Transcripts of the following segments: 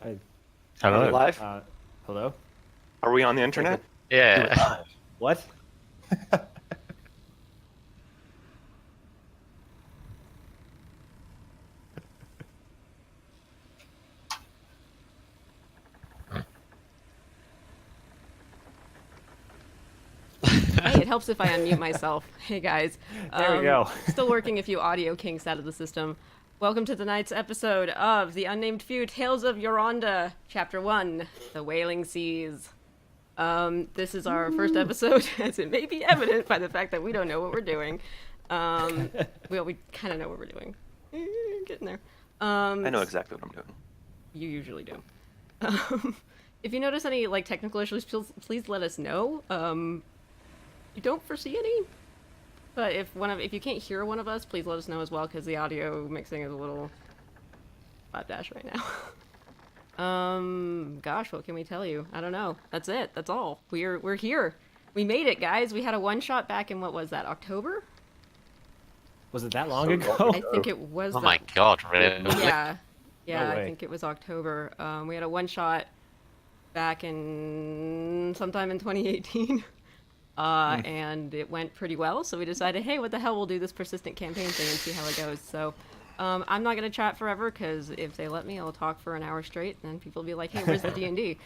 I, Are we Hello. live? hello? Are we on the internet? Yeah. What? Hey, it helps if I unmute myself. Hey guys. There we go. Still working a few audio kinks out of the system. Welcome to tonight's episode of The Unnamed Few Tales of Yoranda, Chapter 1, The Wailing Seas. This is our first episode, as it may be evident by the fact that we don't know what we're doing. We kind of know what we're doing. Getting there. I know exactly what I'm doing. You usually do. If you notice any technical issues, please let us know. You don't foresee any, but if you can't hear one of us, please let us know as well, because the audio mixing is a little slapdash right now. Gosh, what can we tell you? I don't know. That's it. That's all. We're here. We made it, guys. We had a one shot back in, what was that, October? Was it that long ago? I think it was. Oh my god, really? Yeah, No I way. think it was October. We had a one shot back in sometime in 2018. And it went pretty well, so we decided, hey, what the hell, we'll do this persistent campaign thing and see how it goes. So, I'm not gonna chat forever, because if they let me, I'll talk for an hour straight, and then people will be like, hey, where's the D&D?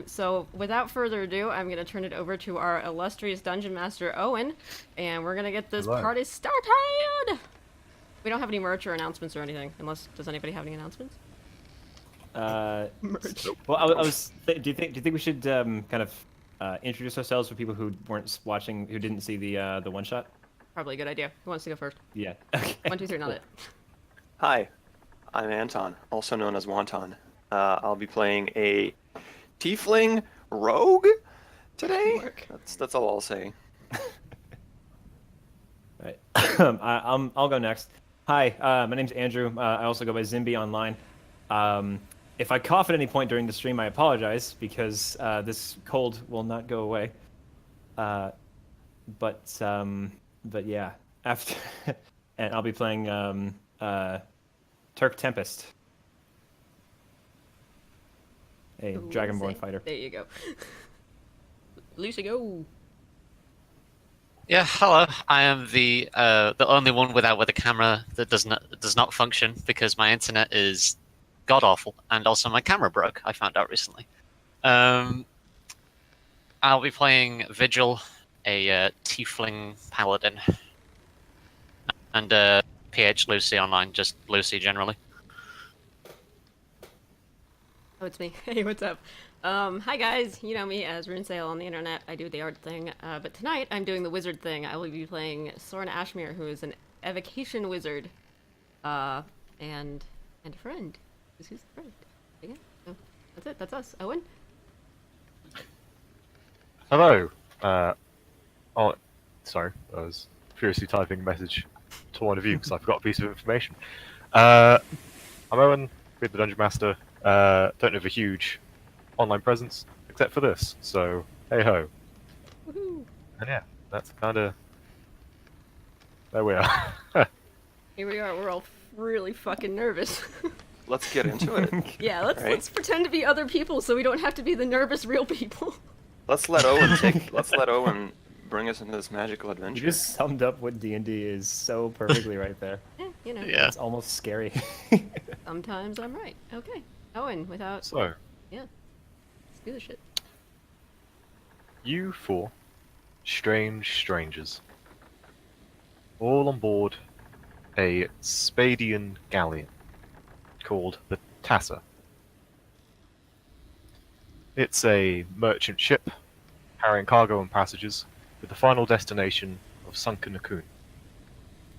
So, without further ado, I'm gonna turn it over to our illustrious Dungeon Master, Owen, and we're gonna get this party started! We don't have any merch or announcements or anything, does anybody have any announcements? Merch. Well, do you think we should kind of introduce ourselves for people who weren't watching, who didn't see the one shot? Probably a good idea. Who wants to go first? Yeah. Okay. 1, 2, 3, not it. Hi, I'm Anton, also known as Wonton. I'll be playing a tiefling rogue today. That's all I'll say. Right. I'll go next. Hi, my name's Andrew. I also go by Zimby online. If I cough at any point during the stream, I apologize, because this cold will not go away. But yeah, after and I'll be playing Turk Tempest, a Dragonborn fighter. There you go. Lucy, go. Yeah, hello. I am the only one where the camera that does not function, because my internet is god awful, and also my camera broke. I found out recently. I'll be playing Vigil, a tiefling paladin, and PH Lucy online, just Lucy generally. Oh, it's me. Hey, what's up? Hi guys, you know me as Runesale on the internet. I do the art thing, but tonight I'm doing the wizard thing. I will be playing Soren Ashmere, who is an evocation wizard, and a friend. Who's a friend? Yeah, so that's it. That's us. Owen? Hello. Oh, sorry. I was furiously typing a message to one of you because I forgot a piece of information. I'm Owen, with the Dungeon Master. Don't have a huge online presence except for this, so hey ho. Woohoo! And yeah, that's kind of there we are. Here we are. We're all really fucking nervous. Let's get into it. Yeah, let's Right. pretend to be other people so we don't have to be the nervous real people. Let's let Owen bring us into this magical You adventure. just summed up what D&D is so perfectly right there. You know. Yeah. It's almost scary. Sometimes I'm right. Okay. Owen, without... So, Yeah. Let's do the shit. you four strange strangers, all on board a Spadian galleon called the Tassa. It's a merchant ship carrying cargo and passengers with the final destination of Sunken Akun,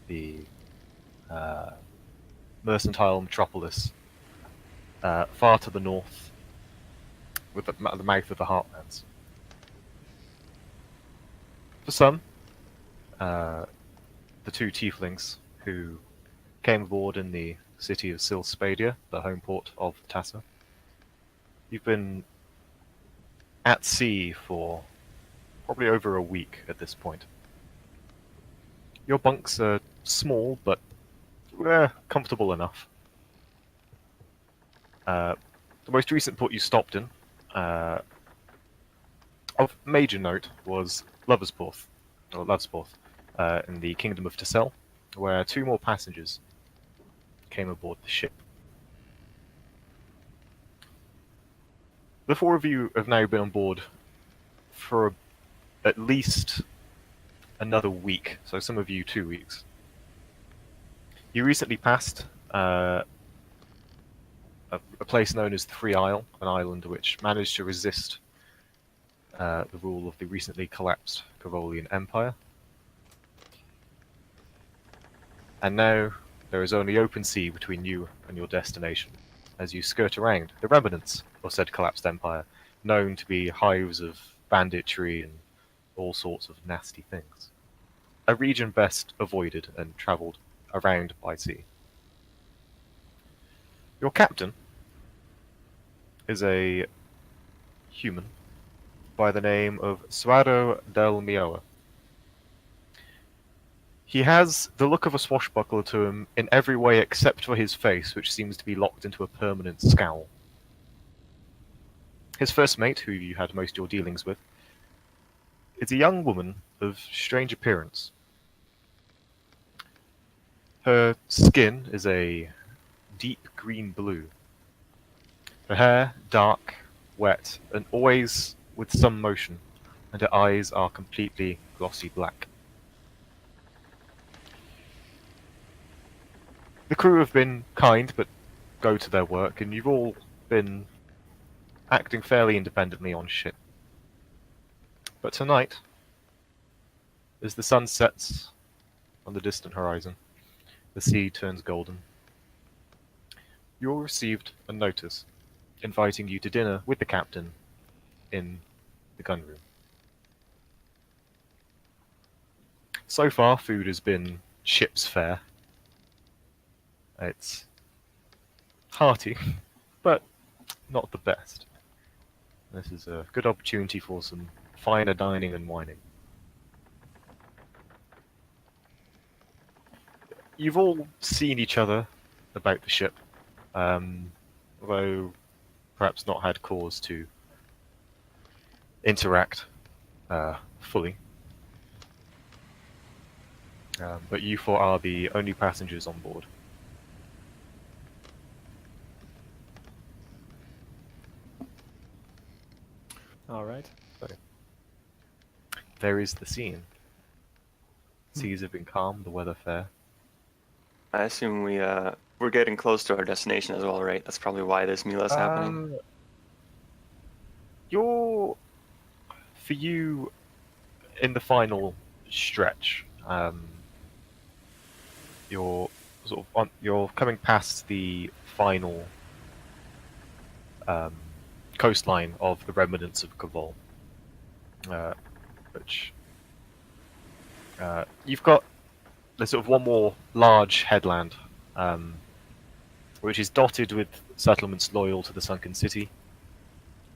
the mercantile metropolis far to the north, with the mouth of the Heartlands. For some, the two tieflings who came aboard in the city of Silspadia, the home port of Tassa, you've been at sea for probably over a week at this point. Your bunks are small, but comfortable enough. The most recent port you stopped in, of major note, was Loversporth, in the Kingdom of Tessel, where 2 more passengers came aboard the ship. The 4 of you have now been on board for at least another week, so some of you 2 weeks. You recently passed a place known as the Free Isle, an island which managed to resist the rule of the recently collapsed Cavolian Empire. And now there is only open sea between you and your destination, as you skirt around the remnants of said collapsed empire, known to be hives of banditry and all sorts of nasty things. A region best avoided and travelled around by sea. Your captain is a human by the name of Suado del Mioa. He has the look of a swashbuckler to him in every way except for his face, which seems to be locked into a permanent scowl. His first mate, who you had most of your dealings with, is a young woman of strange appearance. Her skin is a deep green blue. Her hair dark, wet, and always with some motion, and her eyes are completely glossy black. The crew have been kind, but go to their work, and you've all been acting fairly independently on ship. But tonight, as the sun sets on the distant horizon, the sea turns golden, you all received a notice inviting you to dinner with the captain in the gun room. So far, food has been ship's fare. It's hearty, but not the best. This is a good opportunity for some finer dining and wining. You've all seen each other about the ship, although perhaps not had cause to interact fully. But you 4 are the only passengers on board. All right. There is the scene. Seas have been calm, the weather fair. I assume we're getting close to our destination as well, right? That's probably why this meal is happening. For you, in the final stretch, you're you're coming past the final coastline of the remnants of Cavol, which you've got. There's sort of one more large headland, which is dotted with settlements loyal to the sunken city.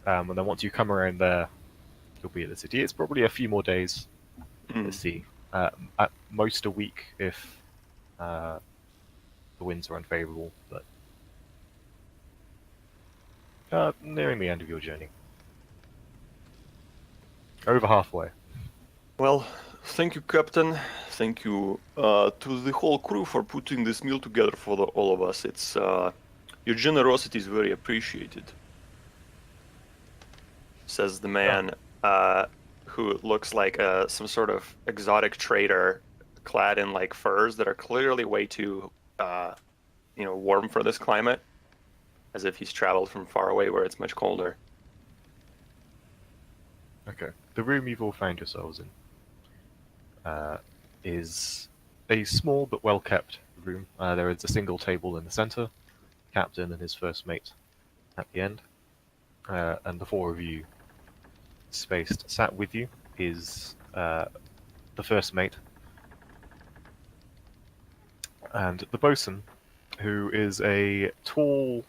And then once you come around there, you'll be at the city. It's probably a few more days to see. At most a week if the winds are unfavorable, but nearing the end of your journey. Over halfway. Well, thank you, Captain. Thank you to the whole crew for putting this meal together for all of us. It's your generosity is very appreciated, says the man who looks like some sort of exotic trader, clad in like furs that are clearly way too, warm for this climate, as if he's traveled from far away where it's much colder. Okay. The room you've all found yourselves in is a small but well-kept room. There is a single table in the center, captain and his first mate at the end, and the 4 of you spaced sat with you is the first mate and the bosun, who is a tall,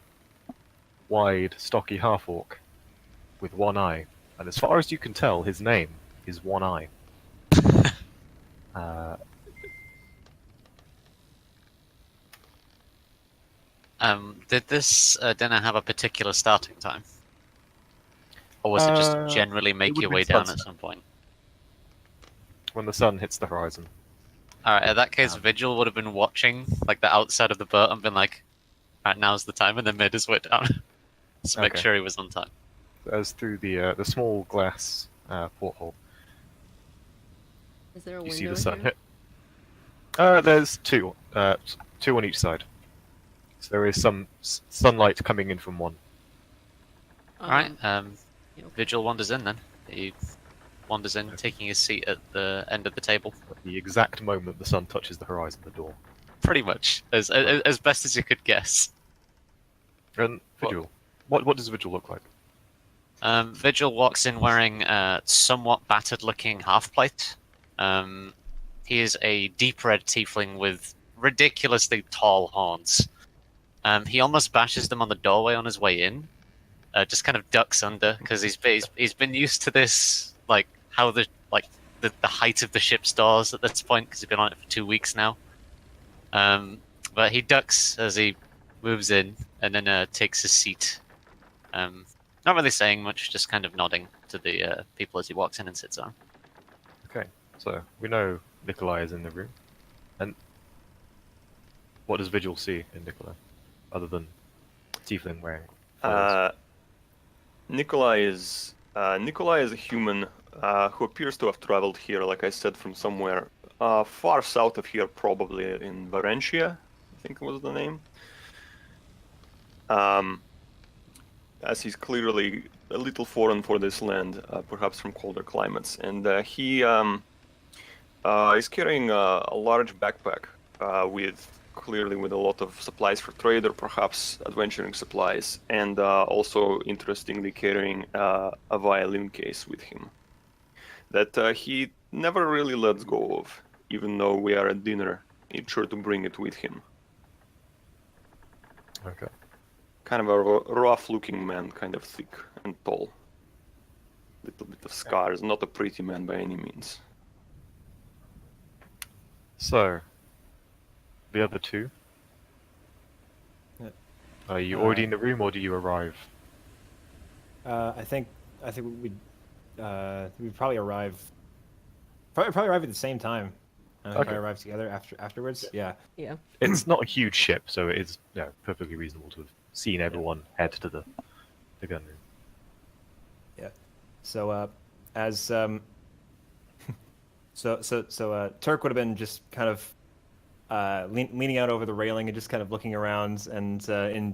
wide, stocky half-orc with one eye. And as far as you can tell, his name is One Eye. Did this dinner have a particular starting time? Or was it just generally it make would your be way down sunset. at some point? When the sun hits the horizon. Alright, in that case, Vigil would have been watching like the outside of the boat and been like, alright, now's the time, and then made his way down. To make Okay. sure he was on time. As through the small glass porthole, Is there a you window see the sun here? hit. There's two on each side. So there is some sunlight coming in from one. Alright, yeah. Vigil wanders in then. He wanders in, taking his seat at the end of the table. At the exact moment the sun touches the horizon, the door. Pretty much, as best as you could guess. And Vigil, what does Vigil look like? Vigil walks in wearing a somewhat battered-looking half-plate. He is a deep red tiefling with ridiculously tall horns. He almost bashes them on the doorway on his way in. Just kind of ducks under because he's been used to this, like how the height of the ship's doors at this point because he's been on it for 2 weeks now. But he ducks as he moves in and then takes his seat. Not really saying much, just kind of nodding to the people as he walks in and sits down. Okay, so we know Nikolai is in the room. And what does Vigil see in Nikolai? Other than tiefling wearing furs? Nikolai is a human who appears to have traveled here, like I said, from somewhere far south of here, probably in Varentia, I think was the name. As he's clearly a little foreign for this land, perhaps from colder climates, and he is carrying a large backpack with a lot of supplies for trade or perhaps adventuring supplies, and also interestingly carrying a violin case with him that he never really lets go of, even though we are at dinner. He's sure to bring it with him. Okay. Kind of a rough-looking man, kind of thick and tall. Little bit of scars, not a pretty man by any means. So, the other two? Yeah. Are you already in the room, or do you arrive? I think we'd probably arrive. Probably arrive at the same time. And Okay. probably arrive together afterwards. Yeah. Yeah. It's not a huge ship, so it is perfectly reasonable to have seen everyone head to the gun room. Yeah. So as so Turk would have been just kind of leaning out over the railing and just kind of looking around and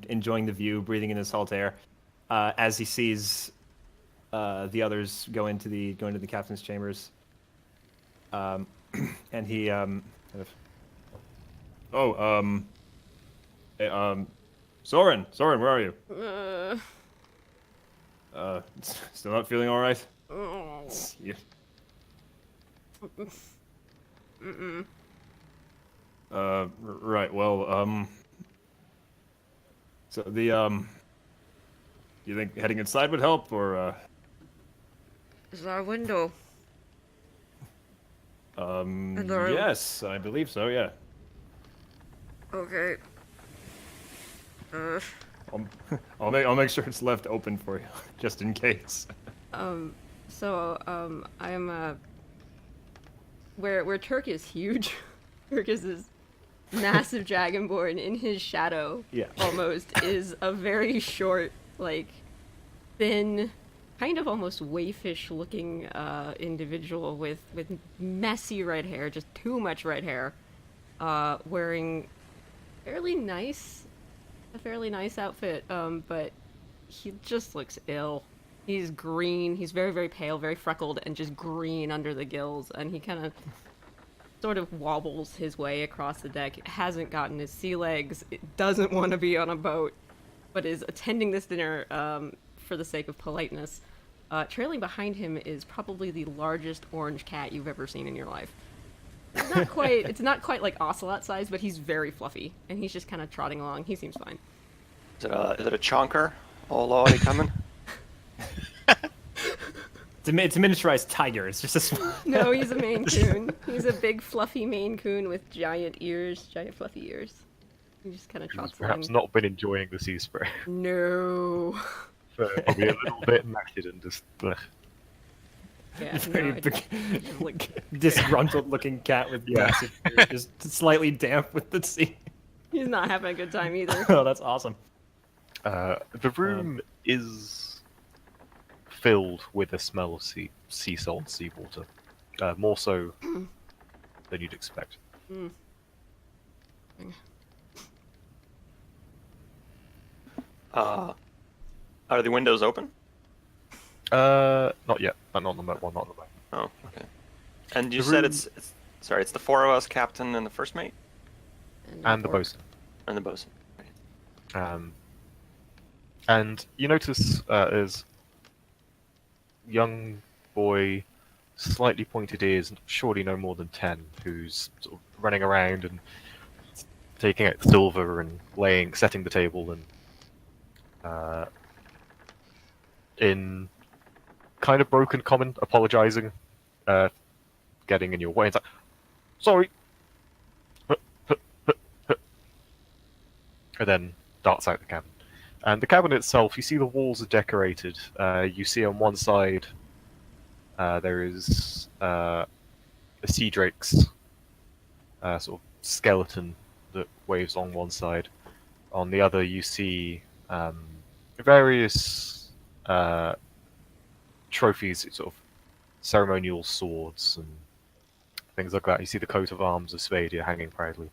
enjoying the view, breathing in his salt air, as he sees the others go into the captain's chambers. And he kind of, hey, Soren, where are you? Still not feeling all right? Yeah. Right. Well, so the you think heading inside would help, or Is there a window? in the room? yes, I believe so. Yeah. Okay. I'll make sure it's left open for you, just in case. So, I am, where Turk is huge, Turk is this massive dragonborn. In his shadow, Yeah. almost, is a very short, like, thin, kind of almost waifish-looking, individual with messy red hair, just too much red hair, wearing a fairly nice outfit, but he just looks ill. He's green. He's very, very pale, very freckled, and just green under the gills. And he kind of sort of wobbles his way across the deck. Hasn't gotten his sea legs. Doesn't want to be on a boat, but is attending this dinner for the sake of politeness. Trailing behind him is probably the largest orange cat you've ever seen in your life. It's not quite like ocelot size, but he's very fluffy, and he's just kind of trotting along. He seems fine. Is it a chonker? Oh lordy, coming. It's a miniaturized tiger. It's just a small. No, he's a Maine Coon. He's a big fluffy Maine Coon with giant fluffy ears. He just kind of Who's trots perhaps along. not been enjoying the sea spray. No. Probably a little bit method and just. Ugh. Yeah, Very no, like disgruntled-looking cat with Yeah. massive ears, just slightly damp with the sea. he's not having a good time either. Oh, that's awesome. The room is filled with a smell of sea salt and seawater. More so than you'd expect. Mm. Are the windows open? Not yet. Not on the not on the moment. Oh, okay. And you The said room- it's sorry, it's the four of us, captain and the first mate, And the bosun. and the bosun. Right. And you notice there's young boy, slightly pointed ears, surely no more than 10, who's sort of running around and taking out silver and setting the table, and in kind of broken common, apologizing, getting in your way. It's like, sorry. And then darts out the cabin. And the cabin itself, you see the walls are decorated. You see on one side there is a sea drake's sort of skeleton that waves on one side. On the other, you see various trophies, sort of ceremonial swords and things like that. You see the coat of arms of Spadia hanging proudly.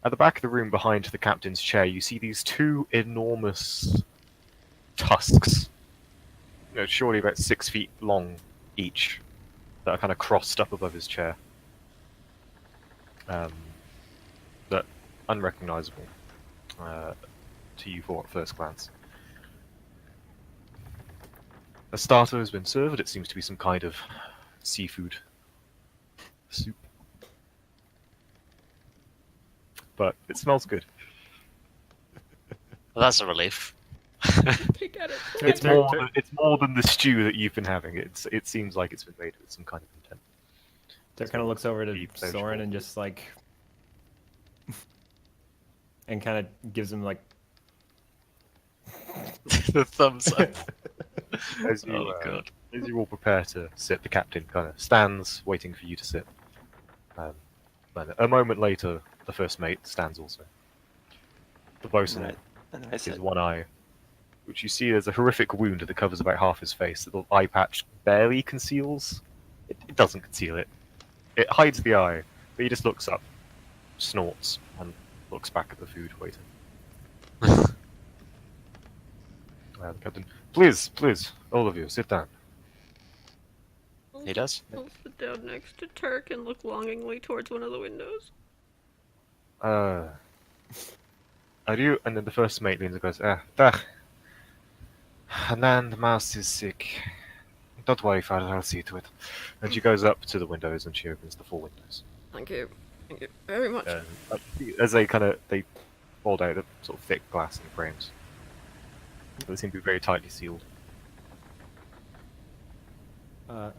At the back of the room, behind the captain's chair, you see these two enormous tusks, surely about 6 feet long each, that are kind of crossed up above his chair. That unrecognizable to you for at first glance. A starter has been served. It seems to be some kind of seafood soup. But it smells good. Well, that's a relief. Pick at it. It's more than the stew that you've been having. It seems like it's been made with some kind of intent. Dirk kind of looks over to Deep Soren social. and just like, and kind of gives him like, The thumbs up. As you, Oh, God. as you all prepare to sit, the captain kind of stands, waiting for you to sit. And a moment later, the first mate stands also. The bosun And I his said, one eye, which you see there's a horrific wound that covers about half his face. The eye patch barely conceals. It doesn't conceal it. It hides the eye, but he just looks up, snorts, and looks back at the food waiting. The captain, please, all of you, sit down. He does. I'll sit down next to Turk and look longingly towards one of the windows. Are you? And then the first mate leans and goes, Dag. Hanan, the mouse is sick. Don't worry, Father, I'll see to it. And she goes up to the windows and she opens the 4 windows. Thank you. Thank you very much. As they fold out a sort of thick glass in frames. They seem to be very tightly sealed.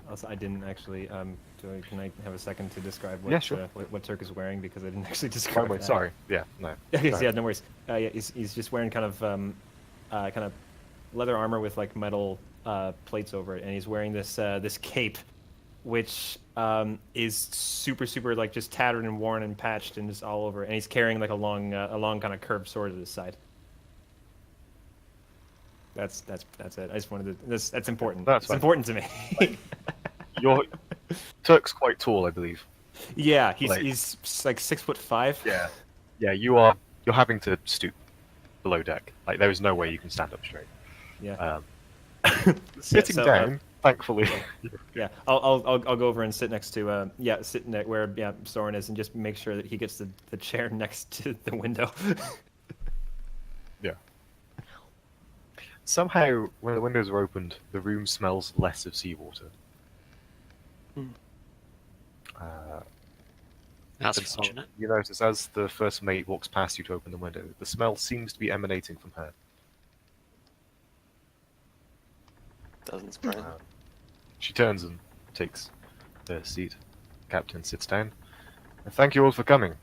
also, I didn't actually. Can I have a second to describe what Yeah, sure. what Turk is wearing, because I didn't actually Oh, describe wait, that. sorry. Yeah, no. Okay, Sorry. yeah, no worries. Yeah, he's just wearing kind of leather armor with like metal plates over it, and he's wearing this this cape, which is super like just tattered and worn and patched and just all over. And he's carrying like a long kind of curved sword at his side. That's it. I just wanted to. That's important. That's It's fine. important to me. Turk's quite tall, I believe. Yeah, he's Like- he's like 6'5". Yeah, you're having to stoop below deck. Like there is no way you can stand up straight. Yeah. Sitting so, down, thankfully. Yeah, I'll go over and sit next to where Soren is, and just make sure that he gets the chair next to the window. Yeah. Somehow, when the windows are opened, the room smells less of seawater. That's And so fortunate. you notice as the first mate walks past you to open the window, the smell seems to be emanating from her. doesn't surprise me. She turns and takes her seat. Captain sits down. Thank you all for coming.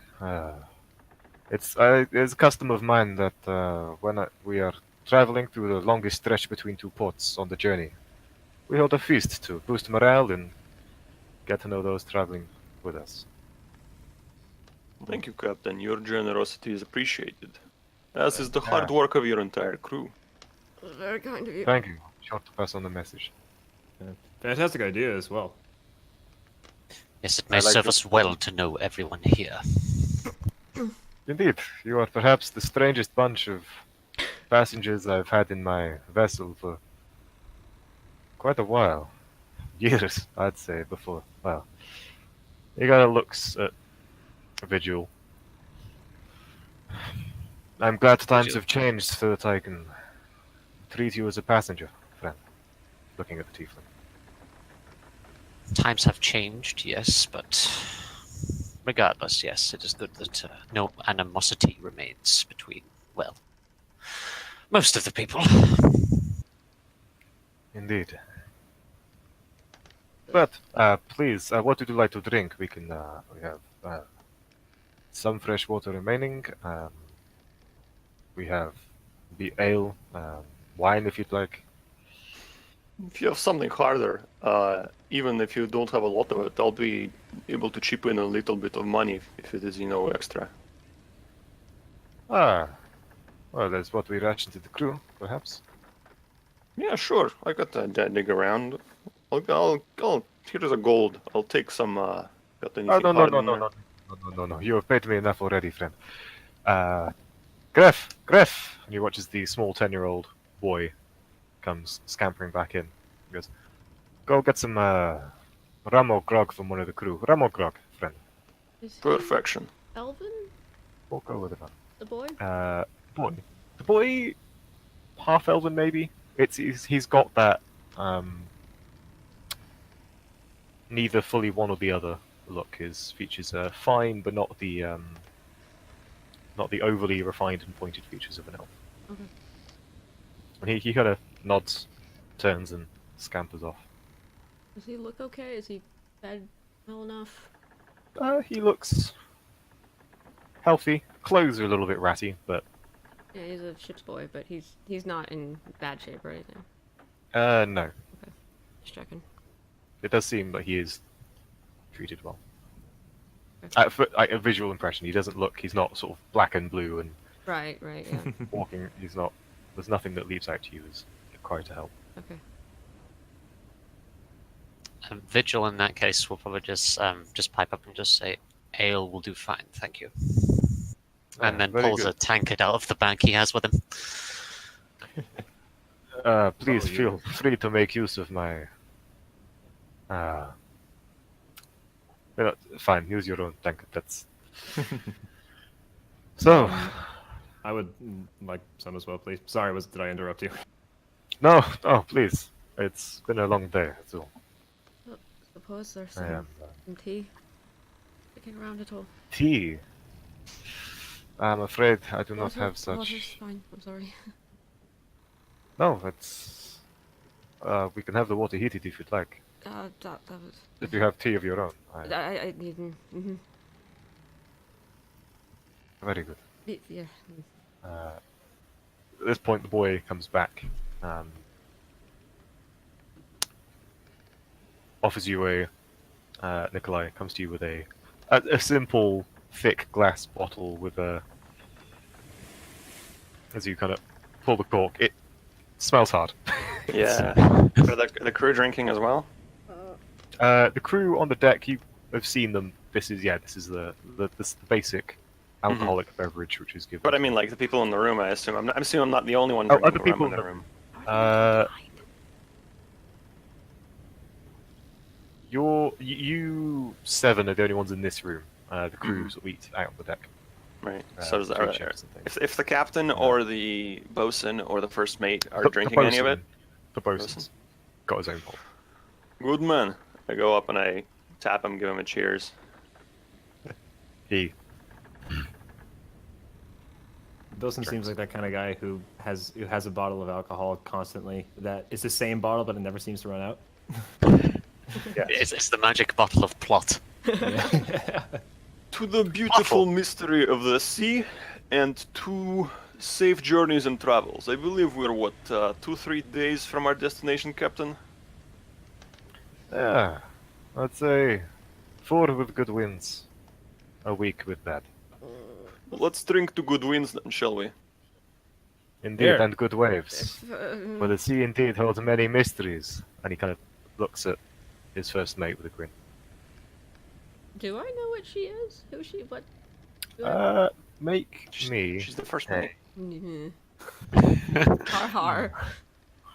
It's a custom of mine that we are traveling through the longest stretch between two ports on the journey, we hold a feast to boost morale and get to know those traveling with us. Thank you, Captain. Your generosity is appreciated, as is the hard work of your entire crew. Very kind of you. Thank you. Sure to pass on the message. Fantastic idea as well. Yes, it may I like serve your- us well to know everyone here. Indeed, you are perhaps the strangest bunch of passengers I've had in my vessel for quite a while. Years, I'd say, before. Well, he kind of looks at Vigil. I'm glad times Vigil. have changed so that I can treat you as a passenger, friend. Looking at the tiefling. Times have changed, yes, but regardless, yes, it is good that no animosity remains between, well, most of the people. Indeed. But please, what would you like to drink? We have some fresh water remaining. We have the ale, wine if you'd like. If you have something harder, even if you don't have a lot of it, I'll be able to chip in a little bit of money if it is, extra. Ah, well, that's what we ration to the crew, perhaps. Yeah, sure. I got to dig around. Here's a gold. I'll take some. Got anything Oh, no, hard in there? No. You have paid me enough already, friend. Gref! And he watches the small 10-year-old boy comes scampering back in. He goes, go get some rum or grog from one of the crew. Rum or grog, friend. Is he Perfection. Elven? We'll go with it. The boy? Boy. The boy, half elven maybe. He's got that neither fully one or the other look. His features are fine, but not the overly refined and pointed features of an elf. Okay. And he kind of nods, turns, and scampers off. Does he look okay? Is he fed well enough? He looks healthy. Clothes are a little bit ratty, but Yeah, he's a ship's boy, but he's not in bad shape or anything. no. Just checking. It does seem that he is treated well. Okay. For a visual impression, he doesn't look. He's not sort of black and blue and Right, yeah. walking. He's not. There's nothing that leaps out to you as a cry to help. Okay. Vigil in that case will probably just pipe up and just say, ale will do fine, thank you. And then very pulls good. a tankard out of the bag he has with him. Please Oh, yeah. feel free to make use of my. Fine, use your own tank. That's. So, I would like some as well, please. Sorry, did I interrupt you? no, please. It's been a long day, so Suppose there's I am. some tea sticking around at all. Tea. I'm afraid I do not Water- have such. Water's fine. I'm sorry. No, it's. We can have the water heated if you'd like. That was. If you have tea of your own. I need. Mm-hmm. Very good. Yeah. At this point, the boy comes back. Offers you Nikolai comes to you with a simple, thick glass bottle with a. As you kind of pull the cork, it smells hard. Yeah. Are the crew drinking as well? The crew on the deck, you have seen them. This is the basic alcoholic beverage which is given. But I mean, like the people in the room. I assume. I'm assuming I'm not the only one Oh, drinking other people rum in in the the- room. You 7 are the only ones in this room. The crews will eat out on the deck. Right. So does that. between shifts and things. If the captain or the bosun or the first mate are The drinking any of it, bosun- The bosun's got his own pot. good man. I go up and I tap him, give him a cheers. He. Wilson seems like that kind of guy who has a bottle of alcohol constantly. That it's the same bottle, but it never seems to run out. Yeah. It's the magic bottle of plot. Yeah. to the beautiful mystery of the sea, and to safe journeys and travels. I believe we're, 2-3 days from our destination, Captain? Yeah, I'd say 4 with good winds, a week with bad. Let's drink to good winds then, shall we? Indeed, Here. and good waves. For the sea indeed holds many mysteries. And he kind of looks at his first mate with a grin. Do I know what she is? Who she? What? Make me. She's the first Hey. mate. Har har.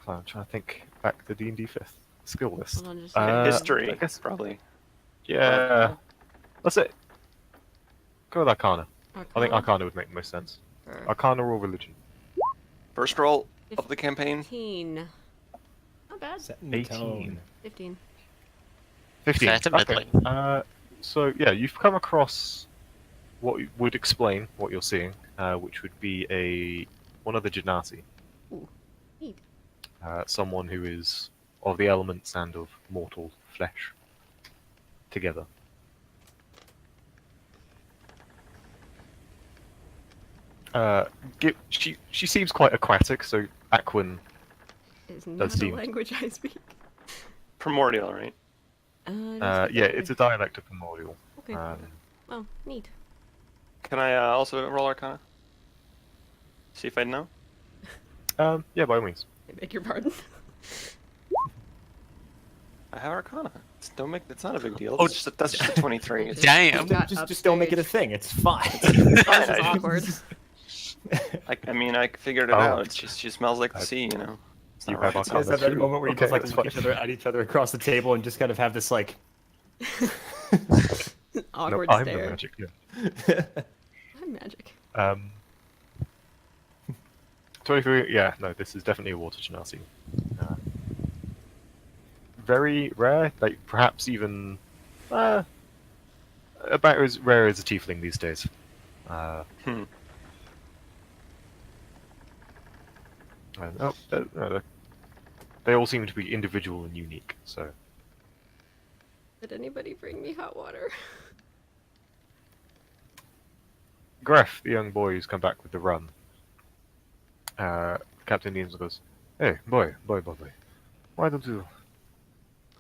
I'm trying to think back to D&D 5th skill list. Hold on just History, I guess. probably. Yeah. Let's say. Go with Arcana. I think Arcana would make the most sense. Arcana or religion. First roll of the campaign. 15. Not bad. Setting the tone. 15. 15. Fair to Okay. So yeah, you've come across what would explain what you're seeing, which would be one of the Genasi. Ooh, neat. Someone who is of the elements and of mortal flesh together. She seems quite aquatic, so Aquin. It's not a seem- language I speak. Primordial, right? Yeah, it's a dialect of Primordial. Okay. Well, neat. Can I also roll Arcana? See if I know? Yeah, by all means. I beg your pardon. I have Arcana. It's not a big deal. Oh, That's just a 23. It's Damn. Got Just don't make it a upstage. thing. It's fine. fine. This is I awkward. I figured it Oh. out. She smells like the sea, you know. It's You not have rocket Arcana. Is that science. moment where you Okay, just like that's look fine. at each other across the table and just kind of have this like Awkward no, I'm stare. the magic. Yeah. I'm magic. 23. Yeah, no, this is definitely a water genasi. Very rare, like perhaps even about as rare as a tiefling these days. They all seem to be individual and unique. So Did anybody bring me hot water? Gref, the young boy who's come back with the rum, Captain leans and goes, "Hey, boy, why don't you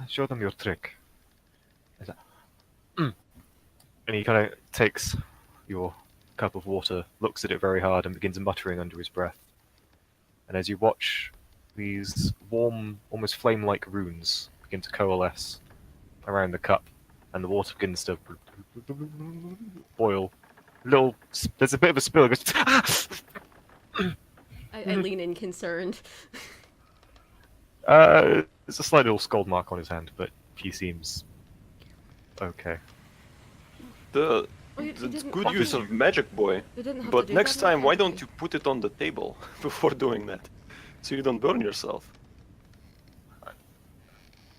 show them your trick?" He's like, And he kind of takes your cup of water, looks at it very hard, and begins muttering under his breath. And as you watch, these warm, almost flame-like runes begin to coalesce around the cup, and the water begins to boil. There's a bit of a spill. It goes, "Ah!" I lean in concerned. There's a slight little scald mark on his hand, but he seems okay. The Well, you It's didn't good have use to- of magic, boy. You didn't have to But do next that time, why don't immediately. you put it on the table before doing that, so you don't burn yourself?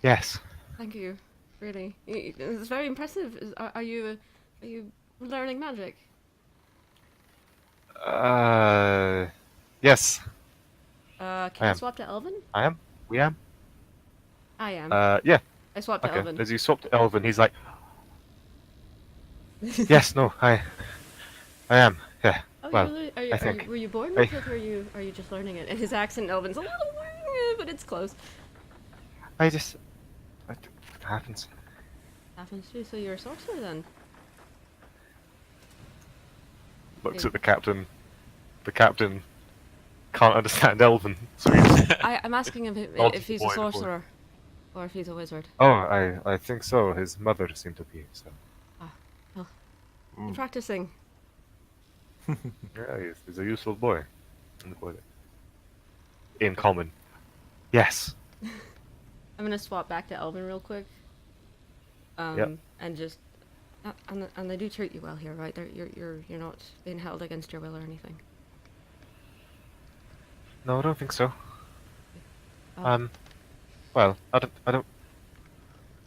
Yes. Thank you. Really, it's very impressive. Are you learning magic? Yes, Can I I am. swap to Elven? I am. We am. I am. Yeah. I swapped to Okay. Elven. As you swap to Elven, he's like, "Yes, no, I am. Yeah. Oh, well, really? I think. Were you born I- with it, or are you just learning it? And his accent in Elven's a little, but it's close. It happens." Happens to. So you're a sorcerer then? Looks at the captain. The captain can't understand Elven, so he's. I'm asking him Nods if to he's the a boy before. sorcerer, or if he's a wizard. Oh, I think so. His mother seemed to be. So. I'm practicing. Yeah, he's a useful boy. And the boy. In common. Yes. I'm gonna swap back to Elven real quick. Yep. And just, and they do treat you well here, right? You're not being held against your will or anything. No, I don't think so. Oh. Well, I don't.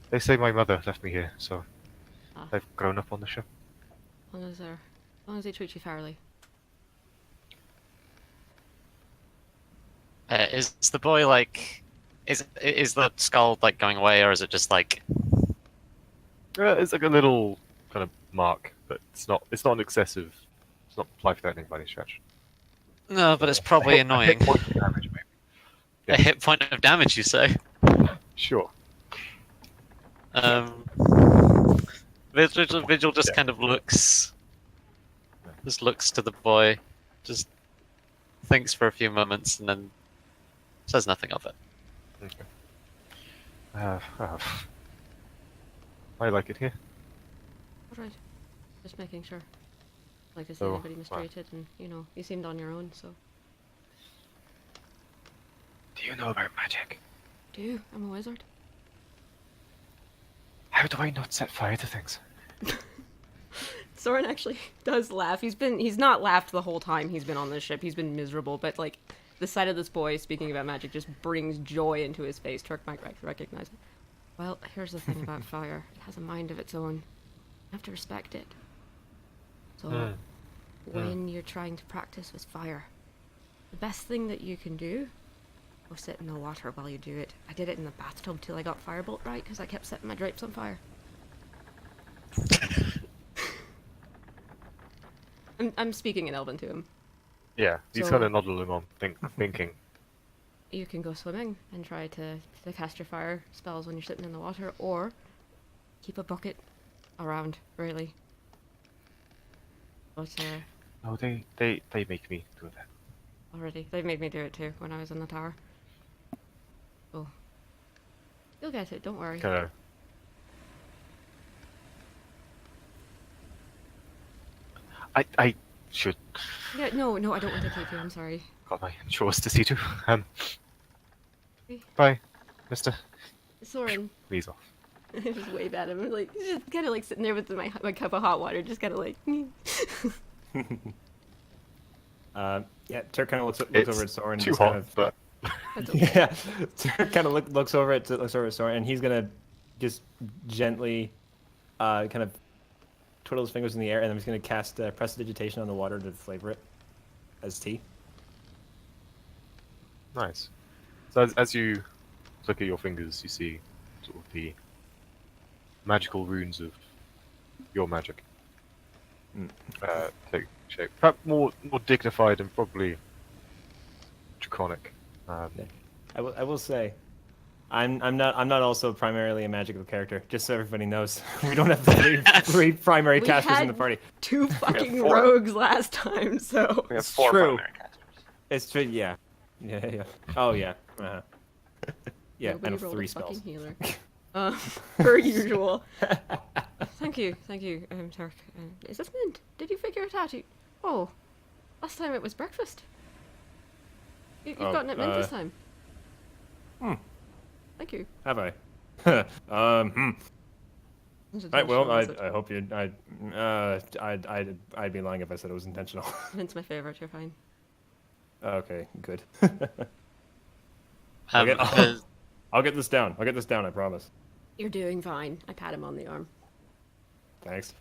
They say my mother left me here, so Ah. I've grown up on the ship. As long as they treat you fairly. Is the boy like? Is the skull like going away, or is it just like? It's like a little kind of mark but it's not an excessive. It's not life-threatening by any stretch. No, but it's probably A annoying. hit point of damage, maybe. A hit point of damage, you say? Sure. Vigil just kind of looks to the boy, just thinks for a few moments, and then says nothing of it. Okay. I like it here. Alright. Just making sure. Like to see So, anybody mistreated, and you seemed on your own, so. Do you know about magic? Do I'm a wizard. How do I not set fire to things? Soren actually does laugh. He's not laughed the whole time he's been on this ship. He's been miserable, but like the sight of this boy speaking about magic just brings joy into his face. Turk might recognize it. Well, here's the thing about fire. It has a mind of its own. You have to respect it. So when you're trying to practice with fire, the best thing that you can do, go sit in the water while you do it. I did it in the bathtub till I got firebolt right, because I kept setting my drapes on fire. I'm speaking in Elven to him. Yeah, he's So- kind of nodding along, thinking. You can go swimming and try to cast your fire spells when you're sitting in the water, or keep a bucket around, really. But No, they make me do that. already, they've made me do it too when I was in the tower. Oh, you'll get it. Don't worry. Kind of. I should. Yeah, no, I don't want to keep you. I'm sorry. Got my chores to see to. Okay. Bye, Mister. Soren, Please off. I just wave at him, like just kind of like sitting there with my cup of hot water, just kind of like. Yeah, Turk kind of looks It's over at Soren. and too just hot, kind of, but That's okay. yeah, Turk kind of looks over at Soren, and he's gonna just gently, kind of twiddle his fingers in the air, and then he's gonna cast prestidigitation on the water to flavor it as tea. nice. So as you look at your fingers, you see sort of the magical runes of your magic take shape. Perhaps more dignified and probably draconic. I will say, I'm not also primarily a magical character. Just so everybody knows, we don't have three primary We casters in had the party. 2 fucking four. rogues last time, so. We have It's 4 true. primary casters. It's true. Yeah. Oh yeah. Uh-huh. Yeah, Nobody and rolled 3 a spells. fucking healer. Per usual. Thank you, Turk. Is this mint? Did you figure it out? Oh, last time it was breakfast. You've gotten it mint this time. Thank you. Have I? Right. Well, I hope you. I'd be lying if I said it was intentional. Mint's my favorite. You're fine. Okay. Good. Um, Okay. has- I'll get this down. I promise. You're doing fine. I pat him on the arm. Thanks.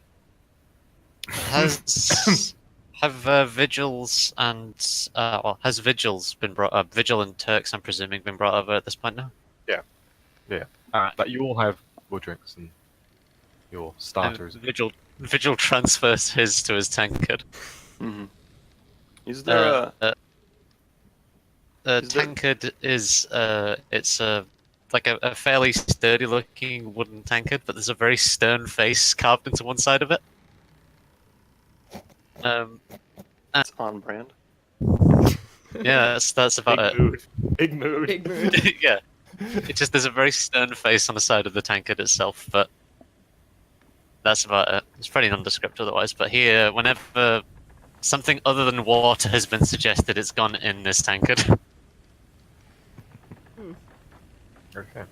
have vigils and has vigils been brought up? Vigil and Turks, I'm presuming, been brought over at this point now. Yeah. Alright. But you all have your drinks and your starters. Vigil transfers his to his tankard. Mm-hmm. Is there The Is there- tankard is it's like a fairly sturdy looking wooden tankard, but there's a very stern face carved into one side of it. it's on brand? Yeah, that's about it. Big mood. Big mood. Yeah, there's a very stern face on the side of the tankard itself, but that's about it. It's pretty nondescript otherwise. But here, whenever something other than water has been suggested, it's gone in this tankard. Okay.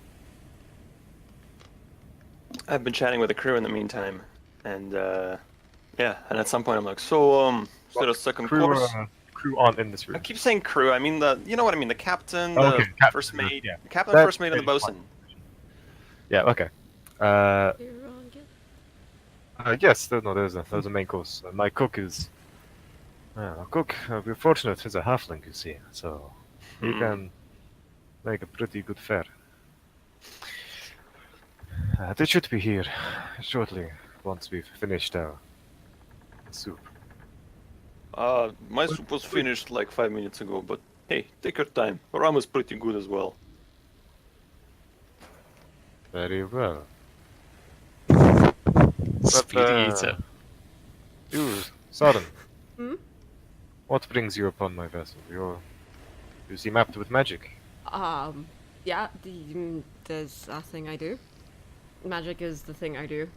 I've been chatting with the crew in the meantime, and and at some point I'm like, so is there a second course? Crew aren't in this room. I keep saying crew. I mean the what I mean, the captain, the Okay, captain, first mate, yeah. the captain, That's first mate, and the pretty bosun. Yeah. Okay. You're on guild. Yes. There's a main course. My cook is. My cook. We're fortunate. He's a halfling, you see, so he can make a pretty good fare. They should be here shortly once we've finished our soup? My soup was finished like 5 minutes ago, but hey, take your time. Ram is pretty good as well. Very well. Speedy eater. You, Sodden. Hmm? What brings you upon my vessel? You seem apt with magic. Yeah, there's a thing I do. Magic is the thing I do.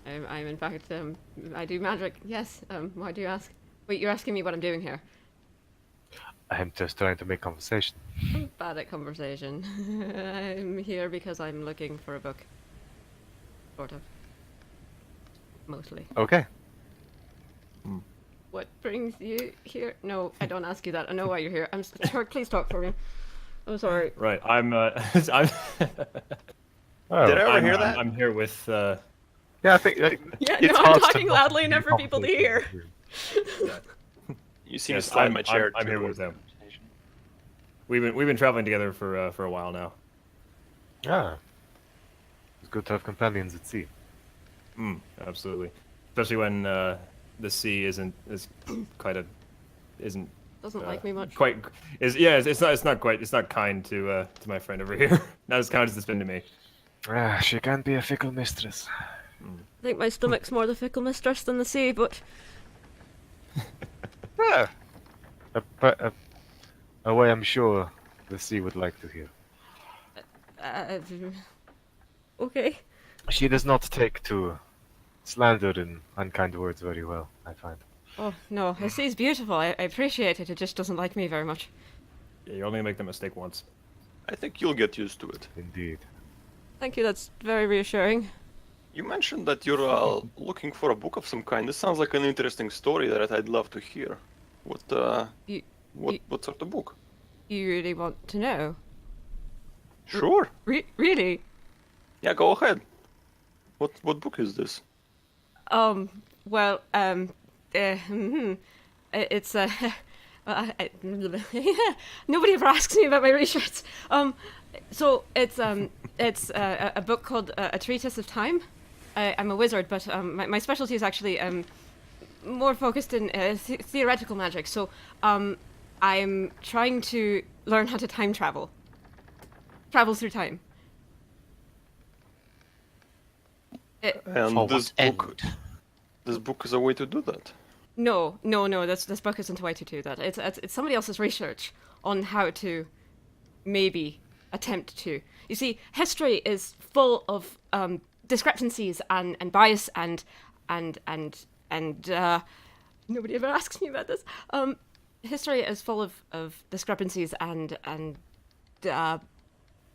I'm in fact, I do magic. Yes. Why do you ask? Wait, you're asking me what I'm doing here? I'm just trying to make conversation. I'm bad at conversation. I'm here because I'm looking for a book. Sort of. Mostly. Okay. What brings you here? No, I don't ask you that. I know why you're here. Sure, please talk for me. I'm sorry. Right. I'm. I'm. Oh, Did I ever hear that? I'm here with. yeah, I think Yeah, it's no, I'm hard to talking not loudly be enough for people to hear. You see me Yes, slide I'm- my chair. I'm here to- with them. We've been traveling together for a while now. Ah, it's good to have companions at sea. Absolutely. Especially when the sea isn't Doesn't like me much. quite it's not kind to my friend over here. Not as kind as it's been to me. Ah, she can be a fickle mistress. I think my stomach's more the fickle mistress than the sea, but Ah, a way I'm sure the sea would like to hear. uh, okay. She does not take to slander and unkind words very well, I find. Oh no, the sea's beautiful. I appreciate it. It just doesn't like me very much. Yeah, you only make the mistake once. I think you'll get used to it. Indeed. Thank you. That's very reassuring. You mentioned that you're looking for a book of some kind. This sounds like an interesting story that I'd love to hear. What You what sort of book? you really want to know? Sure. Really? Yeah, go ahead. What book is this? Well, it's nobody ever asks me about my research. So it's a book called A Treatise of Time. I'm a wizard, but my specialty is actually more focused in theoretical magic. So I'm trying to learn how to time travel through time. And For this what book end? this book is a way to do that. No. This book isn't a way to do that. It's somebody else's research on how to maybe attempt to. You see, history is full of discrepancies and bias and nobody ever asks me about this. History is full of discrepancies and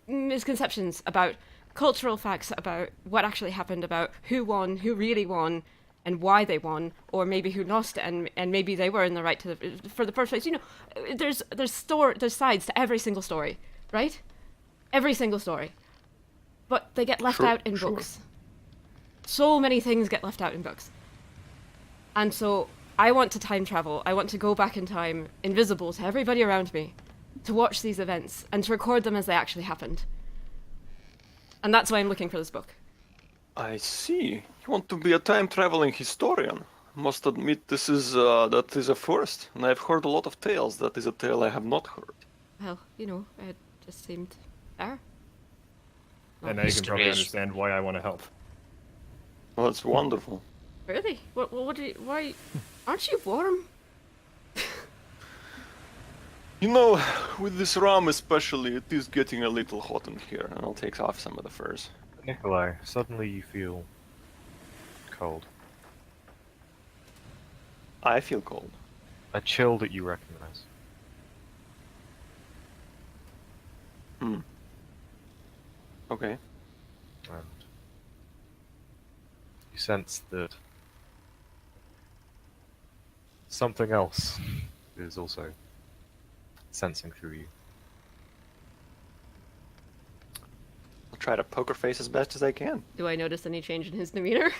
misconceptions about cultural facts about what actually happened, about who won, who really won, and why they won, or maybe who lost, and maybe they were in the right for the first place. You know, there's sides to every single story, right? Every single story, but they get left out in Sure. books. So many things get left out in books, and so I want to time travel. I want to go back in time, invisible to everybody around me, to watch these events and to record them as they actually happened. And that's why I'm looking for this book. I see. You want to be a time-traveling historian. Must admit this is that is a first, and I've heard a lot of tales. That is a tale I have not heard. Well, you know, it just seemed fair. And now you can probably History is- understand why I want to help. Well, that's wonderful. Really? Why? Aren't you warm? You know, with this rum especially, it is getting a little hot in here, and I'll take off some of the furs. Nikolai, suddenly you feel cold. I feel cold. A chill that you recognize. Okay. And you sense that something else is also sensing through you. I'll try to poker face as best as I can. Do I notice any change in his demeanor?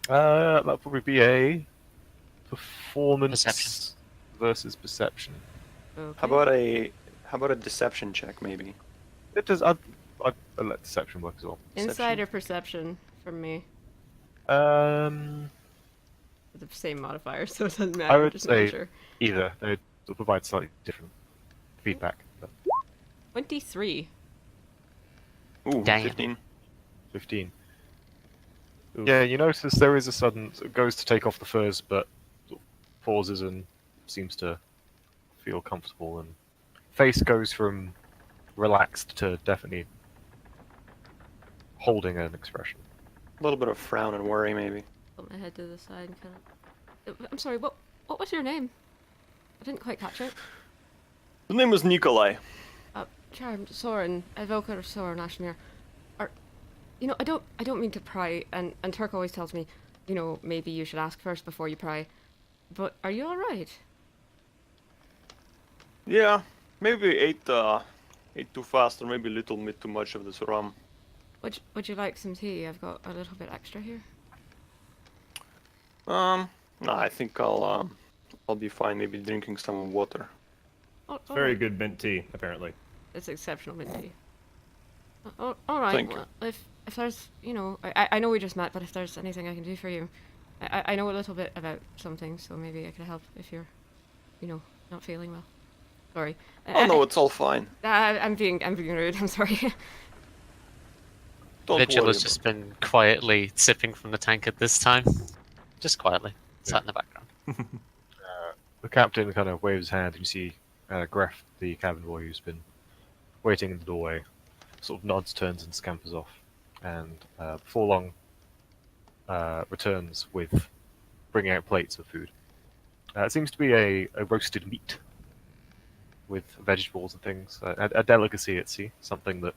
That'll probably be a performance Perception. versus perception. Okay. How about a deception check maybe? It does. I'd let deception work as well. Insider perception from me? Um, the same modifier, so it doesn't I matter. would Just making say sure. either. They provide slightly different feedback. But 23. Ooh, Damn. 15. 15. Oof. Yeah, you notice there is a sudden... It goes to take off the furs, but pauses and seems to feel comfortable. And face goes from relaxed to definitely holding an expression. A little bit of frown and worry, maybe. Put my head to the side and kind of. I'm sorry. What was your name? I didn't quite catch it. His name was Nikolai. Charmed Soren, Evoker Soren Ashmere. I don't mean to pry, and Turk always tells me, maybe you should ask first before you pry. But are you all right? Yeah, maybe ate too fast or maybe a little bit too much of this rum. Would you like some tea? I've got a little bit extra here. No, I think I'll be fine. Maybe drinking some water. It's very good mint tea, apparently. It's exceptional mint tea. All right. Thank well, if there's, I know we just met, but if there's anything I can do for you, I know a little bit about something, so maybe I could help if you're, not feeling well. Sorry. Oh no, it's all fine. I'm being rude. I'm sorry. Don't Vigil worry has just been quietly sipping from the tankard this time. Just quietly. Sat in the background. The captain kind of waves his hand, and you see Gref, the cabin boy who's been waiting in the doorway, sort of nods, turns, and scampers off. And before long, returns with bringing out plates of food. It seems to be a roasted meat with vegetables and things. A delicacy at sea, something that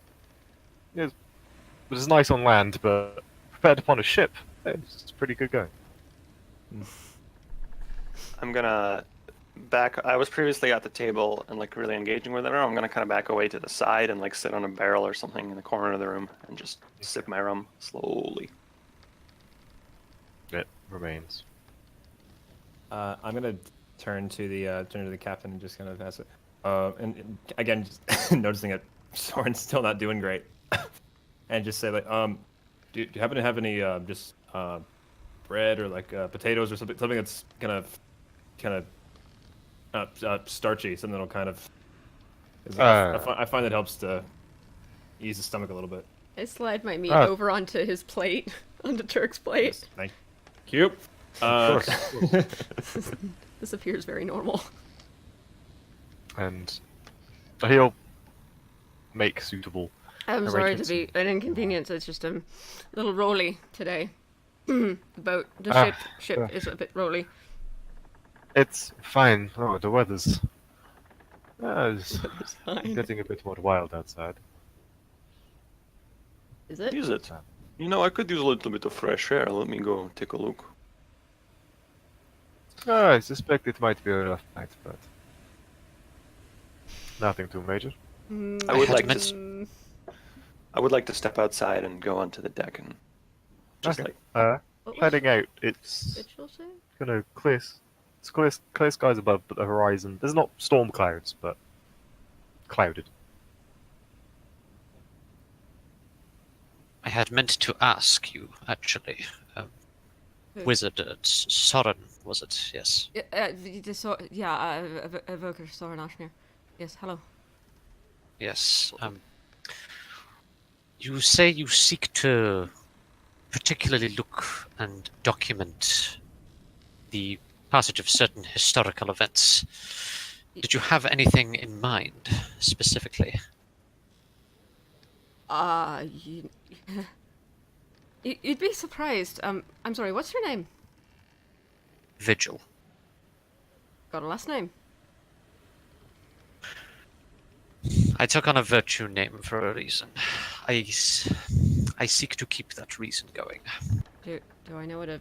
is nice on land, but prepared upon a ship, it's pretty good going. I'm gonna back. I was previously at the table and like really engaging with everyone. I'm gonna kind of back away to the side and like sit on a barrel or something in the corner of the room and just sip my rum slowly. It remains. I'm gonna turn to the captain and just kind of ask it. And again, just noticing that Soren's still not doing great, and just say like, do you happen to have any just bread or like potatoes or something that's kind of starchy, something that'll kind of. I find that helps to ease the stomach a little bit. I slide my meat over onto his plate, onto Turk's plate. Yes, thank you. Of course. This appears very normal. And he'll make suitable. I'm sorry to arrangements. be an inconvenience. It's just a little rolly today. The boat, the ship is a bit rolly. It's fine. Oh, the weather's it's It's fine. getting a bit more wild outside. Is it? Is it? I could use a little bit of fresh air. Let me go take a look. I suspect it might be a rough night, but nothing too major. I would had like meant- to. I would like to step outside and go onto the deck and just Okay. like. What was Heading out, it's Vigil say? gonna clear. It's clear skies above, but the horizon. There's not storm clouds, but clouded. I had meant to ask you, actually. Who? Wizard Soren, was it? Yes. Evoker Soren Ashmere. Yes, hello. Yes. You say you seek to particularly look and document the passage of certain historical events. Did you have anything in mind specifically? You'd be surprised. I'm sorry, what's your name? Vigil. Got a last name? I took on a virtue name for a reason. I seek to keep that reason going. Do I know what a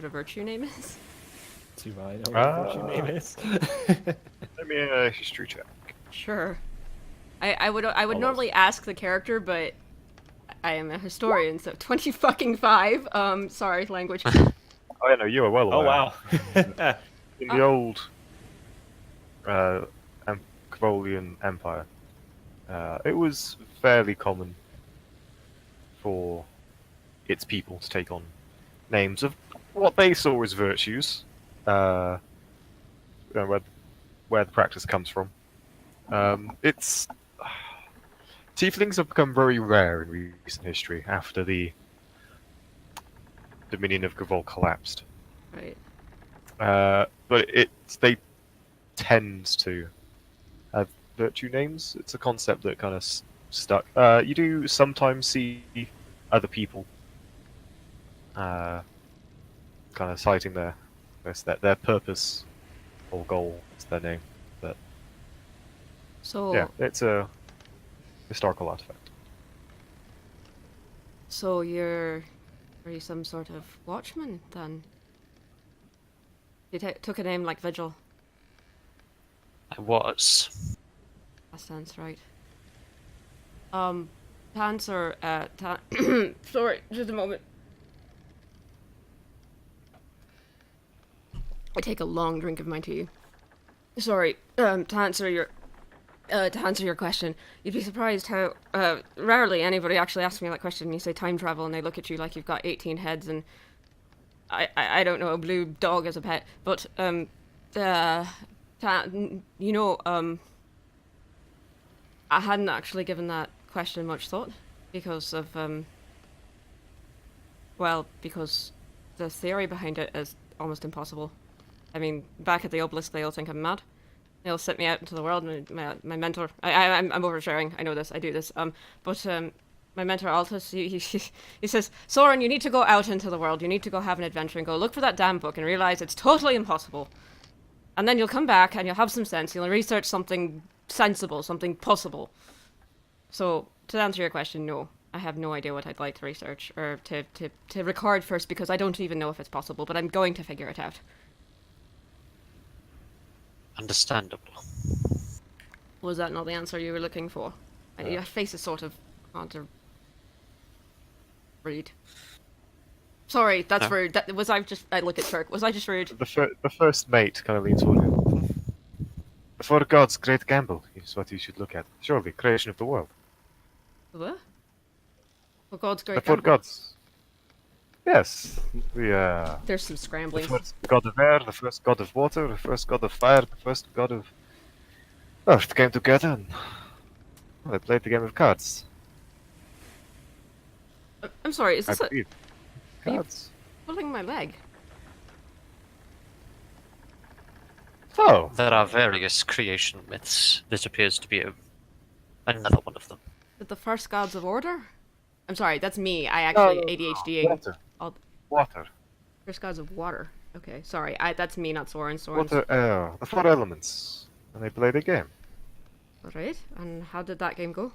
virtue name is? Do I know what your name is? Let me a history check. Sure. I would normally ask the character, but I am a historian, so 20 sorry, language. Oh yeah, no, you are well Oh aware. wow. In the old Cavolian Empire, it was fairly common for its people to take on names of what they saw as virtues, where the practice comes from. It's tieflings have become very rare in recent history after the Dominion of Gavol collapsed. Right. But they tend to have virtue names. It's a concept that kind of stuck. You do sometimes see other people kind of citing their purpose or goal as their name. But So, yeah, it's a historical artifact. so are you some sort of watchman then? You took a name like Vigil. I was. That sounds right. To answer, sorry, just a moment. I take a long drink of my tea. Sorry, to answer your question, you'd be surprised how rarely anybody actually asks me that question. You say time travel, and they look at you like you've got 18 heads, and I don't know, a blue dog as a pet. But I hadn't actually given that question much thought because of because the theory behind it is almost impossible. I mean, back at the obelisk, they'll think I'm mad. They'll send me out into the world, and my mentor. I'm oversharing. I know this. I do this. But my mentor Altus, he says, Soren, you need to go out into the world. You need to go have an adventure and go look for that damn book and realize it's totally impossible. And then you'll come back and you'll have some sense. You'll research something sensible, something possible. So to answer your question, no, I have no idea what I'd like to research or to record first because I don't even know if it's possible. But I'm going to figure it out. Understandable. Was that not the answer you were looking for? Your face is sort of hard to read. Sorry, that's rude. I look at Turk. Was I just rude? The first mate kind of leans forward. Before God's great gamble is what you should look at. Surely, creation of the world. What? For God's great Before gamble. gods. Yes, the There's some scrambling. the first god of air, the first god of water, the first god of fire, the first god of earth came together and they played the game of cards. I'm sorry, is I this believe. Are you- Cards. pulling my leg? So, There are various creation myths. This appears to be another one of them. Is the first gods of order? I'm sorry, that's me. I actually No, ADHDing. water. All Water. first gods of water. Okay, sorry. That's me, not Soren. Soren's Water, air. The four elements. And they played a game. Alright, and how did that game go?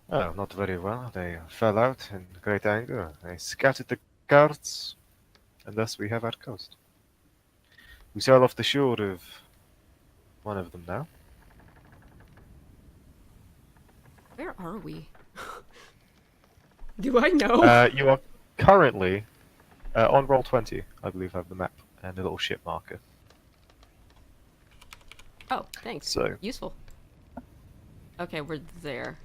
Oh, not very well. They fell out in great anger. They scattered the cards, and thus we have our coast. We sail off the shore of one of them now. Where are we? Do I know? You are currently on roll 20, I believe. I have the map and a little ship marker. Oh, thanks. So, Useful. Okay, we're there.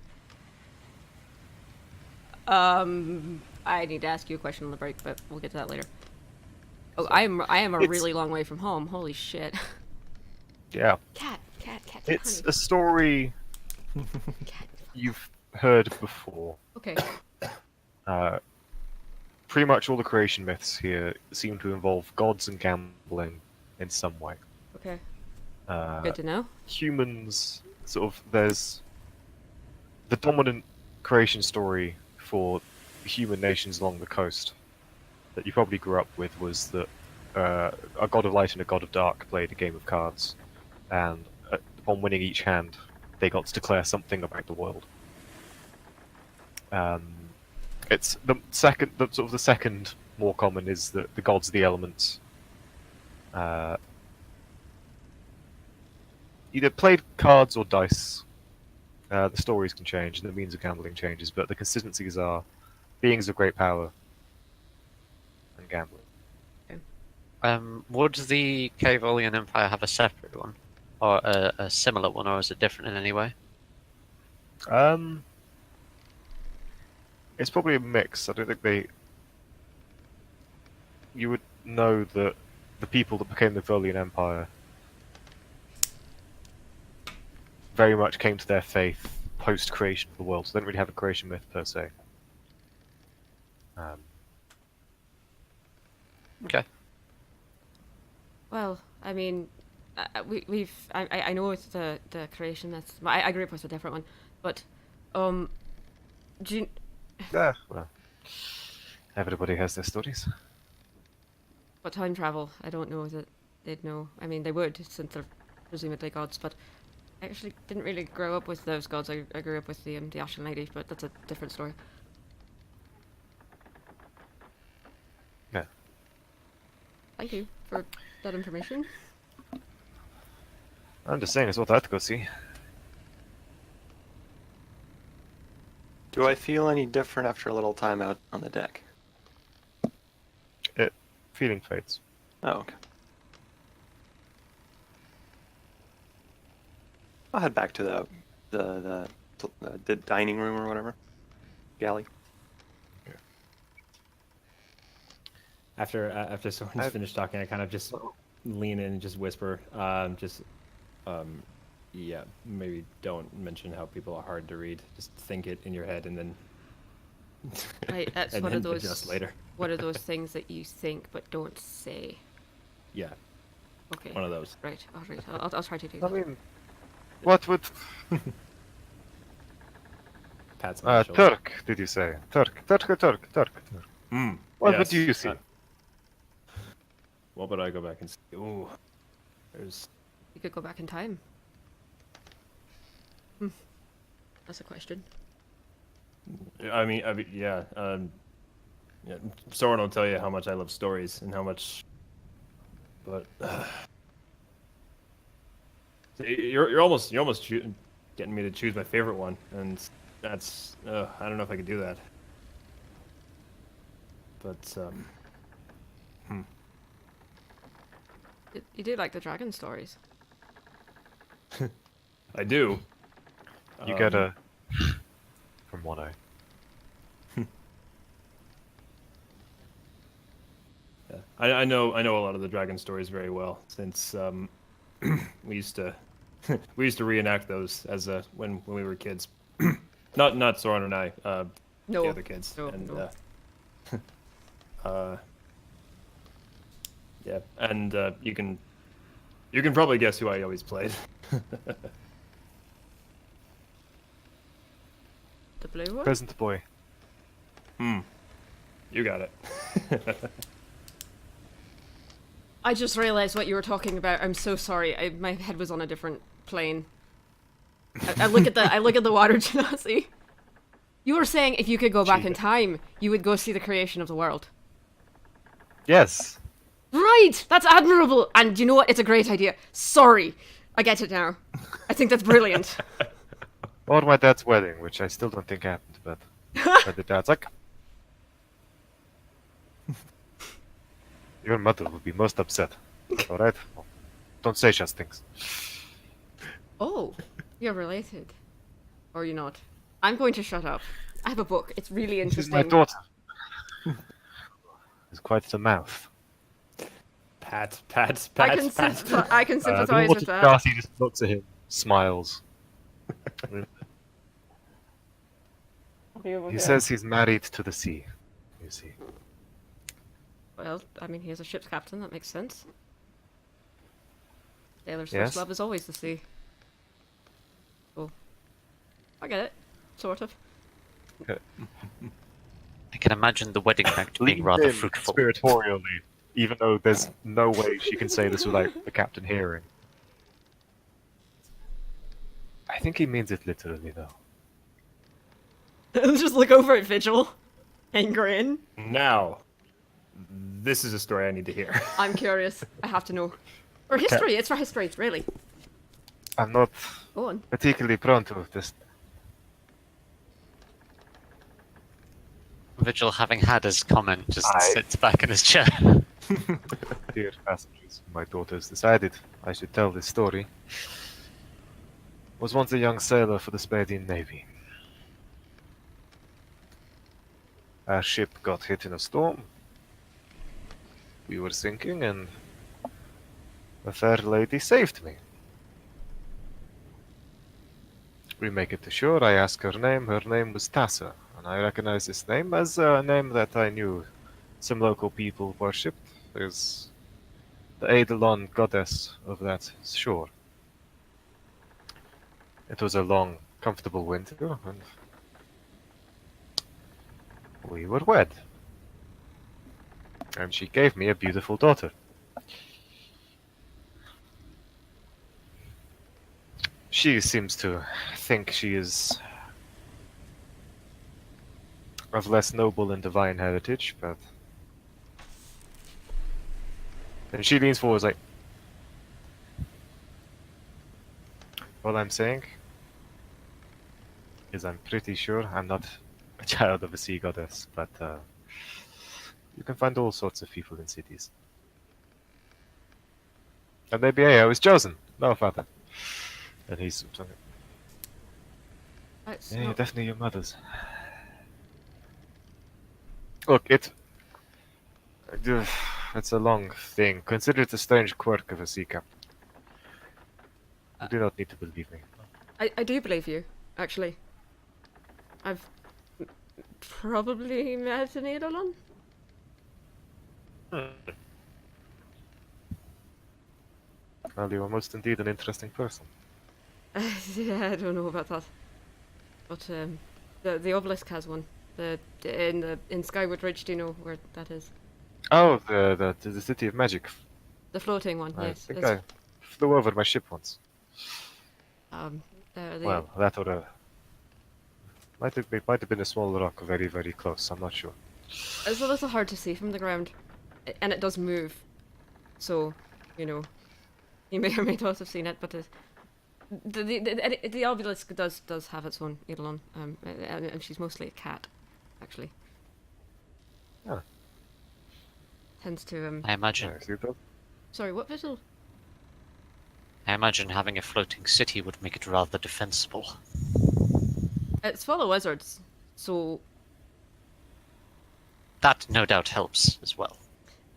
I need to ask you a question on the break, but we'll get to that later. Oh, I am a It's- really long way from home. Holy shit. yeah, Cat, it's honey. a story Cat. you've heard before. Okay. Pretty much all the creation myths here seem to involve gods and gambling in some way. Okay. Uh, Good to know. Humans, sort of, there's the dominant creation story for human nations along the coast that you probably grew up with was that a god of light and a god of dark played a game of cards, and upon winning each hand, they got to declare something about the world. It's the second more common is that the gods are the elements. Either played cards or dice. The stories can change, the means of gambling changes, but the consistencies are beings of great power and gambling. Would the Cavalian Empire have a separate one? Or a similar one, or is it different in any way? It's probably a mix. I don't think you would know that the people that became the Volian Empire very much came to their faith post-creation of the world, so they don't really have a creation myth per se. Okay. Well, I mean, I know it's the creation that's I grew up with a different one, but do you, Yeah, well, everybody has their stories. but time travel, I don't know that they'd know. I mean, they would since they're presumably gods, but I actually didn't really grow up with those gods. I grew up with the Ashen Lady, but that's a different story. Yeah. Thank you for that information. I'm just saying, it's what I have to go see. Do I feel any different after a little time out on the deck? Feeling fades. Oh, okay. I'll head back to the dining room or whatever. Galley. After Soren's I've- finished talking, I kind of just lean in and just whisper, yeah, maybe don't mention how people are hard to read. Just think it in your head and then Right, that's and one then of those. adjust later. What are those things that you think but don't say? Yeah, Okay. one of those. Right. All right. I'll try to do I that. mean, what would... Pats on the shoulder. Turk, did you say? Turk. Mm, What yes. would you see? What would I go back and see? Ooh, there's. You could go back in time. That's a question. I mean, yeah. Yeah. Soren will tell you how much I love stories and how much. But you're almost getting me to choose my favorite one, and that's I don't know if I could do that. But You do like the dragon stories. I do. You get a... From what I... Yeah. I know a lot of the dragon stories very well since we used to reenact those as when we were kids. not Soren and I, No. the other kids. No, and no. yeah, and you can probably guess who I always played. The blue one? Peasant boy. You got it. I just realized what you were talking about. I'm so sorry. My head was on a different plane. I look at the water genasi. You were saying if you could go back in time, you would go see the creation of the world. Yes. Right! That's admirable! And you know what? It's a great idea. Sorry. I get it now. I think that's brilliant. Or my dad's wedding, which I still don't think happened, but the dad's like... Your mother will be most upset. Alright? Don't say such things. Oh, you're related. Or you're not. I'm going to shut up. I have a book. It's really This is interesting. my daughter. It's quite the mouth. Pat. I can The sympathize water with that. Darcy just looks at him, smiles. He says he's married to the sea. You see. Well, I mean, he is a ship's captain. That makes sense. Sailor's Yes. first love is always the sea. Oh, I get it. Sort of. I can imagine the wedding night being rather Lean in fruitful. conspiratorially, even though there's no way she can say this without the captain hearing. I think he means it literally, though. Just look over at Vigil and grin. Now, this is a story I need to hear. I'm curious. I have to know. For history. It's for history, really. I'm not Go on. particularly prone to this. Vigil, having had his comment, just I- sits back in his chair. Dear passengers, my daughter's decided I should tell this story. Was once a young sailor for the Spadian Navy. Our ship got hit in a storm. we were sinking, and the fair lady saved me. We make it to shore. I ask her name. Her name was Tassa, and I recognize this name as a name that I knew some local people worshipped. There's the Eidolon goddess of that shore. It was a long, comfortable winter, and we were wed. And she gave me a beautiful daughter. She seems to think she is of less noble and divine heritage, but... And she leans forward like... All I'm saying is I'm pretty sure I'm not a child of a sea goddess, but you can find all sorts of people in cities. And maybe I was chosen. No, father. And he's something. It's Yeah, you're not- definitely your mother's. Look, it's a long thing. Consider it a strange quirk of a sea captain. You do not need to believe me. I do believe you, actually. I've probably met an Eidolon. Well, you are most indeed an interesting person. Yeah, I don't know about that. But the obelisk has one. In Skyward Ridge, do you know where that is? Oh, the city of magic. The floating one, I yes. think it's- I flew over my ship once. the- Well, that or a might have been a small rock, very very close. I'm not sure. It's a little hard to see from the ground, and it does move. So, you know, you may or may not have seen it, but the obelisk does have its own Eidolon, and she's mostly a cat, actually. Ah. Tends to I imagine. Yeah, see that? Sorry, what vessel? I imagine having a floating city would make it rather defensible. It's full of wizards, so That no doubt helps as well.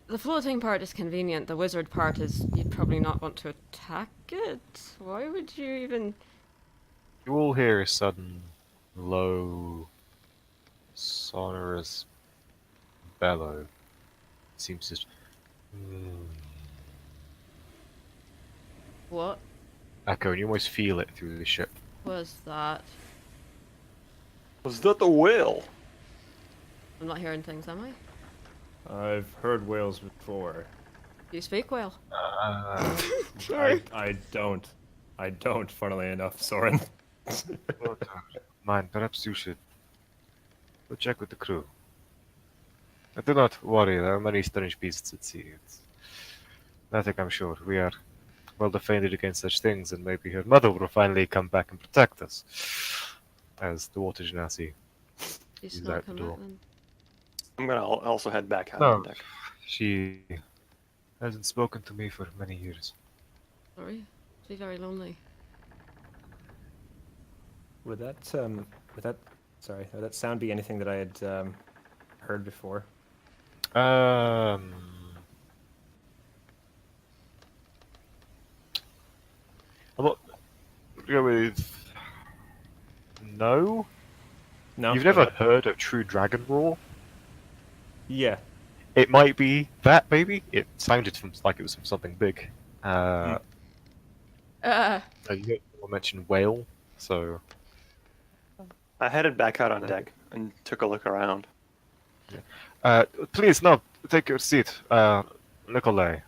the floating part is convenient. The wizard part is you'd probably not want to attack it. Why would you even? You all hear a sudden, low, sonorous bellow. It seems just What echo, and you almost feel it through the ship. was that? Was that the whale? I'm not hearing things, am I? I've heard whales before. You speak well. I don't. I don't, funnily enough, Soren. Mine, perhaps you should go check with the crew. But do not worry, there are many strange beasts at sea. It's nothing, I'm sure. We are well defended against such things, and maybe her mother will finally come back and protect us. As the water genasi. She's Is not that the come door? out then. I'm gonna also head back out No. on deck. She hasn't spoken to me for many years. Sorry, she's very lonely. Would that sound be anything that I had heard before? I'm not go with no. No. You've never Okay. heard of true dragon roar? Yeah. It might be that, maybe. It sounded like it was from something big. You mentioned whale, so I headed back out on deck and took a look around. please no, take your seat, Nikolai.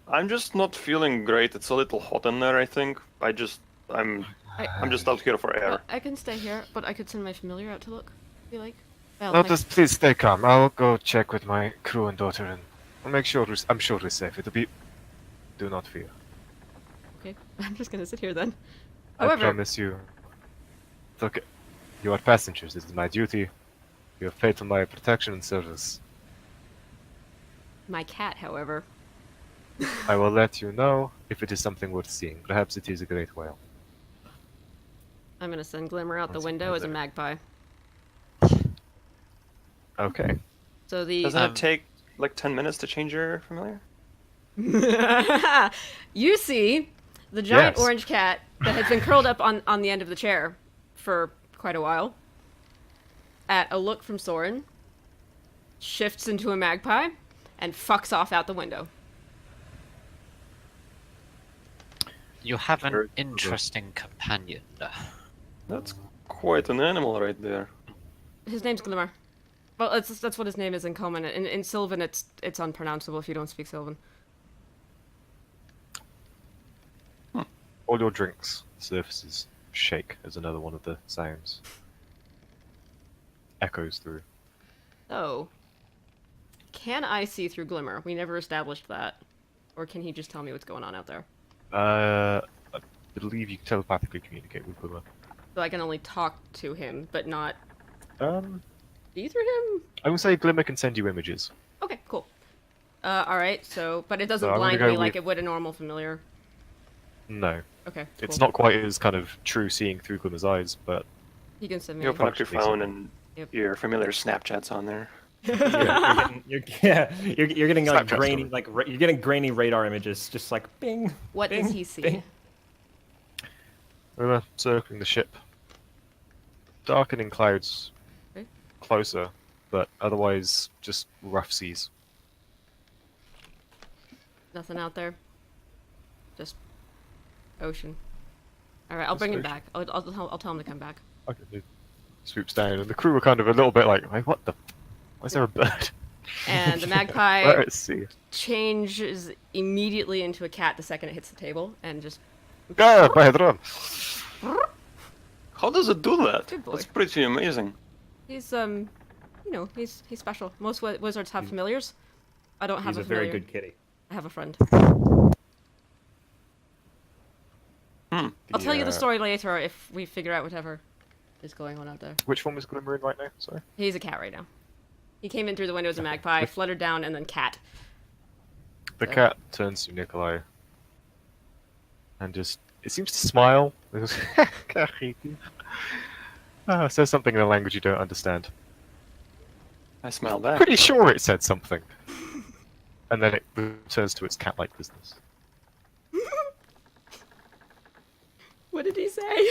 I'm just not feeling great. It's a little hot in there, I think. I'm just out here for air. Well, I can stay here, but I could send my familiar out to look, if you like. Well, No, thanks. just please stay calm. I'll go check with my crew and daughter, and I'll make sure I'm sure we're safe. It'll be. Do not fear. Okay, I'm just gonna sit here then. I However, promise you. It's okay. You are passengers. It is my duty. You have paid for my protection and service. my cat, however. I will let you know if it is something worth seeing. Perhaps it is a great whale. I'm gonna send Glimmer out the Let's window go as a there. magpie. Okay. So the Doesn't it take like 10 minutes to change your familiar? You see the giant Yes. orange cat that has been curled up on the end of the chair for quite a while. At a look from Soren, shifts into a magpie, and fucks off out the window. You have Very an interesting companion. That's quite an animal right there. His name's Glimmer. Well, that's what his name is in Common. In Sylvan, it's unpronounceable if you don't speak Sylvan. All your drinks surfaces shake as another one of the sounds echoes through. So, can I see through Glimmer? We never established that. Or can he just tell me what's going on out there? I believe you can telepathically communicate with Glimmer. So I can only talk to him, but not Um, see through him? I would say Glimmer can send you images. Okay, cool. Alright, so, but it doesn't So I'm gonna blind go me like with- it would a normal familiar. No, Okay, it's cool. not quite as kind of true seeing through Glimmer's eyes, but He can send me. You open up your Functionally phone so. and Yep. your familiar Snapchat's on there. You're getting like Snapchat grainy, story. like you're getting grainy radar images, just like bing. What bing, does he see? bing. we're circling the ship. Darkening clouds Okay. closer, but otherwise just rough seas. Nothing out there. Just ocean. Alright, I'll Just bring him ocean. back. I'll tell him to come back. Okay, it swoops down, and the crew are kind of a little bit like, "Wait, what the? Why is there a bird?" And the magpie Where is sea? changes immediately into a cat the second it hits the table, and just Ah, Pedro! How does it do that? Good boy. That's pretty amazing. he's he's special. Most wizards have familiars. I don't have He's a familiar. very good kitty. I have a friend. Hmm. I'll tell you the Yeah. story later if we figure out whatever is going on out there. Which one was Glimmer in right now? Sorry. He's a cat right now. He came in through the window as a magpie, fluttered down, and then cat. The So- cat turns to Nikolai and just it seems to smile. It goes, says something in a language you don't understand. I smell that. Pretty sure it said something. And then it returns to its cat-like business. What did he say?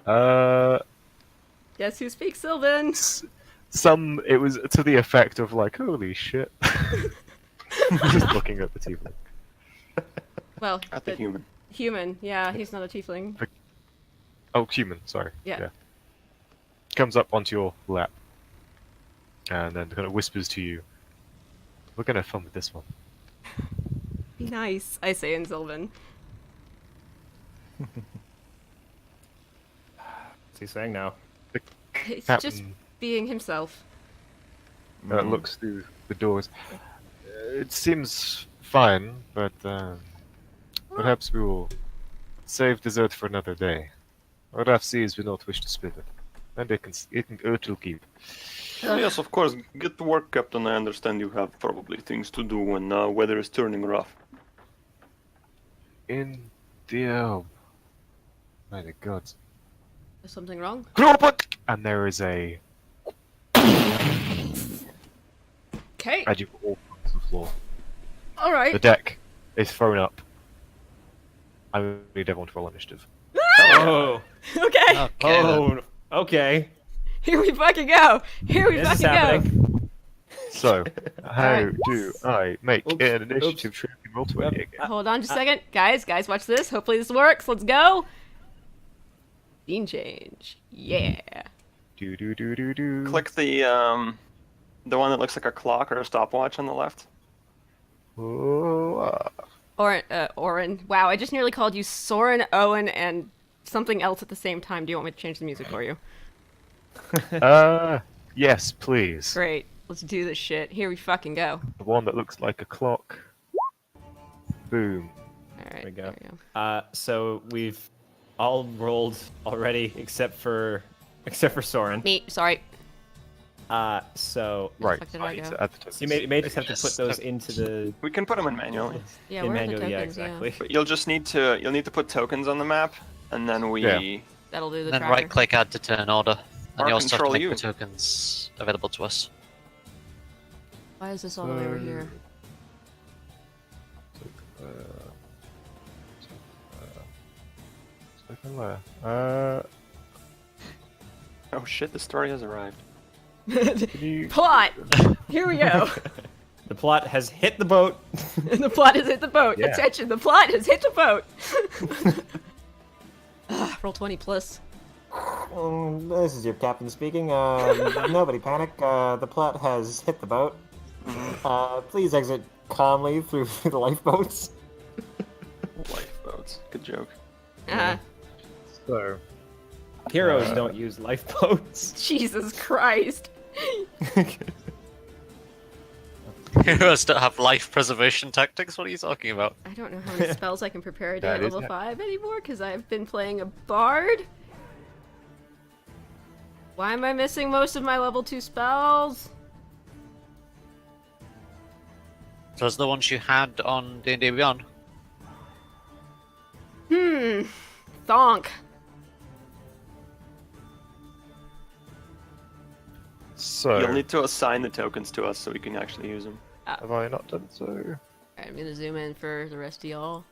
Uh, Guess who speaks Sylvan? it was to the effect of like, holy shit. Just looking at the tiefling. Well, At the human. human. Yeah, he's not a tiefling. Oh, human, sorry. Yeah. Comes up onto your lap. And then kind of whispers to you, "We're gonna have fun with this one." Be nice, I say in Sylvan. What's he saying now? He's Captain just being himself. looks through the doors. It seems fine, but perhaps we will save dessert for another day. Our rough seas we not wish to spill it. And it will keep. Yes, of course. Get to work, Captain. I understand you have probably things to do when weather is turning rough. In the my God. Is something wrong? And there is a Okay. as you fall onto the floor. All right. The deck is thrown up. I need everyone to roll initiative. Oh, Okay. Okay, then. oh, okay. Here we fucking go. Here we This is fucking go. happening. So, how Alright. do I make Oops, an initiative oops. check and roll 20 Yep. again? Hold on just a second. Guys, watch this. Hopefully this works. Let's go. Scene change. Yeah. Do. Click the one that looks like a clock or a stopwatch on the left. Oh, Oren. Wow, I just nearly called you Soren, Owen, and something else at the same time. Do you want me to change the music for you? yes, please. Great. Let's do this shit. Here we fucking go. The one that looks like a clock. Boom. All right. There we go. There we go. So we've all rolled already, except for Soren. Me. Sorry. So Right. fuck did I need go? to add the tokens. you may just have to put Just those took- into the We can put them in manually. Yeah, in where are the manual. tokens? Yeah, exactly. But you'll just need to put tokens on the map, and then we Yeah. That'll do the Then tracker. right click add to turn order. And Or you also have to control make you. the tokens available to us. Why is this all the way over here? Oh shit, the story has arrived. Plot! Here we go. The plot has hit the boat. The plot has hit the boat. Yeah. Attention, the plot has hit the boat. Roll 20 plus. This is your captain speaking. Nobody panic. The plot has hit the boat. Please exit calmly through the lifeboats. Lifeboats. Good joke. So, Heroes don't use lifeboats. Jesus Christ. Heroes don't have life preservation tactics. What are you talking about? I don't know how many spells I can prepare a day That at is level it. 5 anymore because I've been playing a bard. Why am I missing most of my level 2 spells? Those are the ones you had on D&D Beyond. Thonk. so You'll need to assign the tokens to us so we can actually use them. have I not done so? Alright, I'm gonna zoom in for the rest of y'all.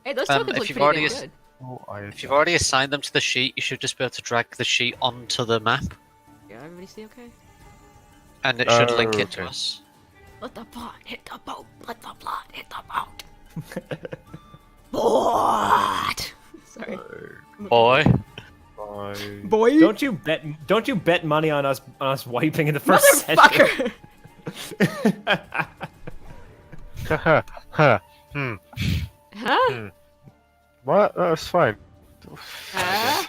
Hey, those Um, tokens if look you've pretty already damn good. If you've already assigned them to the sheet, you should just be able to drag the sheet onto the map, Yeah, everybody see okay? and it should link Oh, it to okay. us. Let the plot hit the boat. Let the plot hit the boat. What? Sorry. Boy. Fine. Boy. Don't you bet money on us wiping in the first session. Motherfucker. Haha, huh. Huh? What? That was fine. Huh?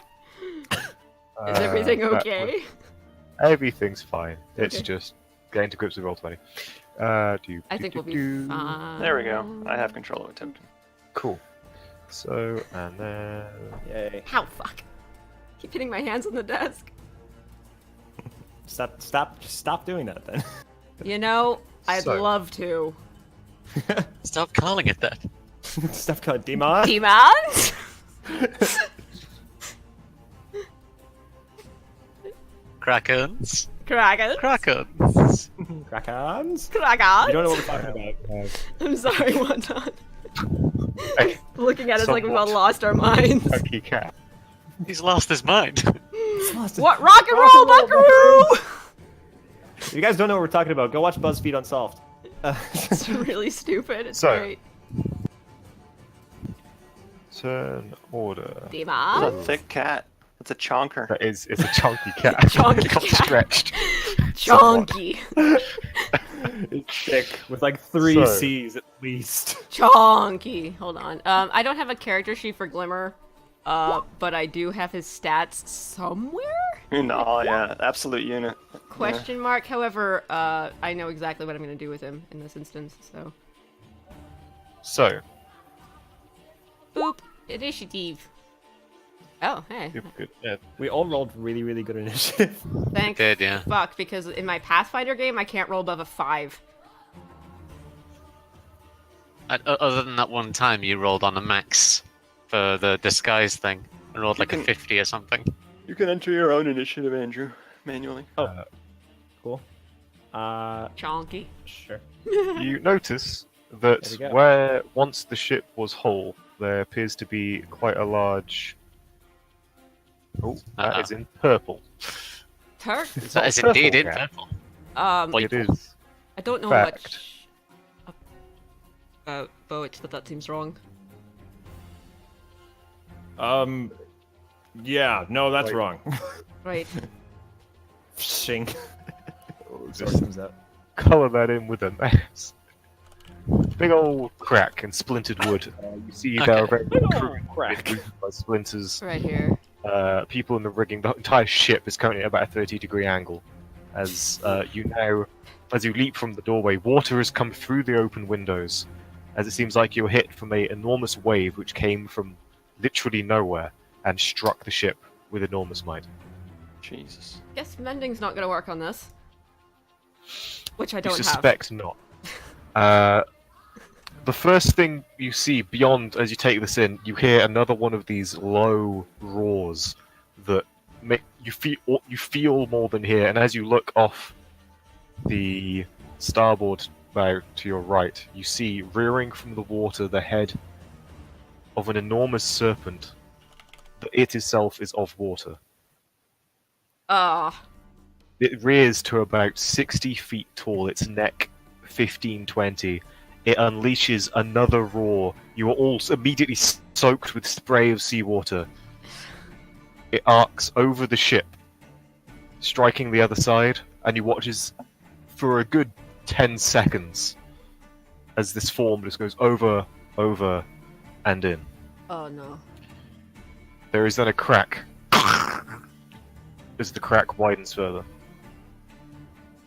Is everything that okay? was- Everything's fine. It's Okay. just getting to grips with Roll20. I think we'll be fine. There we go. I have control of a token. Cool. So, and then... Yay. How fuck? Keep hitting my hands on the desk. Stop doing that then. You know, I'd So- love to. Stop calling it that. Stuff called demon. Demons? Krakens. Krakens? Krakens. Krakens. Krakens? You don't know what we're talking about. I'm sorry, Wonton. Hey, Looking at us like we've all Somewhat. lost our minds. Funky cat. He's lost his mind. What rock and roll, buckaroo? You guys don't know what we're talking about. Go watch BuzzFeed Unsolved. It's really stupid. It's So- great. Turn order. It's a Demons? thick cat. It's a chonker. That is, it's a chunky cat. Chunky It got cat. stretched. Chonky. It's thick with like 3 So- C's at least. Chonky. Hold on. I don't have a character sheet for Glimmer, but I do have his stats somewhere? No, yeah, absolute unit. Question mark. However, I know exactly what I'm going to do with him in this instance, so. So, Boop. Initiative. Oh, hey. good. Yeah. We all rolled really, really good initiative. Thank Did, yeah. fuck, because in my Pathfinder game, I can't roll above a 5. Other than that one time you rolled on a max for the disguise thing and rolled like a 50 or something. You can enter your own initiative, Andrew, manually. Cool. Chonky. Sure. You notice There we that go. where once the ship was whole, there appears to be quite a large. Oh, that Uh-oh. is in purple. Turk. It's That not is purple, indeed in cat. purple. Like, It is. I don't know Fact. much about boats, but that seems wrong. Yeah, no, that's Wait. wrong. Right. Shink. Just comes out. colour that in with a mouse. Big old crack and splintered wood. You see there are very crude Crack. splinters. Right here. People in the rigging. The entire ship is currently at about a 30-degree angle. As as you leap from the doorway, water has come through the open windows. As it seems like you were hit from an enormous wave which came from literally nowhere and struck the ship with enormous might. Jesus. Guess mending's not gonna work on this. Which I You don't have. suspect not. The first thing you see beyond, as you take this in, you hear another one of these low roars that make you feel more than hear. And as you look off the starboard bow to your right, you see rearing from the water the head of an enormous serpent. That it itself is of water. Ah. It rears to about 60 feet tall, its neck 15, 20. It unleashes another roar. You are all immediately soaked with spray of seawater. It arcs over the ship, striking the other side, and you watch as, for a good 10 seconds, as this form just goes over, and in. Oh no. There is then a crack as the crack widens further.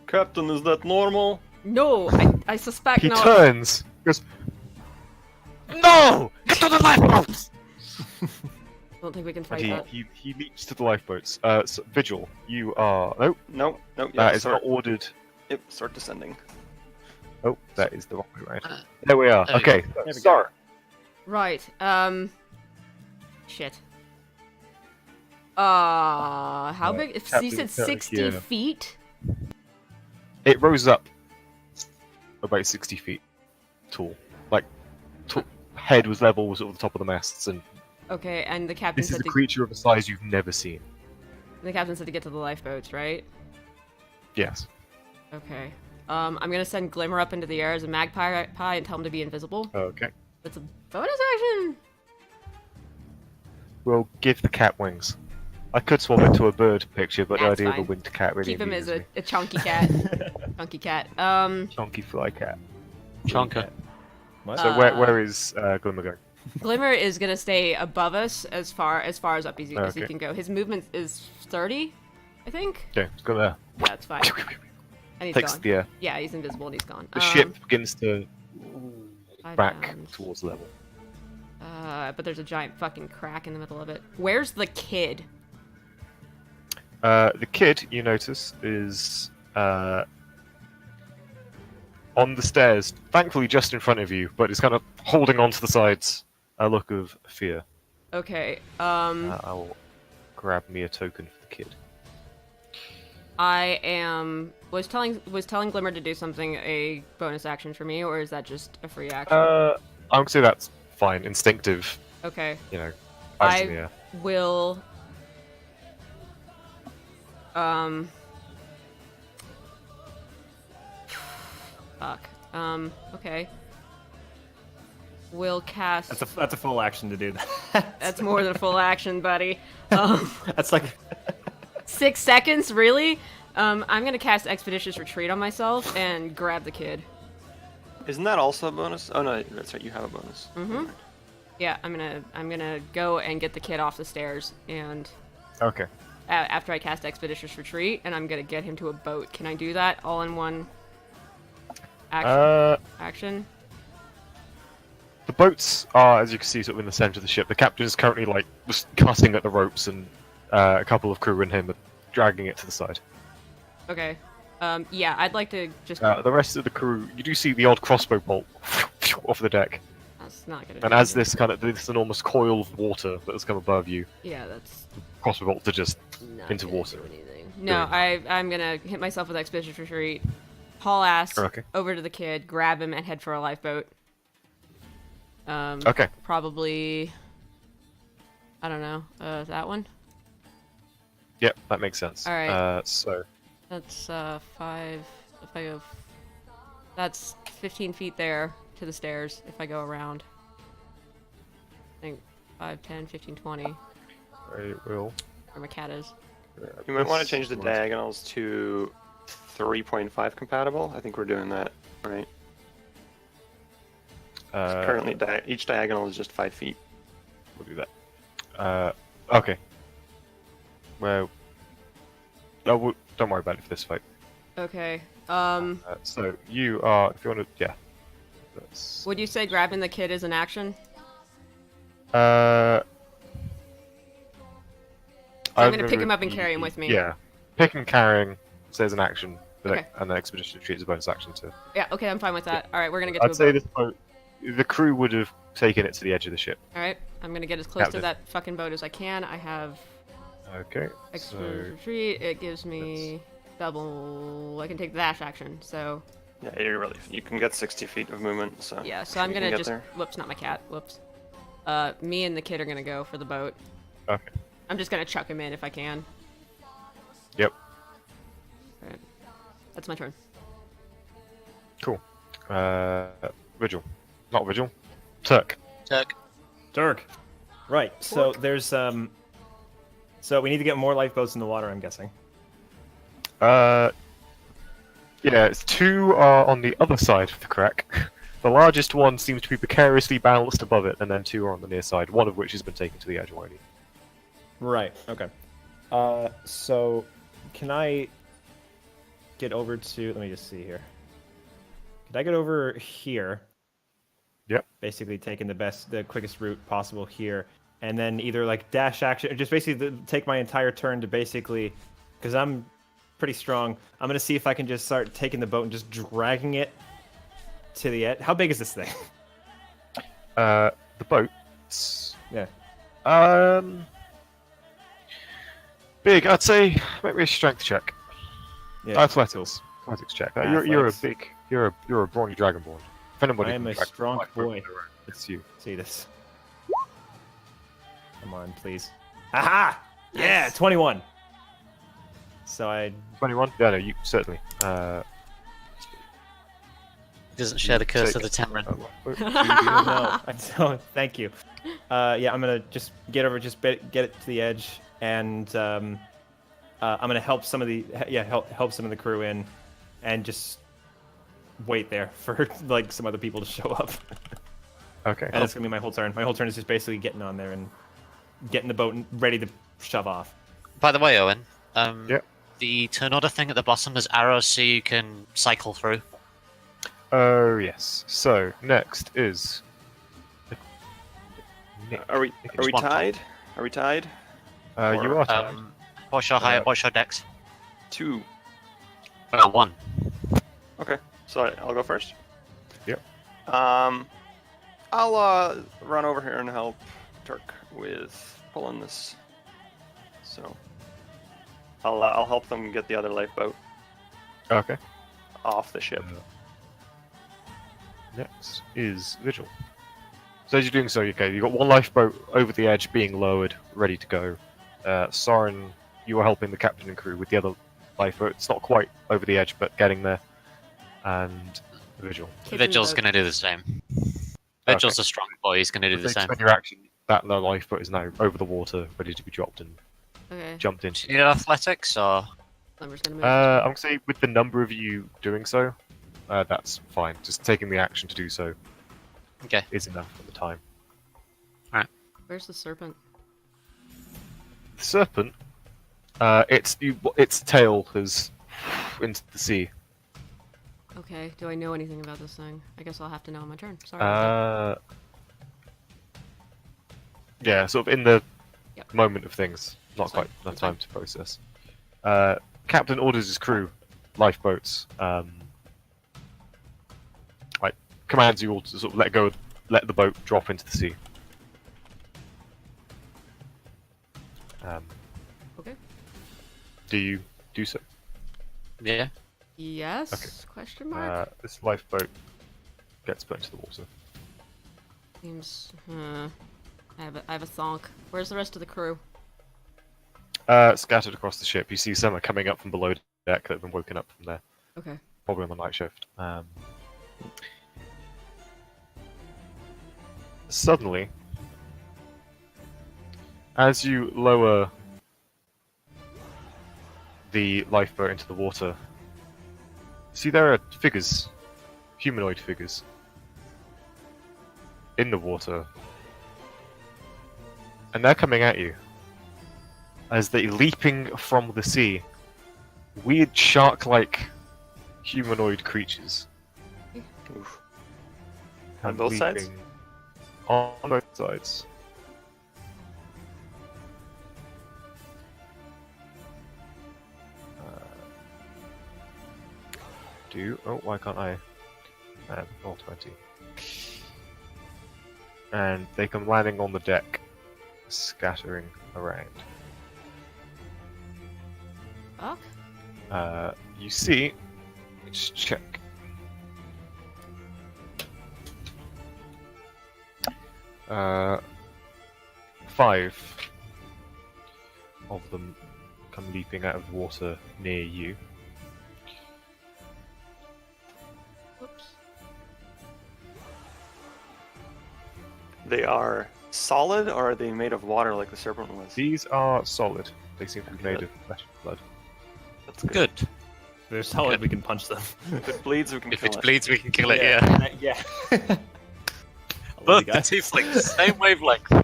Captain, is that normal? No, I suspect He not. turns, goes, "No! Get to the lifeboats!" I don't think we can And fight that. he leaps to the lifeboats. So, Vigil, you are... Nope, No. that Yeah, is not ordered. Yep, start descending. Oh, that is the wrong way around. There we are. There we Okay, we go. Star. Right. Shit. How big? If Captain you said Kirk, 60 yeah. feet. It rose up about 60 feet tall. Like, head was level with sort of the top of the masts, and Okay, and the captain this said is a to, creature of a size you've never seen. the captain said to get to the lifeboats, right? Yes. Okay. I'm gonna send Glimmer up into the air as a magpie and tell him to be invisible. Okay. That's a bonus action. We'll give the cat wings. I could swap it to a bird picture, but the That's idea of fine. a winged cat really Keep him as amuses me. a chunky cat. Chunky cat. Chunky fly cat. Chonka. What? So where is Glimmer going? Glimmer is gonna stay above us as far as up as he Okay. can go. His movement is 30, I think. Okay, let's go there. Yeah, that's fine. And he's Takes gone. the air. Yeah, he's invisible and he's gone. The ship begins to 5 back pounds. towards level. But there's a giant fucking crack in the middle of it. Where's the kid? The kid, you notice, is on the stairs, thankfully just in front of you, but is kind of holding on to the sides, a look of fear. Okay. I will grab me a token for the kid. Was telling Glimmer to do something a bonus action for me, or is that just a free action? I would say that's fine, instinctive, Okay. you know. Eyes in the I air. will. Fuck. Okay. Will cast. That's a full action to do that. That's more than a full action, buddy. That's like 6 seconds, really? I'm gonna cast Expeditious Retreat on myself and grab the kid. Isn't that also a bonus? Oh no, that's right. You have a bonus. Mm-hmm. Yeah, I'm gonna go and get the kid off the stairs, and Okay. after I cast Expeditious Retreat, and I'm gonna get him to a boat. Can I do that all in one action? The boats are, as you can see, sort of in the center of the ship. The captain is currently like just cutting at the ropes, and a couple of crew and him are dragging it to the side. Okay. Yeah, I'd like to just. The rest of the crew, you do see the odd crossbow bolt off the deck, That's not gonna. and do as anything. this enormous coil of water that has come above you, Yeah, that's crossbow bolt to just not into gonna water. do anything. No, I'm gonna hit myself with Expeditious Retreat, haul ass Okay. over to the kid, grab him, and head for a lifeboat. Okay. Probably. I don't know. That one. Yep, that makes sense. All right. So That's 5. If I go, that's 15 feet there to the stairs. If I go around, I think 5, 10, 15, 20. I will. Where my cat is. You might want to change the diagonals to 3.5 compatible. I think we're doing that, right? Currently, each diagonal is just 5 feet. We'll do that. Okay. Well, don't worry about it for this fight. Okay. So you are, if you want to, yeah. That's, Would you say grabbing the kid is an action? I'm gonna pick him up and carry him with me. Yeah. Pick and carrying says an action, Okay. and the expedition retreat is a bonus action too. Yeah. Okay, I'm fine with that. All right, we're gonna get to I'd a say boat. this boat, the crew would have taken it to the edge of the ship. All right, I'm gonna get as close to Captain. that fucking boat as I can. I have Okay. Expeditious Retreat. It gives me double. I can take the dash action. So Yeah, you can get 60 feet of movement. So Yeah, so sure I'm you can gonna get just. there. Whoops, not my cat. Whoops. Me and the kid are gonna go for the boat. Okay. I'm just gonna chuck him in if I can. Yep. Alright. That's my turn. Cool. Vigil. Not Vigil. Turk. Turk. Dirk. Right. So there's So we need to get more lifeboats in the water, I'm guessing. Yeah, it's 2 are on the other side of the crack. The largest one seems to be precariously balanced above it, and then 2 are on the near side, one of which has been taken to the edge already. Right. Okay. So can I get over to? Let me just see here. Could I get over here? Yep. Basically, taking the quickest route possible here, and then either like dash action, or just basically take my entire turn to basically, because I'm pretty strong. I'm gonna see if I can just start taking the boat and just dragging it to the edge. How big is this thing? The boat. Yeah. Big. I'd say maybe a strength check. Yeah. Athletics check. You're a Athletics. big. You're a brawny dragonborn. If anybody I am can a drag strong like boat boy. around, it's you. See this. Come on, please. Aha! Yeah, 21. So I 21. Yeah, no, you certainly. Doesn't share the curse of Take- the Temrin. no, I don't. Thank you. Yeah, I'm gonna just get over, get it to the edge, and I'm gonna help some of the help some of the crew in, and just wait there for like some other people to show up. Okay. And that's gonna be my whole turn. My whole turn is just basically getting on there and getting the boat and ready to shove off. By the way, Owen, Yep. the turn order thing at the bottom is arrows so you can cycle through. Oh yes. So next is. Nick. Are we Just one. tied? Are we tied? You are tied. What's your height? What's your dex? 2. 1. Okay, so I'll go first. Yep. I'll run over here and help Turk with pulling this. So I'll help them get the other lifeboat Okay. off the ship. Next is Vigil. So as you're doing so, okay, you've got one lifeboat over the edge being lowered, ready to go. Soren, you are helping the captain and crew with the other lifeboat. It's not quite over the edge, but getting there. And Vigil. Kids in the Vigil's boat. going to do the same. Vigil's a strong boy. He's going to do the If you same. spend your action, that lifeboat is now over the water, ready to be dropped and Okay. jumped Do into. you need athletics or? I'm just gonna move. I'm gonna say with the number of you doing so, that's fine. Just taking the action to do so Okay. is enough at the time. Where's the serpent? The serpent, its tail has into the sea. Okay. Do I know anything about this thing? I guess I'll have to know on my turn. Sorry. about Yeah, sort of in the Yep. moment of things, not That's quite fine, enough that's time to process. Captain orders his crew, lifeboats, like commands you all to sort of let the boat drop into the sea. that. Okay. Do you do so? Yeah. Yes? Okay. Question mark? This lifeboat gets put into the water. Seems. I have a thonk. Where's the rest of the crew? Scattered across the ship. You see some are coming up from below deck that have been woken up from there, Okay. probably on the night shift. Suddenly, as you lower the lifeboat into the water, see there are figures, humanoid figures, in the water, and they're coming at you as they leaping from the sea. Weird shark-like humanoid creatures. Oof. And On both sides? leaping on both sides. Why can't I? Roll 20. And they come landing on the deck, scattering around. Fuck? You see, just check. 5 of them come leaping out of water near you. Whoops. They are solid, or are they made of water like the serpent was? These are solid. They seem to be made of flesh and blood. That's good. Good. They're solid. We can punch them. If it bleeds, we can If kill it it. bleeds, we can kill it. Yeah. Yeah. Both the tieflings, same wavelength. I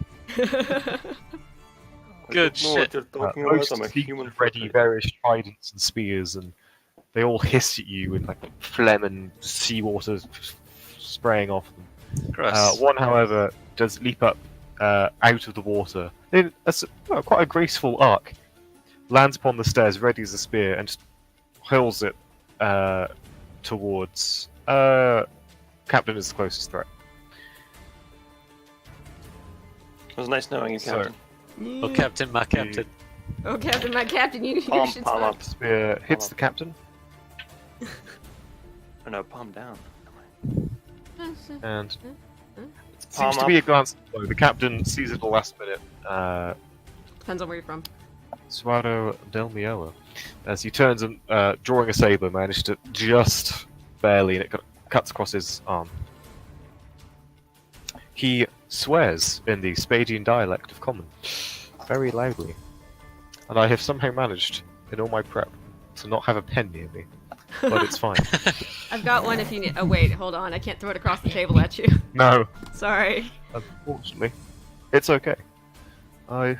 Good don't know what shit. you're talking about. Most I'm a teams human have ready footprint. various tridents and spears, and they all hiss at you with like phlegm and seawater spraying off them. Gross. One, however, does leap up out of the water in quite a graceful arc, lands upon the stairs, ready as a spear, and just hurls it towards Captain is the closest threat. It was nice knowing you, So- Captain. Oh, Captain, my Captain. Oh, Captain, my Captain, you Palm, should palm stop. up. Spear hits the captain, Oh, no, palm down. and It's palm seems to up. be a glance blow. The captain sees it at the last minute. Depends on where you're from. Suado del Mioa, as he turns and drawing a saber, managed to just barely, and it cuts across his arm. He swears in the Spadian dialect of Common, very loudly, and I have somehow managed, in all my prep, to not have a pen near me, but it's fine. I've got one if you need. Oh, wait, hold on. I can't throw it across the table at you. No, Sorry. unfortunately, it's okay. No.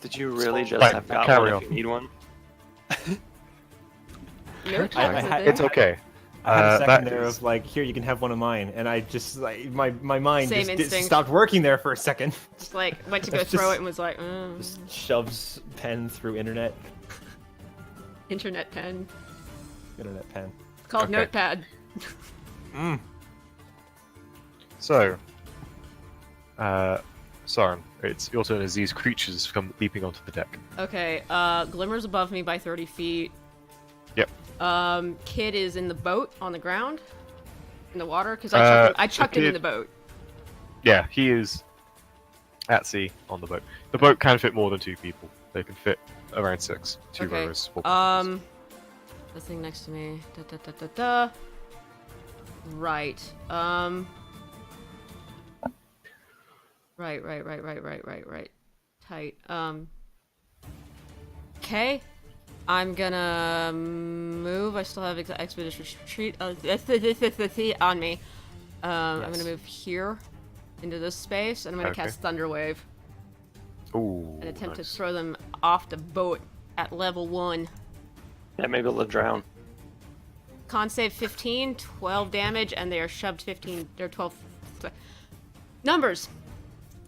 Did you really just Right, have got carry one if on. you need one? Nope. I that's a had- thing. It's okay. I had a second that there is- of like, here, you can have one of mine, and I just like my mind Same just instinct. stopped working there for a second. Just like went to go That's throw just- it and was like, Just shoves pen through internet internet pen. pen. It's called Okay. Notepad. So, Soren, it's your turn as these creatures come leaping onto the deck. Okay, Glimmer's above me by 30 feet. Yep. Kid is in the boat on the ground, in the water, because Uh, I chucked him in Kid- the boat. Yeah, he is at sea on the boat. The boat can fit more than 2 people. They can fit around 6. 2 Okay. rowers. 4 The thing next to me. Da da da da da. Right. Right. Tight. Okay. I'm gonna move. I still have expeditious retreat on me. I'm gonna move here into this space, and I'm gonna Okay. cast Thunderwave Ooh, and attempt nice. to throw them off the boat at level 1. Yeah, maybe they'll drown. Con save 15, 12 damage, and they are shoved 15. They're 12. Numbers.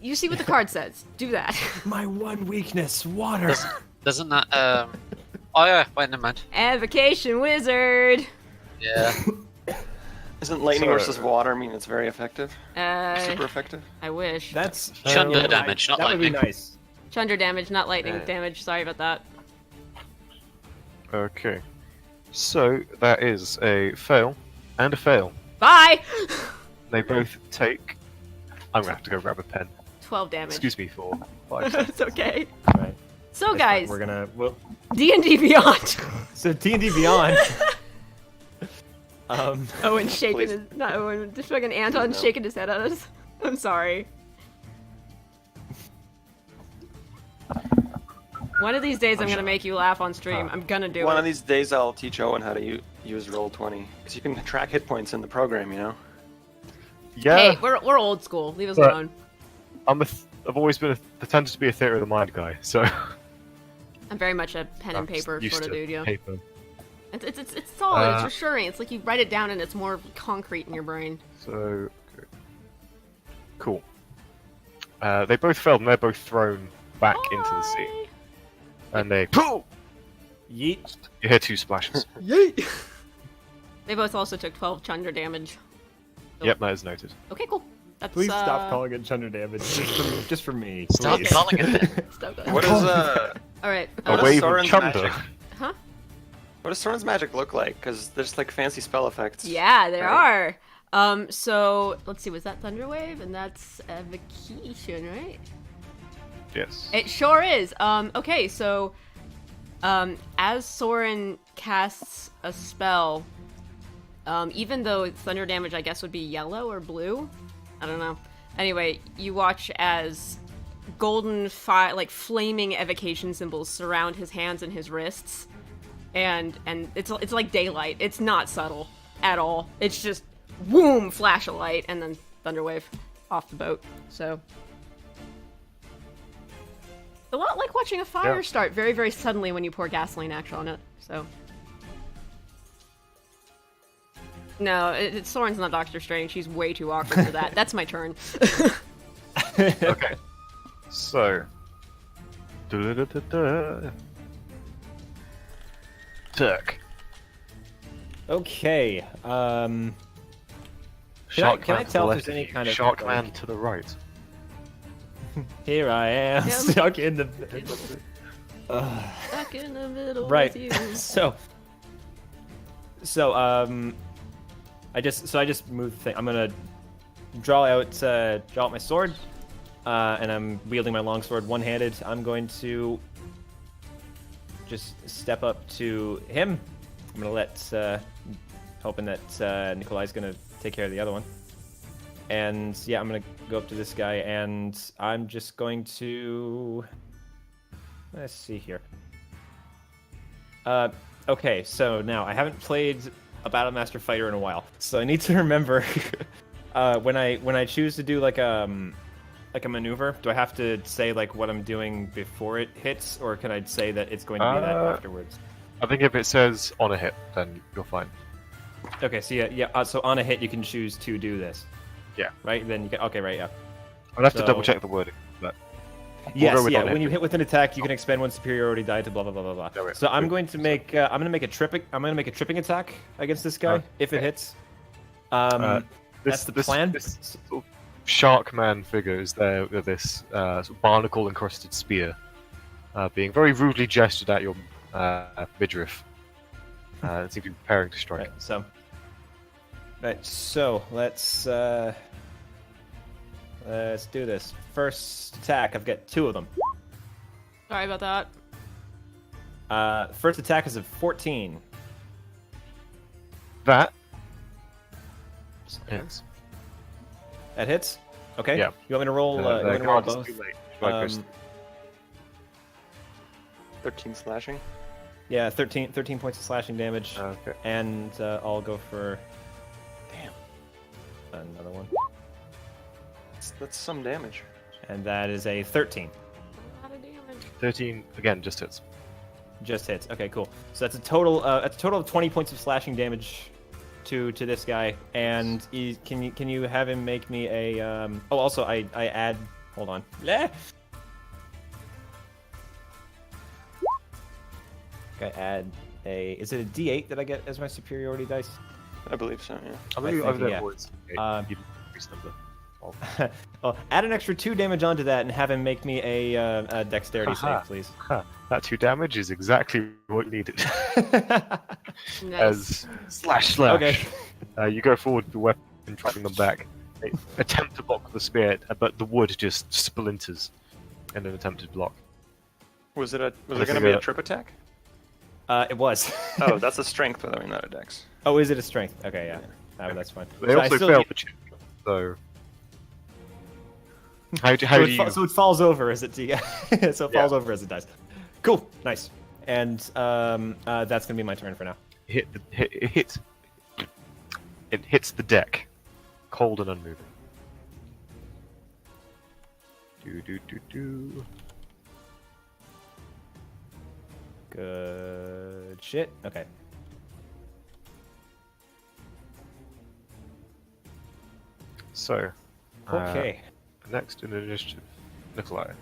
You see what the card says. Do that. My one weakness, water. Doesn't that, Oh yeah, wait, never mind. Avocation wizard. Yeah. Isn't lightning So- versus water mean it's very effective? Super effective? I wish. That's Chunder damage, not that would be lightning. nice. Chunder damage, not lightning Yeah. damage. Sorry about that. Okay. So, that is a fail and a fail. Bye. They both take... I'm gonna have to go grab a pen. 12 damage. Excuse me for 5 It's okay. Right. So guys, We're gonna. Well, D&D Beyond. so D&D Beyond. Owen shaking Please. his, not Owen, just fucking Anton No. shaking his head at us. I'm sorry. One of these days I'm gonna make you laugh on stream. I'm gonna do One it. of these days I'll teach Owen how to use Roll20. Because you can track hit points in the program, you know? Yeah, Hey, we're old school. Leave us But- alone. I've always been pretended to be a theatre of the mind guy, so... I'm very much a pen and I'm just paper used sort of to dude, yeah. paper. It's solid, it's Uh, reassuring. It's like you write it down and it's more concrete in your brain. So, okay. Cool. They both failed and they're both thrown back into the sea. Bye. And they... Yeet. You hear 2 splashes. They both also took 12 chunder damage. Yep, that is noted. Okay, cool. That's Please stop calling it Chunder damage. Just for me. Stop please. calling it that. Stop that. What is All right. A What does wave of Soren's chunder. magic? Huh? What does Soren's magic look like? Because there's like fancy spell effects. Yeah, there Right. So let's see, was that Thunderwave? And that's evocation, right? Yes. It sure is. Okay, so as Soren casts a spell, even though thunder damage I guess would be yellow or blue, I don't know. Anyway, you watch as golden flaming evocation symbols surround his hands and his wrists, and it's like daylight. It's not subtle at all. It's just boom, flash of light, and then thunderwave off the boat. So a lot like watching a fire start very, very suddenly when you pour gasoline actually on it. So no, Soren's not Doctor Strange. He's way too awkward for that. That's my turn. Okay. So. Turk. Okay. Can I tell if there's any kind of Sharkman to the right. Here I am, stuck in the Stuck in the middle right. with you. So I just moved the thing. I'm gonna draw out my sword, and I'm wielding my longsword one-handed. I'm going to just step up to him. I'm gonna hoping that Nikolai's gonna take care of the other one. And yeah, I'm gonna go up to this guy, and I'm just going to... Let's see here. Okay, so now I haven't played a Battlemaster fighter in a while, so I need to remember when I choose to do like a maneuver. Do I have to say like what I'm doing before it hits, or can I say that it's going to be that afterwards? I think if it says on a hit, then you're fine. Okay, so yeah. So on a hit, you can choose to do this. Yeah. Right. Then you can. Okay. Right. Yeah. I'd have to double check the wording, but yes. go with Yeah. on a When hit. you hit with an attack, you can expend one superiority die to blah blah blah blah blah. There we So go. I'm going to make a tripping attack against this guy if it hits. That's the plan. This sort of Sharkman figure is there with this sort of barnacle encrusted spear, being very rudely gestured at your midriff. Seems to be preparing to strike. Right. So let's do this. First attack. I've got 2 of them. Sorry about that. First attack is a 14. That hits. That hits. Okay. Yeah. You want me to roll? You want me to roll both? 13 slashing. Yeah, 13 points of slashing damage. Okay. And I'll go for... Damn. Another one. That's some damage. And that is a 13. A lot of damage. 13 again, just hits. Just hits. Okay, cool. So that's a total of 20 points of slashing damage to this guy. And can you have him make me a... Oh, also, I add... Hold on. I add a... Is it a D8 that I get as my superiority dice? I believe so, yeah. I believe think, over there yeah. was Um, number. Well, add an extra 2 damage onto that and have him make me a dexterity Haha. save, please. That 2 damage is exactly what needed. Nice. As slash. Okay. You go forward with the weapon, driving them back. They attempt to block the spear, but the wood just splinters in an attempted block. Was it going think to be a that- trip attack? It was. Oh, that's a strength, I mean, not a dex. Oh, is it a strength? Okay, yeah. That's fine. They So I also still failed get- the check, so... How do you... So it falls over as it so it falls Yeah. over as it dies. Cool, nice. And that's gonna be my turn for now. It hits the deck, cold and unmoving. Do. Good shit. Okay. So, Okay. next in initiative, Nikolai.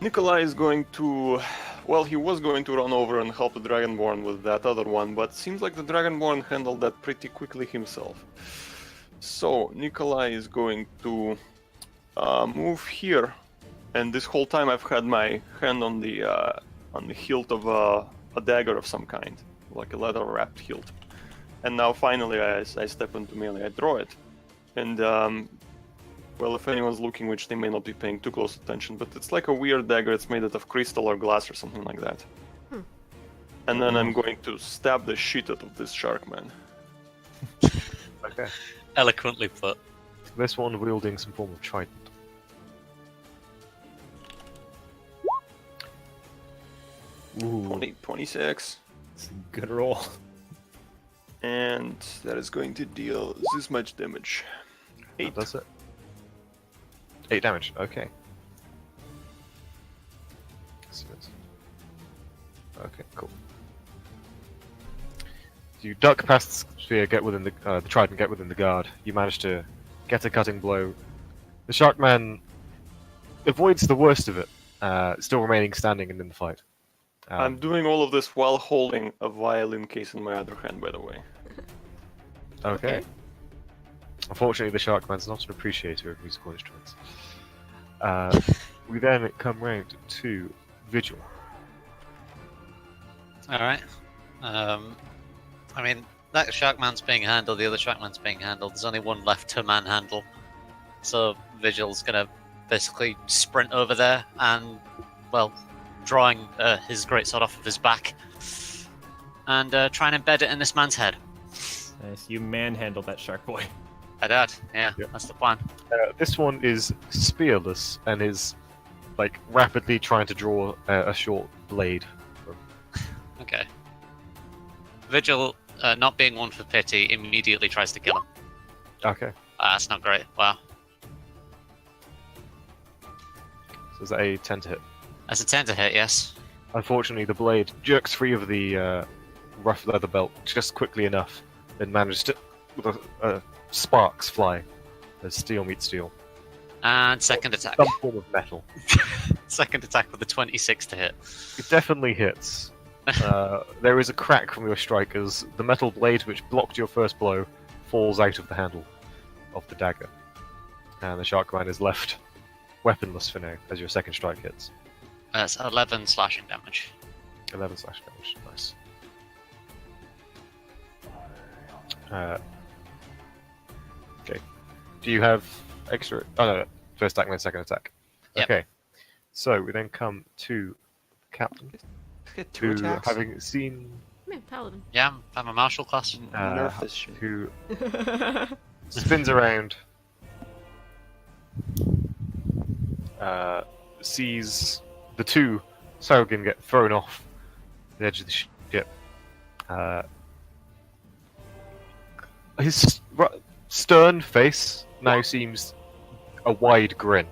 Nikolai is going to... Well, he was going to run over and help the Dragonborn with that other one, but seems like the Dragonborn handled that pretty quickly himself. So, Nikolai is going to move here, and this whole time I've had my hand on the hilt of a dagger of some kind, like a leather-wrapped hilt. And now finally I step into melee, I draw it. And, well, if anyone's looking, which they may not be paying too close attention, but it's like a weird dagger, it's made out of crystal or glass or something like that. And then I'm going to stab the shit out of this shark man. Okay. Eloquently put. This one wielding some form of trident. Ooh, 26. it's a good roll. And that is going to deal this much damage. 8. That does it. 8 damage. Okay. Okay, cool. You duck past the sphere, get within the trident, get within the guard. You manage to get a cutting blow. The Sharkman avoids the worst of it, still remaining standing and in the fight. I'm doing all of this while holding a violin case in my other hand, by the way. Okay. Unfortunately, the Sharkman's not an appreciator of musical instruments. We then come round to Vigil. Alright. I mean, that Sharkman's being handled, the other Sharkman's being handled. There's only one left to manhandle. So Vigil's gonna basically sprint over there and, well, drawing his greatsword off of his back and try and embed it in this man's head. Nice, you manhandled that shark boy. I did, yeah, Yep. that's the plan. This one is spearless and is like rapidly trying to draw a short blade. Okay. Vigil, not being one for pity, immediately tries to kill him. Okay. That's not great. Wow. So is that a 10 to hit? That's a 10 to hit, yes. Unfortunately, the blade jerks free of the rough leather belt just quickly enough, and manages to sparks fly as steel meets steel. And second attack. Some form of metal. Second attack with a 26 to hit. It definitely hits. There is a crack from your strike as the metal blade which blocked your first blow falls out of the handle of the dagger. And the Sharkman is left weaponless for now as your second strike hits. That's 11 slashing damage. 11 slash damage. Nice. Okay. Do you have extra? Oh no, first attack, then second attack. Yep. Okay. So we then come to Captain, Get 2 who, attacks. having seen Man, paladin. Yeah, I'm a martial class. Nerf this shit. who spins around, sees the two Sauron get thrown off the edge of the ship. His stern face now seems a wide grin,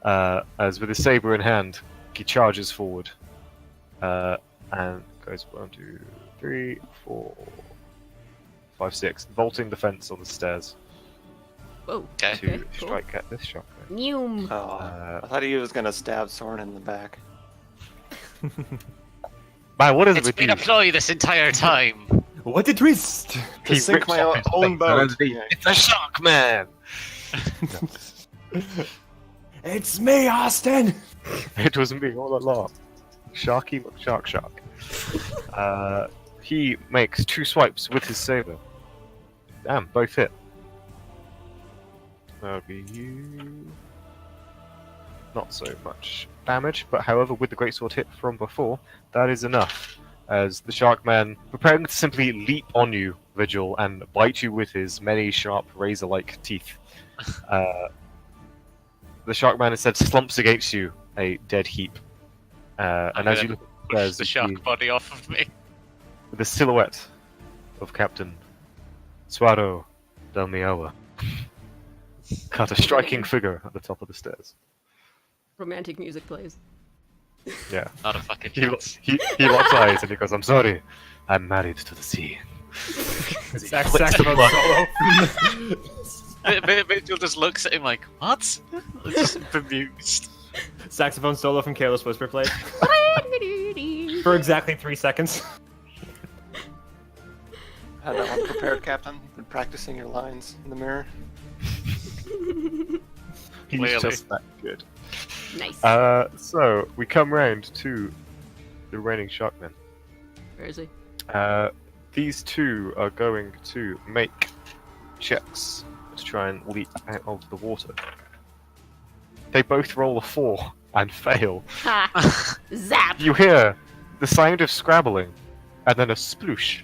as with his saber in hand, he charges forward and goes 1, 2, 3, 4, 5, 6, vaulting the fence on the stairs Whoa. Okay. to Okay, cool. strike at this shotgun. Neum. Oh, I thought he was gonna stab Soren in the back. Man, what is it It's with been you? a ploy this entire time. What a twist! To He sink rips my off his own face boat. underneath. Yeah. It's a shark man. It's me, Austin! It was me all along. Sharky McShark Shark. He makes 2 swipes with his saber. Damn, both hit. That'll be you. Not so much damage, but however, with the greatsword hit from before, that is enough. As the Sharkman, preparing to simply leap on you, Vigil, and bite you with his many sharp razor-like teeth. The Sharkman instead slumps against you, a dead heap. And as you look Push there's the shark body off of me. the silhouette of Captain Suaro del Miawa cut a striking figure at the top of the stairs. Romantic music plays. Yeah. Not a fucking He chance. locks eyes and he goes, "I'm sorry, I'm married to the sea." Saxophone solo. Mitchell just looks at him like, what? Just bemused. Saxophone solo from Careless Whisper plays for exactly 3 seconds. Had that one prepared, Captain. Been practicing your lines in the mirror. He's Clearly. just that good. Nice. So we come round to the reigning Sharkman. Where is he? these two are going to make checks to try and leap out of the water. They both roll a 4 and fail. Ha! Zap! You hear the sound of scrabbling, and then a sploosh.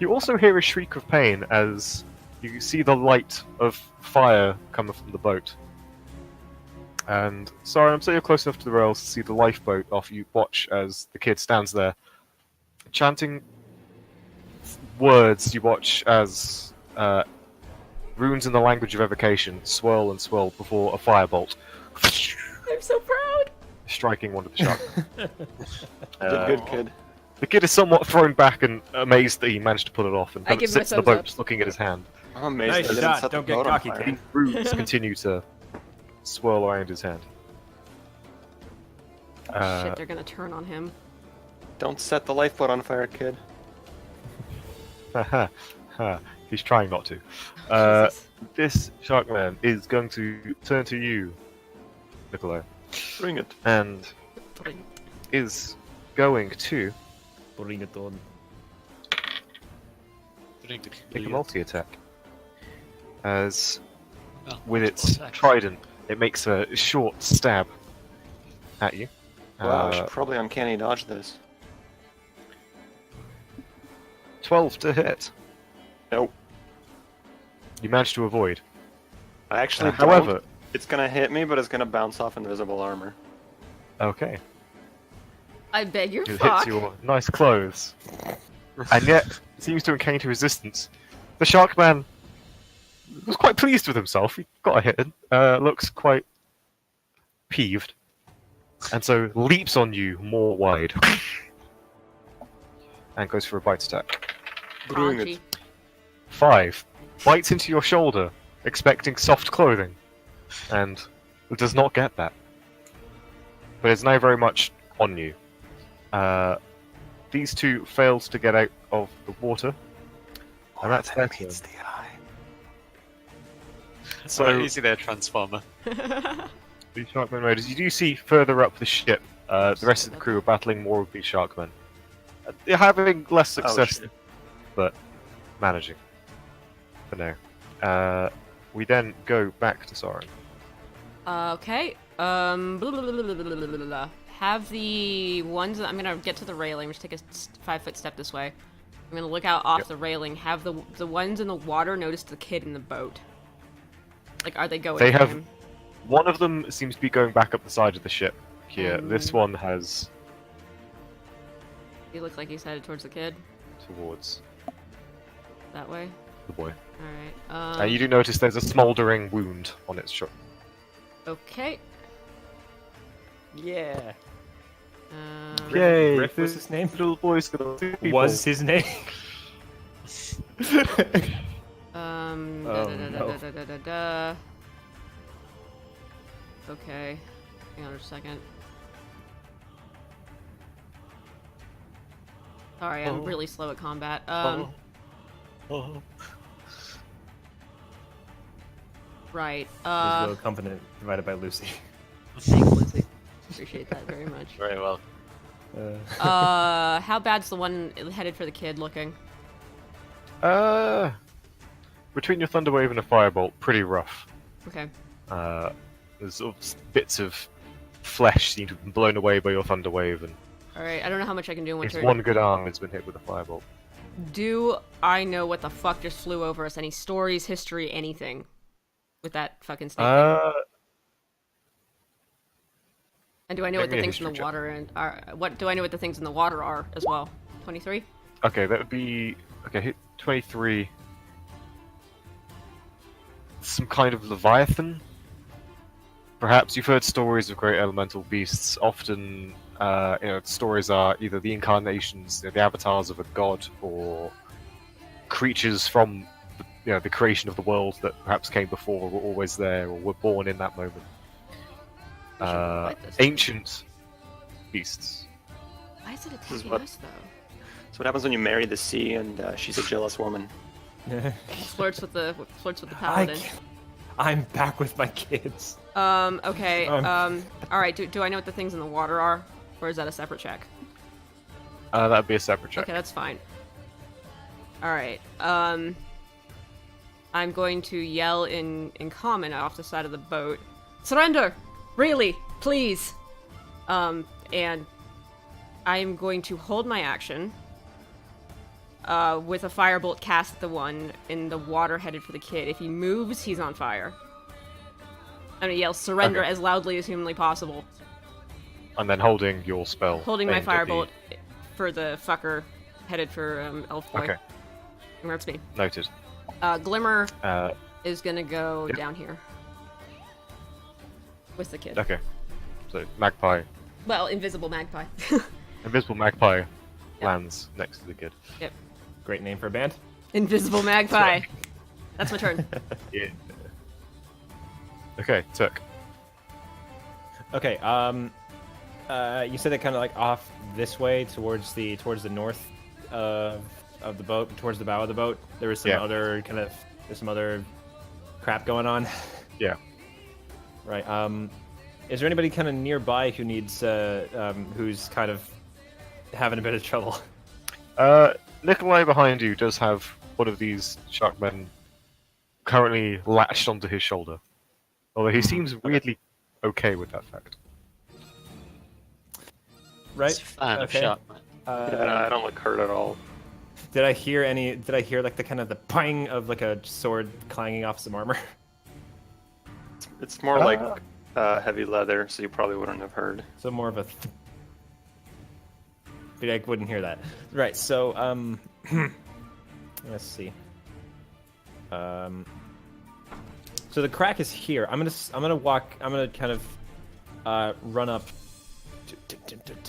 You also hear a shriek of pain as you see the light of fire coming from the boat. And sorry, I'm so you're close enough to the rails to see the lifeboat off. You watch as the kid stands there, chanting words. You watch as runes in the language of evocation swirl and swirl before a firebolt I'm so proud! striking one of the sharks. Did good, kid. The kid is somewhat thrown back and amazed that he managed to pull it off, and I kind of give him a sits in the thumbs boat up. just looking at his hand. I'm amazed Nice they didn't shot, set the don't get boat on cocky, fire. kid. These runes continue to swirl around his hand. Shit, they're gonna turn on him. Don't set the lifeboat on fire, kid. Haha, he's trying not to. Jesus. This Sharkman is going to turn to you, Nikolai, Bring it. and is going to Bring it on. make a multi-attack. As Oh, with its attack. trident, it makes a short stab at you. Wow, I should probably uncanny dodge this. 12 to hit. Nope. You managed to avoid. I actually don't. However, It's gonna hit me, but it's gonna bounce off invisible armor. okay, I beg your it fuck. hits your nice clothes, and yet seems to encounter resistance. The Sharkman was quite pleased with himself. He got a hit in. Looks quite peeved, and so leaps on you more wide, and goes for a bite attack. Bring Crunchy. it. 5 bites into your shoulder, expecting soft clothing, and does not get that. But it's now very much on you. These two failed to get out of the water, and that's their turn. the eye. So easy there, Transformer. These Sharkmen raiders. You do see further up the ship, the rest of the crew are battling more of these Sharkmen. They're having less success, shit. but managing for now. We then go back to Soren. Okay. Blah, blah, blah, blah, blah, blah, blah, blah, blah. Have the ones that I'm gonna get to the railing. Just take a 5-foot step this way. I'm gonna look out off Yep. the railing. Have the ones in the water notice the kid in the boat. Like, are they going? They for have- him? One of them seems to be going back up the side of the ship here. This one has He looks like he's headed towards the kid. towards That way. the boy. All right. You do notice there's a smouldering wound on its shoulder. Okay. Yeah. Yay! Griff was this his name? Little boy's gonna do people. Was his name? Da, Oh, da, da, no. da, da, da, da, da. Okay. Hang on a second. Sorry, I'm really slow at combat. Right. His little accompaniment provided by Lucy. Thanks, Lucy. Appreciate that very much. Very well. How bad's the one headed for the kid looking? Between your Thunderwave and a Firebolt, pretty rough. Okay. There's sort of bits of flesh seem to have been blown away by your Thunderwave, and Alright, I don't know how much I can do in one his turn. one good arm has been hit with a Firebolt. Do I know what the fuck just flew over us? Any stories, history, anything? With that fucking snake thing? And do I know make what the me a things in the history check. water and are? What do I know what the things in the water are as well? 23. Okay, that would be hit 23. Some kind of Leviathan. Perhaps you've heard stories of great elemental beasts. Often, stories are either the incarnations, the avatars of a god, or creatures from the creation of the world that perhaps came before, were always there, or were born in that moment. We should write this. Ancient beasts. Why is it is attacking what- us though? So what happens when you marry the sea and she's a jealous woman? Flirts with the I paladin. can't- I'm back with my kids. Okay. I'm- All right. Do I know what the things in the water are, or is that a separate check? That'd be a separate check. Okay, that's fine. All right. I'm going to yell in common off the side of the boat. Surrender! Really, please. And I am going to hold my action. With a firebolt cast at the one in the water headed for the kid. If he moves, he's on fire. I'm gonna yell surrender as loudly as humanly possible. And then holding your spell. Holding my aimed at the- firebolt for the fucker headed for Elf Boy. Okay, And that's me. noted. Glimmer Uh, is gonna go Yep. down here. With the kid. okay. So magpie, Well, invisible magpie. invisible magpie, lands next to the kid. Yep. Great name for a band. Invisible magpie. That's my turn. Yeah. Okay, Turk. Okay. You said it kind of like off this way towards the north of the boat, towards the bow of the boat. There was some Yeah. other there's some other crap going on. Yeah. Right. Is there anybody kind of nearby who needs who's kind of having a bit of trouble? Nikolai behind you does have one of these shark men currently latched onto his shoulder. Although he seems weirdly okay with that fact. Right. It's a fan of Okay. shark. Yeah, I don't look hurt at all. Did I hear like the kind of the pang of like a sword clanging off some armor? It's more like heavy leather, so you probably wouldn't have heard. So more of a. But I wouldn't hear that. Right. So let's see. So the crack is here. I'm gonna walk. I'm gonna kind of run up.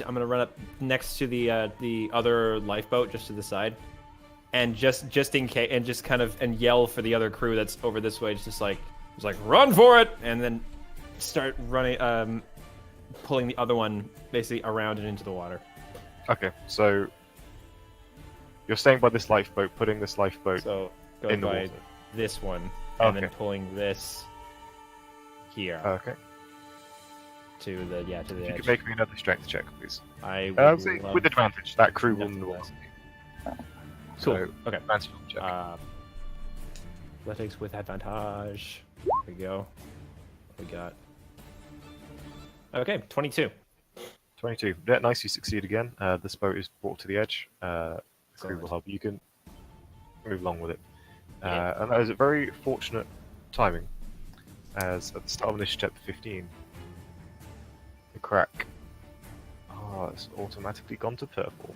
I'm gonna run up next to the other lifeboat, just to the side, and just in case, and just kind of and yell for the other crew that's over this way. Just like run for it, and then start running, pulling the other one basically around and into the water. Okay, so you're staying by this lifeboat, putting this lifeboat So go in the by water. this one, and then Okay. pulling this here Okay. to the You edge. can make me another strength check, please. I would Say love with advantage. That crew will nothing know. less. Cool. So, Okay. advantage check. Athletics with advantage. There we go. What we got? Okay, 22. 22. Yeah, nice, you succeed again. This boat is brought to the edge. The crew will help. You can move along with it. And that is a very fortunate timing, as at the start of initiative 15, the crack. Oh, it's automatically gone to purple.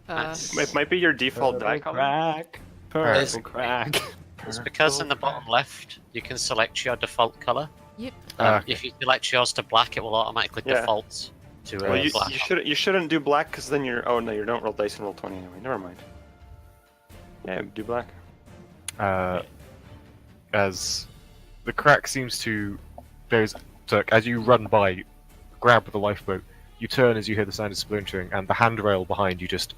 Nice. It might be your default die color. Crack. It's- Purple crack. It's because in the bottom left, you can select your default color. Yep. Okay. If you select yours to black, it will automatically Yeah. default to Well, you black. shouldn't do black because then you're. Oh no, you don't roll dice and roll 20 anyway. Never mind. Yeah, do black. As the crack seems to, there's Turk, as you run by, grab the lifeboat, you turn as you hear the sound of splintering, and the handrail behind you just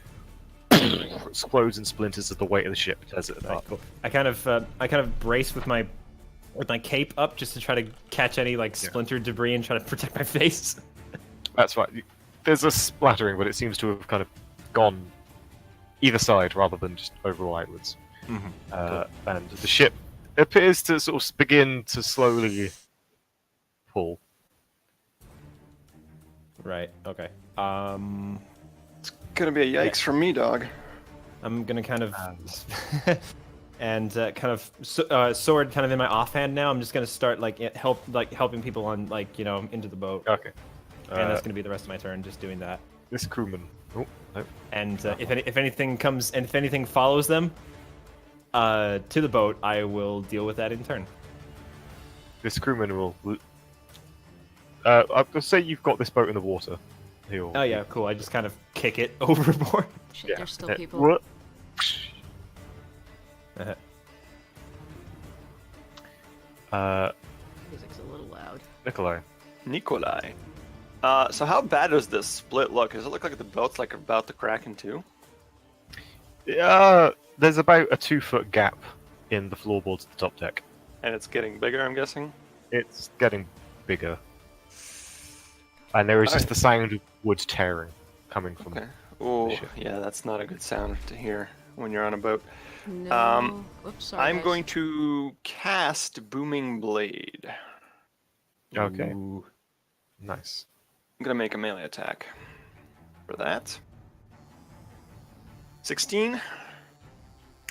explodes in splinters as the weight of the ship tears it Right, apart. cool. I kind of brace with my cape up just to try to catch any like splintered debris and try to protect my face. That's right. There's a splattering, but it seems to have kind of gone either side rather than just overall outwards. And the ship appears to sort of begin to slowly pull. Right. Okay. Gonna be a yikes for me, dog. I'm gonna kind of and kind of sword kind of in my offhand now. I'm just gonna start helping people on into the boat, Okay. and that's gonna be the rest of my turn, just doing that. This crewman. Oh, no. And if anything follows them to the boat, I will deal with that in turn. This crewman will. I'll say you've got this boat in the water. He'll. Oh yeah, cool. I just kind of kick it overboard. Shit, Yeah. there's still people. What? Music's a little loud. Nikolai. Nikolai. So how bad does this split look? Does it look like the boat's like about to crack in two? There's about a 2-foot gap in the floorboards of the top deck. And it's getting bigger, I'm guessing? It's getting bigger. And there is just Alright. the sound of wood tearing coming from Okay. Oh, ship. yeah, that's not a good sound to hear. when you're on a boat. No. Oops, sorry. I'm guys. going to cast Booming Blade. Okay. Ooh. Nice. I'm going to make a melee attack for that. 16.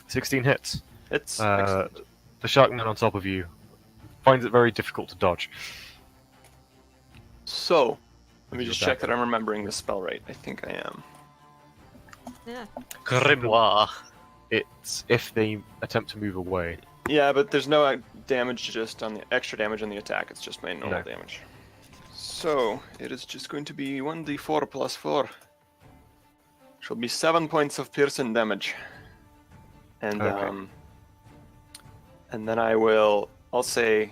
16 hits. It's The Sharkman on top of you finds it very difficult to dodge. So, let me With just your check that I'm remembering the spell right. I think I am. Yeah. Grimoire. It's if they attempt to move away. Yeah, but there's no damage just on the extra damage on the attack. It's just my normal No. damage. So it is just going to be 1d4 plus 4. Shall be 7 points of piercing damage. And Okay. and then I'll say,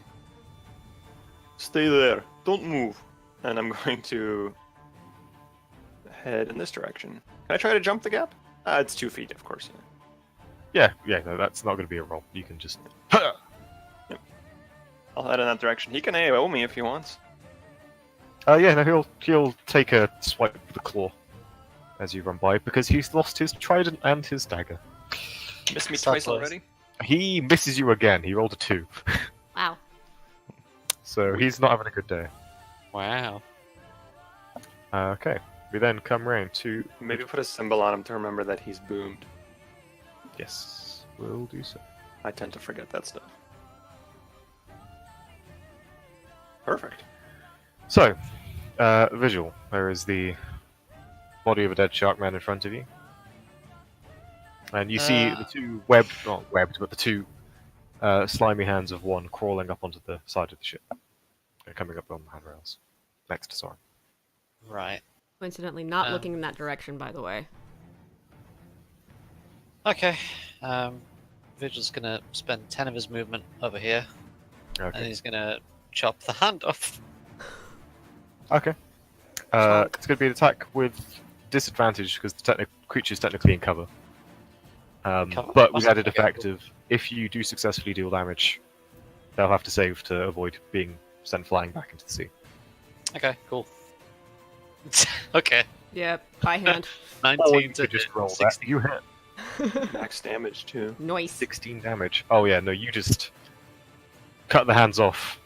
stay there, don't move. And I'm going to head in this direction. Can I try to jump the gap? It's 2 feet, of course. Yeah, no, that's not going to be a roll. You can just. I'll head in that direction. He can AO me if he wants. Yeah, no, he'll take a swipe with the claw as you run by because he's lost his trident and his dagger. Missed me So twice close. already. He misses you again. He rolled a 2, Wow. so he's not having a good day. Wow. Okay, we then come round to. Maybe put a symbol on him to remember that he's boomed. Yes, we'll do so. I tend to forget that stuff. Perfect. So, visual. There is the body of a dead shark man in front of you. And you see the two not webbed, but the two slimy hands of one crawling up onto the side of the ship. And coming up on the handrails. Next to Soren. Right. Coincidentally, not looking in that direction, by the way. Okay. Vigil's gonna spend 10 of his movement over here, and Okay. he's gonna chop the hand off. Okay. It's going to be an attack with disadvantage because the creature's technically in cover. Cover? But with Awesome. added Okay, effect cool. of if you do successfully deal damage, they'll have to save to avoid being sent flying back into the sea. Okay, cool. Okay. Yep, by hand. 19 Or you to could just hit, roll that. 16. You hit Max damage too. Nice. 16 damage. Oh yeah, no, you just cut the hands off.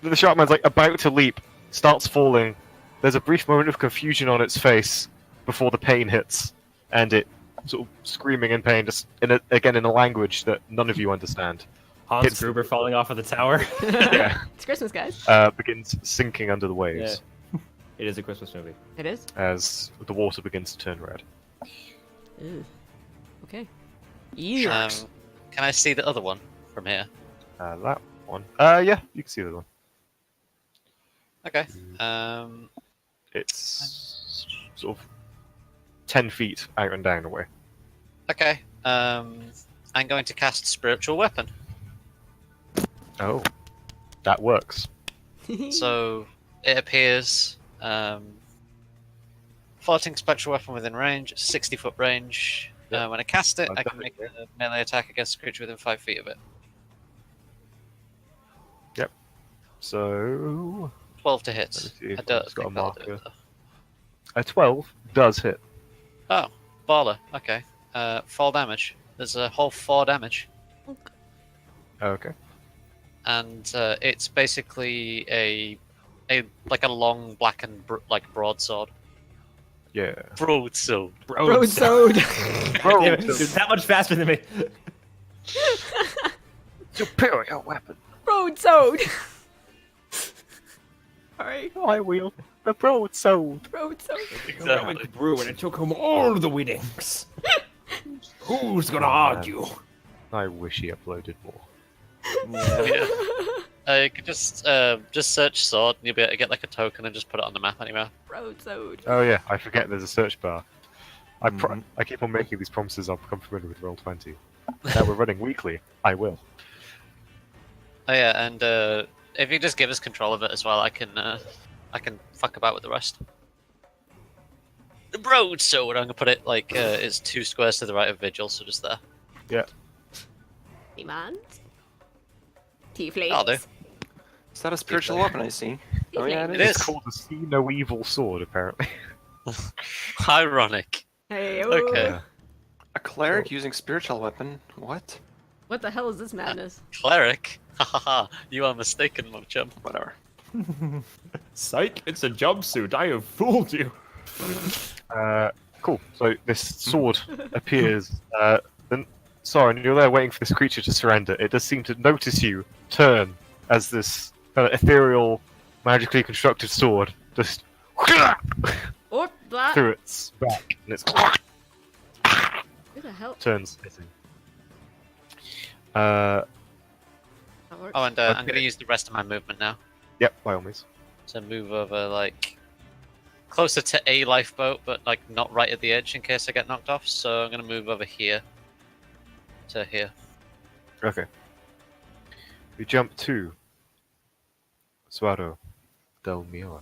The Sharkman's like about to leap, starts falling. There's a brief moment of confusion on its face before the pain hits, and it sort of screaming in pain, just again in a language that none of you understand. Hans Hits- Gruber falling off of the tower. Yeah. It's Christmas, guys. Begins sinking under the waves It is a Christmas movie. It is? as the water begins to turn red. Ew. Okay. Yeah. Can I see the other one from here? That one. Yeah, you can see the one. Okay. It's sort of 10 feet out and down away. Okay. I'm going to cast Spiritual Weapon. Oh, that works. So it appears floating spectral weapon within range, 60-foot range. Yep. When I cast it, I've I done can it, make a melee attack against a creature within 5 feet of it. So 12 to Let hit. me see if I don't it's got a think that'll do it, marker. though. a 12 does hit. Oh, baller. Okay. 4 damage. There's a whole 4 damage. Okay. And it's basically a long blackened broadsword. Yeah. Broadsword. Broadsword. Damn it, dude, that much faster than me. Superior weapon. Broadsword. Alright. I wield the broadsword. Broadsword. Heroic brew, and it took him all the winnings. Who's gonna argue? I wish he uploaded more. Yeah. You could just search sword, and you'll be able to get like a token and just put it on the map anywhere. Broadsword. Oh yeah, I forget there's a search bar. I keep on making these promises. I'll become familiar with Roll20. Now we're running weekly. I will. Oh yeah, and if you just give us control of it as well, I can fuck about with the rest. The broadsword. I'm gonna put it like it's 2 squares to the right of Vigil, so just there. Yeah. Demands. Tieflings. I'll do. Is that a spiritual weapon I see? Oh yeah, It it is. is. It's called the See No Evil Sword, apparently. Ironic. Hey, Okay. A cleric using spiritual weapon? What? What the hell is this madness? Cleric? Hahaha, you are mistaken, my chum. Whatever. Psych! It's a jumpsuit. I have fooled you. Cool. So this sword appears. Then, Soren, you're there waiting for this creature to surrender. It does seem to notice you turn as this ethereal, magically constructed sword just Or that. through its back, and it's Who the hell? turns missing. That works. Oh, and I'm Okay. going to use the rest of my movement now Yep, by all means. to move over, like, closer to a lifeboat, but, like, not right at the edge in case I get knocked off. So I'm going to move over here to here. Okay. We jump to Suado del Mio,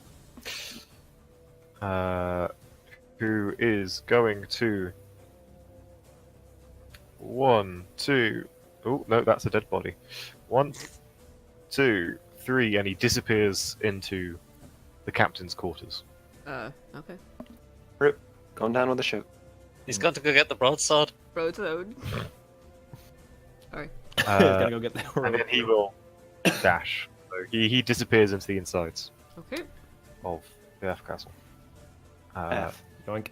who is going to 1, 2. Oh no, that's a dead body. 1, 2, 3, and he disappears into the captain's quarters. Okay. Rip. Going down with the ship. He's got to go get the broadsword. Road. Sorry. Gotta go get that And then he will dash. So he disappears into the insides Okay. of the F castle. F. Yoink.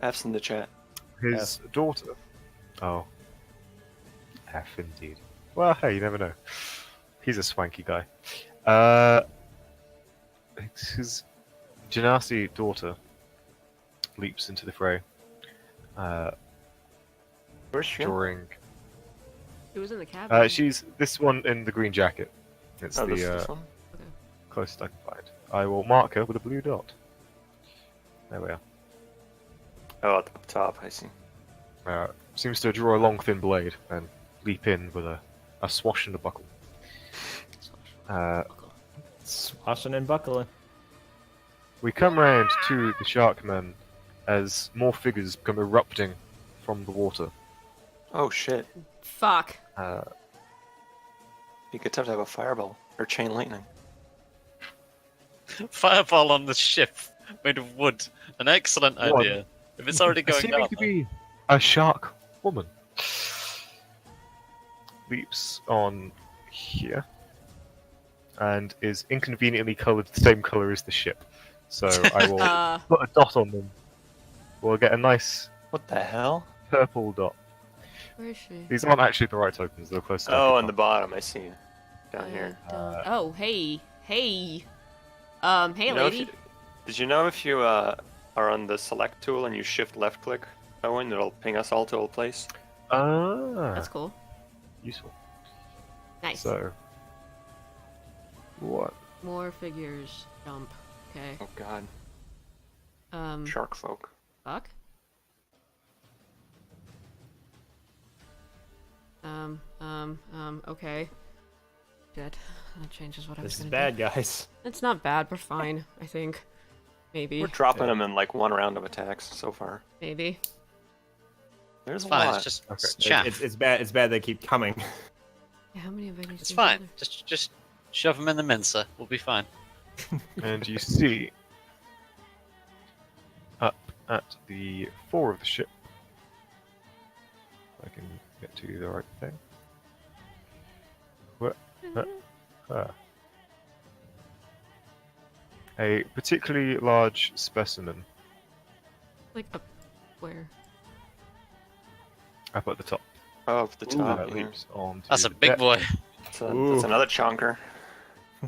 F's in the chat. His daughter. Oh. F indeed. Well, hey, you never know. He's a swanky guy. His Genasi daughter leaps into the fray, Where's she? drawing. It was in the cabin. She's this one in the green jacket. It's Oh, the this one? closest I can find. I will mark her with a blue dot. There we are. Oh, up top, I see. Seems to draw a long thin blade and leap in with a swash and a buckle. Swashing and buckling. We come round to the Sharkmen as more figures come erupting from the water. Oh shit. Fuck. Be a good time to have a fireball or chain lightning. Fireball on the ship made of wood. An excellent What? idea. If it's already going Seeming down. to be a shark woman leaps on here and is inconveniently coloured the same colour as the ship. So I will put a dot on them. We'll get a nice What the hell? purple dot. Where is she? These aren't actually the right tokens, they're close to Oh, on the bottom, I see. Down I here. don't- Oh, hey. Hey, You know, lady. did you know if you are on the select tool and you shift left click, Owen, it'll ping us all to a place? That's cool. Useful. Nice. So, what? More figures. Jump. Okay. Oh god. Shark. Shark folk. Fuck. Okay. Shit. That changes what I was This is gonna bad, guys. do. It's not bad. We're fine. I think. Maybe. We're dropping them in like one round of attacks so far. Maybe. There's a Fine, lot. it's just Okay. it's chaff. It's bad. It's bad they keep coming. Yeah, how many of these? It's do you fine. think Just shove them in the mincer. We'll be fine. And you see up at the fore of the ship. If I can get to the right thing. What? A particularly large specimen there? Like up where? up at the top. Oh, the top. that here. leaps onto That's a the big deck. boy. That's another chonker.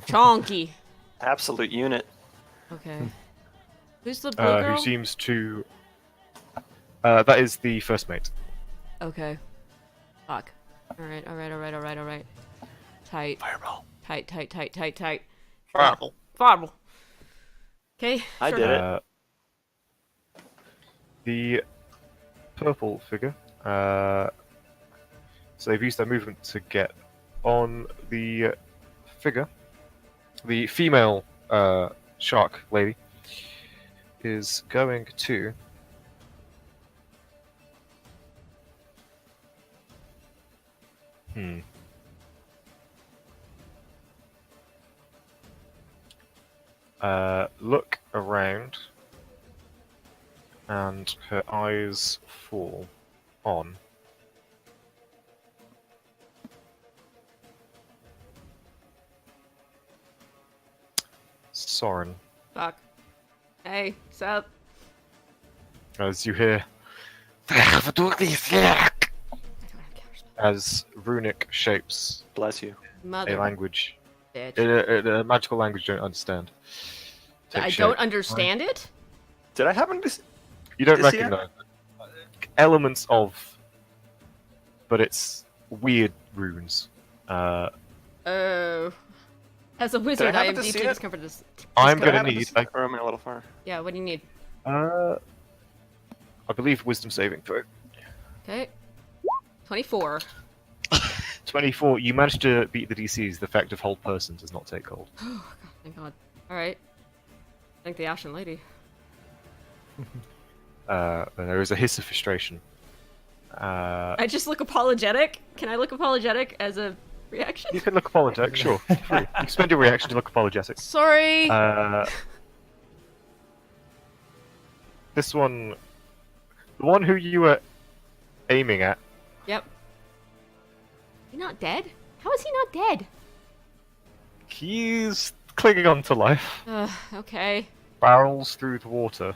Chonky. Absolute unit. Okay. Who's the blue girl? Who seems to. That is the first mate. Okay. Fuck. Alright. Tight. Fireball. Tight. Fireball. Fireball. Okay. I sure. did it. The purple figure. So they've used their movement to get on the figure. The female shark lady is going to. Look around and her eyes fall on Soren. Fuck. Hey, sup? As you hear, I don't have counterspell. as runic shapes Bless you. a Mother language, bitch. a magical language you don't understand. Take I shape. don't understand it? Did I happen to? You don't to see it? recognize elements of, but it's weird runes. Oh. As a wizard, I happen am to deeply see it? discomforted. I'm Did I gonna happen to need. see it, or am I a little far? Yeah, what do you need? I believe wisdom saving throw. Okay. 24. 24. You managed to beat the DCs. The effect of hold person does not take hold. Oh, God, thank God. Alright. Thank the Ashen Lady. And there is a hiss of frustration. I just look apologetic? Can I look apologetic as a reaction? You can look apologetic, sure. Free. You can spend your reaction to look apologetic. Sorry! This one, the one who you were aiming at, Yep. You're not dead? How is he not dead? he's clinging on to life. Okay. Barrels through the water,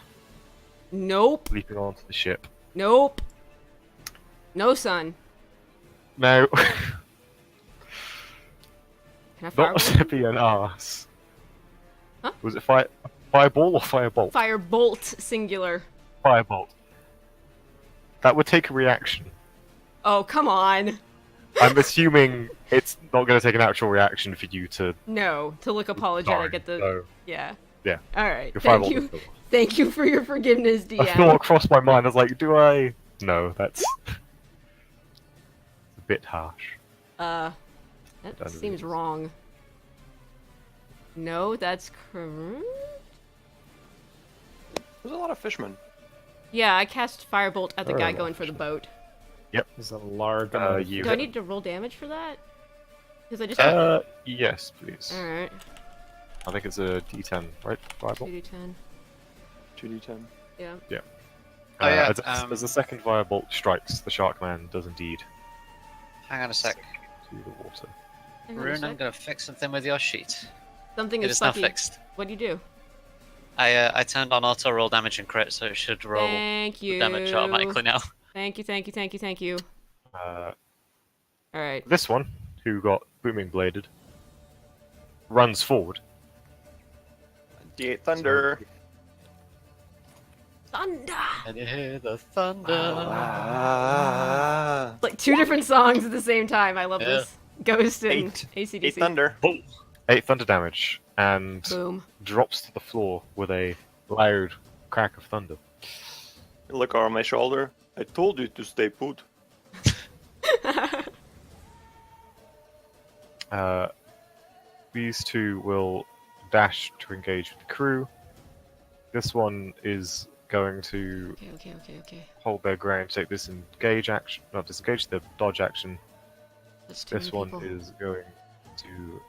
Nope. leaping onto the ship. Nope. No, son. Now, Can I fire not to be an ass. Huh? Was it fireball or firebolt? Fire bolt singular. Firebolt. That would take a reaction. Oh, come on. I'm assuming it's not going to take an actual reaction for you to. No, to look apologetic Sorry, at the. no. Yeah. Yeah. Alright. Your Thank firebolt you. is still- Thank you for your forgiveness, A thought DM. crossed my mind. I was like, do I? No, that's it's a bit harsh. That Done seems it. wrong. No, that's correct. There's a lot of fishermen. Yeah, I cast firebolt at the Oh, guy going for the boat. There's a large amount of You. Do I need to roll damage for that? Because I just. Yes, please. Alright. I think it's a D10, right? Firebolt. 2d10. 2d10. Yeah. Yeah. Oh, yeah, As the second firebolt strikes, the Sharkman does indeed Hang on a sec. to the water. Hang on a Rune, I'm sec. gonna fix something with your sheet. Something It is is now fucky. fixed. What do you do? I turned on auto roll damage and crit, so it should roll Thank the you. damage automatically now. Thank you, thank you, thank you, thank you. Alright. This one, who got booming bladed, runs forward. D8 thunder. Thunder! And you hear the thunder. Ah. Like two different songs at the same time. I love Yeah. this. Ghost and Eight. ACDC. 8 thunder. 8 thunder damage, and Boom. drops to the floor with a loud crack of thunder. Look over my shoulder. I told you to stay put. These two will dash to engage with the crew. This one is going to Okay. hold their ground, take this engage action, not disengage, the dodge action. That's too This many one people. is going to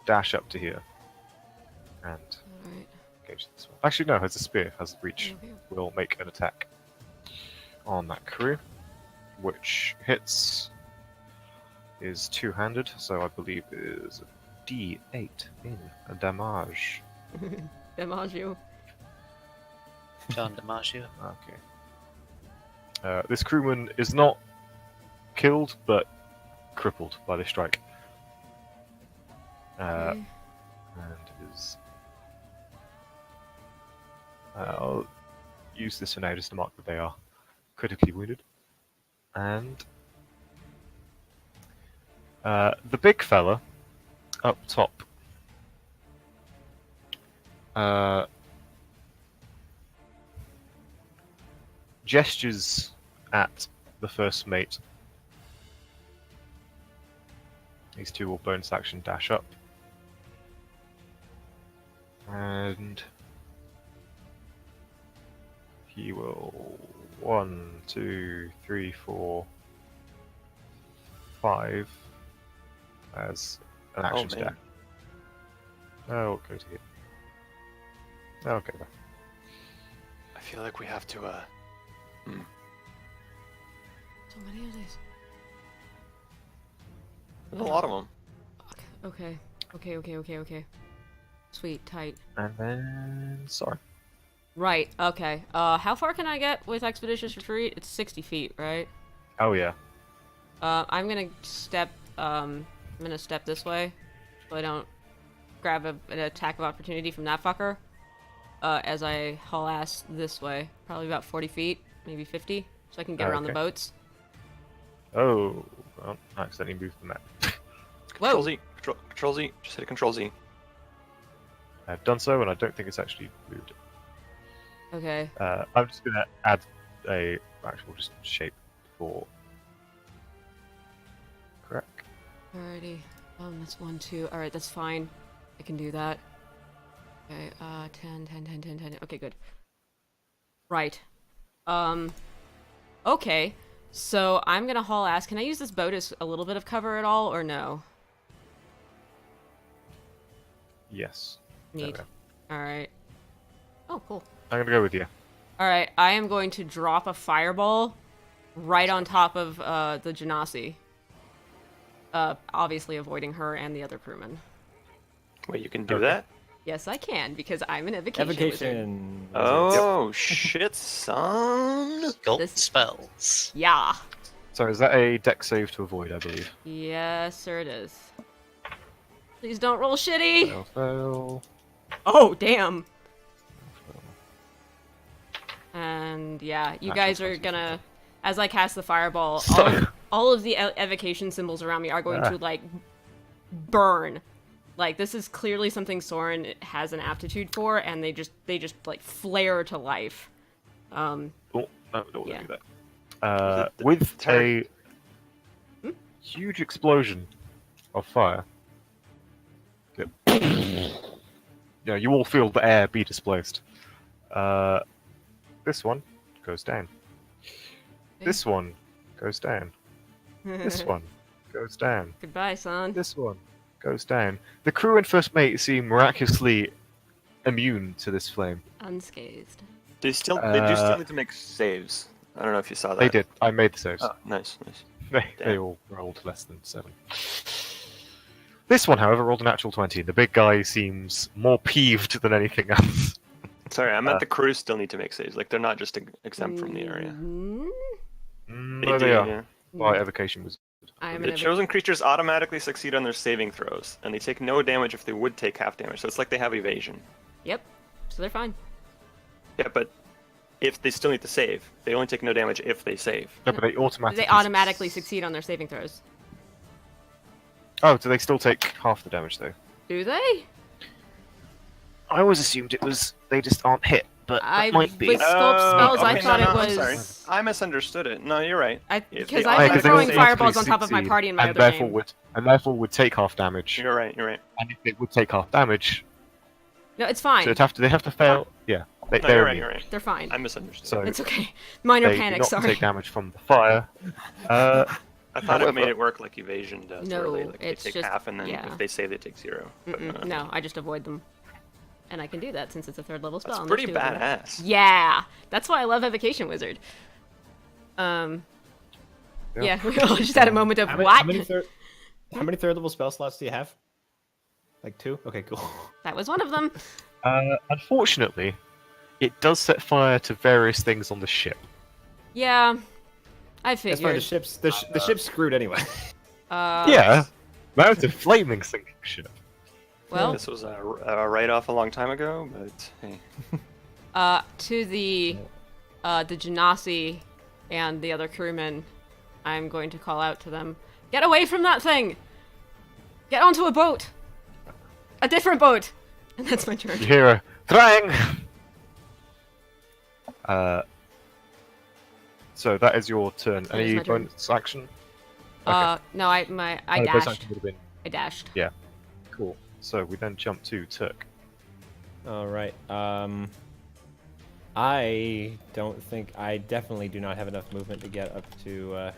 dash up to here and Alright. engage this one. Actually, no, has a spear, has reach. Okay. Will make an attack on that crew, which hits, is two-handed, so I believe is a D8 in damage. Damaggio. John DiMaggio. Okay. This crewman is not killed, but crippled by this strike. Okay. And is. I'll use this for now just to mark that they are critically wounded. And. The big fella up top. Gestures at the first mate. These two will bonus action dash up. And he will 1, 2, 3, 4, 5 as an action man. stack. I'll go to here. Okay, there. I feel like we have to, So many of these. There's a lot of them. Okay. Okay. Sweet, tight. And then... Sorry. Right, okay. How far can I get with Expeditious Retreat? It's 60 feet, right? Oh, yeah. I'm gonna step this way, so I don't grab an attack of opportunity from that fucker. As I haul ass this way, probably about 40 feet, maybe 50, so I can get around the Okay. boats. Oh, well, I accidentally moved the map. Control Whoa! Z. Control Z. Just hit Control Z. I've done so, and I don't think it's actually moved it. Okay. I'm just gonna add a actual just shape for correct. Alrighty. That's 1, 2. Alright, that's fine. I can do that. Okay, 10. Okay, good. Right. Okay. So I'm gonna haul ass. Can I use this boat as a little bit of cover at all, or no? Yes. Neat. There Alright. Oh, cool. I'm gonna go with you. Alright, I am going to drop a fireball right on top of the Genasi. Obviously avoiding her and the other crewmen. Wait, you can do Okay. that? Yes, I can, because I'm an evocation wizard. Evocation. Oh, shit, son! Gulp This- spells. Yeah. So is that a deck save to avoid, I believe? Yes, sir it is. Please don't roll shitty! Fail, fail. Oh, damn! And yeah, you Natural guys are 20. gonna... As I cast the fireball, So- all of the evocation symbols around me are going Ah. to, like, burn. Like, this is clearly something Soren has an aptitude for, and they just like, flare to life. Oh, no, don't want to Yeah. do that. The With a turret- huge explosion of fire. Yep. Yeah, you all feel the air be displaced. This one goes down. This one goes down. This one goes down. Goodbye, son. This one goes down. The crew and first mate seem miraculously immune to this flame. Unscathed. They do still need to make saves. I don't know if you saw that. They did. I made the saves. Oh, nice. They Damn. all rolled less than 7. This one, however, rolled a natural 20. The big guy seems more peeved than anything else. Sorry, I meant the crew still need to make saves. Like, they're not just exempt from the area. Mm, No, do, they are. yeah. By evocation was. I'm The an chosen creatures automatically succeed on their saving throws, and they take no damage if they would take half damage. So it's like they have evasion. Yep. So they're fine. Yeah, but if they still need to save, they only take no damage if they save. No, but they automatically. They automatically succeed on their saving throws. Oh, do they still take half the damage though? Do they? I always assumed it was they just aren't hit, but I that might be. with sculpt spells, I okay, thought no, it I'm sorry. was. I misunderstood it. No, you're right. If Because they I've are- been Yeah, 'cause they throwing will fireballs on automatically top of my succeed, party in my and other therefore game. would take half damage. You're right. And if they would take half damage, No, it's fine. so they have to fail. Yeah, No, they're you're right. immune. You're right. They're fine. I misunderstood. So It's okay. Minor they panic. do not Sorry. take damage from the fire. I thought it However- made it work like evasion does. No, where they it's take just- half, and then yeah. if they save, they take 0. But, No, I just avoid them, and I can do that since it's a 3rd level spell. that's and pretty there's 2 of them. badass. Yeah, that's why I love Evocation Wizard. Yeah, we all just had a moment of what? How many third level spell slots do you have? Like 2? Okay, cool. That was one of them. Unfortunately, it does set fire to various things on the ship. Yeah, I That's fine. figured. The ship's screwed anyway. Yeah, that was a flaming sinking ship. Well, This was a write-off a long time ago, but hey. to the Genasi and the other crewmen, I'm going to call out to them. Get away from that thing! Get onto a boat! A different boat! And that's my turn. You hear a trying. So that is your turn. That is Any my turn. bonus action? No, I Bonus dashed. action would have been I dashed. cool. So we then jump to Turk. All right. I definitely do not have enough movement to get up to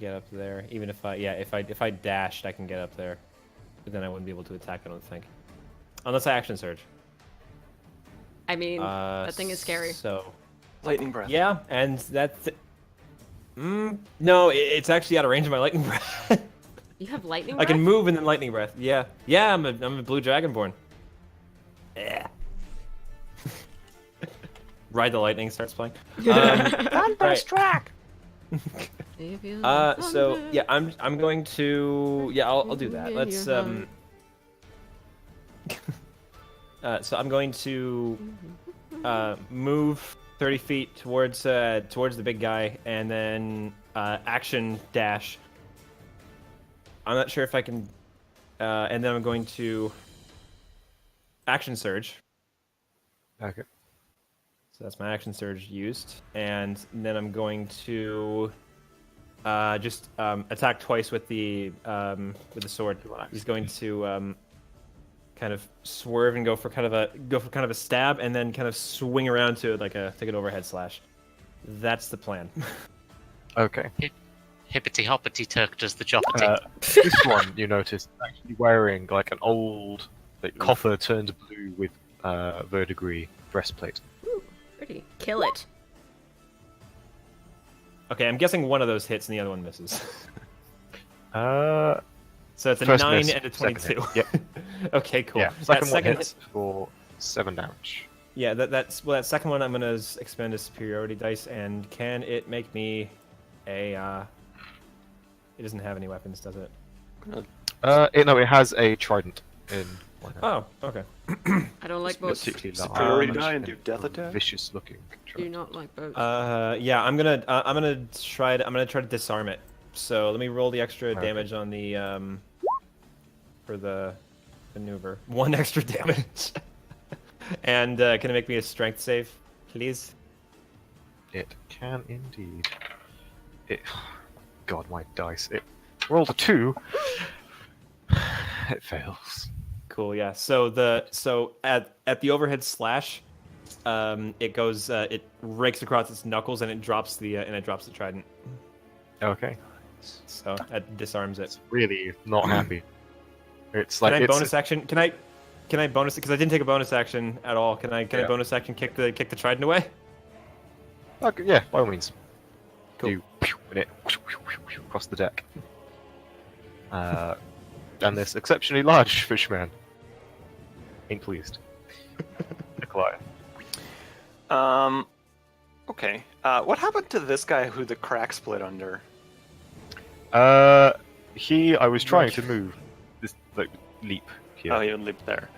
get up there. Even if if I dashed, I can get up there, but then I wouldn't be able to attack. I don't think, unless I action surge. I mean, that thing is scary. So, Lightning breath. yeah, and that's. No, it's actually out of range of my lightning breath. You have lightning I breath? can move and then lightning breath. Yeah, yeah, I'm a blue dragonborn. Yeah. Ride the lightning starts playing. Right. track. If you So thunder, yeah, I'm going to I'll do that. in Let's your so I'm going to move 30 feet towards the big guy and then action dash. I'm not sure if I can and then I'm going to action surge. Okay. So that's my action surge used, and then I'm going to just attack twice with the sword. He's going to kind of swerve and go for kind of a stab, and then kind of swing around to take an overhead slash. That's the plan. Okay. Hippity hoppity Turk does the joppity. This one, you notice, is actually wearing like an old copper turned blue with verdigris breastplate. Ooh, pretty. Kill it. Okay, I'm guessing one of those hits and the other one misses. Uh, So it's a First 9 miss, and a second 22. hit. Yep. Okay, cool. Yeah. That Second one second hits for 7 damage. Yeah, that second one I'm gonna expend a superiority dice, and can it make me a? It doesn't have any weapons, does it? It has a trident in one hand. Oh, okay. I don't like boats. Particularly Superiority large die and do and death attack? Vicious looking. Do not like boats. Yeah, I'm gonna try to disarm it. So let me roll the extra Okay. damage on the for the maneuver. 1 extra damage. And can it make me a strength save, please? It can indeed. God, my dice. It rolled a 2. It fails. Cool. Yeah. So at the overhead slash, it goes it rakes across its knuckles and it drops the trident. Okay. So that disarms it. It's really not happy. It's Can like I it's bonus action? Can I bonus it? Because I didn't take a bonus action at all. Can I Yeah. bonus action kick the trident away? Okay, yeah, by all means. Cool. You and it across the deck. And this exceptionally large fishman ain't pleased. Nikolai. Okay. What happened to this guy who the crack split under? I was trying to move this leap here. Oh, he would leap there.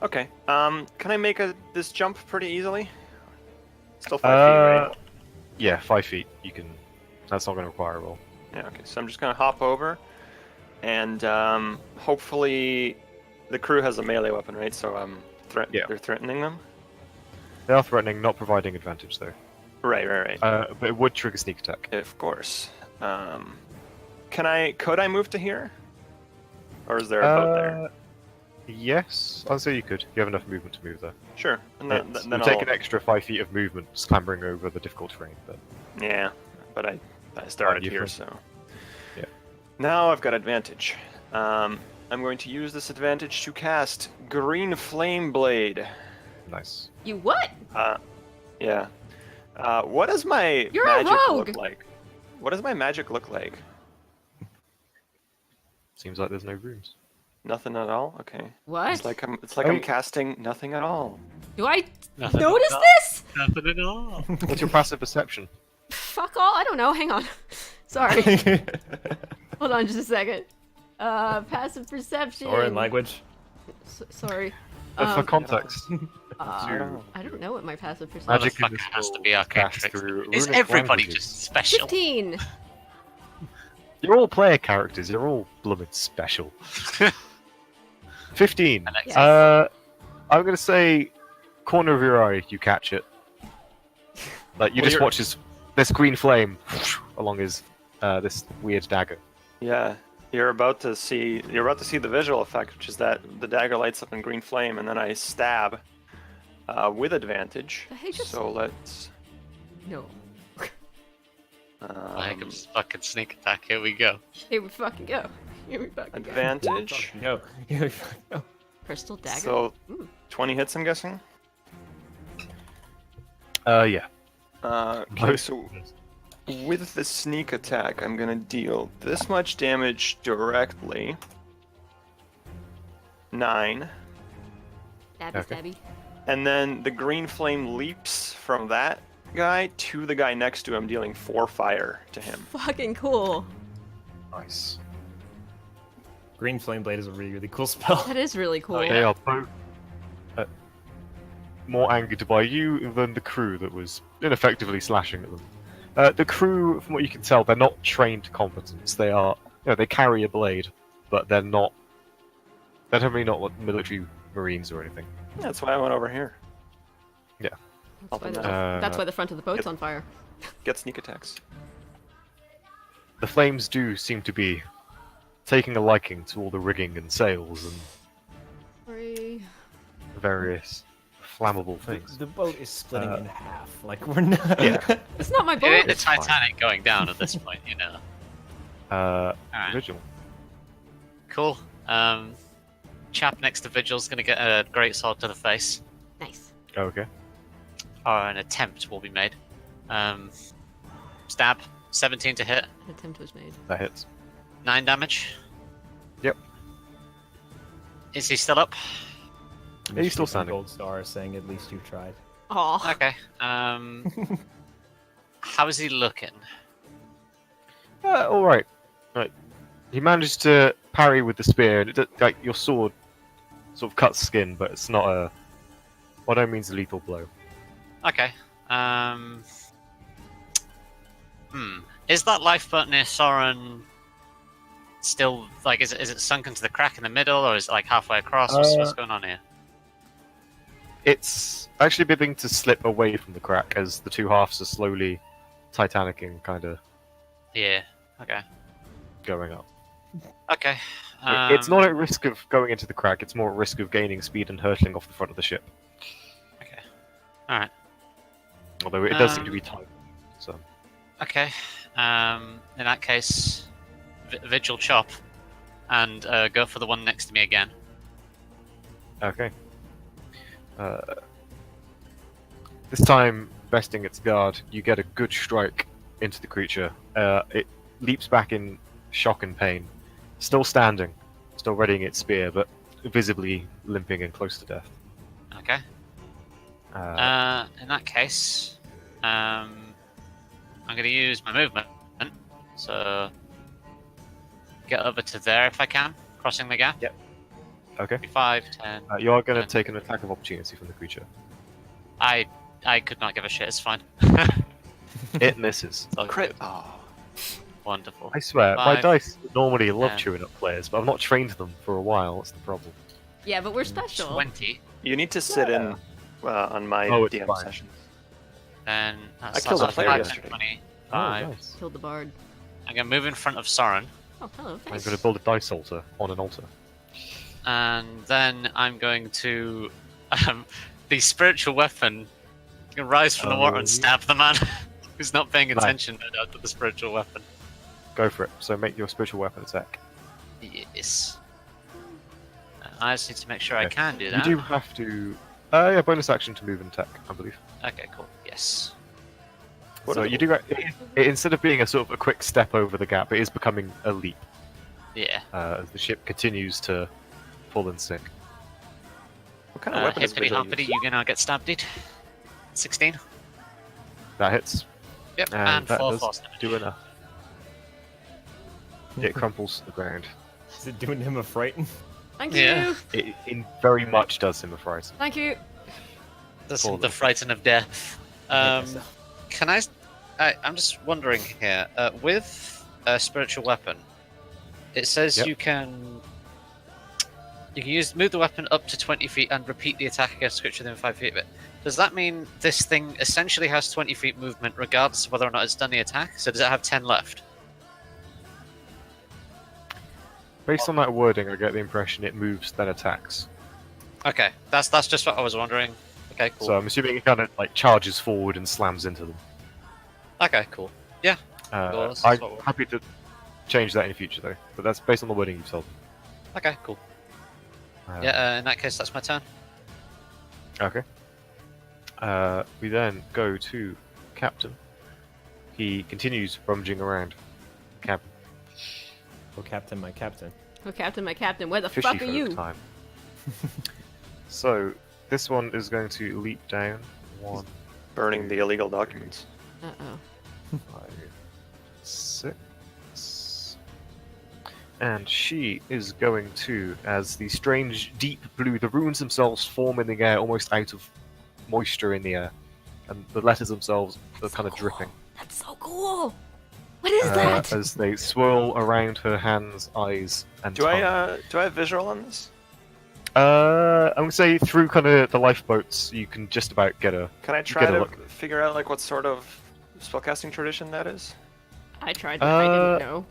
Okay. Can I make this jump pretty easily? Still 5 feet, right? Yeah, 5 feet. You can. That's not going to require a roll. Yeah. Okay. So I'm just gonna hop over, and hopefully, the crew has a melee weapon, right? So Yeah. they're threatening them. They are threatening, not providing advantage though. Right. But it would trigger sneak attack. Of course. Could I move to here? Or is there a boat there? Yes, I'll say you could. You have enough movement to move there. Sure. And then It'll take an extra 5 feet of movement, just clambering over the difficult terrain. But Yeah, but I started you here, first. so. Yeah. Now I've got advantage. I'm going to use this advantage to cast Green Flame Blade. nice. You what? Yeah. What does my You're a magic rogue! look like? What does my magic look like? Seems like there's no rooms. Nothing at all. Okay. What? It's like I'm Oh. casting nothing at all. Do I Nothing notice at all. this? Nothing at all. What's your passive perception? Fuck all. I don't know. Hang on. Sorry. Hold on just a second. Passive perception. Or in language. Sorry. For context, I don't know what my passive perception magic Motherfucker in this has to world be is cast archaic. through Is runic everybody languages. just special? 15. You're all player characters. You're all blooming special. 15. Yes. I'm gonna say, corner of your eye, you catch it. Like you Well, just you're- watch this green flame along his this weird dagger. Yeah. You're about to see the visual effect, which is that the dagger lights up in green flame, and then I stab with advantage. The heck just- So let's. No. Like a fucking sneak attack. Here we go. Here we fucking go. Here we fucking go. Advantage. No. Crystal dagger. So Ooh. 20 hits, I'm guessing. Yeah. Okay, so with the sneak attack, I'm gonna deal this much damage directly. 9. Stabby, Okay. stabby. And then the green flame leaps from that guy to the guy next to him, dealing 4 fire to him. Fucking cool. Nice. Green Flame Blade is a really, really cool spell. That is really cool. yeah. They are both more angered by you than the crew that was ineffectively slashing at them. The crew, from what you can tell, they're not trained combatants. They are, they carry a blade, but they're not. They're definitely not like military marines or anything. That's why I went over here. Yeah. That's why the front of the boat's on fire. Get sneak attacks. The flames do seem to be taking a liking to all the rigging and sails and Sorry. various flammable things. The boat is splitting in half. Like, we're not. Yeah. It's not my boat. It's Titanic going down at this point, you know. Alright. Vigil. Cool. Chap next to Vigil's gonna get a great sword to the face. Nice. Okay. Or an attempt will be made. Stab. 17 to hit. An attempt was made. That hits. 9 damage. Yep. Is he still up? Yeah, he's still standing. Gold star saying at least you tried. Aw. Okay. How is he looking? All right. Right. He managed to parry with the spear, and like your sword sort of cuts skin, but it's not a. By no means a lethal blow. Okay. Is that lifeboat near Soren still like? Is it sunk into the crack in the middle, or is it like halfway across? What's going on here? It's actually beginning to slip away from the crack as the two halves are slowly Titanicing, kind of Yeah. Okay. going up. Okay. It's not at risk of going into the crack. It's more at risk of gaining speed and hurtling off the front of the ship. Okay. All right. Although it does seem to be tight. So. Okay. In that case, Vigil chop, and go for the one next to me again. Okay. This time, besting its guard, you get a good strike into the creature. It leaps back in shock and pain, still standing, still readying its spear, but visibly limping and close to death. Okay. In that case, I'm going to use my movement. So, get over to there if I can, crossing the gap. Yep. Okay. 5, 10. You are going to 10. take an attack of opportunity from the creature. I could not give a shit. It's fine. It misses. It's all Crit. good. Oh. Wonderful. I swear, my 5, dice normally love 10. chewing up players, but I've not trained them for a while. That's the problem. Yeah, but we're special. 20. You need to sit in on my Oh, it's DM fine. sessions. Then I killed a player 5, yesterday. 20, Oh, 5. nice. Killed the bard. I'm going to move in front of Soren. Oh, hello. I'm Thanks. going to build a dice altar on an altar. And then I'm going to the spiritual weapon can rise from the water and stab the man who's not paying Nice. attention to the spiritual weapon. Go for it. So make your spiritual weapon attack. Yes. I just need to make sure I Okay. can do that. You do have to. Yeah, bonus action to move and attack, I believe. Okay, cool. Yes. What so are you the- do. Instead of being a sort of a quick step over the gap, it is becoming a leap Yeah. as the ship continues to fall and sink. What kind of weapon is Hippity Vigil hoppity, use? you're gonna get stabbed, dude. 16. That hits. Yep. And And that 4 does force damage. do enough. It crumples to the ground. Is it doing him a frighten? Thank Yeah. you. It very much does him a fright. Thank you. The frighten of death. Can I'm just wondering here. With a spiritual weapon, it says Yep. you can move the weapon up to 20 feet and repeat the attack against a creature within 5 feet of it. Does that mean this thing essentially has 20 feet movement regardless of whether or not it's done the attack? So does it have 10 left? Based on that wording, I get the impression it moves then attacks. Okay, that's just what I was wondering. Okay, cool. So I'm assuming it kind of like charges forward and slams into them. Okay, cool. Yeah. Well, that's I'm what we're- happy to change that in the future though, but that's based on the wording you've told. Okay, cool. Uh, Yeah, in that case, that's my turn. Okay. We then go to Captain. He continues rummaging around cabin. Oh, Captain, my Captain. Oh, Captain, my Captain, where the Fishy fuck are folk you? time. So this one is going to leap down. 1, Burning the illegal documents. Uh-oh. 5, 6. And she is going to, as the strange deep blue, the runes themselves form in the air almost out of moisture in the air. And the letters themselves are kind of dripping. That's so cool! What is that? As they swirl around her hands, eyes, and Do tongue. I have visual on this? I'm gonna say through kind of the lifeboats, you can just about get a. Can I try get a to look. figure out like what sort of spellcasting tradition that is? I tried, but I didn't know.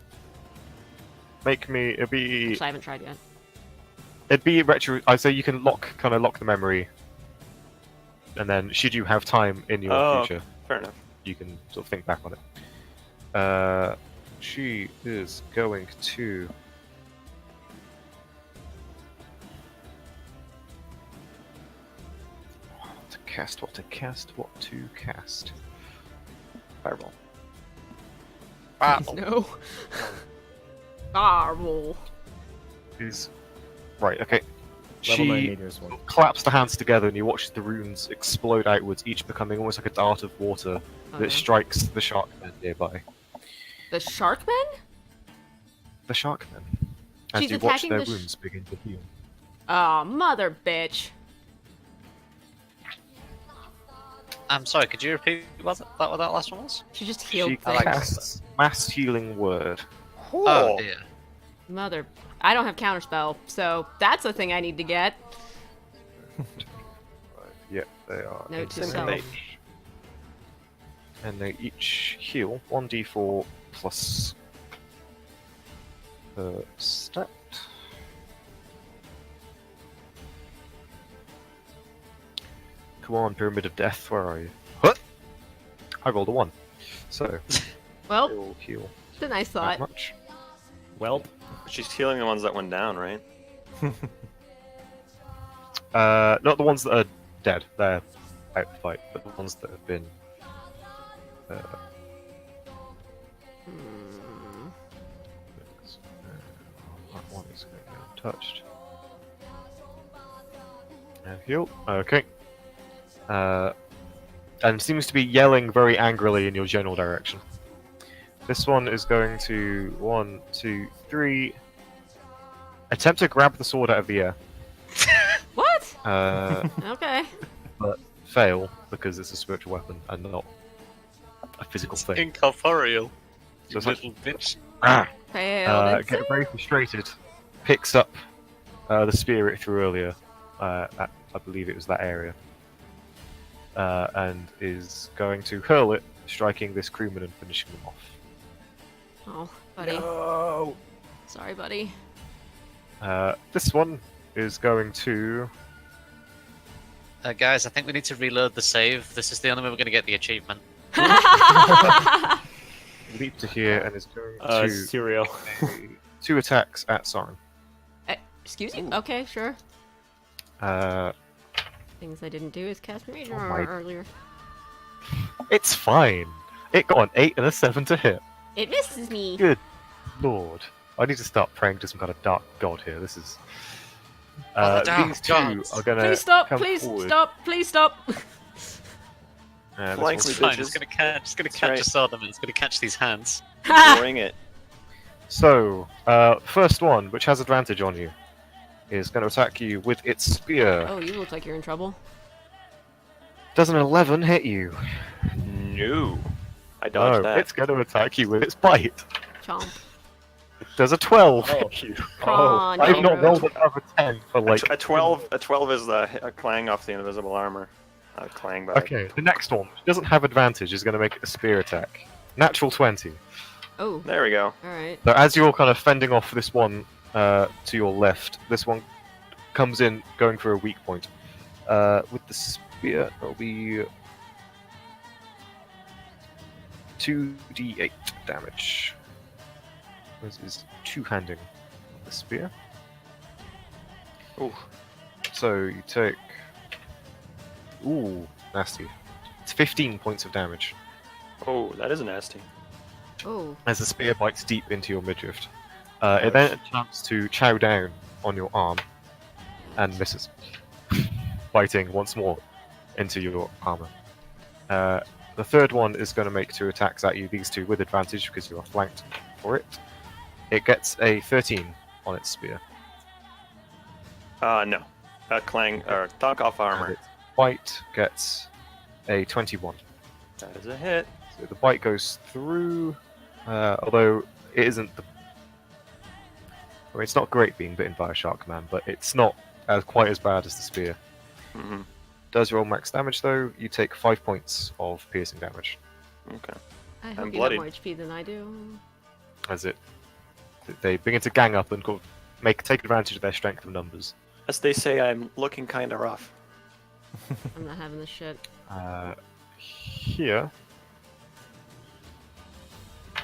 Make me. It'd be. Actually, I haven't tried yet. It'd be retro. I'd say you can lock the memory, and then should you have time in your future, Fair enough. you can sort of think back on it. She is going to. What to cast. Fireball. No. Marvel. Is right. Okay. Level 9 She meters one. claps the hands together, and you watch the runes explode outwards, each becoming almost like a dart of water Oh, that no. strikes the sharkmen nearby. The Sharkmen? The sharkmen, as She's you watch attacking their the sh- wounds begin to heal. Oh, mother bitch. I'm sorry, could you repeat what that last one was? She just healed She things. casts mass healing word. Oh dear. Mother. I don't have counterspell, so that's a thing I need to get. Yep, they are. Note to in self. range. And they each heal 1d4 plus stat. Come on, Pyramid of Death, where are you? Huh! I rolled a 1. So, Well, they'll heal it's a nice that thought. much. Welp. She's healing the ones that went down, right? Not the ones that are dead, they're out the fight, but the ones that have been. Hmm. That one is going to be untouched. And heal. Okay. And seems to be yelling very angrily in your general direction. This one is going to 1, 2, 3. Attempt to grab the sword out of the air. What? Uh, Okay. but fail because it's a spiritual weapon and not a physical thing. Incorporeal. So You it's like, little bitch. Failed. get very frustrated. Picks up the spear it threw earlier. I believe it was that area. And is going to hurl it, striking this crewman and finishing them off. Oh, buddy. No. Sorry, buddy. This one is going to. Guys, I think we need to reload the save. This is the only way we're going to get the achievement. Leap to here and is going to Cereal. 2 attacks at Soren. Excuse you? Okay, sure. Uh, Things I didn't do is cast Major Oh Armor my- earlier. it's fine. It got an 8 and a 7 to hit. It misses me. Good lord. I need to start praying to some kind of dark god here. This is. Oh, the dark these two gods. are gonna. Please stop! come Please forward. stop! Please stop! This Flank one's- me, Fine, bitches. it's going to catch. It's going to That's catch right. a sword, and it's going to catch these hands. Bring it. So, first one, which has advantage on you, is going to attack you with its spear. Oh, you look like you're in trouble. Does an 11 hit you? No. I dodged No, that. it's going to attack you with its bite. Chomp. Does a 12 Oh. hit you? Prawn. I've not Hero. rolled another 10 for like. A 12 is a clang off the invisible armor. Clang back. Okay, the next one, which doesn't have advantage, is going to make it a spear attack. Natural 20. Oh, There we go. alright. So as you're kind of fending off this one to your left, this one comes in going for a weak point. With the spear, it'll be 2d8 damage. This is two-handing on the spear. Ooh. So you take... Ooh, nasty. It's 15 points of damage Oh, that is nasty. Oh. as the spear bites deep into your midriff. It then attempts to chow down on your arm and misses, biting once more into your armor. The third one is going to make 2 attacks at you, these 2 with advantage because you are flanked for it. It gets a 13 on its spear. No. Clang or knock off And armor. its bite gets a 21. That is a hit. So the bite goes through, although it isn't the. Well, it's not great being bitten by a shark man, but it's not quite as bad as the spear. Mm-hmm. Does roll max damage though? You take 5 points of piercing damage Okay. I I'm hope you have bloodied. more HP than I do. as they begin to gang up and take advantage of their strength of numbers. As they say, I'm looking kind of rough. I'm not having this shit. Here,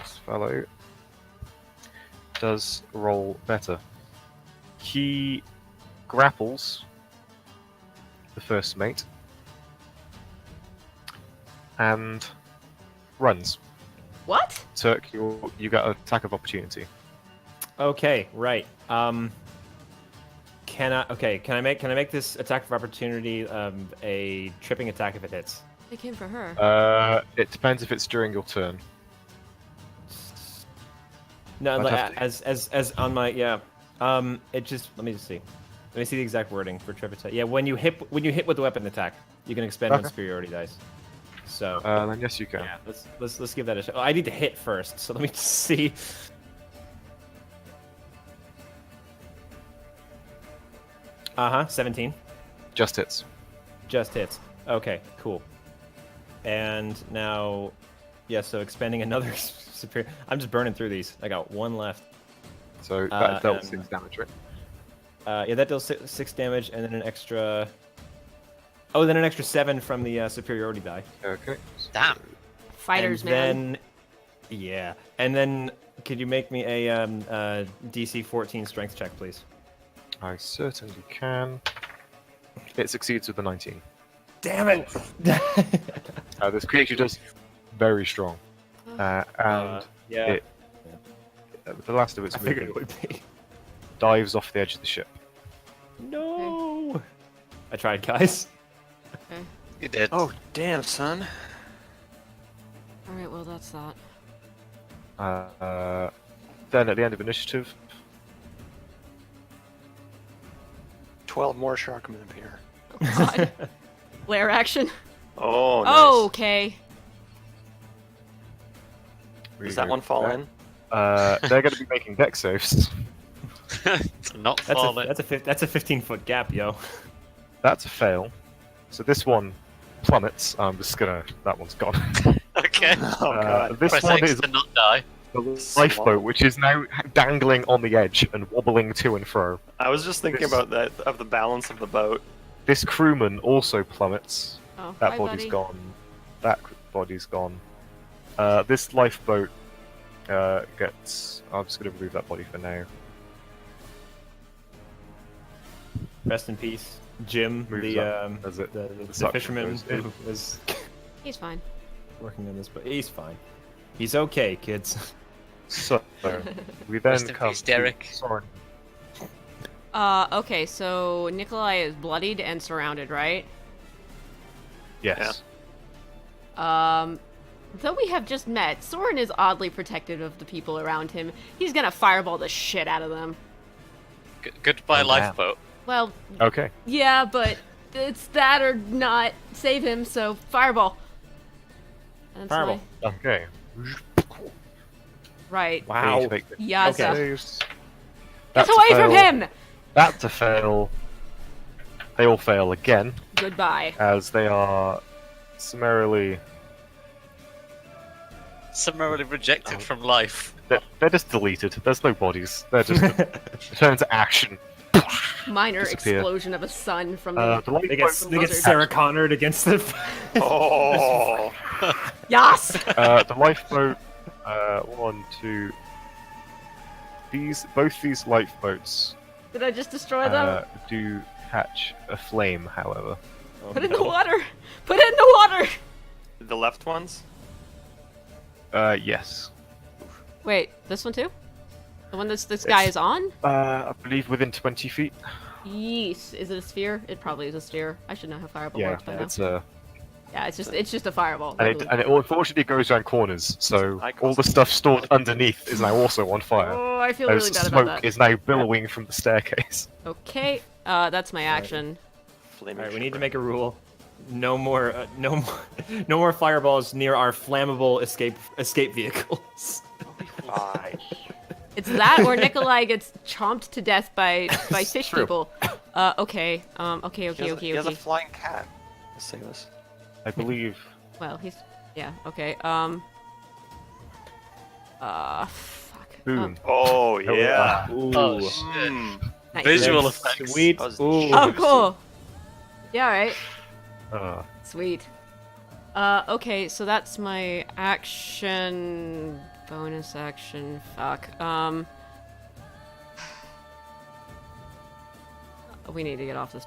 this fellow does roll better. He grapples the first mate and runs. What? Turk, you got an attack of opportunity. Okay, right. Can I make this attack of opportunity a tripping attack if it hits? They came for her. It depends if it's during your turn. No, I'd like, have to- as on my it just let me see the exact wording for trip attack. Yeah, when you hit with the weapon attack, you can expend 1 Okay. superiority dice. So Then yes, you can. yeah, let's give that a shot. Oh, I need to hit first, so let me just see. Uh huh. 17. Just hits. Just hits. Okay, cool. And now, yeah, so expending another superior. I'm just burning through these. I got 1 left. So that dealt and- 6 damage, right? Yeah, that deals 6 damage, and then an extra. Oh, then an extra 7 from the superiority die. Okay. Damn. Fighters, and man. Then, yeah, and then could you make me a DC 14 strength check, please? I certainly can. It succeeds with the 19. Damn it! This creature does very strong, and yeah, it, the last of its I figured it movement would be. dives off the edge of the ship. No. I tried, guys. Okay. You did. Oh, damn, son. Alright, well, that's that. Then at the end of initiative, 12 more sharkmen appear. God. Flare action. Oh, nice. Oh, okay. we Does that go one fall there. in? They're going to be making deck saves. To not That's fall a in. that's a 15-foot gap, yo. That's a fail. So this one plummets. I'm just gonna. That one's gone. Okay. Oh, God. This Press one X is to not die. the lifeboat, which is now dangling on the edge and wobbling to and fro. I was just thinking This- about that, of the balance of the boat. This crewman also plummets. Oh, That bye, body's buddy. gone. That body's gone. This lifeboat gets. I'm just going to remove that body for now. Rest in peace, Jim, Moves the up as it- the suction fisherman goes in. who was He's fine. working on this, but he's fine. He's okay, kids. So we then Rest in come. peace, Derek. To Soren. Okay, so Nikolai is bloodied and surrounded, right? Yes. Though we have just met, Soren is oddly protective of the people around him. He's gonna fireball the shit out of them. Goodbye, Oh, wow. lifeboat. Well, Okay. yeah, but it's that or not save him, so fireball. That's Fireball. Okay. Right. Wow. Please make the Yes. Okay. saves. Get That's a away from fail. him! That's a fail. They all fail again, Goodbye. as they are summarily. Summarily rejected from life. They're just deleted. There's no bodies. They're just return to action. Minor disappear. explosion of a sun from The the. They get Lizard. Sarah Connored against the. Oh, Yas! the lifeboat. 1, 2. Both these lifeboats Did I just destroy them? do catch a flame, however. Oh, Put it in the no. water! Put it in the water! The left ones? Yes. Wait, this one too? The one this guy is on? I believe within 20 feet. Yes. Is it a sphere? It probably is a sphere. I should know how fireball Yeah, works by now. it's Yeah, it's just a fireball. and it unfortunately goes around corners, so all the stuff stored underneath is now also on fire. Oh, I feel As really bad smoke about that. is now billowing from the staircase. Okay, that's my action. Flaming All right, we need to shipwreck. make a rule. No more, no more fireballs near our flammable escape vehicles. Fine. It's that or Nikolai gets chomped to death by fish True. people. Okay. Okay. He has a flying cat. Let's say this. I believe. Well, he's yeah. Okay. Fuck. Boom. Oh we yeah. Oh shit! Nice. Visual That's effects. Sweet. That was Ooh. Oh, cool. Yeah. All right. Sweet. Okay, so that's my action, bonus action, fuck. We need to get off this.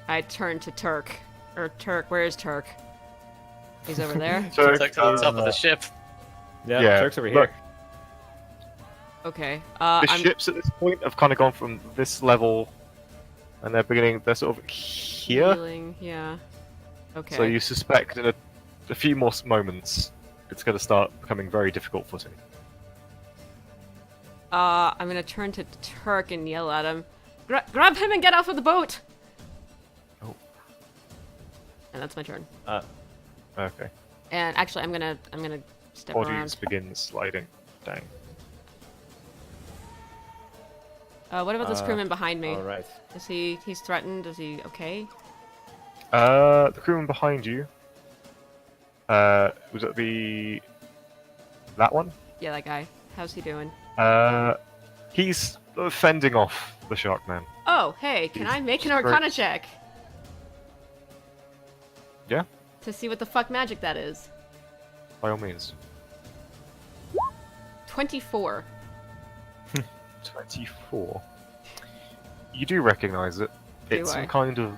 I turn to Turk. Or Turk, where is Turk? He's over there? So, Tucked on top of the ship. Yeah, Turk's over look, here. Okay, the I'm... ships at this point have kind of gone from this level, and they're sort of here. healing, yeah. Okay. So you suspect in a few more moments, it's going to start becoming very difficult footing. I'm gonna turn to Turk and yell at him. Grab him and get off of the boat! Oh. And that's my turn. Okay. And actually, I'm gonna step around. Bodies begin sliding down. What about this crewman behind me? All right. Is he's threatened? Is he okay? The crewman behind you. Was it that one? Yeah, that guy. How's he doing? He's fending off the shark man. Oh, hey, can I make an Arcana check? Yeah, To see what the fuck magic that is. by all means. 24. 24. You do recognize it. Do It's I? some kind of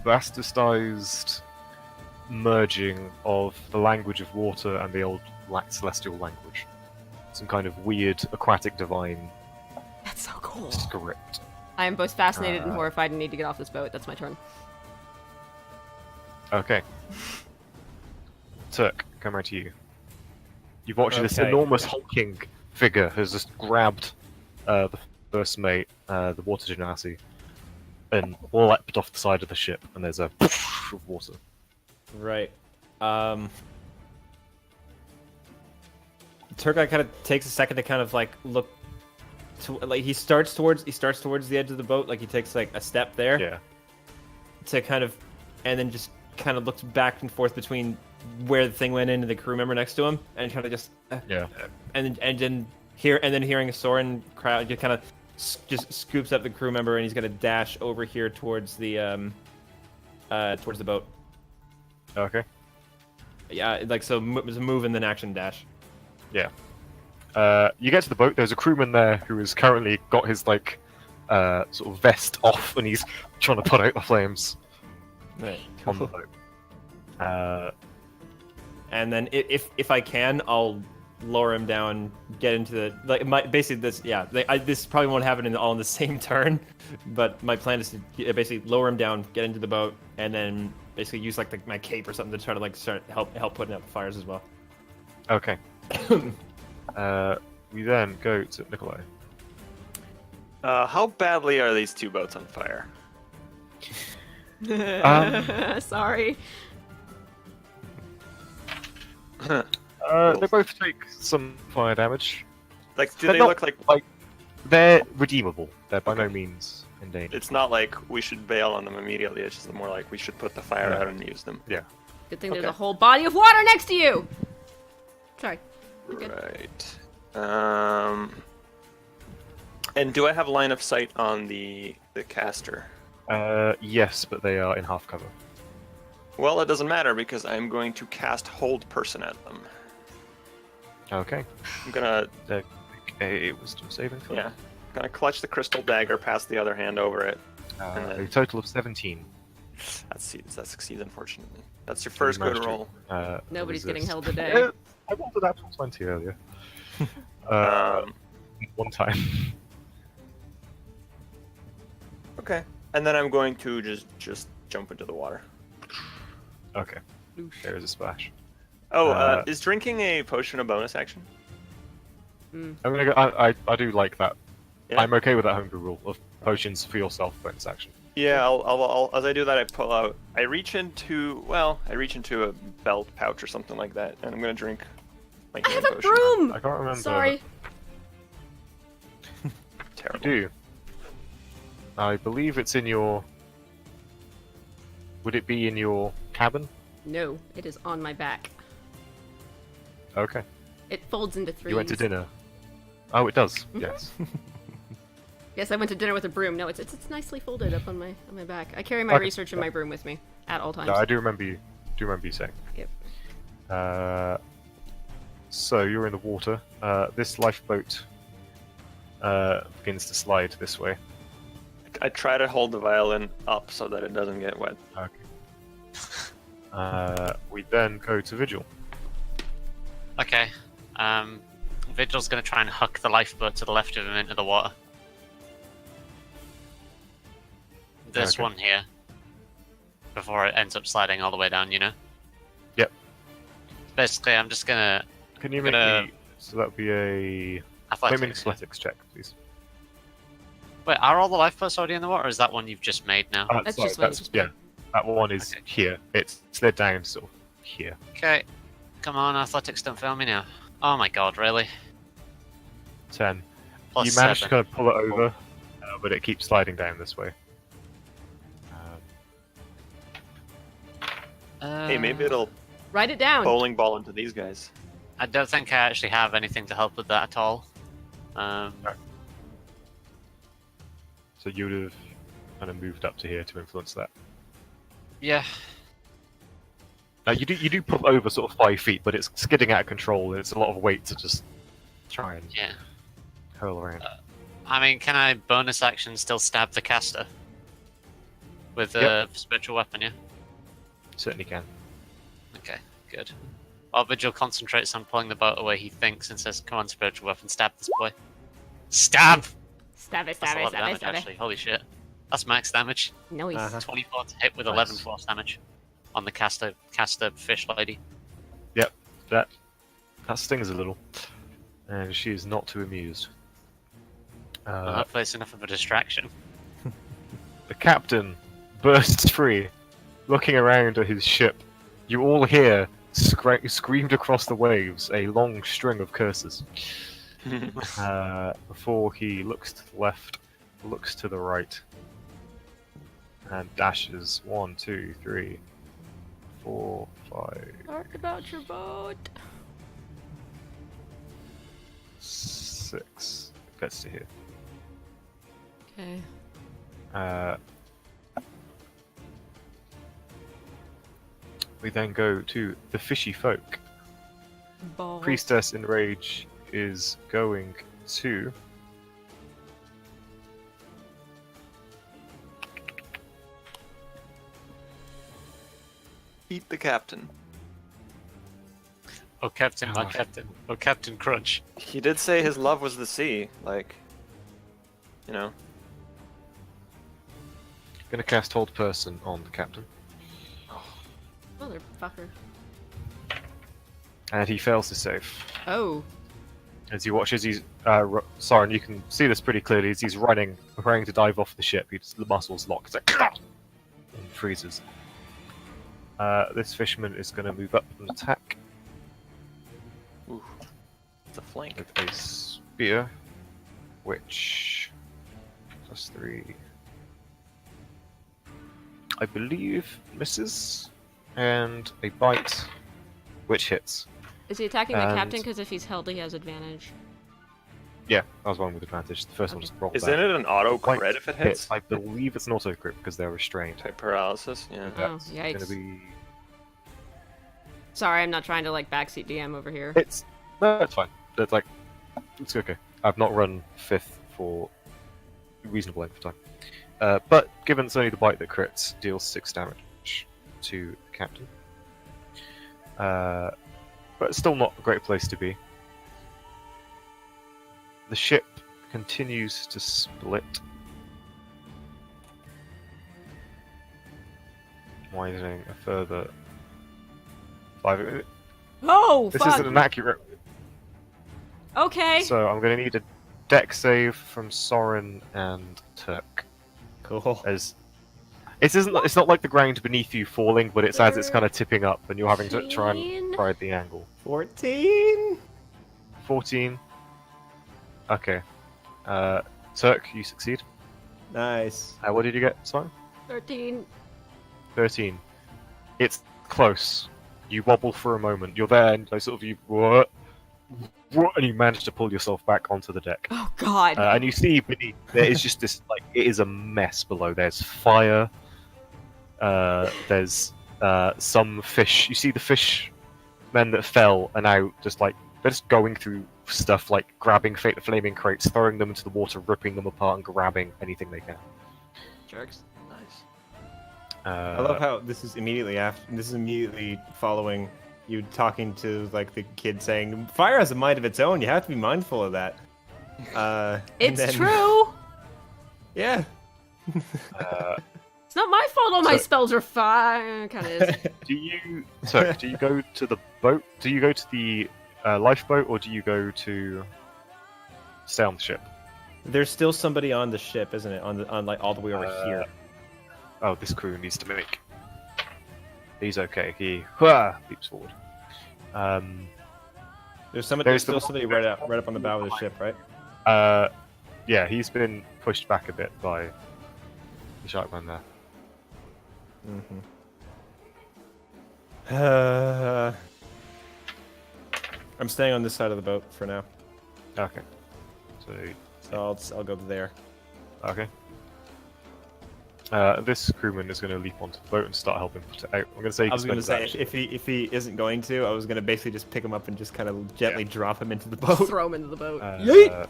bastardized merging of the language of water and the old celestial language. Some kind of weird aquatic divine That's so cool. script. I am both fascinated and horrified and need to get off this boat. That's my turn. Okay. Turk, come right to you. You've watched this Okay. enormous hulking figure has just grabbed the first mate, the water genasi, and leapt off the side of the ship, and there's a poof of water. Right. Turkai kind of takes a second to kind of like look to, like he starts towards the edge of the boat, like he takes like a step there Yeah. to kind of, and then just kind of looks back and forth between where the thing went in and the crew member next to him, and kind of just Yeah. and then hearing a Soren crowd, just kind of just scoops up the crew member, and he's gonna dash over here towards the boat. Okay. Yeah, like so, there's a move and then action dash. Yeah. You get to the boat. There's a crewman there who has currently got his like sort of vest off, and he's trying to put out the flames Right. on the boat. And then if I can, I'll lower him down, get into the basically this this probably won't happen all in the same turn, but my plan is to basically lower him down, get into the boat, and then basically use like my cape or something to try to like start help putting out the fires as well. Okay. We then go to Nikolai. How badly are these two boats on fire? Sorry. They both take some fire damage. Like, do They're they not, look like they're redeemable? They're by no means in danger. it's not like we should bail on them immediately? It's just more like we should put the fire Yeah. out and use them. Yeah. Good thing there's Okay. a whole body of water next to you! Sorry. You're good. Right. And do I have line of sight on the caster? Yes, but they are in half cover. Well, it doesn't matter because I'm going to cast Hold Person at them. Okay. I'm gonna, They make a wisdom saving throw. yeah, gonna clutch the crystal dagger, pass the other hand over it, And then- A total of 17. That succeeds, unfortunately. That's your first good roll. Nobody's getting held today. today. I rolled an actual 20 earlier. Um, One time. okay. And then I'm going to just jump into the water. Okay. There is a splash. Oh, is drinking a potion a bonus action? I'm gonna go. I do like that. Yeah. I'm okay with that homebrew rule of potions for yourself bonus action. Yeah, I'll as I do that, I pull out. I reach into a belt pouch or something like that, and I'm gonna drink my I healing have a potion. broom! I can't remember. Sorry. Terrible. You do. I believe it's in your. Would it be in your cabin? No, it is on my back. Okay. It folds into threes. You went to dinner. Oh, it does. Yes. Yes, I went to dinner with a broom. No, it's nicely folded up on my back. I carry my Okay. research and my broom with me at all times. No, I do remember you. Saying. Yep. So you're in the water. This lifeboat begins to slide this way. I try to hold the violin up so that it doesn't get wet. Okay. We then go to Vigil. Okay. Vigil's gonna try and huck the lifeboat to the left of him into the water. This Okay. one here. Before it ends up sliding all the way down, you know? Yep. Basically, I'm just gonna... Can you make Gonna- me? So that would be a. Make me an Athletics. athletics check, please. Wait, are all the lifeboats already in the water, or is that one you've just made now? That's just what you just yeah. That one is Okay. here. It's slid down, sort of here. Okay. Come on, athletics, don't fail me now. Oh my god, really? 10. Plus You managed to 7. kind of pull it over, but it keeps sliding down this way. Hey, maybe it'll Write it down. bowling ball into these guys. I don't think I actually have anything to help with that at all. So you would have kind of moved up to here to influence that. Yeah. Now you do pull over sort of 5 feet, but it's skidding out of control, and it's a lot of weight to just try and Yeah. hurl around. I mean, can I bonus action still stab the caster? With a Yep. spiritual weapon, yeah? Certainly can. Okay, good. While Vigil concentrates on pulling the boat away, he thinks and says, come on, spiritual weapon, stab this boy. Stab! Stab it, That's stab a it, lot of stab it, damage, stab it. actually. Holy shit. That's max damage. Nice. Uh-huh. 24 to hit with Nice. 11 force damage on the caster fish lady. Yep, that stings a little, and she is not too amused. Well, hopefully it's enough of a distraction. The captain bursts free, looking around at his ship. You all hear screamed across the waves a long string of curses. Before he looks to the left, looks to the right, and dashes 1, 2, 3, 4, 5, Talk about your boat. 6. Gets to here. Okay. We then go to the fishy folk. Balls. Priestess in Rage is going to. Eat the captain. Oh, Captain, my Oh. Captain. Oh, Captain Crunch. He did say his love was the sea. Like, you know. Gonna cast Hold Person on the captain. Motherfucker. And he fails to save. Oh. As you watch as he's. Soren, you can see this pretty clearly as he's running, preparing to dive off the ship. The muscles lock. It's like. And freezes. This fisherman is going to move up and attack Ooh. It's a flank. with a spear, which. +3. I believe misses. And a bite, which hits. Is he attacking the And- captain? Because if he's held, he has advantage. Yeah, I was one with advantage. The first one Okay. just rolled Isn't back. it an auto Bite crit if it hits? I believe it's an auto crit because they're restrained. Type paralysis, yeah. Oh, That's yikes. gonna be. Sorry, I'm not trying to like backseat DM over here. It's no, it's fine. It's like it's okay. I've not run 5th for a reasonable length of time. But given it's only the bite that crits, deals 6 damage to the captain. But it's still not a great place to be. The ship continues to split. Widening a further 5. Oh, This fuck. isn't an accurate. Okay. So I'm going to need a deck save from Soren and Turk. Cool. As it's not like the ground beneath you falling, but it's as it's kind of tipping up, and you're having to try and ride the angle. 14. 14. Okay. Turk, you succeed. Nice. What did you get, Soren? 13. 13. It's close. You wobble for a moment. You're there, and sort of you what, and you manage to pull yourself back onto the deck. Oh god. And you see beneath there is just this it is a mess below. There's fire. There's some fish. You see the fish men that fell are now they're just going through stuff, grabbing flaming crates, throwing them into the water, ripping them apart, and grabbing anything they can. Jerks. Nice. I love how this is immediately following you talking to the kid saying, "Fire has a mind of its own. You have to be mindful of that." It's true. Yeah. It's not my fault all my spells are fire. Kind of is. Do you go to the boat? Do you go to the lifeboat, or do you go to stay on the ship? There's still somebody on the ship, isn't it? On all the way over here. Oh, this crew needs to make. He's okay. He leaps forward. There's still somebody right up on the bow of the ship, right? Yeah, he's been pushed back a bit by the Sharkman there. I'm staying on this side of the boat for now, Okay. So I'll go there. okay. This crewman is going to leap onto the boat and start helping put it out. I'm going to say. I was going to say if he isn't going to, I was going to basically just pick him up and just kind of gently drop him into the boat. Throw him into the boat. Yeet!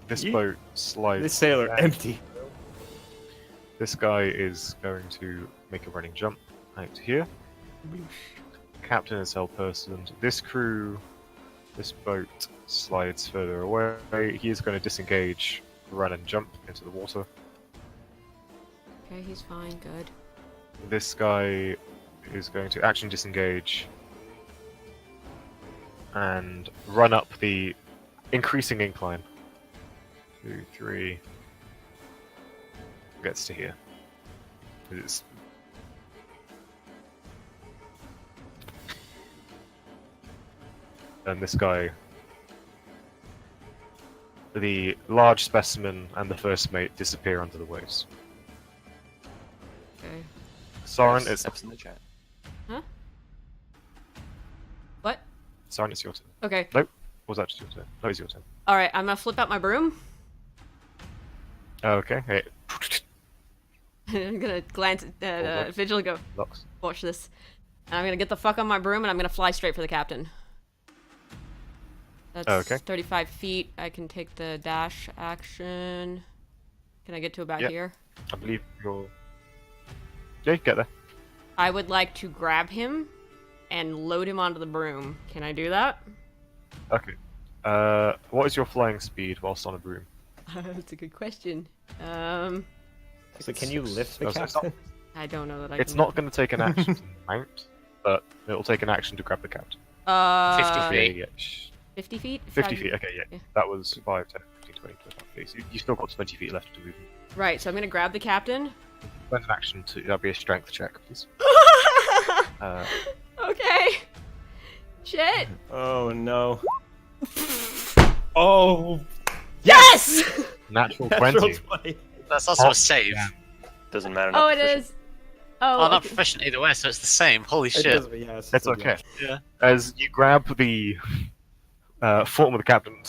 This Yeet. boat slides. This sailor back. empty. This guy is going to make a running jump out to here. Captain is held personed. This boat slides further away. He is going to disengage, run and jump into the water. Okay, he's fine. Good. This guy is going to action disengage and run up the increasing incline. 2, 3. Gets to here. It's... And this guy, the large specimen and the first mate disappear under the waves. Okay. Soren, it's Steps in the chat. Huh? What? Soren, it's your turn. Okay. Nope. Or was that just your turn? No, it's your turn. All right. I'm gonna flip out my broom. Okay. Hey. I'm gonna glance at Vigil and go, Locks. watch this. And I'm gonna get the fuck on my broom and I'm gonna fly straight for the captain. That's Okay. 35 feet. I can take the dash action. Can I get to about Yep. here? I believe you're. Yeah, you get there. I would like to grab him and load him onto the broom. Can I do that? Okay. What is your flying speed whilst on a broom? That's a good question. So can you lift the Oh, so it's captain? I don't know that I It's can. not going to take an action to mount, but it'll take an action to grab the captain. 50 feet. Yeah, 50 feet? 50 feet, okay, yeah. Yeah. That was 5, 10, 15, 20, 25 feet. So you still got 20 feet left to move. Right, so I'm gonna grab the captain. Spend an action to. That'll be a strength check, please. Okay. Shit. Oh no. Oh. Yes! Natural Natural 20. 20. That's also Oh, a save. yeah. Doesn't matter. Oh, not it proficient. is. Oh, Oh, not okay. proficient either way, so it's the same. Holy It shit. does, but yeah, That's still okay. Yeah. As you grab the form of the captain,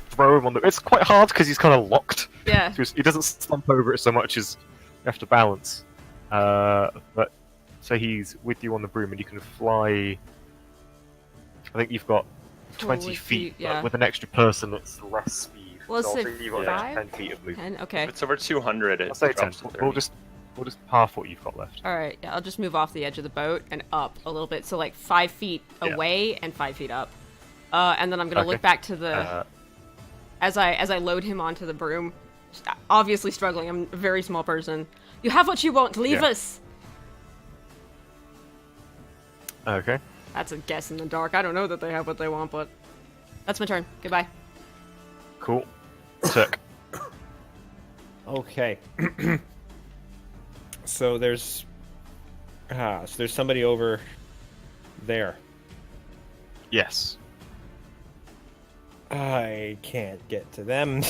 throw him on the. It's quite hard because he's kind of locked. Yeah. He doesn't slump over it so much as you have to balance. But so he's with you on the broom, and you can fly. I think you've got 20 20 feet, feet, yeah. but with an extra person, it's less speed. Well, So let's I'll say you've got five? 10 feet of movement. 10? Okay. If it's over 200, it I'll say 10. drops to 30. We'll just half what you've got left. Alright, yeah, I'll just move off the edge of the boat and up a little bit. So like 5 feet Yeah. away and 5 feet up. And then I'm gonna Okay. look back to the as I load him onto the broom. Obviously struggling. I'm a very small person. You have what you want. Leave Yeah. us. Okay. That's a guess in the dark. I don't know that they have what they want, but that's my turn. Goodbye. Cool. Sick. Okay. So there's somebody over there. Yes. I can't get to them.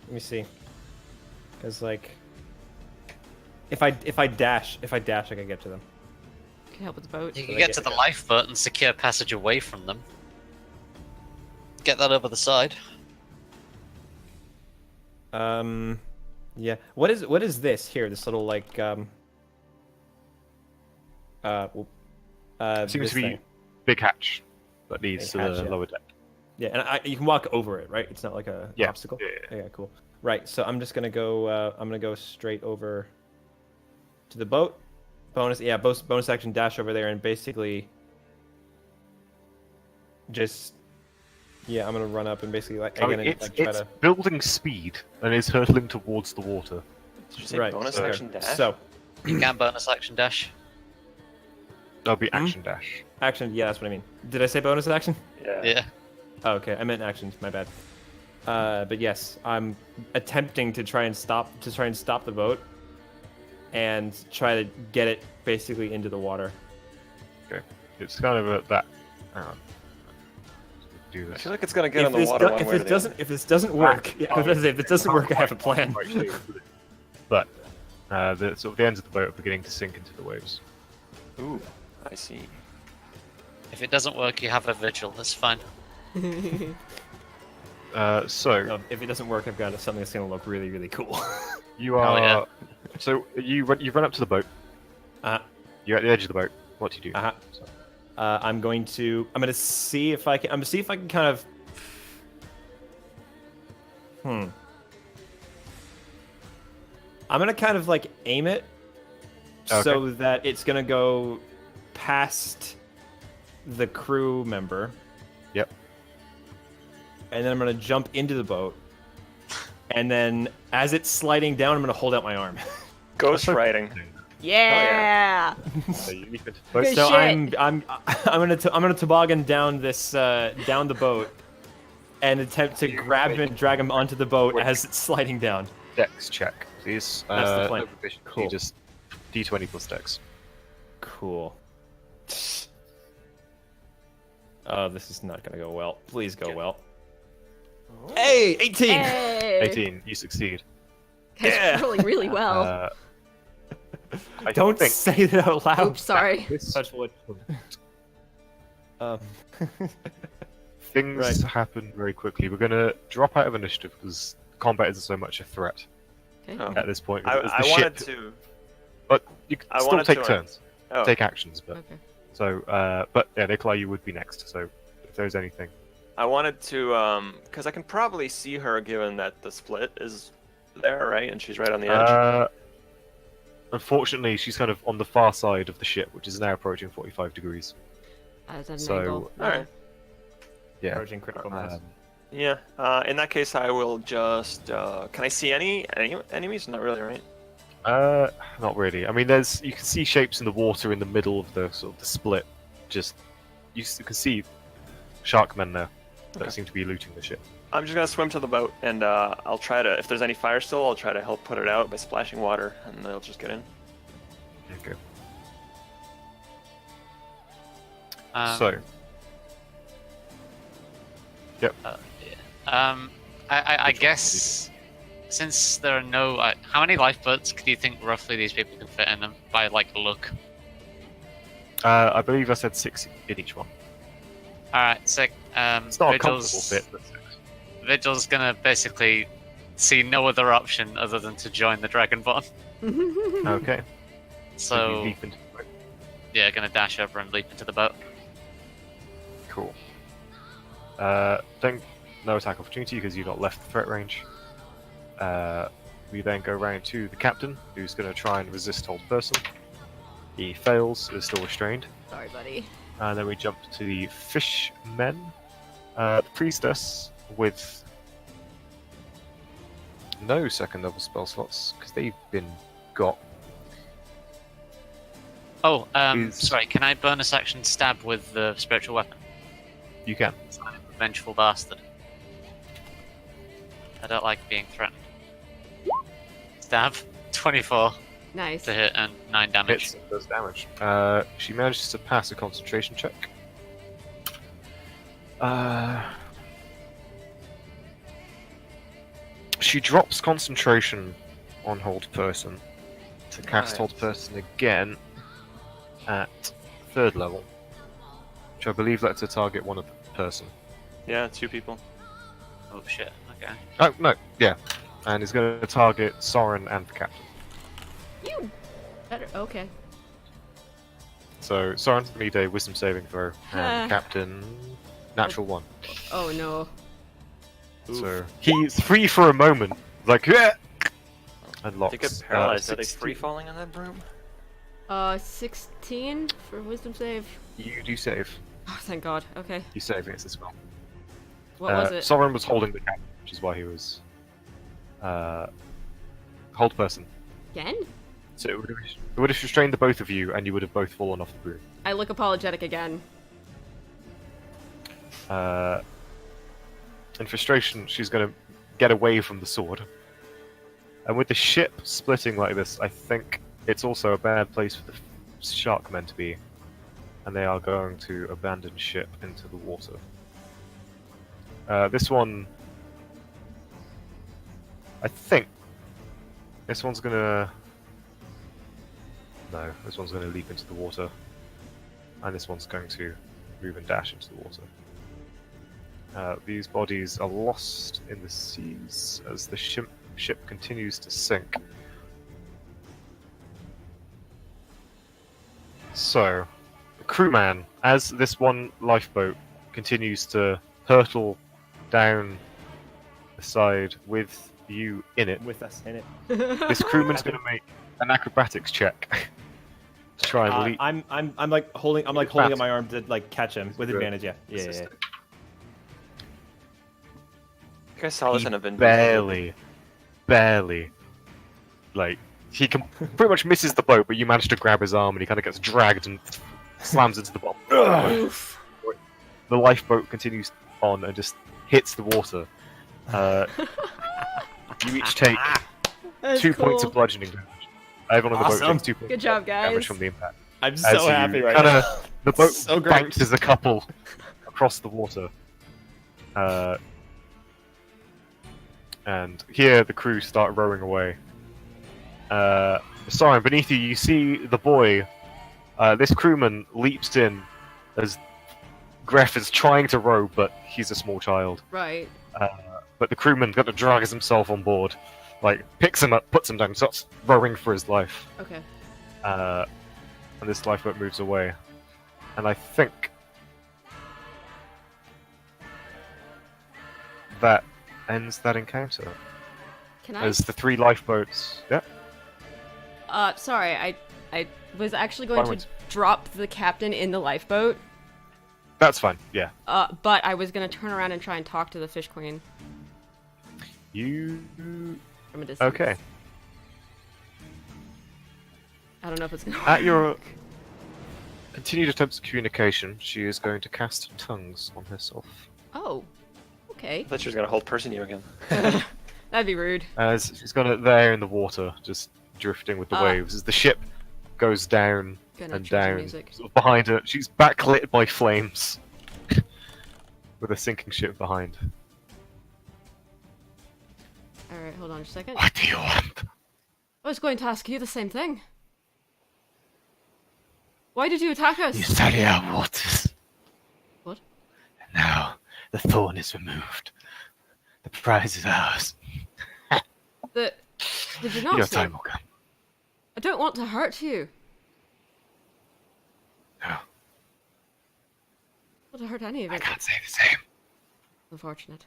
Let me see. Cause like, if I dash, I can get to them. Can help with the boat. You So can they get get- to the lifeboat and secure passage away from them. Get that over the side. Yeah. What is this here? This little like Seems this to be thing. big hatch that leads Big to hatch, the yeah. lower deck. Yeah, and you can walk over it, right? It's not like a Yeah. obstacle. Yeah. Yeah, cool. Right. So I'm just gonna go. I'm gonna go straight over to the boat. Bonus action dash over there, and basically just I'm gonna run up and basically like I mean, again and, like, try it's to building speed and is hurtling towards the water. Did you say right. bonus okay. action dash? So You can bonus action dash. That'll be action dash. action. Yeah, that's what I mean. Did I say bonus action? Yeah. Oh, okay, I meant actions. My bad. But yes, I'm attempting to try and stop the boat, and try to get it basically into the water. Okay. It's kind of that. Hang on. Do I this. feel like it's gonna get in the water one way or the other. If this doesn't work, I was gonna say, if it doesn't work, I have a plan. But the sort of the ends of the boat are beginning to sink into the waves. Ooh, I see. If it doesn't work, you have a vigil. That's fine. So No, if it doesn't work, I've got something that's gonna look really, really cool. you Oh, are. yeah. So you run up to the boat. You're at the edge of the boat. What do you do? Uh-huh. I'm gonna see if I can. I'm gonna see if I can kind of. I'm gonna kind of like aim it so that it's gonna go past the crew member. Yep. And then I'm gonna jump into the boat. And then as it's sliding down, I'm gonna hold out my arm. Ghost riding. Yeah. So you leap into the boat. Good So shit. I'm gonna toboggan down this down the boat and attempt to grab him and drag him onto the boat as it's sliding down. Dex check, please. That's the plan. No proficiency, Cool. Just D20 plus Dex. Cool. Oh, this is not gonna go well. Please go well. Hey, 18. Hey. 18. You succeed. Guys, Yeah. rolling really well. I Don't think say that out loud. Oops, sorry. this Touch wood. things Right. happen very quickly. We're gonna drop out of initiative because combat isn't so much a threat Okay. Oh. at this point. I As the wanted ship- to. but you can I still wanted take to, turns, Oh, take actions. But Okay. so, but yeah, Nikolai, you would be next. So if there's anything, I wanted to, because I can probably see her given that the split is there, right? And she's right on the edge. unfortunately, she's kind of on the far side of the ship, which is now approaching 45 degrees. At an So- angle. Alright. Yeah. Approaching critical mass. Yeah. In that case, I will just. Can I see any enemies? Not really, right? Not really. I mean, you can see shapes in the water in the middle of the sort of the split. Just you can see sharkmen there that Okay. seem to be looting the ship. I'm just gonna swim to the boat, and I'll try to. If there's any fire still, I'll try to help put it out by splashing water, and they'll just get in. Okay. Um, Yep. I guess since there are no, how many lifeboats do you think roughly these people can fit in them by like look? I believe I said 6 in each one. All right, sick. It's not a comfortable Vigil's, fit, but 6. Vigil's gonna basically see no other option other than to join the Dragonborn. Okay. you So leap into the boat. yeah, gonna dash over and leap into the boat. Cool. Don't no attack opportunity because you've not left the threat range. We then go round to the captain, who's going to try and resist hold person. He fails, is still restrained. Sorry, buddy. And then we jump to the fishmen. The priestess with no second level spell slots because they've been got. Oh, Is- sorry. Can I bonus action stab with the spiritual weapon? You can. I'm a vengeful bastard. I don't like being threatened. Stab. 24 Nice. to hit and 9 damage. Hits and does damage. She manages to pass a concentration check. She drops concentration on hold person to cast Nice. hold person again at 3rd level, which I believe lets her target one of the person. Yeah, 2 people. Oh shit. Okay. Oh no, yeah, and is going to target Soren and the captain. You better. Okay. So Soren's going to need a wisdom saving throw, and the captain natural 1. Oh no. So he's free for a moment, like yeah, and They locks. get paralyzed. Are they 16. free falling on that broom? 16 for wisdom save. You do save. Oh, thank God. Okay. You save against this spell. What was it? Soren was holding the captain, which is why he was hold person. Again? So it would have restrained the both of you, and you would have both fallen off the broom. I look apologetic again. In frustration, she's going to get away from the sword. And with the ship splitting like this, I think it's also a bad place for the shark men to be. And they are going to abandon ship into the water. This one... I think... This one's going to... No, this one's going to leap into the water. And this one's going to move and dash into the water. These bodies are lost in the seas as the ship continues to sink. So, the crewman, as this one lifeboat continues to hurtle down the side with you in it, With us in it. this crewman's going to make an acrobatics check to try and leap. I'm like holding up my arm to like catch him with Good. advantage. Yeah. Yeah. Assistant. I think I saw this He in a Vin barely, like, he can pretty much misses the boat, but you manage to grab his arm and he kind of gets dragged and slams into the bottom. Oof. The lifeboat continues on and just hits the water. You each take That's 2 points of cool. bludgeoning damage. Everyone on the boat Awesome. takes 2 points Good job, of damage guys. from the impact. I'm As so you happy right kinda- now. The boat So great. bounces a couple across the water. And here the crew start rowing away. Sorry, beneath you, you see the boy. This crewman leaps in as Gref is trying to row, but he's a small child. Right. But the crewman got to drag himself on board, like picks him up, puts him down, starts rowing for his life. Okay. And this lifeboat moves away. And I think that ends that encounter. Can I? As the 3 lifeboats. Yeah. Sorry. I was actually going Forwards. to drop the captain in the lifeboat. That's fine. Yeah. But I was gonna turn around and try and talk to the fish queen You. from a distance. Okay. I don't know if it's gonna. At your continued attempts of communication, she is going to cast tongues on herself. Oh. Okay. I thought she was gonna hold person you again. That'd be rude. As she's got it there in the water, just drifting with the waves. As the ship goes down Gonna and choose some down, music. sort of behind her, she's backlit by flames, with a sinking ship behind. All right. Hold on a second. What do you want? I was going to ask you the same thing. Why did you attack us? You study our waters. What? And now the thorn is removed. The prize is ours. Did you not Your see? time will come. I don't want to hurt you. No. Not hurt any of it. I can't say the same. Unfortunate.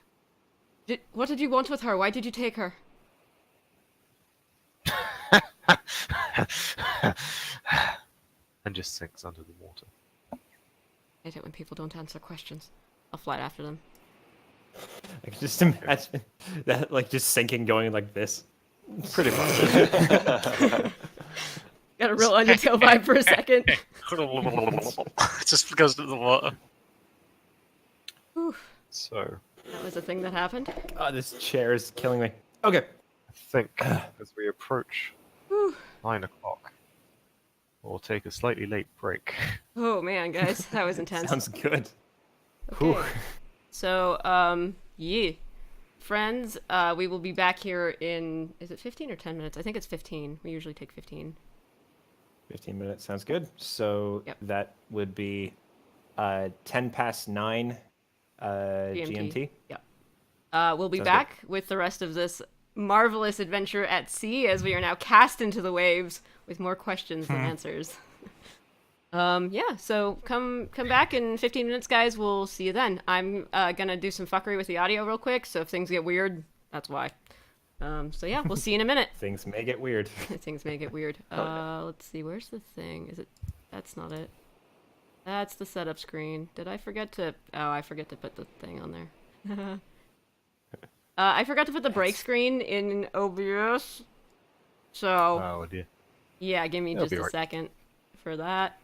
What did you want with her? Why did you take her? And just sinks under the water. I hate it when people don't answer questions. I'll fly after them. I can just imagine that, like, just sinking, going like this. Pretty much. Got a real Undertale vibe for a second. Just goes to the water. Whew. So, That was a thing that happened. God, this chair is killing me. Okay. I think as we approach Whew. 9 o'clock, we'll take a slightly late break. Oh man, guys, that was intense. Sounds good. Okay. So, yeah. Friends, we will be back here in, is it 15 or 10 minutes? I think it's 15. We usually take 15. 15 minutes sounds good. So Yep. that would be 10 past 9 GMT. Yep. We'll be Sounds back with the rest of this marvelous adventure at sea as we are now cast into the waves with more questions than answers. Yeah, so come back in 15 minutes, guys. We'll see you then. I'm gonna do some fuckery with the audio real quick, so if things get weird, that's why. So yeah, we'll see you in a minute. Things may get weird. Things may get weird. Let's see, where's the thing? Is it? That's not it. That's the setup screen. Did I forget to? Oh, I forget to put the thing on there. I forgot to put the break screen in OBS. So Oh dear. yeah, give me That'll just be a right. second for that.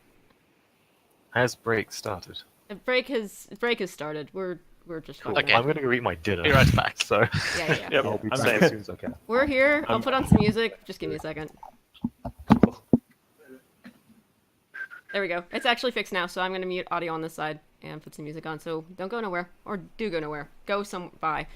Has break started? The break has started. We're just Cool. fucking Okay. I'm going to go eat my dinner. Be right back. So yeah. Yep. I'll be I'm back same. as soon as I can. We're here. I'll put on some music. Just give me a second. There we go. It's actually fixed now, so I'm gonna mute audio on this side and put some music on. So don't go nowhere, or do go nowhere. Go some bye.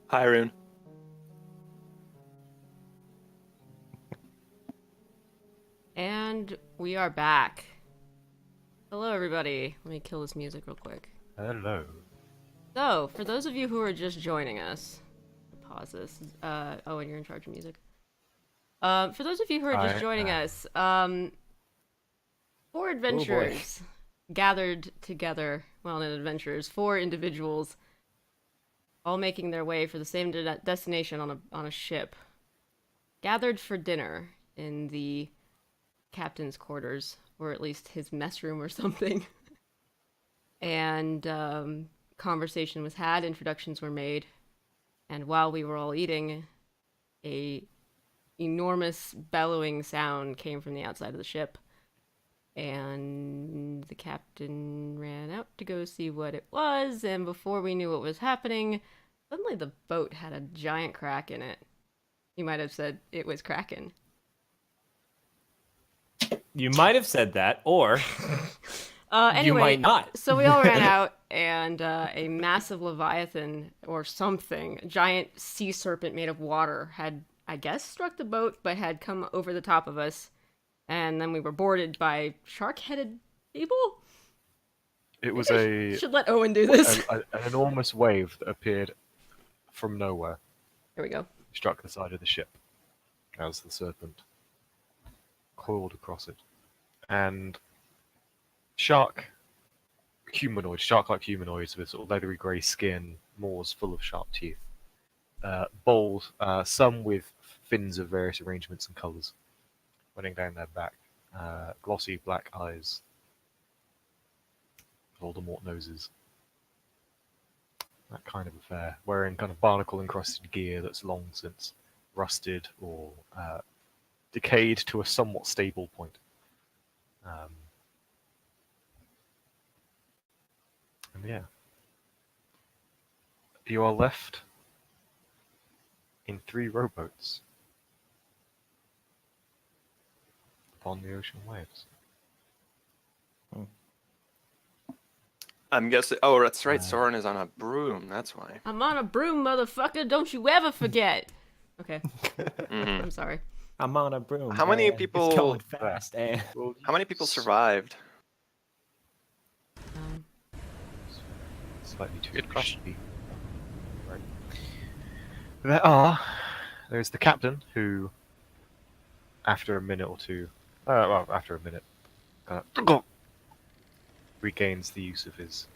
Hi, Rune. And we are back. Hello, everybody. Let me kill this music real quick. Hello. So, for those of you who are just joining us, pause this. Oh, and you're in charge of music. For those of you who are just joining us, 4 adventurers gathered together. Well, not adventurers, 4 individuals, all making their way for the same destination on a ship, gathered for dinner in the captain's quarters, or at least his mess room or something. And conversation was had, introductions were made, and while we were all eating, a enormous bellowing sound came from the outside of the ship, and the captain ran out to go see what it was, and before we knew what was happening, suddenly the boat had a giant crack in it. You might have said it was cracking. You might have said that, or Anyway, you might not. So we all ran out, and a massive Leviathan or something, a giant sea serpent made of water, had, I guess, struck the boat, but had come over the top of us. And then we were boarded by shark-headed people? It was Should let Owen do this. an enormous wave that appeared from nowhere, Here we go. struck the side of the ship as the serpent coiled across it. And shark-like humanoids with sort of leathery grey skin, maws full of sharp teeth, bold, some with fins of various arrangements and colours running down their back, glossy black eyes, Voldemort noses, that kind of affair, wearing kind of barnacle-encrusted gear that's long since rusted or decayed to a somewhat stable point. And yeah, you are left in 3 rowboats upon the ocean waves. I'm guessing. Oh, that's right. Soren is on a broom. That's why. I'm on a broom, motherfucker. Don't you ever forget. Okay. Mhm. I'm sorry. I'm on a broom. How many and people- It's going fast. And How many people survived? Slightly too Good question. shitty. Right. There's the captain who, after a minute or two, after a minute, regains the use of his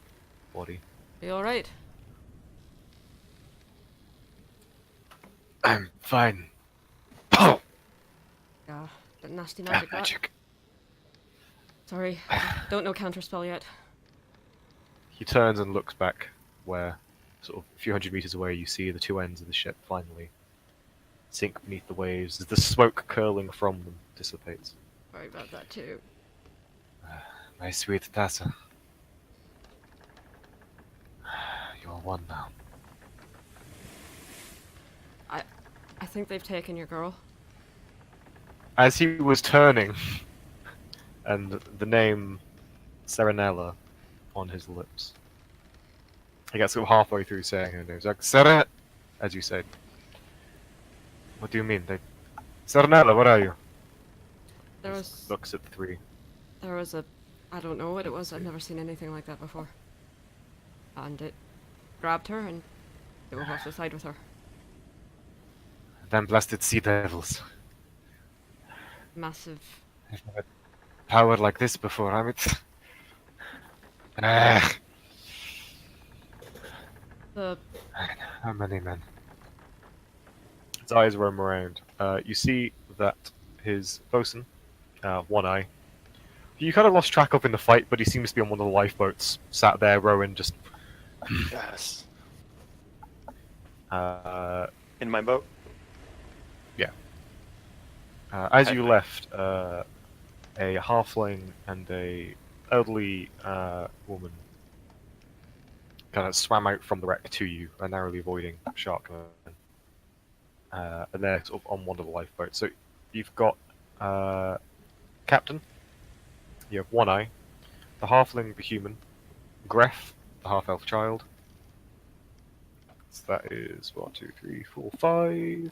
body. Are you alright? I'm fine. Yeah. That nasty Ah, magic. that. magic. Sorry. Don't know counterspell yet. He turns and looks back where, sort of a few hundred meters away, you see the 2 ends of the ship finally sink beneath the waves as the smoke curling from them dissipates. Sorry about that too. My sweet Tassa. You're one now. I think they've taken your girl. As he was turning, and the name Serenella on his lips, he gets sort of halfway through saying her name. He's like, Sere, as you said. What do you mean? Serenella, where are you? There He was looks at the 3. there was a I don't know what it was. I've never seen anything like that before. And it grabbed her and they were off the side with her. Them blasted sea devils. Massive. I've never had power like this before, have it? The How many men? His eyes roam around. You see that his bosun, One Eye, you kind of lost track of in the fight, but he seems to be on one of the lifeboats, sat there rowing, just. Yes. Uh, In my boat. as you left, a halfling and a elderly woman kind of swam out from the wreck to you, narrowly avoiding shark. And they're sort of on one of the lifeboats. So you've got Captain, you have One Eye, the halfling, the human, Gref, the half-elf child, So that is 1, 2, 3, 4, 5.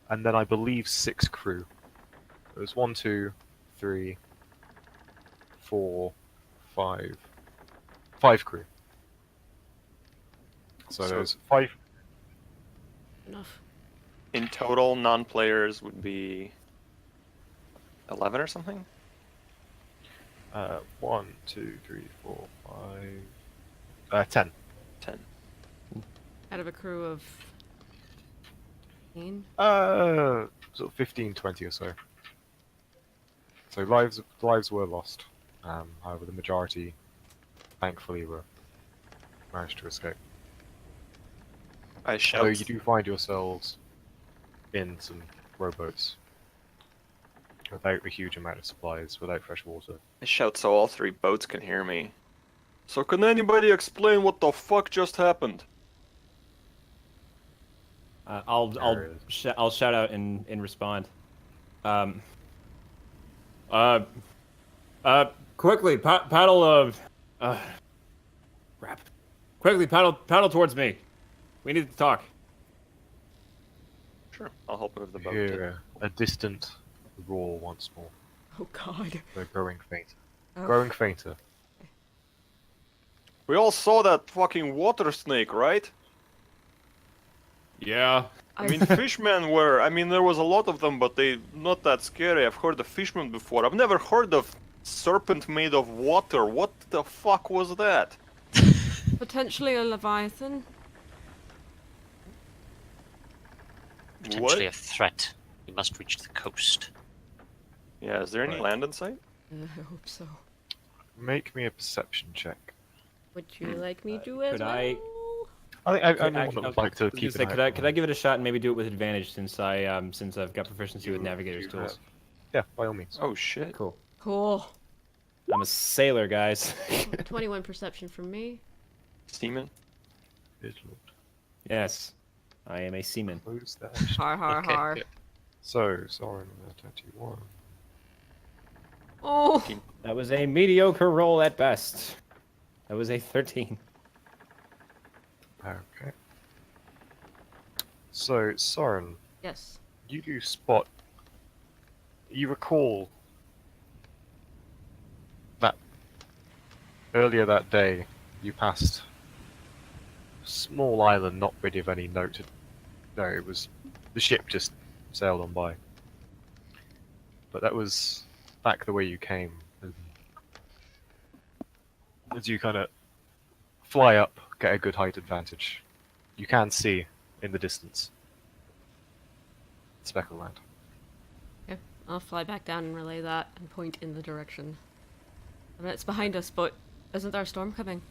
And then I believe 6 crew. There's 1, 2, 3, 4, 5. 5 crew. So there's 5. Enough. In total, non-players would be 11 or something? 1, 2, 3, 4, 5. 10. 10. Out of a crew of 15? Sort of 15, 20 or so. So lives were lost. However, the majority, thankfully, were managed to escape. I shout. Although you do find yourselves in some rowboats without a huge amount of supplies, without fresh water. I shout so all 3 boats can hear me. So can anybody explain what the fuck just happened? I'll There it shout out in respond. Quickly paddle. Crap. Quickly paddle towards me. We need to talk. Sure, I'll help with the boat. Hear a distant roar once more. Oh god. They're growing fainter. Oh. Growing fainter. We all saw that fucking water snake, right? Yeah. I mean, fishmen were. I mean, there was a lot of them, but they not that scary. I've heard of fishmen before. I've never heard of serpent made of water. What the fuck was that? Potentially a Leviathan. Potentially What? a threat. We must reach the coast. Yeah, is there any Right. land in sight? I hope so. Make me a perception check. Would you like me to as could well? I- I think I'm the Actually, one that would like to keep an eye could I give it a shot and maybe do it with advantage since I've got proficiency with navigator's you tools. have- Yeah, by all means. Oh shit. Cool. Cool. I'm a sailor, guys. 21 perception from me. Seaman? Good lord. Yes, I am a seaman. Close that. Har har Okay. har. So, Soren, 21. Oh! That was a mediocre roll at best. That was a 13. Okay. So, Soren, Yes. you do spot. You recall that earlier that day you passed a small island not really of any note. No, it was the ship just sailed on by. But that was back the way you came. And as you kind of fly up, get a good height advantage, you can see in the distance Speckle Land. Okay. I'll fly back down and relay that and point in the direction. I mean, it's behind us, but isn't there a storm coming?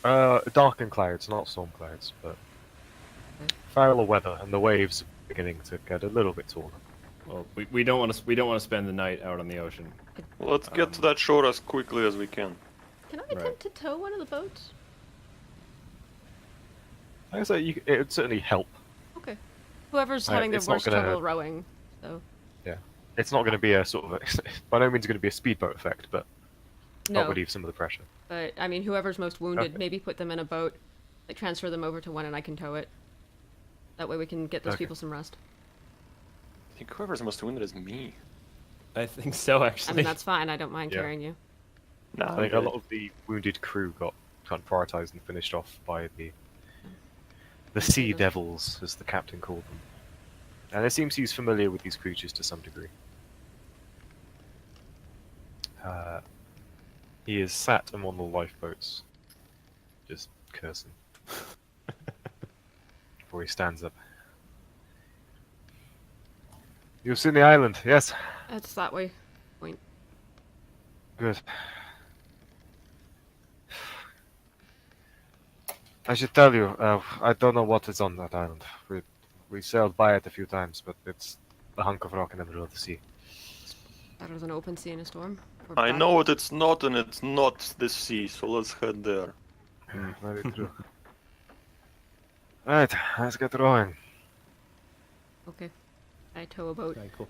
Dark clouds, not storm clouds, but fouler weather, and the waves are beginning to get a little bit taller. Well, we don't want to spend the night out on the ocean. Well, let's get to that shore as quickly as we can. Can I attempt to tow one of the boats? I guess it would certainly help. Okay. Whoever's having the it's not worst gonna- trouble rowing, so. It's not going to be a sort of by no means going to be a speedboat effect, but No. help relieve some of the pressure. But, I mean, whoever's most wounded, Okay. maybe put them in a boat, like transfer them over to one and I can tow it. That way we can get those Okay. people some rest. I think whoever's most wounded is me. I think so, I actually. mean, that's fine, I don't mind Yeah. carrying you. Nah, I think a lot of the wounded crew got kind of prioritized and finished off by the sea devils, as the captain called them. And it seems he's familiar with these creatures to some degree. He is sat in one of the lifeboats, just cursing. Before he stands up. You've seen the island, yes? It's that way. Point. Good. I should tell you, I don't know what is on that island. We sailed by it a few times, but it's a hunk of rock in the middle of the sea. Better than open sea in a storm. Or I bad- know what it's not, and it's not the sea, so let's head there. Very true. Right, let's get rowing. Okay. I tow a boat. Okay, cool.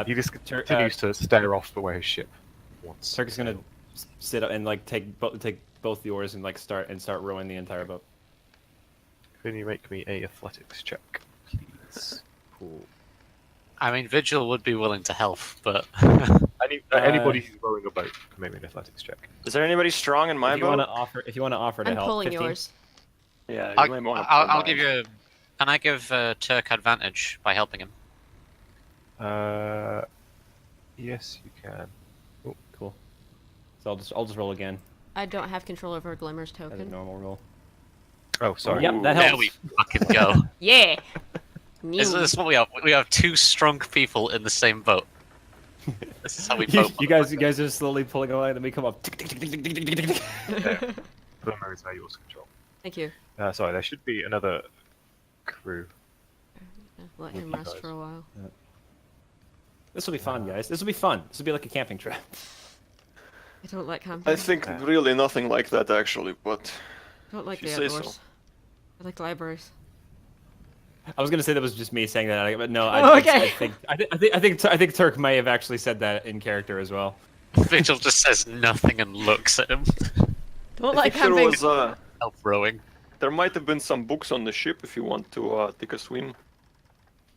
He just Tur- continues to stare off the way his ship wants. Turk is gonna sit up and like take both the oars and like start rowing the entire boat. Can you make me a athletics check, please? Cool. I mean, Vigil would be willing to help, but Anybody who's rowing a boat can make me an athletics check. Is there anybody strong in my If you boat? want to offer to I'm help, pulling 15? yours. Yeah, you I'll, might want to. I'll give you a. Can I give Turk advantage by helping him? Yes, you can. Oh, cool. So I'll just roll again I don't have control over Glimmer's as a token. normal roll. Oh, sorry. Yep, that There helps. we fucking go. Yeah. This is what we have. We have two strong people in the same boat. This is how we you, boat. you guys are slowly pulling away, and then we come up. Glimmer is now yours control. Thank you. Sorry, there should be another crew. Let With him you rest guys. for a while. This will be fun, guys. This will be fun. This will be like a camping trip. I don't like camping. I think really nothing like that actually, but I don't like if the you say outdoors. so. I like libraries. I was gonna say that was just me saying that, but no. Oh, okay. I think Turk may have actually said that in character as well. Vigil just says nothing and looks at him. Don't I like think camping. Help rowing. there might have been some books on the ship if you want to take a swim.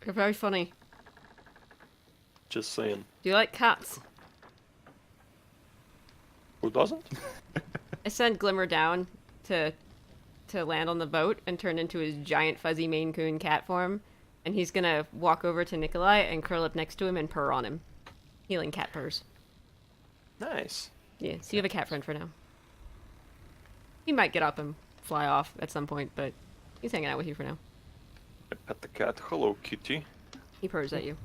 You're very funny. Just saying. Do you like cats? Who doesn't? I send Glimmer down to land on the boat and turn into his giant fuzzy Maine Coon cat form, and he's gonna walk over to Nikolai and curl up next to him and purr on him. Healing cat purrs. Nice. Yeah, so you have a cat friend for now. He might get up and fly off at some point, but he's hanging out with you for now. I pet the cat. Hello, kitty. He purrs at you.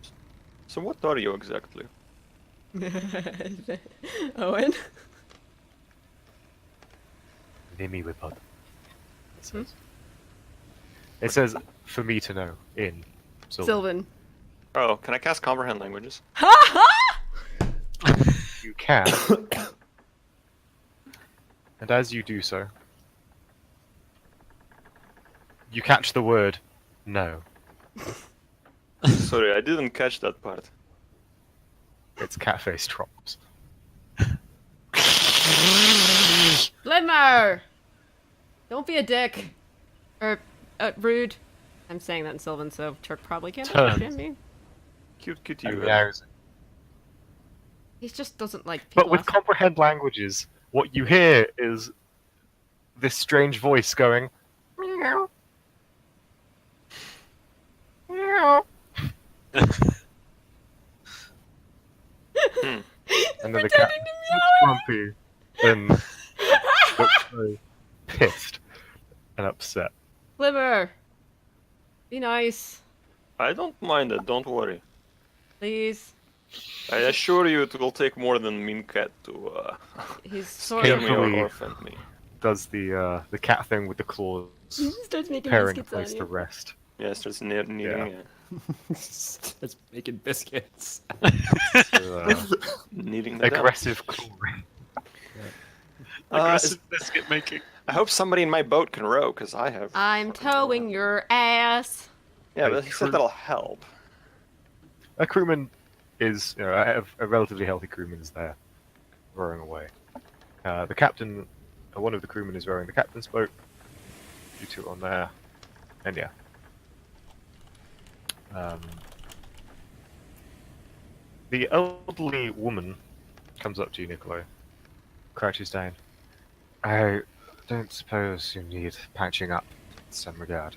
So what are you exactly? Owen? Nimmy with bud. It says for me to know in Sylvan. Sylvan. Oh, can I cast comprehend languages? You can. And as you do so, you catch the word no. Sorry, I didn't catch that part. It's cat-faced drops. Glimmer! Don't be a dick. Or, rude. I'm saying that in Sylvan, so Turk probably can't understand me. Cute kitty. And you have. meows. He just doesn't like people. But with comprehend languages, what you hear is this strange voice going meow. Meow. And then the cat looks grumpy and looks very pissed and upset. Glimmer! Be nice. I don't mind it, don't worry. Please. I assure you it will take more than mean cat to He's sort scare of... me or Carefully. offend me. Does the cat thing with the claws, He starts making preparing a biscuits on place to you. rest. Yeah, it starts kneading Yeah. it. It's making biscuits. So, Kneading the dough. aggressive clawing. Aggressive biscuit making. I hope somebody in my boat can row, because I have... I'm towing your ass. Yeah, but Like, he said that'll help. A crewman is, a relatively healthy crewman is there, rowing away. The captain, one of the crewmen is rowing the captain's boat. You two on there, and yeah. The elderly woman comes up to you, Nikolai, crouches down. I don't suppose you need patching up in some regard.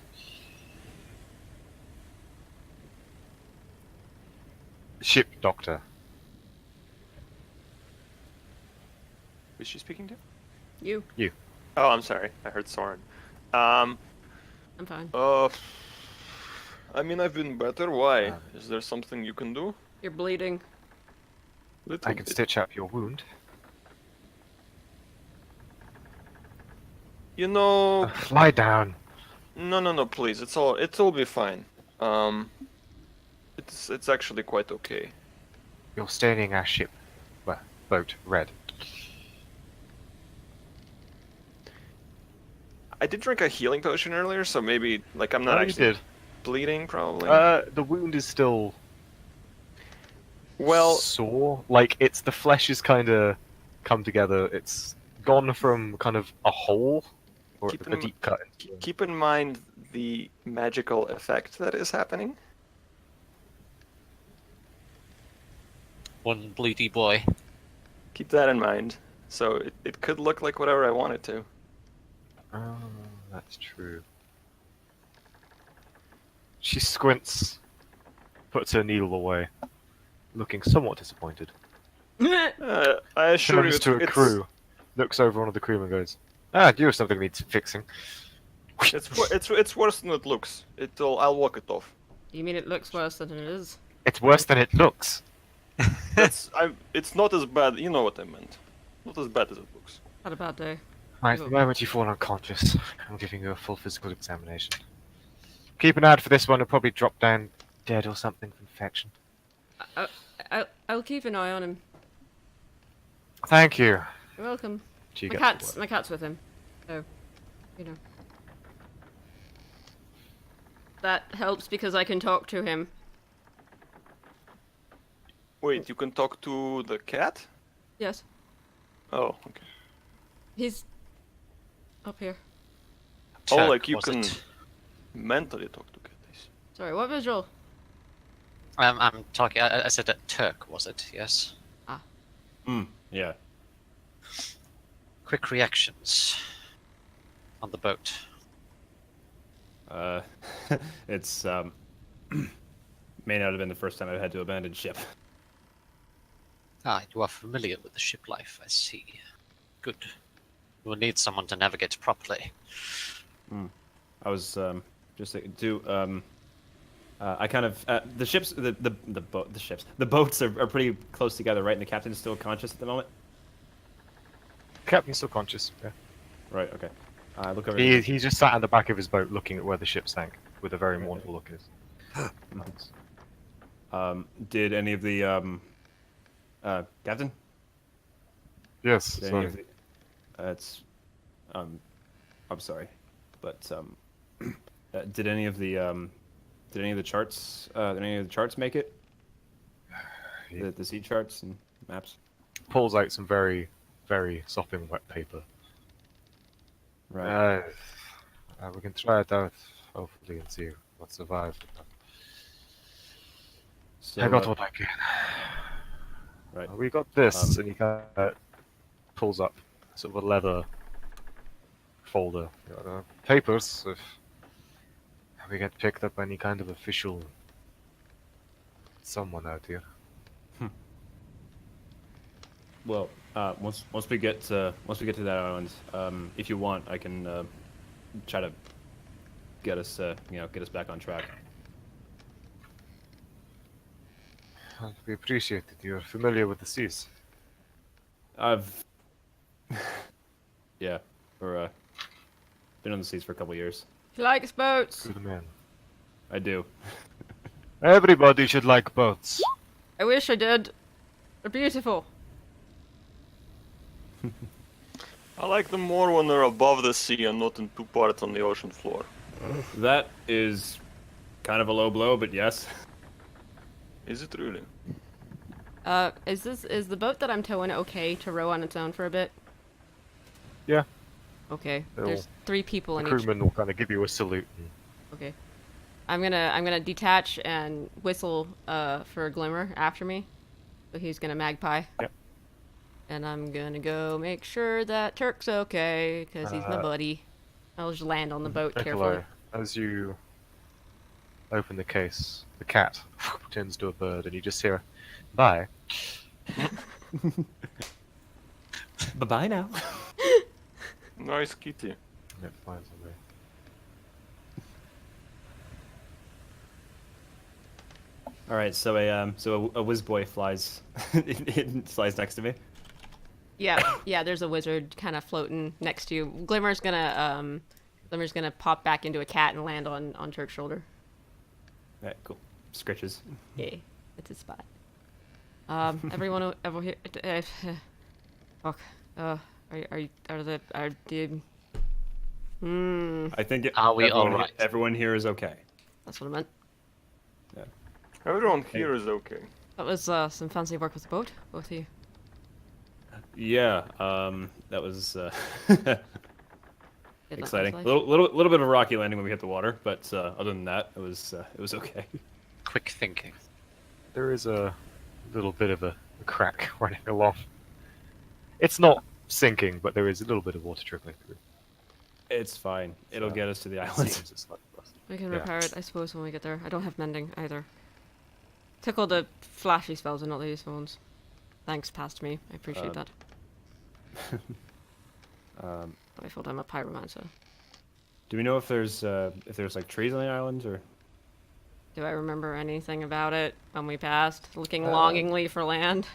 Ship doctor. Who's she speaking to? You. Oh, I'm sorry. I heard Soren. I'm fine. I mean, I've been better. Why? Is there something you can do? You're bleeding. Little I can bit. stitch up your wound. You know, Lie down. no, please. It'll be fine. It's actually quite okay. You're staining our ship, boat red. I did drink a healing potion earlier, so maybe like I'm not No, you actually did. bleeding. Probably. The wound is still well, sore. Like the flesh is kind of come together. It's gone from kind of a hole or Keep a in- deep cut. Keep in mind the magical effect that is happening. One bloody boy. Keep that in mind. So it could look like whatever I want it to. Oh, that's true. She squints, puts her needle away, looking somewhat disappointed. I assure you, Turns to a it's, crew, looks over one of the crewmen and goes, "Ah, you have something needs fixing." it's worse than it looks. I'll walk it off. You mean it looks worse than it is? It's worse than it looks. It's not as bad. You know what I meant. Not as bad as it looks. Had a bad day. Right, the moment you fall unconscious, I'm giving you a full physical examination. Keep an eye out for this one. It'll probably drop down dead or something from infection. I'll keep an eye on him. Thank you. You're welcome. She My gets cat's to my cat's with him, so you know. That helps because I can talk to him. Wait, you can talk to the cat? Yes, Oh, okay. he's up here. Oh, Turk, like you was can it? mentally talk to cat. Sorry, what visual? I'm talking. I said that Turk, was it? Yes. Yeah. Quick reactions on the boat. It's may not have been the first time I've had to abandon ship. Ah, you are familiar with the ship life, I see. Good. You will need someone to navigate properly. I was just thinking, I kind of the ships, the boats are pretty close together, right? And the captain is still conscious at the moment. Captain's still conscious. Yeah. Right. Okay. I look over. He just sat on the back of his boat looking at where the ship sank with a very mournful look in his. Did any of the captain? Yes, Did any sorry. of the, it's I'm sorry, but did any of the charts make it? Yeah. The sea charts and maps. Pulls out some very, very sopping wet paper. Right. We can try it out, hopefully, and see what survived. So, I got what I can. right. We got this, and he kind of pulls up sort of a leather folder. Papers, if we get picked up by any kind of official someone out here. Well, once we get to that island, if you want, I can try to get us back on track. We appreciate it. You're familiar with the seas. Yeah, we're been on the seas for a couple years. He likes boats. Good man. I do. Everybody should like boats. I wish I did. They're beautiful. I like them more when they're above the sea and not in two parts on the ocean floor. That is kind of a low blow, but yes. Is it really? Is the boat that I'm towing okay to row on its own for a bit? Yeah. Okay. They'll- There's 3 people The in each. crewman will kind of give you a salute. And Okay. I'm gonna detach and whistle for Glimmer after me. So he's gonna magpie. Yep. And I'm gonna go make sure that Turk's okay, because he's my buddy. I'll just land on the boat carefully. Nikolai, as you open the case, the cat turns to a bird, and you just hear, "Bye." Bye-bye now. Nice kitty. And it flies away. All right, so a whiz boy flies it flies next to me. Yeah, there's a wizard kind of floating next to you. Glimmer's gonna pop back into a cat and land on Turk's shoulder. All right, cool. Scritches. Yeah, it's his spot. Everyone over here. Fuck. Are the. I think Are we everyone, all right? Everyone here is okay. That's what I meant. Everyone here is okay. That was some fancy work with the boat, both of you. Yeah, that was Good luck, exciting. Life. Little bit of a rocky landing when we hit the water, but other than that, it was okay. Quick thinking. There is a little bit of a crack running along. It's not sinking, but there is a little bit of water trickling through. It's fine. It'll get us to the It island. seems it's slightly rusted. We can Yeah. repair it, I suppose, when we get there. I don't have mending either. Took all the flashy spells and not the useful ones. Thanks, past me. I appreciate that. I thought I'm a pyromancer. Do we know if there's like trees on the island or? Do I remember anything about it when we passed, looking longingly for land?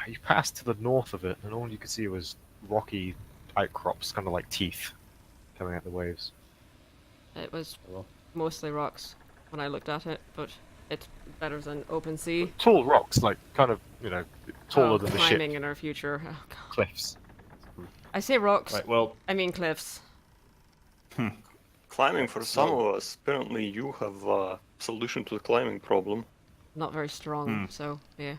You passed to the north of it, and all you could see was rocky outcrops, kind of like teeth, coming out the waves. It was Well, mostly rocks when I looked at it, but it's better than open sea. Tall rocks, like kind of, taller Oh, than the climbing ship. in our future. Oh, God. Cliffs. I say rocks, right. Well, I mean cliffs. Climbing for some of us. Apparently, you have a solution to the climbing problem. Not very strong, so yeah.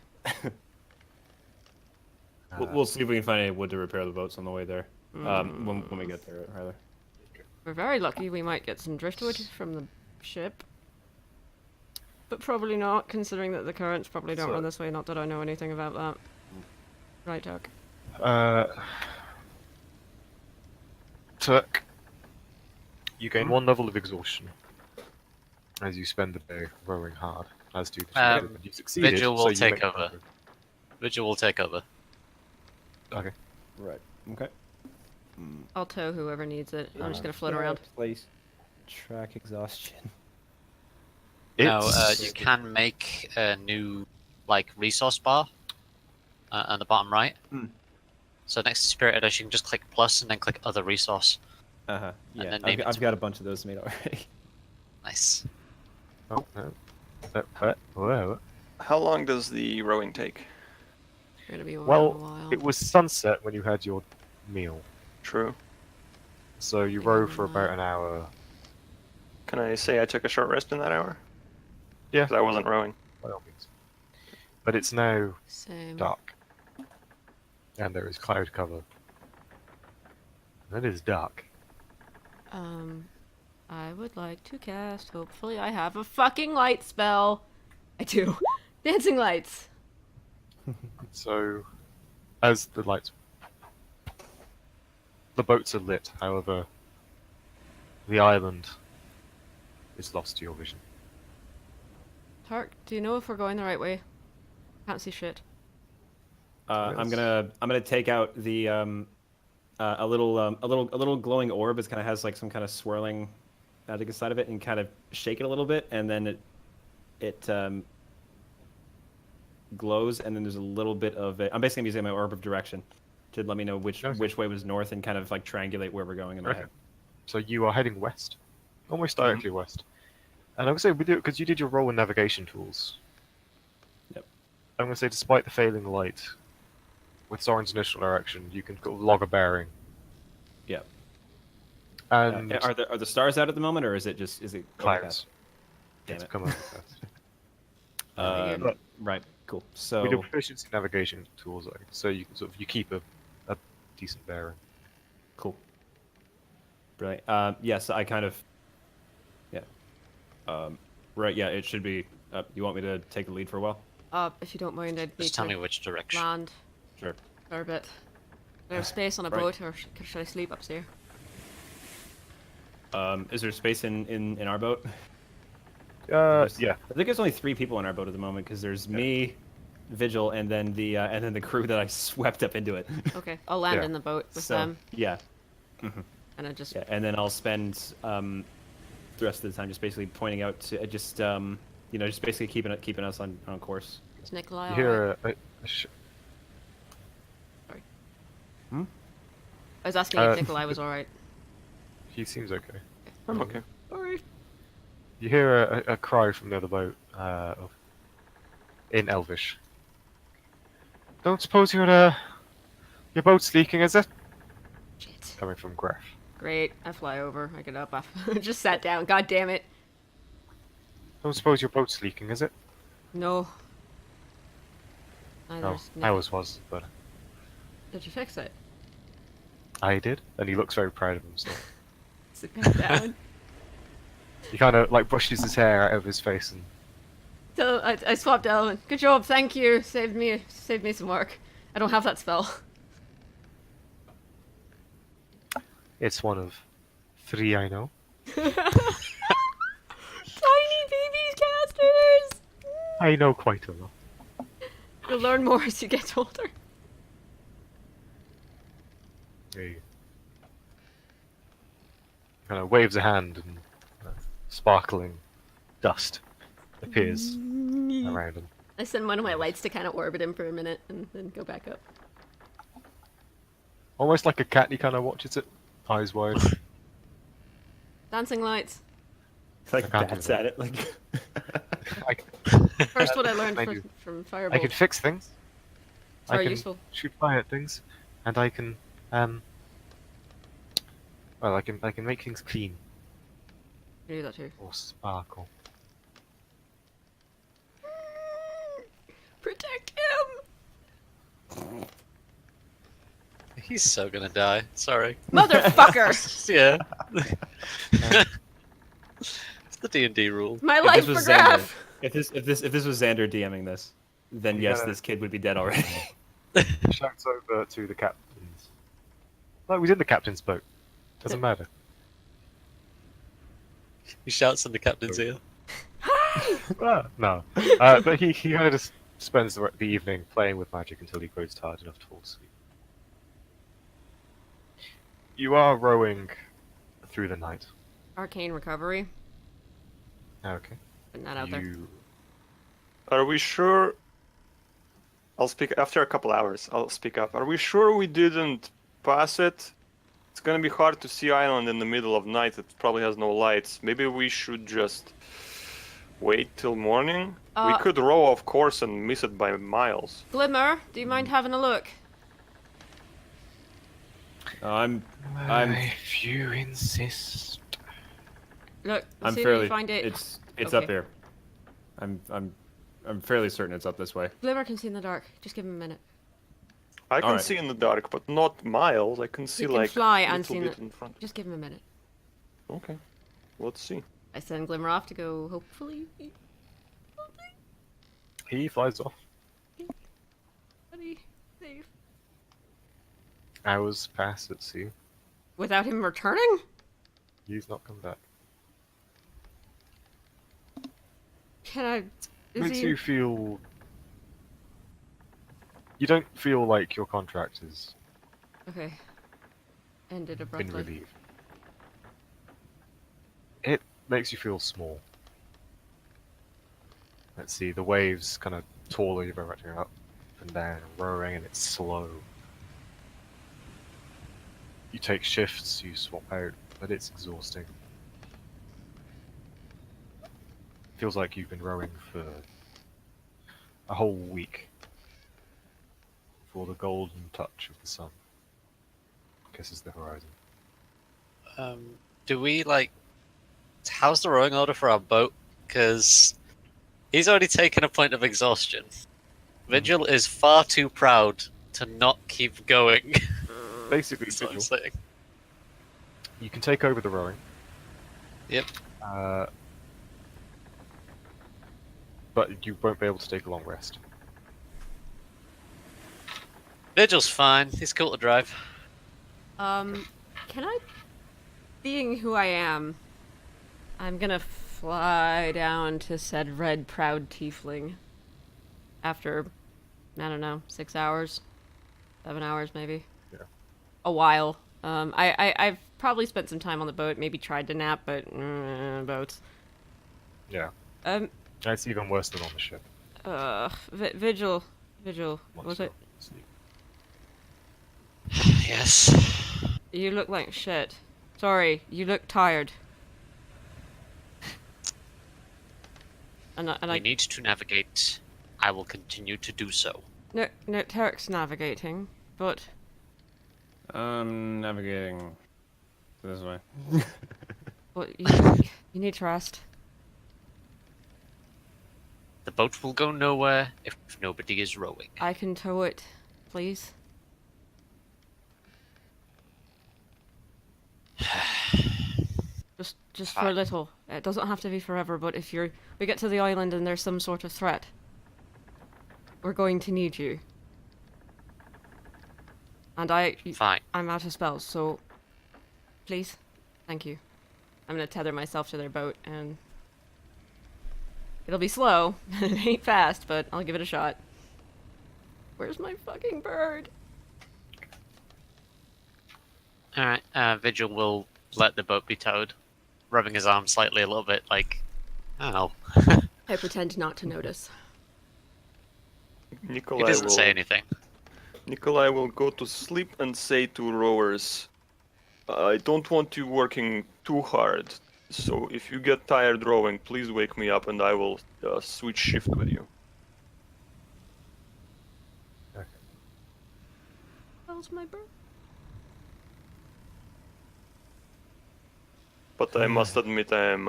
we'll see if we can find any wood to repair the boats on the way there. When we get there, rather. We're very lucky we might get some driftwood from the ship. But probably not, considering that the currents probably don't So- run this way, not that I know anything about that. Right, Doug? Turk, you gain 1 level of exhaustion as you spend the day rowing hard, as do the children, and you succeeded. Vigil will so you take make over. Vigil will take over. Okay. Right. Okay. I'll tow whoever needs it. I'm just gonna float around. Place. Track exhaustion. Now, It's- you can make a new, resource bar on the bottom right. So next to Spirit Edition, you can just click plus and then click other resource. Yeah. then name it I've got a bunch of those made already. Nice. Oh, no. Whoa. How long does the rowing take? We're gonna be a Well, while. it was sunset when you had your meal, True. so you row for about an hour. Can I say I took a short rest in that hour? Yeah. Because I wasn't rowing. By all means. But it's now Same. dark, and there is cloud cover. And it is dark. I would like to cast. Hopefully, I have a fucking light spell. I do. Dancing lights. So, as the lights, the boats are lit. However, the island is lost to your vision. Tark, do you know if we're going the right way? Can't see shit. I'm gonna take out the a little glowing orb. It kind of has like some kind of swirling magic inside of it, and kind of shake it a little bit, and then it glows, and then there's a little bit of it. I'm basically using my orb of direction to let me know which way was north, and kind of like triangulate where we're going in my Okay. head. So you are heading west, almost directly west. And I would say we do because you did your roll and navigation tools. Yep. I'm gonna say, despite the failing light, with Soren's initial direction, you can log a bearing. Yeah. And Are the stars out at the moment, or is it clouds. Damn It's it. come over fast. Um, right. Cool. So We do proficiency navigation tools, though, so you can you keep a decent bearing. cool. Brilliant. Yes, I kind of. Yeah. Right. Yeah. It should be. You want me to take the lead for a while? If you don't mind, I'd need Just tell to me which direction. land Sure. for a bit. There's space on a Right. boat, or should I sleep upstairs? Is there space in our boat? Yeah. I think there's only 3 people in our boat at the moment because there's me, Vigil, and then the crew that I swept up into it. Okay, I'll land Yeah. in the boat with So them, yeah, and I just yeah, and then I'll spend the rest of the time just basically pointing out to just basically keeping us on course. is Nikolai You alright? hear I was asking if Nikolai was alright. he seems okay. I'm okay. Alright. You hear a cry from the other boat, in Elvish. Don't suppose your boat's leaking, is it? Shit. Coming from Graf. Great, I fly over, I get up, I just sat down, god damn it. Don't suppose your boat's leaking, is it? No. Oh, Neither's ours was, but Did you fix it? I did, and he looks very proud of himself. Sit back down. He kind of like brushes his hair out of his face and So I swapped element. Good job, thank you. Saved me some work. I don't have that spell. it's one of 3 I know. Tiny babies casters! I know quite a lot. You'll learn more as you get older. He kind of waves a hand and sparkling dust appears around him. I send one of my lights to kind of orbit him for a minute and then go back up. Almost like a cat, he kind of watches it, eyes wide. Dancing lights. Like I can't do bats that. at it. Like. First what I learned I do. from I Firebolt. can fix things. It's I very can useful. shoot fire at things, and I can well, I can make things clean I do that too. or sparkle. Protect him! He's so gonna die. Sorry. Motherfucker! Yeah. It's the D&D rule. My If life this for was graph! If this was Xander DMing this, then You yes, gotta- this kid would be dead already. He shouts over to the captains. No, we did the captain's boat. Doesn't matter. He shouts in the captain's ear. No. But he kind of just spends the evening playing with magic until he grows tired enough to fall asleep. You are rowing through the night. Arcane recovery. Okay. Putting that out there. You Are we sure? I'll speak after a couple hours. I'll speak up. Are we sure we didn't pass it? It's gonna be hard to see island in the middle of night. It probably has no lights. Maybe we should just wait till morning. We could row off course and miss it by miles. Glimmer, do you mind having a look? I'm If you insist. Look, the I'm sooner fairly. you find it. It's Okay. up here. I'm fairly certain it's up this way. Glimmer can see in the dark. Just give him a minute. I can Alright. see in the dark, but not miles. I can see can like fly a and little see in bit the- in front. Just give him a minute. Okay, let's see. I send Glimmer off to go, hopefully. He flies off. Buddy, safe. Hours pass at sea. Without him returning? He's not come back. Can I. Is Makes he. you feel. You don't feel like your contract has Okay. Ended been abruptly. relieved. It makes you feel small. Let's see, the waves kind of taller, you're going up and down, rowing, and it's slow. You take shifts, you swap out, but it's exhausting. Feels like you've been rowing for a whole week before the golden touch of the sun kisses the horizon. Do we like? How's the rowing order for our boat? Because he's already taken a point of exhaustion. Vigil is far too proud to not keep going. Basically, That's what I'm Vigil, saying. you can take over the rowing. Yep. But you won't be able to take a long rest. Vigil's fine. He's cool to drive. Can I. Being who I am, I'm gonna fly down to said red proud tiefling. After, I don't know, 6 hours? 7 hours, maybe? Yeah. A while. I've probably spent some time on the boat, maybe tried to nap, but boats. Yeah. Um, It's even worse than on the ship. Vigil, Once was you're it? asleep. Yes. You look like shit. Sorry, you look tired. And We I need to navigate. I will continue to do so. no Turk's navigating, but Navigating this way. you need to rest. The boat will go nowhere if nobody is rowing. I can tow it, please. just for a little. It doesn't have to be forever, but if we get to the island and there's some sort of threat, we're going to need you. And Fine. I'm out of spells, so please, thank you. I'm gonna tether myself to their boat, and it'll be slow. It ain't fast, but I'll give it a shot. Where's my fucking bird? Alright, Vigil will let the boat be towed, rubbing his arm slightly a little bit, like, oh. I pretend not to notice. He Nikolai doesn't will, say anything. Nikolai will go to sleep and say to rowers, I don't want you working too hard, so if you get tired rowing, please wake me up and I will switch shift with you. How's my bird? But I must admit I am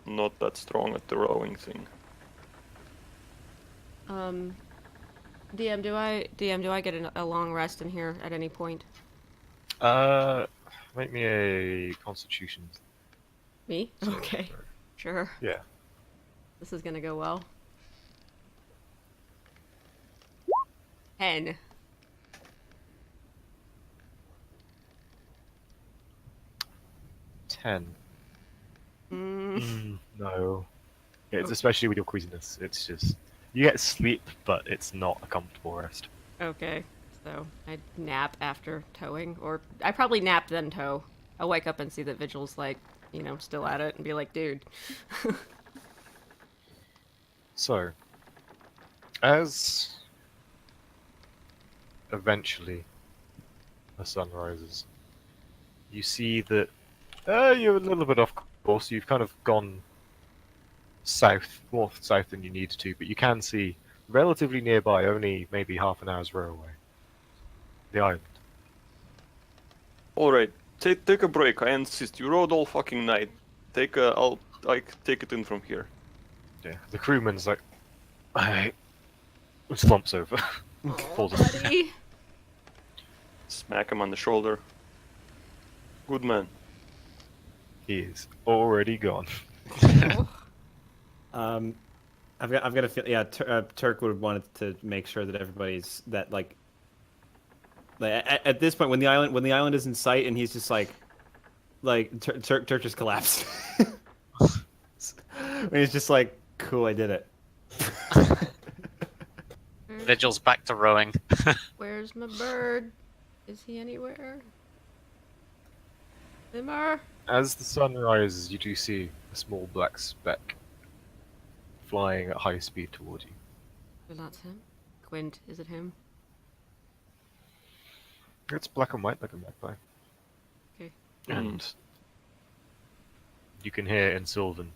not that strong at the rowing thing. DM, do I get a long rest in here at any point? Make me a Constitution. Me? Okay. Sure. Yeah. This is gonna go well. 10. No. It's especially with your queasiness. It's just you get sleep, but it's not a comfortable rest. Okay. So I nap after towing, or I probably nap then tow. I'll wake up and see that Vigil's like, still at it, and be like, dude. So, as eventually the sun rises, you see that you're a little bit off course. You've kind of gone more south than you needed to, but you can see relatively nearby, only maybe half an hour's row away, the island. Alright, take a break, I insist. You rode all fucking night. I'll take it in from here. Yeah, the crewman's like, I slumps over, falls asleep. Buddy. Smack him on the shoulder. Good man. He is already gone. I've got a feel. Yeah, Turk would have wanted to make sure that everybody's like at this point when the island is in sight and he's just like Turk just collapsed. When he's just like, cool, I did it. Vigil's back to rowing. Where's my bird? Is he anywhere? Simmer? As the sun rises, you do see a small black speck flying at high speed toward you. Well, that's him. Quint, is it him? It's black and white like a magpie. Okay. And you can hear in Sylvan,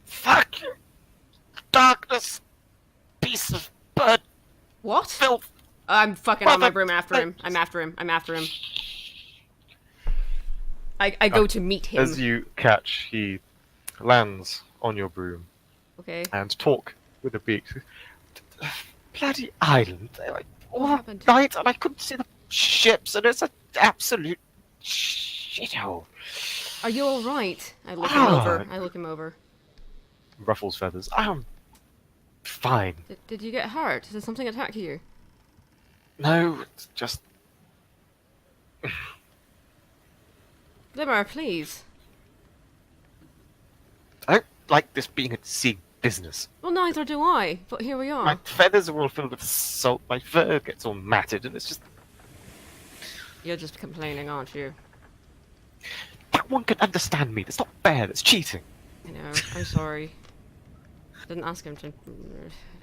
fuck you! Darkness! Piece of bird What? filth! I'm fucking on my Mother- broom after him. I'm after him. I go to meet him. As you catch, he lands on your broom Okay. and talk with a beak. Bloody island! All happened? night, and I couldn't see the ships, and it's an absolute shithole. Are you alright? I look him over. Ruffles feathers. I'm fine. Did you get hurt? Did something attack you? No, it's just Glimmer, please. I don't like this being a sea business. Well, neither do I, but here we are. My feathers are all filled with salt, my fur gets all matted, and it's just... You're just complaining, aren't you? That one can understand me. That's not fair, that's cheating. I know. I'm sorry. Didn't ask him to.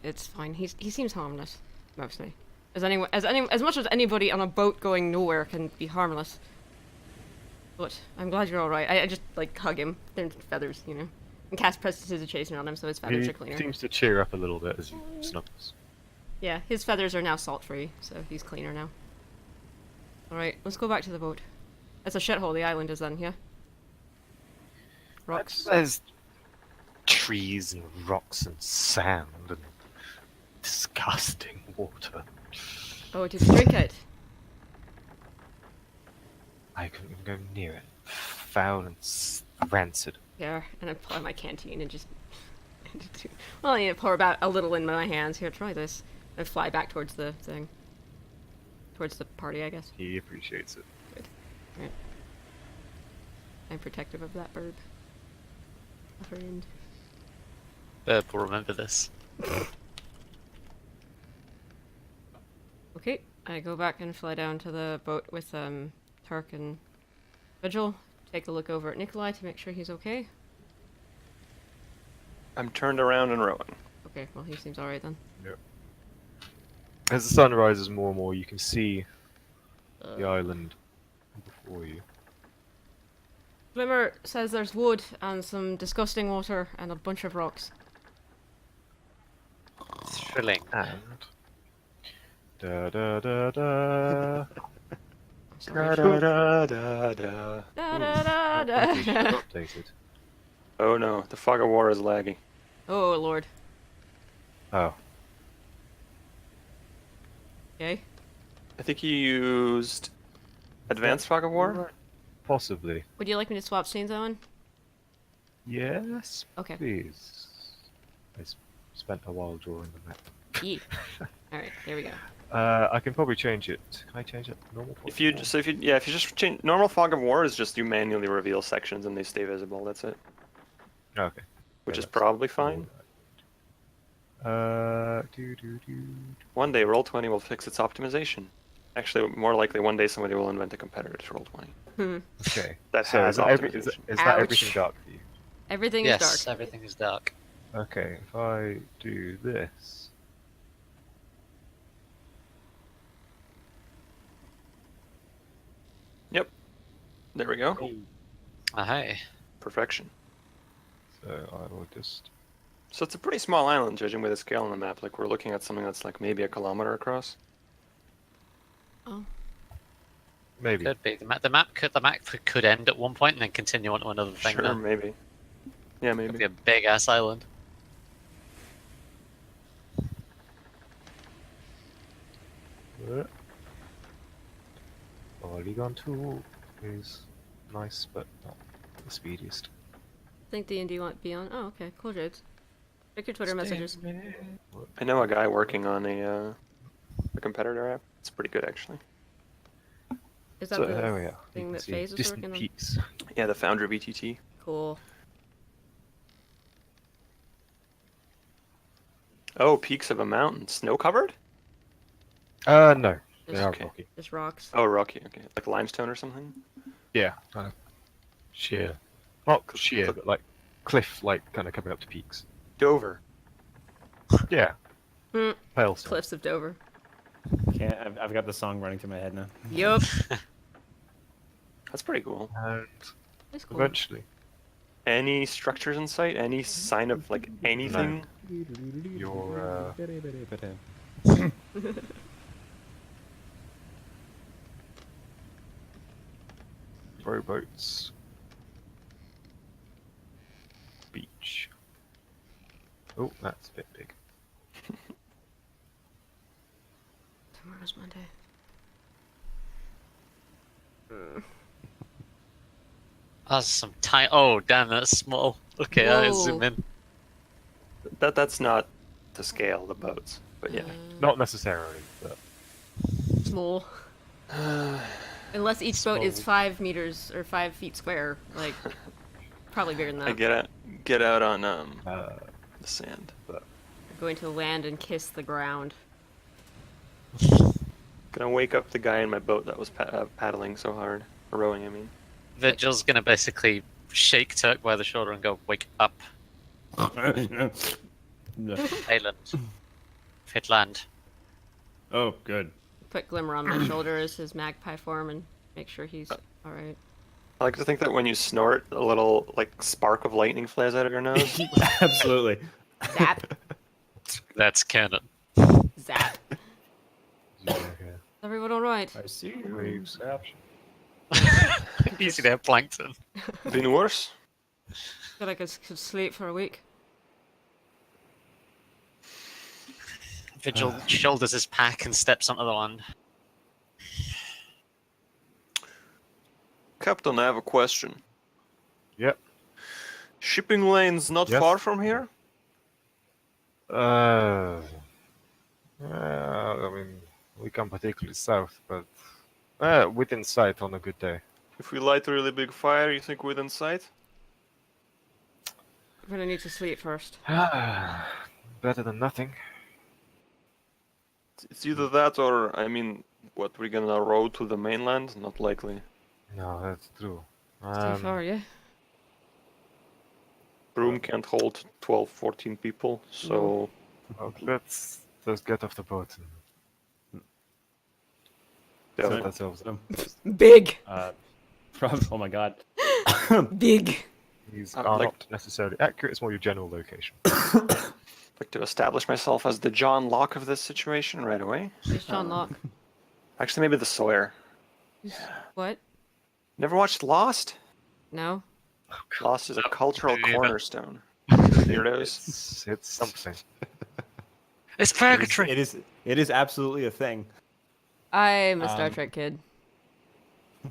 It's fine. He seems harmless, mostly. As much as anybody on a boat going nowhere can be harmless. But I'm glad you're all right. I just hug him. They're feathers, And cast prestidigitation on him, so his feathers He are cleaner. seems to cheer up a little bit as he snuggles. Yeah, his feathers are now salt-free, so he's cleaner now. All right, let's go back to the boat. It's a shithole. The island is then, yeah. Rocks. There's trees and rocks and sand and disgusting water. Oh, did you drink it? I'm go near it. Foul and rancid. Yeah, and I pull out my canteen and just. Well, I pour about a little in my hands. Here, try this. I fly back towards the thing. Towards the party, I guess. He appreciates it. Good. Right. I'm protective of that bird. A friend. Burb will remember this. Okay, I go back and fly down to the boat with Turk and Vigil. Take a look over at Nikolai to make sure he's okay. I'm turned around and rowing. Okay, well he seems alright then. As the sun rises more and more, you can see the island before you. Swimmer says there's wood and some disgusting water and a bunch of rocks. Thrilling. And da da da da. Sorry. Da, da, da, da. Da, da, da, da. Updated. Oh no, the fog of war is laggy. Oh lord. Oh, Okay. I think he used advanced fog of war. possibly. Would you like me to swap scenes on? Yes, Okay. please. I spent a while drawing the map. Yeet. Alright, there we go. I can probably change it. Can I change it to normal? If you just change normal fog of war is just you manually reveal sections and they stay visible. That's it, Okay. which Yeah, is that's probably fine. Do. One day Roll20 will fix its optimization. Actually, more likely one day somebody will invent a competitor to Roll20 Okay. that So has is that, optimization. is that everything Ouch. dark for you? Everything Yes, is dark. everything is dark. Okay, if I do this. Yep. There we go. Oh, hey. Perfection. So I will just. So it's a pretty small island, judging by the scale on the map. Like, we're looking at something that's like maybe a kilometer across. Oh. Maybe. Could be. The map could end at one point and then continue on to another thing. Sure, though. maybe. Yeah, Could be maybe. a big ass island. Polygon tool is nice, but not the speediest. I think D&D want be on. Oh, okay. Cool, Jades. Check your Twitter messages. I know a guy working on a competitor app. It's pretty good, actually. Is that So the there we are. thing You can that see FaZe is distant working on? peaks. Yeah, the founder of BTT. Cool. Oh, peaks of a mountain. Snow covered? No, they Just- are okay. rocky. Just rocks. Oh, rocky. Okay, like limestone or something. Yeah, kind of sheer. Not sheer, but like cliff, like kind of coming up to peaks. Dover. Yeah. Hmm. Pale snow. Cliffs of Dover. Can't. I've got the song running through my head now. Yup. That's pretty cool. And That's cool. eventually, Any structures in sight? Any sign of like anything? your rowboats, beach. Oh, that's a bit big. Tomorrow's Monday. That's some tiny. Oh, damn, that's small. Okay, I Whoa. zoom in. That's not to scale the boats, but yeah. Not necessarily, but Small. Unless each boat is 5 meters or 5 feet square, like probably bigger than that. I get out on the sand. Going to land and kiss the ground. Gonna wake up the guy in my boat that was paddling so hard, or rowing. I mean. Vigil's gonna basically shake Turk by the shoulder and go, "Wake up, No. Island. Hit land." Oh, good. Put Glimmer on my shoulder as his magpie form and make sure he's alright. I like to think that when you snort, a little like spark of lightning flares out of your nose. Absolutely. Zap! That's canon. Zap! Everyone alright? I see. waves caption. Easy there, plankton. Been worse. Feel like I could sleep for a week. Vigil shoulders his pack and steps onto the land. Captain, I have a question. Yep. Shipping lanes not Yes? far from here? I mean, we come particularly south, but within sight on a good day. If we light a really big fire, you think within sight? I'm gonna need to sleep first. Better than nothing. It's either that or, I mean, what, we're gonna row to the mainland? Not likely. No, that's true. It's too far, yeah. Room can't hold 12, 14 people, so... Well, let's get off the boat and Yeah, set ourselves up. Big! Oh my god. Big! These I'd are like- not necessarily accurate, it's more your general location. like to establish myself as the John Locke of this situation right away. It's John Locke. Actually, maybe the Sawyer. What? Never watched Lost? No? Lost is a No, cultural me neither. cornerstone. Weirdos. It's something. It's purgatory. It is absolutely a thing. I'm a Star Um, Trek kid.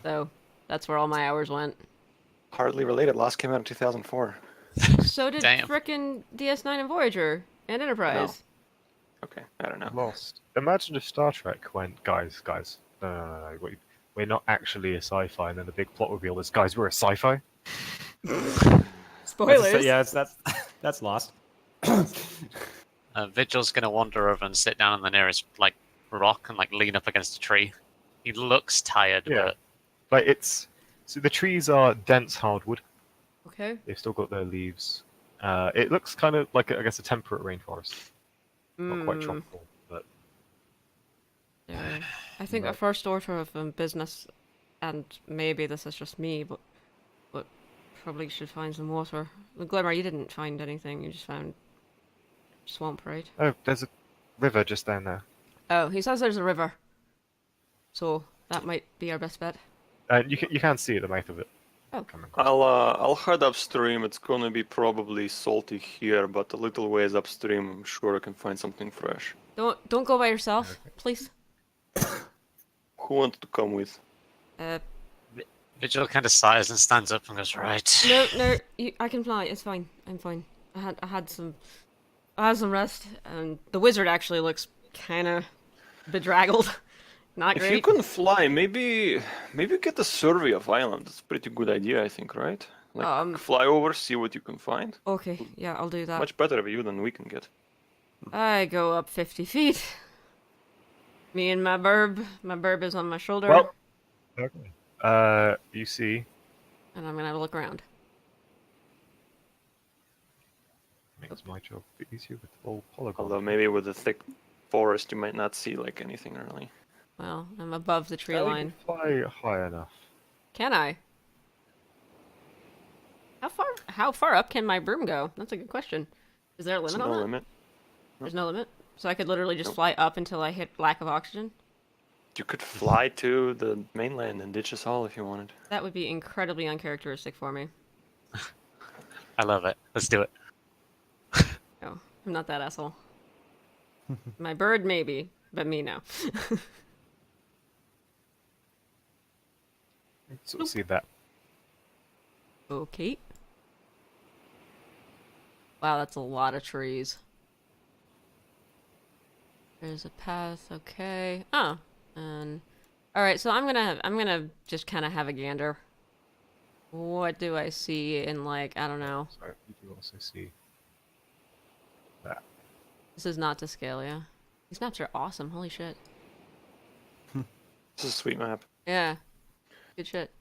So, that's where all my hours went. Hardly related. Lost came out in 2004. So did Damn. frickin' DS9 and Voyager and Enterprise. Okay, I don't know. Lost. Imagine if Star Trek went, guys, no, we're not actually a sci-fi, and then the big plot reveal is, guys, we're a sci-fi. Spoilers! Yeah, that's lost. Vigil's gonna wander over and sit down on the nearest like rock and like lean up against a tree. He looks tired, Yeah. Like so the trees are dense hardwood. Okay. They've still got their leaves. It looks kind of like, I guess, a temperate rainforest. Not quite tropical, but Yeah. I think Right. a first order of business, and maybe this is just me, but probably should find some water. Glimmer, you didn't find anything. You just found swamp, right? oh, there's a river just down there. Oh, he says there's a river. So that might be our best bet. You can see at the mouth of it. Oh. Coming across. I'll head upstream. It's gonna be probably salty here, but a little ways upstream, I'm sure I can find something fresh. Don't go by yourself, please. Who wants to come with? Vigil kind of sighs and stands up and goes, right. No, I can fly. It's fine. I'm fine. I had some rest, and the wizard actually looks kind of bedraggled. Not If you great. can fly, maybe get a survey of island. That's a pretty good idea, I think, right? Like fly over, see what you can find. Okay, yeah, I'll do that. Much better of you than we can get. I go up 50 feet. Me and my burb. My burb is on my shoulder. Well, okay. You see, And I'm gonna look around. makes my job a bit easier with the old polygon. Although maybe with the thick forest, you might not see like anything really. Well, I'm above the tree Yeah, we line. can fly high enough. Can I? How far up can my broom go? That's a good question. Is there a There's limit no on that? limit. There's no limit. So I could literally just Nope. fly up until I hit lack of oxygen. You could fly to the mainland and ditch us all if you wanted. That would be incredibly uncharacteristic for me. I love it. Let's do it. No, I'm not that asshole. My bird maybe, but me no. So see that. Okay. Wow, that's a lot of trees. There's a path, okay. Oh, and all right. So I'm gonna just kind of have a gander. What do I see in like I don't know. So you do also see that. This is not to scale, yeah. These maps are awesome. Holy shit. This is a sweet map. Yeah. Good shit.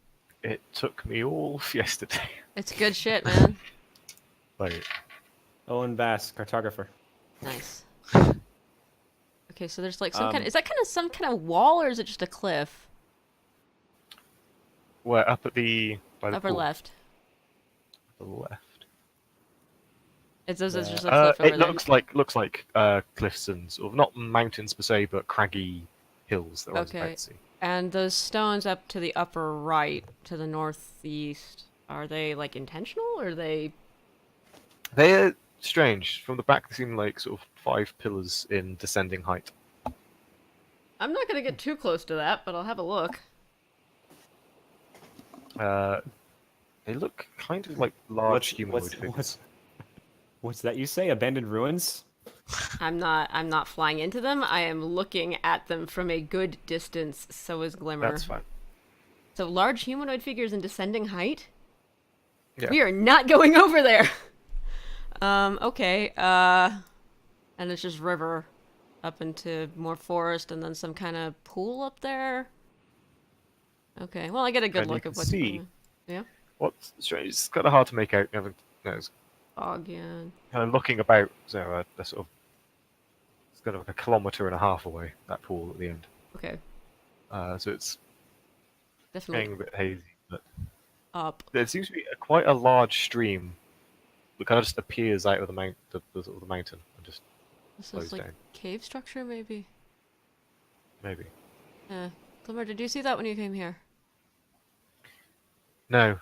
It took me all yesterday. It's good shit, man. Like, Owen Bass, cartographer. Nice. Okay, so there's like some kind of, is that kind of some kind of wall or is it just a cliff? we're up at the by the Upper pool. left. The left. It says it's just a cliff over It there. looks like cliffs and sort of not mountains per se, but craggy hills that I was about Okay. to see. And those stones up to the upper right, to the northeast, are they like intentional or are they? They're strange. From the back, they seem like sort of 5 pillars in descending height. I'm not gonna get too close to that, but I'll have a look. They look kind of like large humanoid figures. What's that you say? Abandoned ruins? I'm not flying into them. I am looking at them from a good distance. So is Glimmer. That's fine. So large humanoid figures in descending height. Yeah. We are not going over there. Okay. And it's just river up into more forest and then some kind of pool up there. Okay. Well, I get a good And you look can at what's see- Yeah. What's strange? It's kind of hard to make out. It's Fog, yeah. kind of looking about. So a sort of it's kind of like 1.5 kilometers away. That pool at the end. Okay. So it's Definitely getting a bit hazy, but up. there seems to be quite a large stream that kind of just appears out of the sort of the mountain and just This slows is like down. cave structure, maybe. Maybe. Glimmer, did you see that when you came here? No.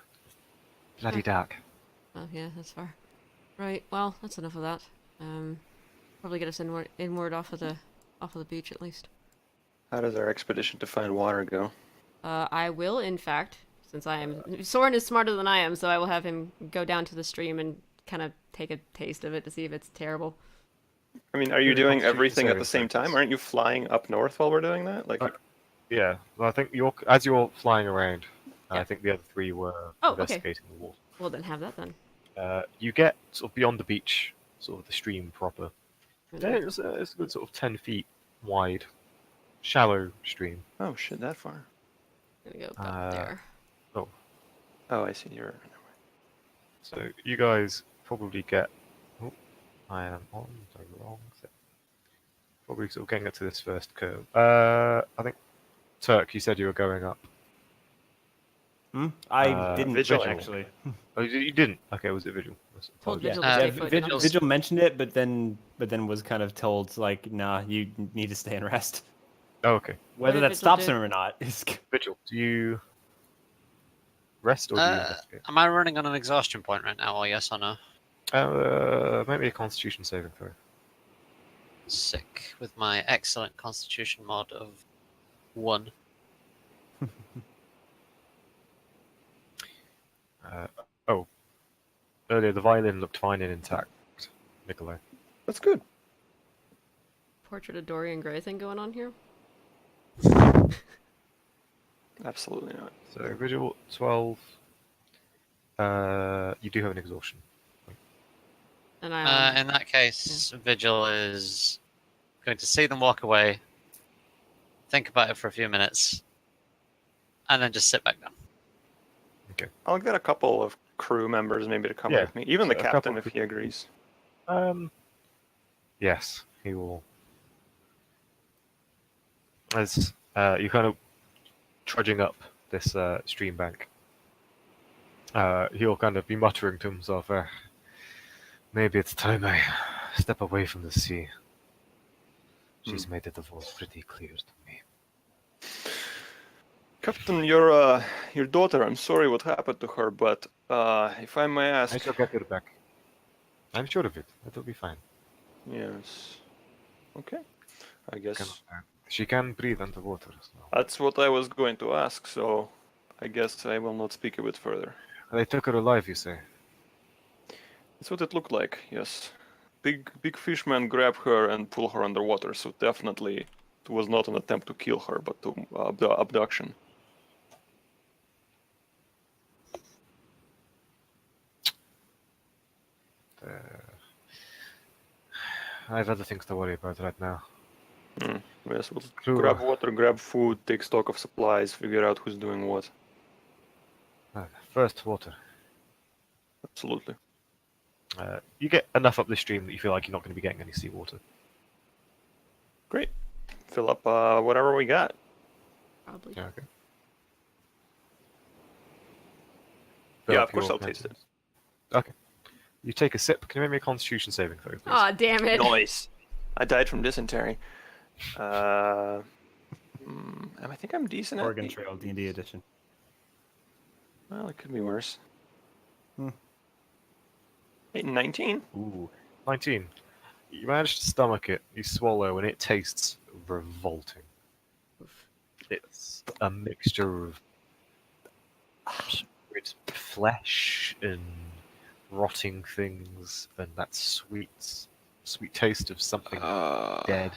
Bloody Huh. dark. Oh yeah, that's far. Right. Well, that's enough of that. Probably get us inward off of the beach at least. How does our expedition to find water go? I will, in fact, since Soren is smarter than I am, so I will have him go down to the stream and kind of take a taste of it to see if it's terrible. I mean, are you Really doing constitution everything at the saving same time? throws. Aren't you flying up north while we're doing that? Like, Yeah. Well, I think as you're flying around, Yeah. I think the other three were Oh, okay. investigating the water. Well, then have that then. You get sort of beyond the beach, sort of the stream proper. Yeah, Okay. it's a good sort of 10 feet wide, shallow stream. oh shit, that far. Gonna go about there. Oh, I see. You're. So you guys probably get. Oh, I am on the wrong thing. Probably sort of getting up to this first curve. I think Turk, you said you were going up. I didn't Vigil. actually. Oh, you didn't. Okay, was it Vigil? Told Apologies. Vigil to Yeah, stay put. Vigil, Vigil mentioned it, but then was kind of told like, nah, you need to stay and rest. Oh, okay. Whether did that Vigil stops do? him or not is. Vigil, do you rest or do you investigate? Am I running on an exhaustion point right now, or yes or no? Maybe a Constitution saving throw. Sick with my excellent constitution mod of 1. Earlier the violin looked fine and intact, Nikolai. That's good. Portrait of Dorian Gray thing going on here. Absolutely not. So Vigil 12. You do have an exhaustion. And I. In that case, Vigil is going to see them walk away, think about it for a few minutes, and then just sit back down. I'll get a couple of crew members maybe to come Yeah, with me. Even the so a couple captain, of if he agrees. Yes, he will. As you kind of trudging up this stream bank, he'll kind of be muttering to himself, maybe it's time I step away from the sea. She's made the divorce pretty clear to me. Captain, your daughter, I'm sorry what happened to her, but if I may ask... I shall get her back. I'm sure of it. It'll be fine. Yes. Okay. I guess She can breathe underwater. So. that's what I was going to ask, so I guess I will not speak a bit further. They took her alive, you say? That's what it looked like, yes. Big fishman grabbed her and pulled her underwater, so definitely it was not an attempt to kill her, but to abduction. I have other things to worry about right now. Yes, we'll True. grab water, grab food, take stock of supplies, figure out who's doing what. First, water. Absolutely. You get enough up the stream that you feel like you're not going to be getting any seawater. Great. Fill up whatever we got. Probably. Yeah, okay. Yeah, of course I'll taste it. Okay. You take a sip. Can you make me a Constitution saving throw, please? Aw, damn it. Noise. I died from dysentery. I think I'm decent at Oregon Trail D&D edition. Well, it could be worse. Hmm. 19. Ooh. 19. You manage to stomach it. You swallow, and it tastes revolting. It's a mixture of It's flesh and rotting things, and that sweet taste of something dead.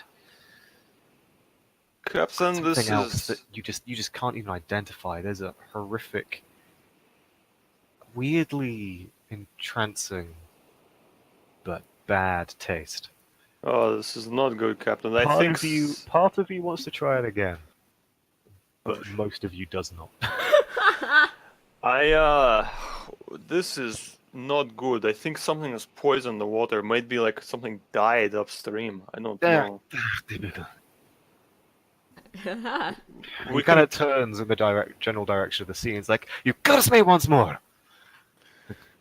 Captain, this Something else that is. you just can't even identify. There's a horrific, weirdly entrancing, but bad taste. Oh, this is not good, Captain. I think. Part of you wants to try it again, but Oh, most of you does not. This is not good. I think something has poisoned the water. Might be like something died upstream. I don't know. He kind of turns in the general direction of the scene. It's like, you cursed me once more!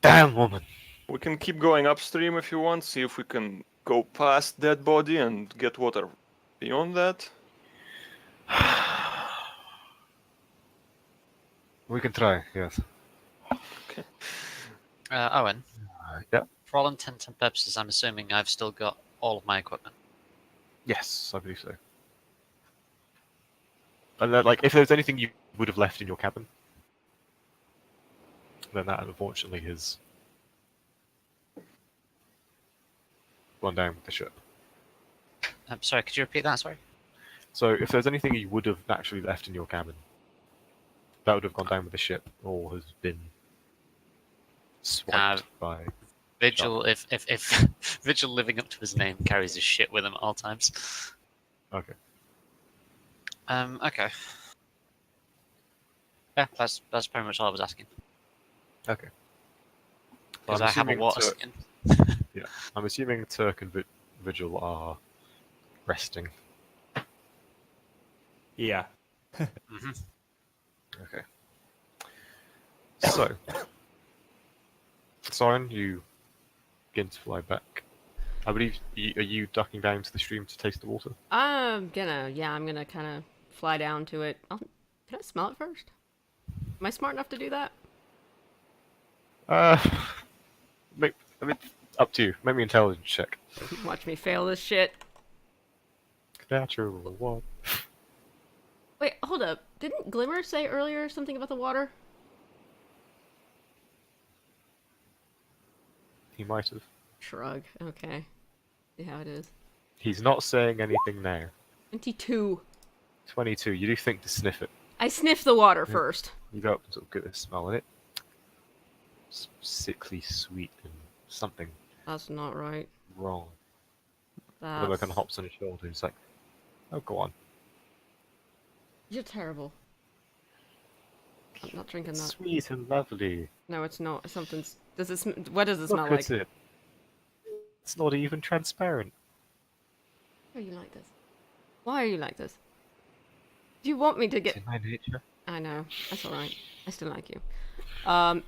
Damn woman! We can keep going upstream if you want. See if we can go past that body and get water beyond that. We can try, yes. Owen, Yeah. for all intents and purposes, I'm assuming I've still got all of my equipment. Yes, I believe so. And then, like, if there's anything you would have left in your cabin, then that unfortunately has gone down with the ship. I'm sorry, could you repeat that? Sorry. So if there's anything you would have naturally left in your cabin, that would have gone down with the ship, or has been swiped by... Vigil, if Vigil living up to his name carries his shit with him at all times. Okay. Okay. Yeah, that's pretty much all I was asking. Okay. Because I'm I have a assuming water Turk- skin. Yeah, I'm assuming Turk and Vigil are resting. Yeah. Hmm. Okay. So, Soren, you begin to fly back. I believe, are you ducking down to the stream to taste the water? I'm gonna kind of fly down to it. Can I smell it first? Am I smart enough to do that? I mean, up to you. Make me an intelligence check. Watch me fail this shit. Natural one. Wait, hold up. Didn't Glimmer say earlier something about the water? He might have. Shrug. Okay. See how it is. He's not saying anything now. 22. 22. You do think to sniff it. I sniff the water first. You go up and sort of get a smell in it. It's sickly sweet and something That's not right. wrong. That's... Oliver kind of hops on his shoulder. He's like, "Oh, go on." You're terrible. I'm not drinking that. Sweet and lovely. No, it's not. Something's... Does it what does it Look smell at like? it. It's not even transparent. Why are you like this? Why are you like this? Do you want me to It's get... in my nature. I know. That's alright. I still like you.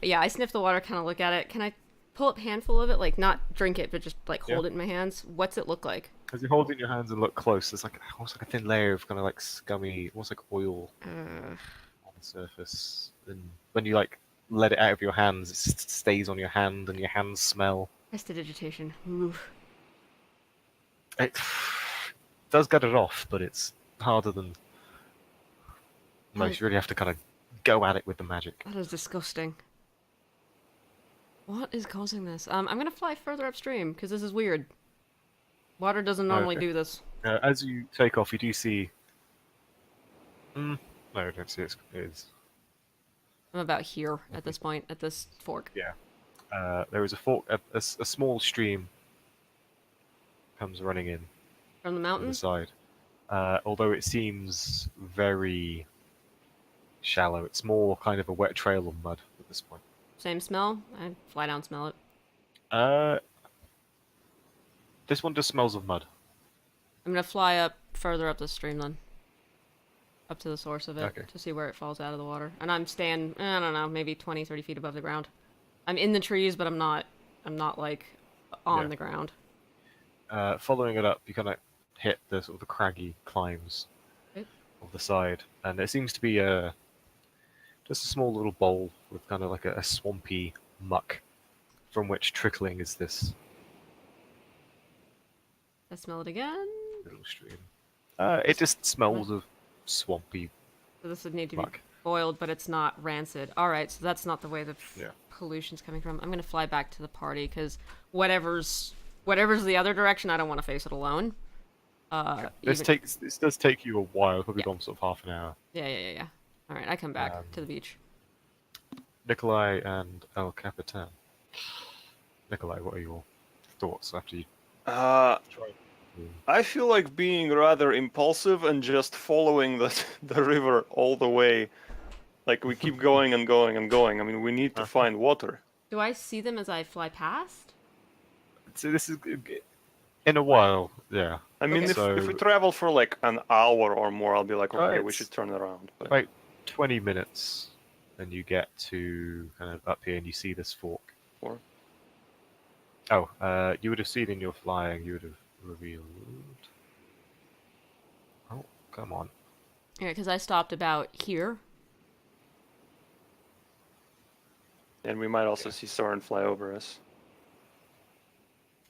Yeah, I sniff the water, kind of look at it. Can I pull up a handful of it? Like, not drink it, but just, like, hold it in my hands? What's it look like? As you hold it in your hands and look close, there's like almost like a thin layer of kind of like scummy, almost like oil on the surface. And when you like let it out of your hands, it stays on your hand, and your hands smell. Prestidigitation. Ooh. It does get it off, but it's harder than most. You really have to kind of go at it with the magic. That is disgusting. What is causing this? I'm gonna fly further upstream, because this is weird. Water doesn't normally Okay. do this. As you take off, you do see. No, I don't see it. It's... I'm about here at this point, at this fork. Yeah. There is a fork, a small stream comes running in From the on mountain? the side. Although it seems very shallow. It's more kind of a wet trail of mud at this point. Same smell? I fly down, smell it. This one just smells of mud. I'm gonna fly up further up the stream then. Up to the source of it Okay. to see where it falls out of the water. And I'm staying, I don't know, maybe 20, 30 feet above the ground. I'm in the trees, but I'm not like on Yeah. the ground. Following it up, you kind of hit the sort of the craggy climbs Okay. of the side, and there seems to be just a small little bowl with kind of like a swampy muck, from which trickling is this I smell it again. little stream. It just smells of swampy So this would need to be muck. boiled, but it's not rancid. All right, so that's not the way the Yeah. pollution's coming from. I'm gonna fly back to the party because whatever's the other direction, I don't want to face it alone. This does take you a while, probably Yeah. gone sort of half an hour. Yeah. All right, I come back to the beach. Nikolai and El Capitan. Nikolai, what are your thoughts after you Uh, try? I feel like being rather impulsive and just following the river all the way. Like we keep going and going and going. I mean, we need to find water. Do I see them as I fly past? So this is in a while, yeah. I mean, Okay. if we travel for like an hour or more, I'll be like, okay, we it's should turn around. But... about 20 minutes, and you get to kind of up here, and you see this fork. Or- Oh, you would have seen in your flying. You would have revealed. Oh, come on. Yeah, because I stopped about here. And we might also see Soren fly over us.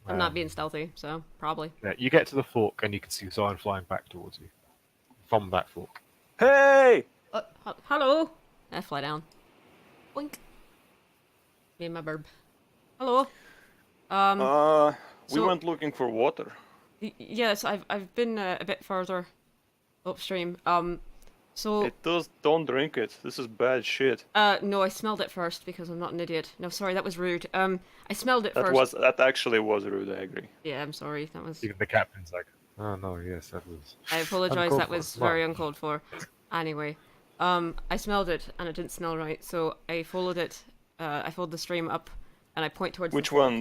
I'm not being stealthy, so probably. Yeah, you get to the fork, and you can see Zion flying back towards you from that fork. Hey! Hello. I fly down. Boink. Me and my burb. Hello. We so- went looking for water. Yes, I've been a bit further upstream. So It does. Don't drink it. This is bad shit. no, I smelled it first because I'm not an idiot. No, sorry, that was rude. I smelled it That first. that actually was rude. I agree. Yeah, I'm sorry. That was. Even the captain's like, "Oh no, yes, that was." I apologize. uncalled That for. was Well, very uncalled for. Anyway, I smelled it and it didn't smell right, so I followed it. I followed the stream up, and I point towards. Which one?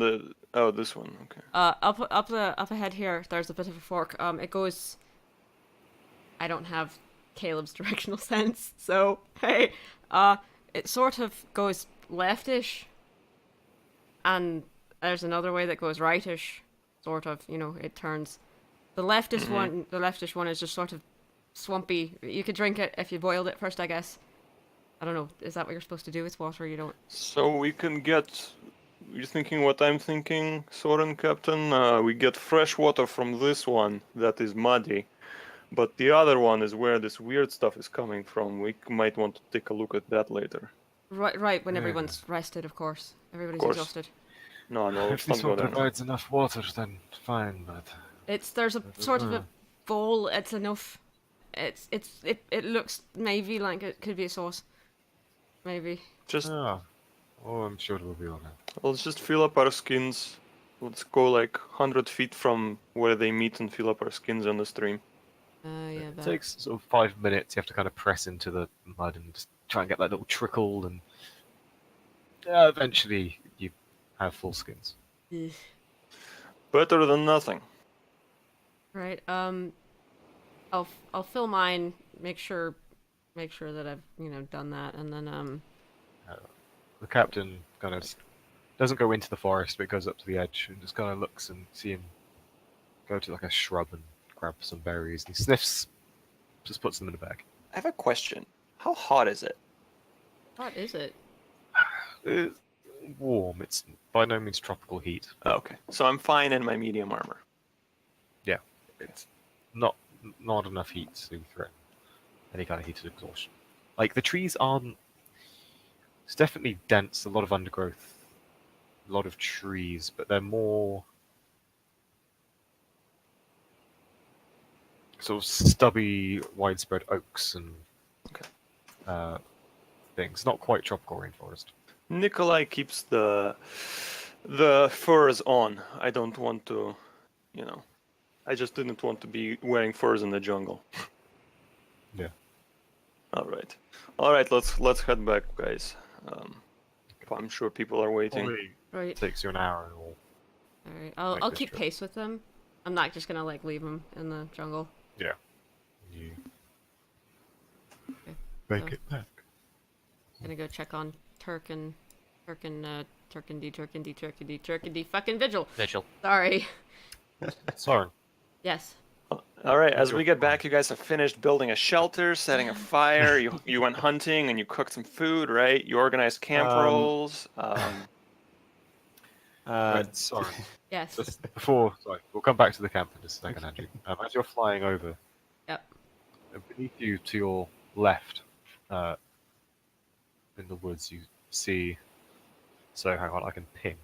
This one. Okay. Up ahead here. There's a bit of a fork. It goes. I don't have Caleb's directional sense, so hey, it sort of goes leftish, and there's another way that goes rightish, sort of. You know, it turns. The leftish one is just sort of swampy. You could drink it if you boiled it first, I guess. I don't know. Is that what you're supposed to do with water? You don't. So we can get. You're thinking what I'm thinking, Soren Captain? We get fresh water from this one that is muddy, but the other one is where this weird stuff is coming from. We might want to take a look at that later. Right. When Yeah. everyone's rested, of course. Everybody's course. exhausted. No, If let's this not go one there. now. provides enough water, then fine. But There's a sort of a bowl. It's enough. It looks maybe like it could be a sauce. Maybe. Just I'm sure it will be alright. let's just fill up our skins. Let's go like 100 feet from where they meet and fill up our skins on the stream. Yeah. It But takes sort of 5 minutes. You have to kind of press into the mud and just try and get that little trickle, and eventually you have full skins. Ugh. Better than nothing. Right. I'll fill mine. Make sure that I've done that, and then The captain kind of doesn't go into the forest, but goes up to the edge and just kind of looks and see him go to like a shrub and grab some berries. And he sniffs, just puts them in a bag. I have a question. How hot is it? what is it? It's warm. It's by no means tropical heat. Okay, so I'm fine in my medium armor. Yeah, it's not enough heat to threaten any kind of heated exhaustion. Like the trees aren't. It's definitely dense. A lot of undergrowth, a lot of trees, but they're more sort of stubby, widespread oaks and things. Not quite tropical rainforest. Nikolai keeps the furs on. I don't want to, I just didn't want to be wearing furs in the jungle. Yeah. All right. Let's head back, guys. I'm sure people are waiting. Probably Right. takes you an hour or All right. Make I'll this keep trip. pace with them. I'm not just gonna leave them in the jungle. yeah. You Okay. make So- it back. Gonna go check on Turkin D fucking Vigil. Vigil. Sorry. Soren, Yes. All right. As Your we get plan. back, you guys have finished building a shelter, setting a fire. You went hunting and you cooked some food, right? You organized camp rolls. Soren. Yes. Just before, sorry, we'll come back to the camp in just a second, Andrew. As you're flying over, Yep. beneath you to your left, in the woods, you see. So hang on, I can ping.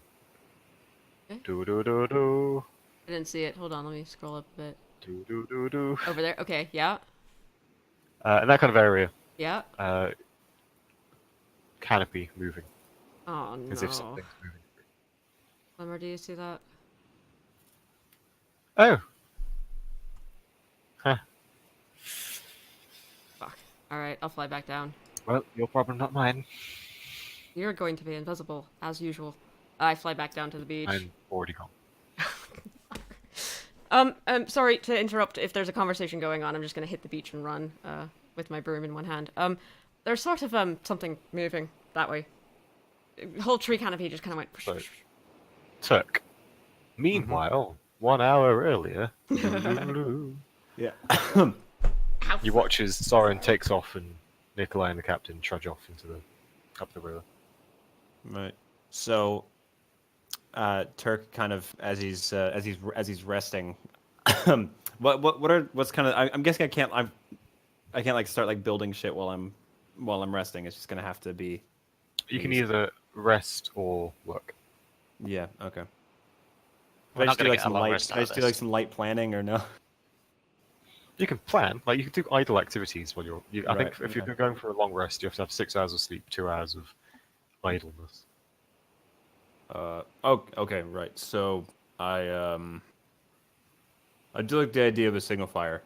Okay. Do do do do. I didn't see it. Hold on, let me scroll up a bit. Do do do do. Over there. Okay, yeah. In that kind of area, Yeah. canopy moving, Oh as if no. something's moving. Lemmer, do you see that? Oh. Huh. Fuck. Alright, I'll fly back down. Well, your problem, not mine. You're going to be invisible, as usual. I fly back down to the beach. I'm already gone. Sorry to interrupt if there's a conversation going on. I'm just gonna hit the beach and run, with my broom in one hand. There's sort of, something moving that way. The whole tree canopy just kind of went... So, Turk. Meanwhile, 1 hour earlier, Yeah. you watch as Soren takes off and Nikolai and the captain trudge off up the river. Right. So, Turk kind of as he's resting. What's kind of I'm guessing I can't like start like building shit while I'm resting. It's just gonna have to be. You can either rest or work. Yeah. Okay. We're I not just do gonna like get a some long light. rest out I of just do this. like some light planning or no. You can plan, like you can do idle activities while you're. I think Right, if you're okay. going for a long rest, you have to have 6 hours of sleep, 2 hours of idleness. Oh, okay, right. So I do like the idea of a signal fire,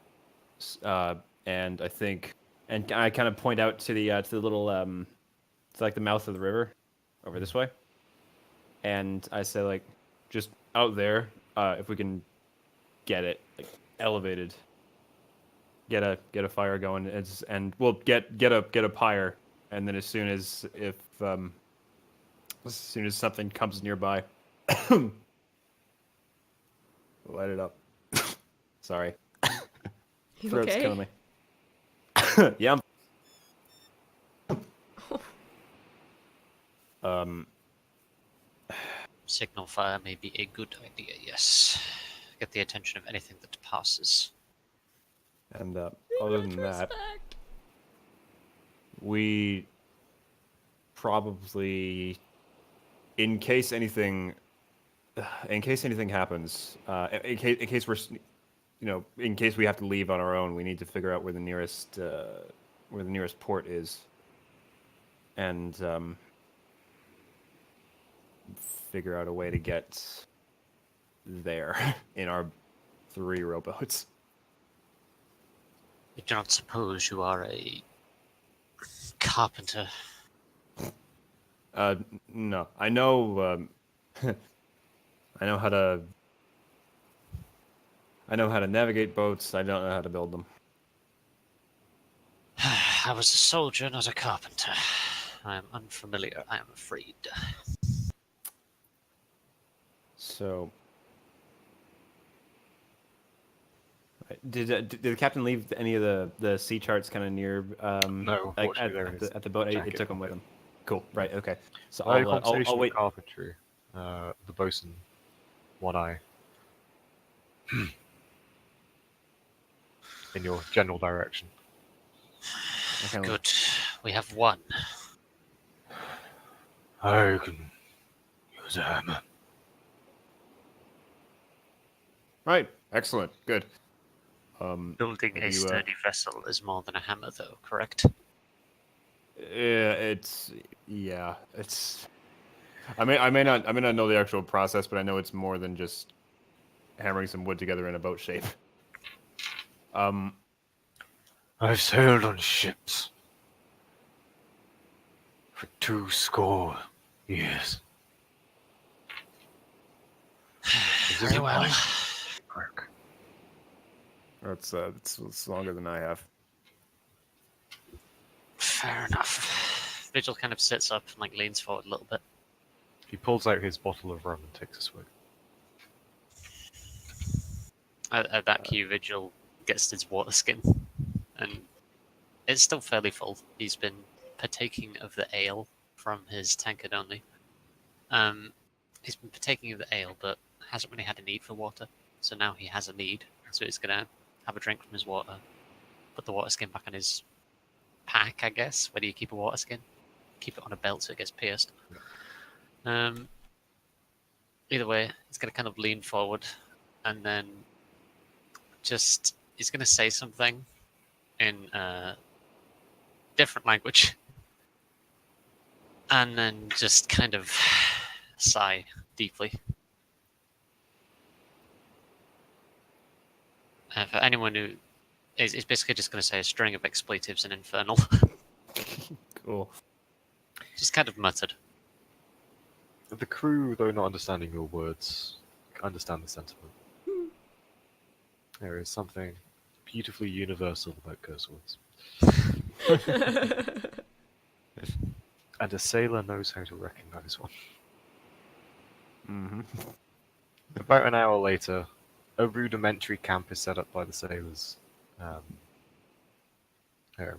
and I think, and I kind of point out to the little to like the mouth of the river, over this way, and I say like, just out there, if we can get it like elevated, get a fire going, and we'll get a pyre, and then as soon as something comes nearby, light it up. Sorry. You Throat's okay? killing me. Yeah. Signal fire may be a good idea, yes. Get the attention of anything that passes. And other than that, we probably, in case anything happens, in case we're, in case we have to leave on our own, we need to figure out where the nearest port is, and figure out a way to get there in our 3 rowboats. I do not suppose you are a carpenter. No, I know. I know how to. I know how to navigate boats. I don't know how to build them. I was a soldier, not a carpenter. I am unfamiliar, I am afraid. So, did the captain leave any of the sea charts kind of near? No, like unfortunately there is at the boat. It jacket took them with him. Cool. Right. Okay. So I had a I'll conversation wait. with carpentry, the bosun, One Eye, in your general direction. Okay. Good. We have one. I can use a hammer. Right. Excellent. Good. Building have a you, sturdy vessel is more than a hammer, though, correct? It's. I may not know the actual process, but I know it's more than just hammering some wood together in a boat shape. I've sailed on ships for 20 years. Very well. Work. It's longer than I have. Fair enough. Vigil kind of sits up and leans forward a little bit. He pulls out his bottle of rum and takes a swig. At that cue, Vigil gets his water skin, and it's still fairly full. He's been partaking of the ale from his tankard only. He's been partaking of the ale, but hasn't really had a need for water. So now he has a need, so he's gonna have a drink from his water, put the water skin back on his pack, I guess. Where do you keep a water skin? keep it on a belt so it gets pierced. Either way, he's going to kind of lean forward, and then he's going to say something in a different language, and then just kind of sigh deeply. For anyone who is basically just going to say a string of expletives in Infernal. Cool. Just kind of muttered. The crew, though not understanding your words, understand the sentiment. There is something beautifully universal about curse words. And a sailor knows how to recognize one. Mm-hmm. About an hour later, a rudimentary camp is set up by the sailors. Here,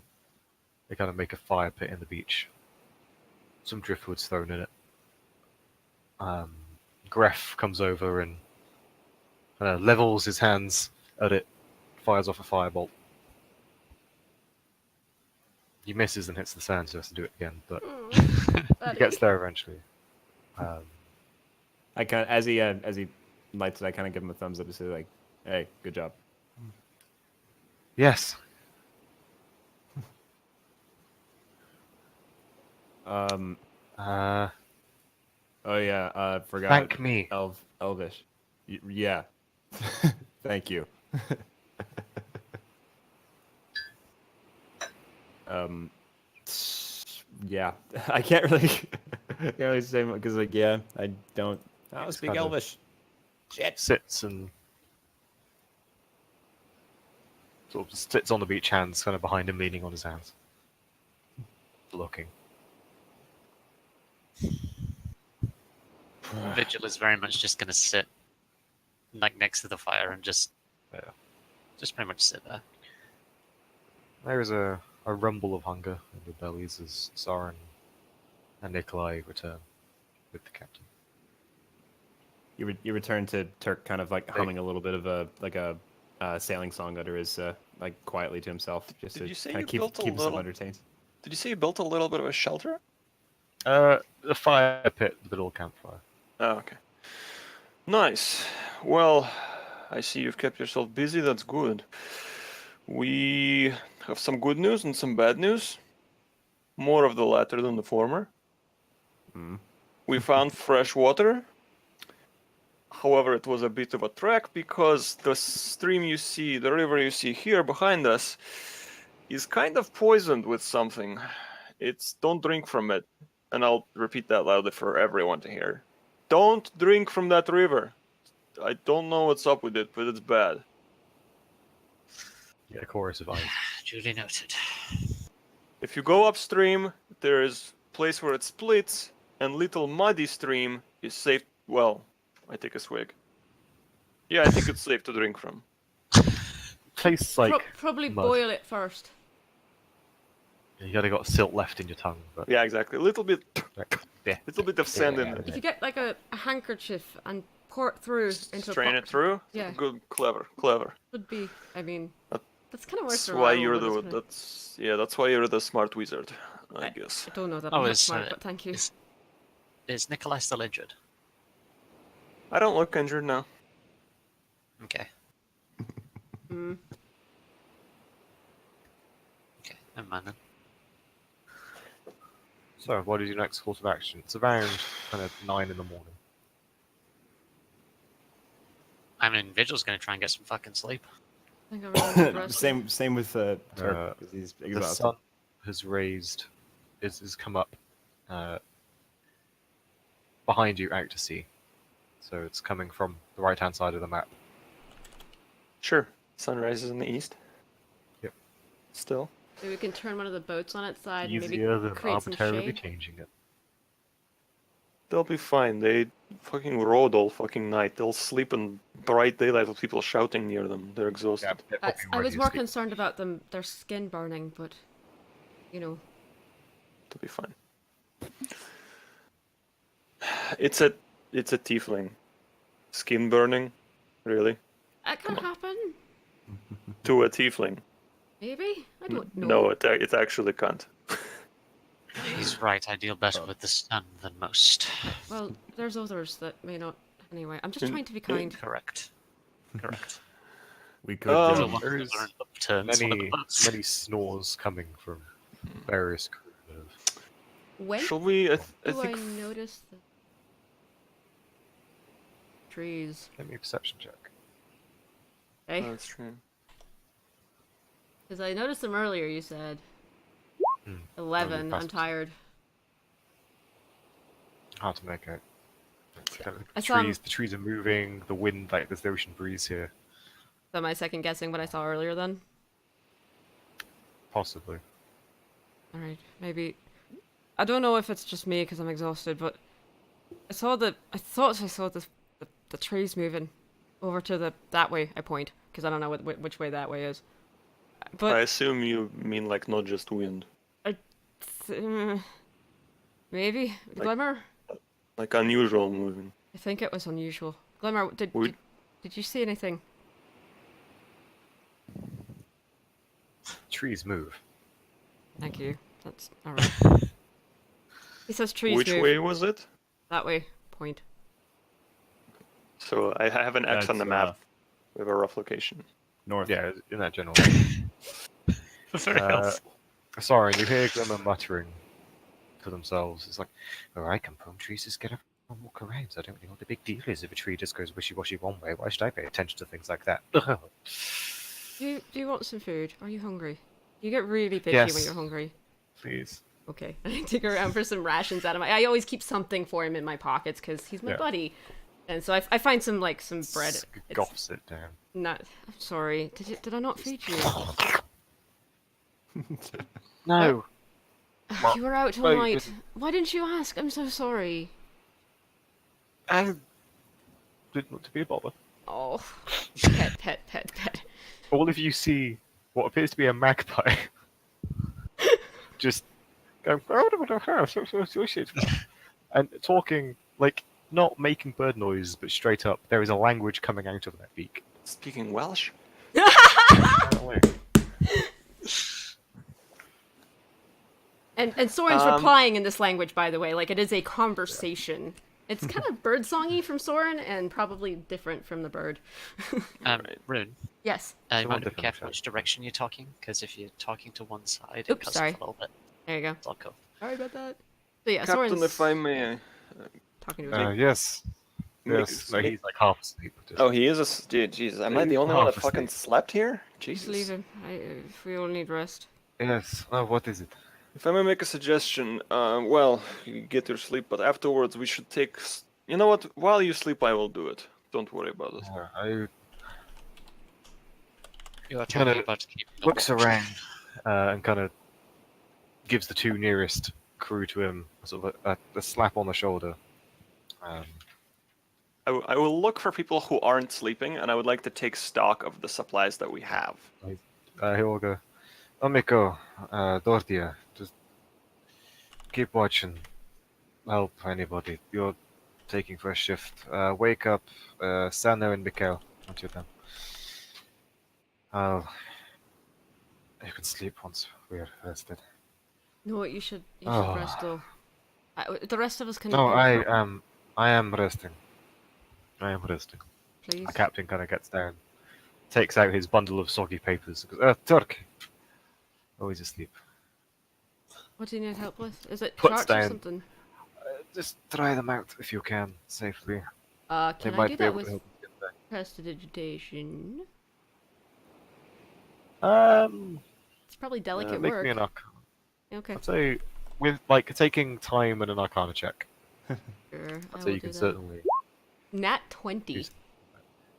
they kind of make a fire pit in the beach. Some driftwood's thrown in it. Gref comes over and levels his hands at it, fires off a firebolt. He misses and hits the sand, so he has to do it again, but he gets there eventually. I kind of, as he lights it, I kind of give him a thumbs up to say like, "Hey, good job." Yes. Oh yeah, forgot. Thank me. Elvish. Yeah. Thank you. Yeah, I can't really say because like yeah, I don't speak kind of- Elvish. Shit. Sits and sort of sits on the beach, hands kind of behind him, leaning on his hands, looking. Vigil is very much just going to sit like next to the fire and just pretty much sit there. There is a rumble of hunger in the bellies as Soren and Nikolai return with the captain. You return to Turk, kind of like humming a little bit of a sailing song under his like quietly to himself, just Did to you say kind you of keep built a himself little- entertained. Did you say you built a little bit of a shelter? A fire pit, the little campfire. Oh, okay. Nice. Well, I see you've kept yourself busy. That's good. We have some good news and some bad news. More of the latter than the former. We found fresh water. However, it was a bit of a trek because the stream you see, the river you see here behind us, is kind of poisoned with something. Don't drink from it. And I'll repeat that loudly for everyone to hear. Don't drink from that river. I don't know what's up with it, but it's bad. Yeah, a chorus of eyes. Duly noted. If you go upstream, there is a place where it splits, and Little Muddy Stream is safe. Well, I take a swig. Yeah, I think it's safe to drink from. Tastes like Probably mud. boil it first. You gotta got silt left in your tongue, but Yeah, exactly. A little bit yeah. of sand in If it. you get like a handkerchief and pour it through into Strain a it pot, through. Yeah. Good, clever. would be. I mean, That- that's kind of worth That's why you're the. I That's why you're the smart wizard, I guess. don't know that Oh, I'm not it's, smart, but thank you. Is Nikolai still injured? I don't look injured now. Okay. Mm. Okay, never mind then. So, what is your next course of action? It's around kind of 9 in the morning. I mean, Vigil's going to try and get some fucking sleep. I think I really need rest. Same with Turk, 'cause he's The exhausted. sun has raised, has come up behind you out to sea. So it's coming from the right-hand side of the map. Sure. Sun rises in the east. Yep. Still. Maybe we can turn one of the boats on its side and maybe Easier than create some arbitrarily shade. changing it. They'll be fine. They fucking rode all fucking night. They'll sleep in bright daylight with people shouting near them. They're exhausted. I was more concerned about their skin burning, but you know. They'll be fine. It's a tiefling. Skin burning? Really? That can happen. To a tiefling? Maybe? I don't know. No, it actually can't. He's right. I deal better with the sun than most. Well, there's others that may not. Anyway, I'm just trying to be kind. Correct. Correct. We could. The Um, one there that is learned upturns one of the many boats. many snores coming from various crew of When Shall we? I do I think. notice the trees? Give me a perception check. Hey, Oh, that's true. because I noticed them earlier. You said Hmm. 11. I'm fast. tired. Hard to make out. It's kind of I saw him- the trees are moving, the wind, like there's the ocean breeze here. So am I second guessing what I saw earlier then? Possibly. All right, maybe. I don't know if it's just me because I'm exhausted, but I thought I saw the trees moving over to that way. I point because I don't know which way that way is. I But assume you mean like not just wind, maybe Glimmer. like unusual moving. I think it was unusual. Glimmer, Would- did you see anything? Trees move. Thank you. That's all right. He says trees Which move. way was it? That way. Point. So I have an X on the That's, map with a rough location. North. Yeah, in that general. Very helpful. Sorry, you hear Glimmer muttering to themselves. It's like, alright, can palm trees just get up and walk around? I don't really know what the big deal is if a tree just goes wishy-washy one way. Why should I pay attention to things like that? Do you want some food? Are you hungry? You get really picky Yes. when you're hungry. Please. Okay, I dig around for some rations out of my. I always keep something for him in my pockets because he's my Yeah. buddy, and so I find some some bread. It's Goffs it down. not. I'm sorry. Did I not feed you? No. You were out all Well, you night. didn't. Why didn't you ask? I'm so sorry. I didn't want to be a bother. Oh, pet. All of you see what appears to be a magpie just going and talking, like, not making bird noises, but straight up, there is a language coming out of that beak. Speaking Welsh? And Soren's Um, replying in this language, by the way. Like it is a conversation. It's kind of bird-songy from Soren, and probably different from the bird. Right. Rune, Yes. Somewhat you might be different, careful actually. which direction you're talking, because if you're talking to one side, it Oops, cuts sorry. off a little bit. There you go. It's all cool. Sorry about that. So yeah, Captain, Soren's if I may. talking to his Yes. Yes. No, he's like half asleep. Just- Oh, he is a. Jesus, am I the only one that fucking slept here? Just Jesus. leave him. If we all need rest. Yes. Oh, what is it? If I may make a suggestion, well, you get your sleep, but afterwards we should take. You know what? While you sleep, I will do it. Don't worry about it. You are Kinda talking about keeping the looks watch. around and kind of gives the two nearest crew to him sort of a slap on the shoulder. I will look for people who aren't sleeping, and I would like to take stock of the supplies that we have. He will go, Omiko, Dortia, just keep watching. Help anybody. You're taking first shift. Wake up, Sano and Mikhail. Not you then. You can sleep once we're rested. No, you should Oh. rest though. The rest of us can. No, I am resting. I am resting. Please. The captain kind of gets down, takes out his bundle of soggy papers, and goes, Turk! Oh, he's asleep. What do you need help with? Is it Puts charts or down. something? Just try them out if you can, safely. They Can I might do be that able to with help you get prestidigitation? there. It's probably delicate Make work. me an arcana. Okay. I'd say, with, like, taking time and an arcana check, Sure. I'd I say will you do can that. certainly... Nat 20. Use-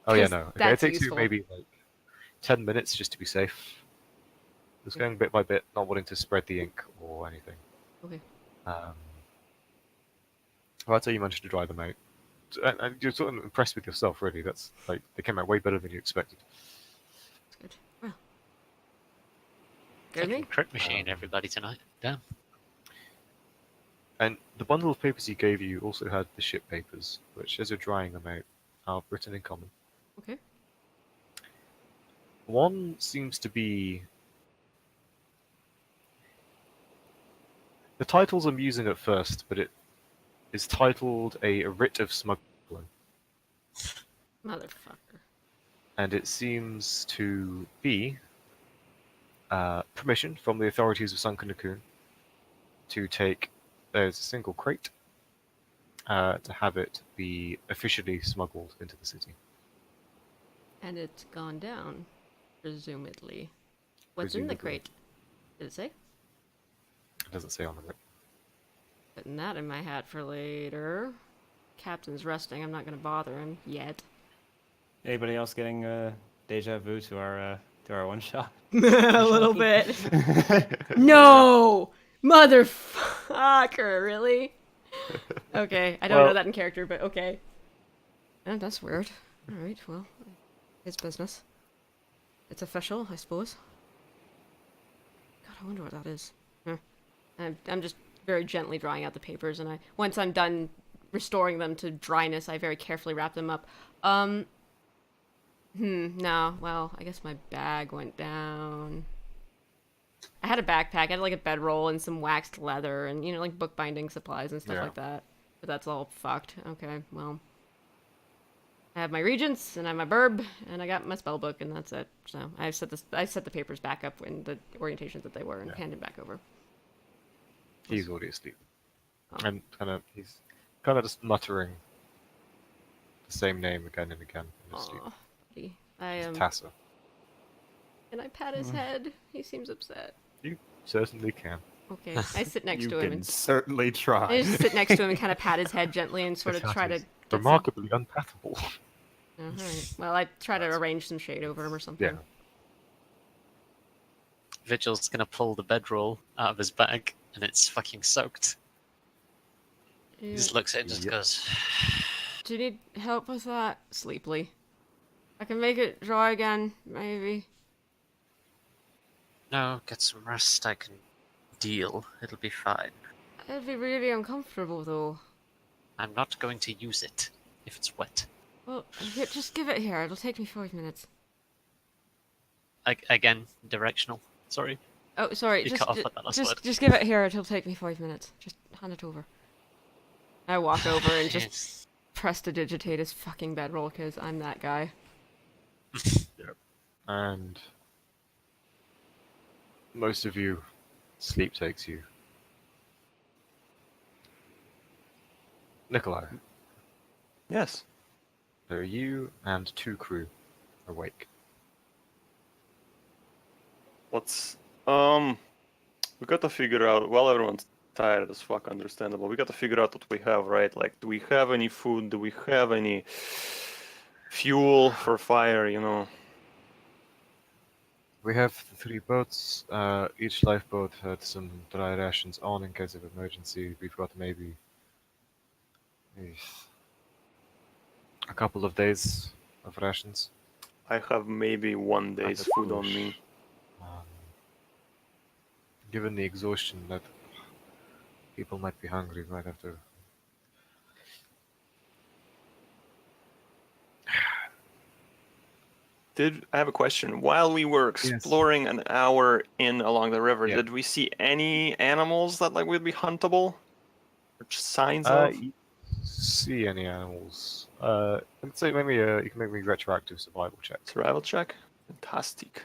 Oh yeah, 'Cause no. Okay, it that's takes useful. you maybe, like, 10 minutes just to be safe. Just going bit by bit, not wanting to spread the ink or anything. Okay. Well, I'd say you managed to dry them out. And you're sort of impressed with yourself, really. That's like they came out way better than you expected. That's good. Well. Good Taking me? trick machine, everybody tonight. Damn. And the bundle of papers he gave you also had the ship papers, which, as you're drying them out, are written in common. Okay. One seems to be The title's amusing at first, but it is titled A Writ of Smuggling, Motherfucker. and it seems to be permission from the authorities of Sunken Cocoon to take. There's a single crate to have it be officially smuggled into the city. And it's gone down, presumably. What's in the Presumably. crate? Did it say? It doesn't say on the writ. Putting that in my hat for later. Captain's resting. I'm not gonna bother him yet. Anybody else getting deja vu to our one shot? A little bit. No! Motherfucker, really? Okay, I don't know Well- that in character, but okay. Oh, that's weird. Alright, well, it's business. It's official, I suppose. God, I wonder what that is. I'm just very gently drying out the papers, and once I'm done restoring them to dryness, I very carefully wrap them up. No, well, I guess my bag went down. I had a backpack, I had like a bedroll and some waxed leather and, like bookbinding supplies and stuff Yeah. like that. But that's all fucked. Okay, well. I have my regents, and I have my burb, and I got my spell book, and that's it. So I set the papers back up in the orientations that they were and handed back over. He's already asleep. Oh. And he's kind of just muttering the same name again and again in his sleep. Aw, buddy. I It's am. Tassa. Can I pat his head? He seems upset. You certainly can. Okay, I sit next You to him can and certainly try. I just sit next to him and kind of pat his head gently and sort of This try hat to is get some... remarkably unpathable. Alright. Well, I try to arrange some shade over him or something. Yeah. Vigil's gonna pull the bedroll out of his bag, and it's fucking soaked. He Yeah. just looks at it and just Yep. goes, Do you need help with that? Sleepily. I can make it dry again, maybe. "No, get some rest. I can deal. It'll be fine. It'd be really uncomfortable, though. I'm not going to use it if it's wet." Well, here, just give it here. It'll take me 5 minutes. Again, directional. Sorry. Oh, sorry. You Just, cut off at that last word. just give it here. It'll take me 5 minutes. Just hand it over. I walk over and just Yes. prestidigitate his fucking bedroll because I'm that guy. And most of you, sleep takes you. Nikolai, Yes. there are you and 2 crew awake. Let's we got to figure out. Well, everyone's tired as fuck, understandable. We got to figure out what we have, right? Like, do we have any food? Do we have any fuel for fire? We have the 3 boats. Each lifeboat had some dry rations on in case of emergency. We've got maybe a couple of days of rations. I have maybe 1 day's And food on push. me. Given the exhaustion that people might be hungry right after. I have a question? While we were exploring an hour in along the river, Yeah. did we see any animals that would be huntable? Or just signs Uh, of? you see any animals? I'd say maybe you can make me retroactive survival check. Survival check? Fantastic.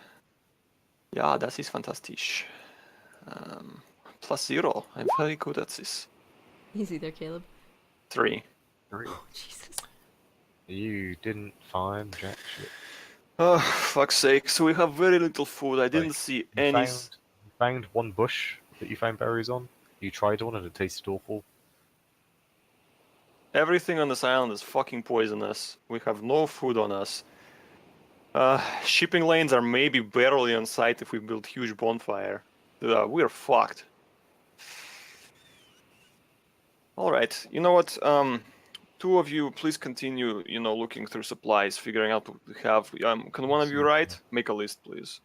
Ja, das ist fantastisch. +0. I'm very good at this. Easy there, Caleb. 3. 3. Jesus. You didn't find jack shit. Oh, fuck's sake. So we have very little food. I didn't see You any... found one bush that you found berries on. You tried one and it tasted awful. Everything on this island is fucking poisonous. We have no food on us. Shipping lanes are maybe barely on sight if we build huge bonfire. We're fucked. Alright, you know what? 2 of you, please continue, looking through supplies, figuring out what we have. Can one of you write? Make a list, please.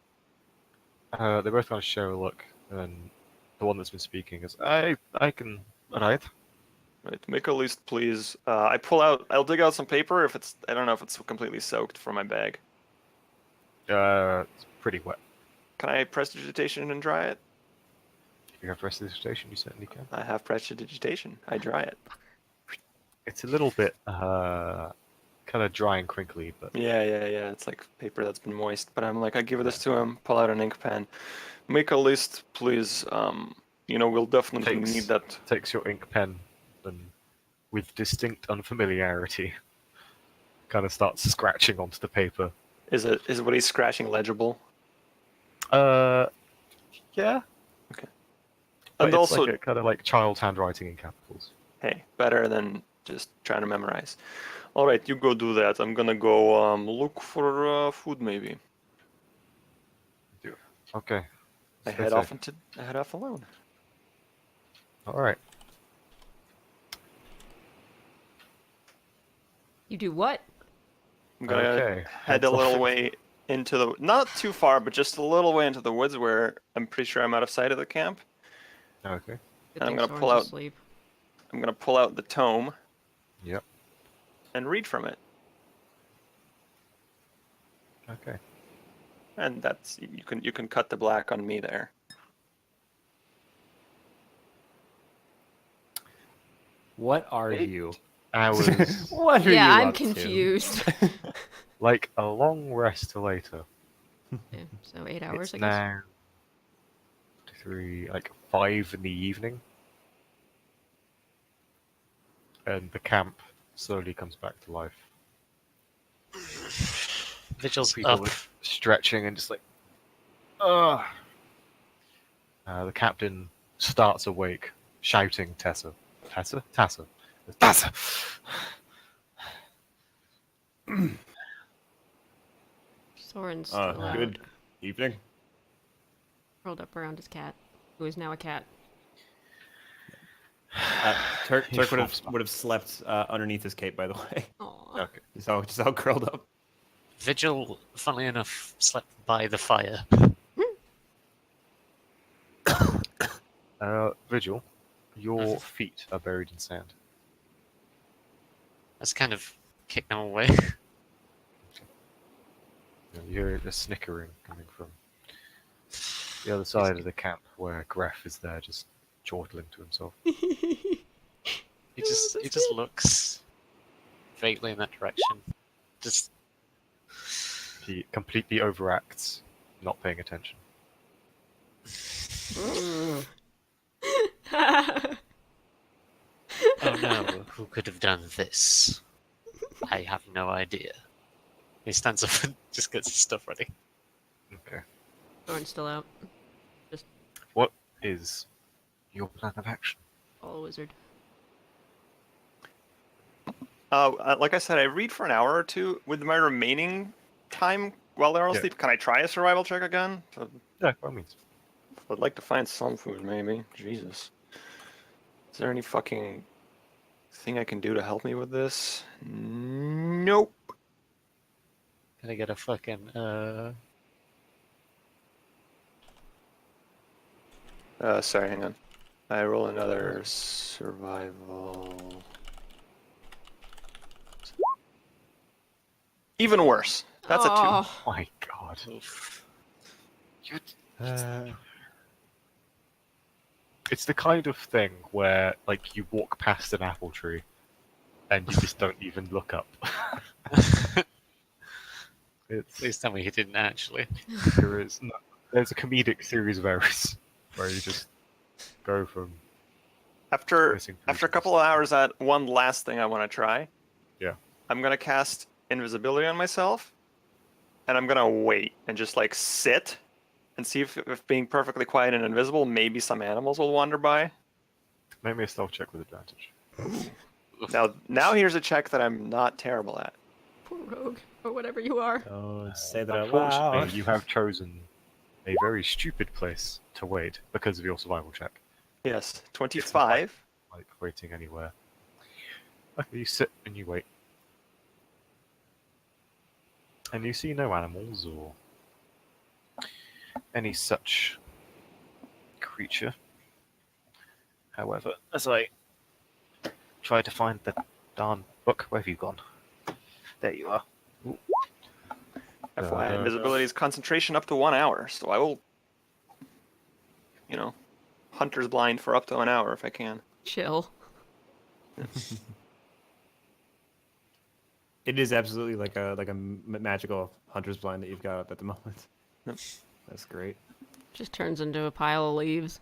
They're both going to share a look, and the one that's been speaking is, I can write. Right, make a list, please. I'll dig out some paper I don't know if it's completely soaked from my bag. It's pretty wet. Can I prestidigitation and dry it? you have prestidigitation, you certainly can. I have prestidigitation. I dry it. It's a little bit kind of dry and crinkly, but Yeah. It's like paper that's been moist. But I'm like, I give this to him, pull out an ink pen. Make a list, please. We'll definitely need that. takes your ink pen and, with distinct unfamiliarity, kind of starts scratching onto the paper. Is what he's scratching legible? Yeah. Okay. But And it's also, like a kind of like child's handwriting in capitals. hey, better than just trying to memorize. All right, you go do that. I'm gonna go look for food, maybe. Okay. I Stay head safe. off alone. All right. You do what? I'm gonna Okay. head a little way into the, not too far, but just a little way into the woods where I'm pretty sure I'm out of sight of the camp. Okay. Good I'm thing gonna Soren's pull out- asleep. I'm gonna pull out the tome Yep. and read from it. Okay. And that's, you can cut the black on me there. What are you? Hours, What are Yeah, you I'm up to? confused. like a long rest later. Yeah, so 8 hours, It's I guess. now 5 in the evening, and the camp slowly comes back to life. Vigil's People up. are stretching and just like, ugh. The captain starts awake, shouting, "Tessa, Tessa, Tessa, Tessa!" Soren's still out, Good evening. curled up around his cat, who is now a cat. Turk He would flops have slept underneath his cape, by the way. Aww. Okay. Just all curled up. Vigil, funnily enough, slept by the fire. Vigil, your feet are buried in sand. Let's kind of kick them away. You hear a snickering coming from the other side of the camp, where Gref is there, just chortling to himself. He just looks vaguely in that direction. Just He completely overacts, not paying attention. oh no, who could have done this? I have no idea. He stands up and just gets his stuff ready. Okay. Soren's still out. What is your plan of action? All wizard. Like I said, I read for an hour or two. With my remaining time while they're all Yeah. asleep, can I try a survival check again? Yeah, by all means. I'd like to find some food, maybe. Jesus. Is there any fucking thing I can do to help me with this? Nope. Can I get a fucking Sorry, hang on. I roll another survival. Even worse. That's a 2. Oh, My God. It's the kind of thing where, like, you walk past an apple tree, and you just don't even look up. Please tell me he didn't actually. There's a comedic series of errors where you just go from After missing a pieces. couple of hours, that one last thing I want to try. Yeah. I'm gonna cast invisibility on myself, and I'm gonna wait and just like sit and see if being perfectly quiet and invisible, maybe some animals will wander by. Make me a stealth check with advantage. Now here's a check that I'm not terrible at. poor rogue, or whatever you are. Don't say that out loud. Unfortunately, you have chosen a very stupid place to wait because of your survival check. Yes, 25. Like waiting anywhere. Okay, you sit and you wait. And you see no animals or any such creature. However, as I try to find the darn book, where have you gone? There you are. Ooh. FYI, invisibility is concentration up to 1 hour, so I will, hunter's blind for up to an hour if I can. Chill. It is absolutely like a magical hunter's blind that you've got up at the moment. Yep. That's great. Just turns into a pile of leaves.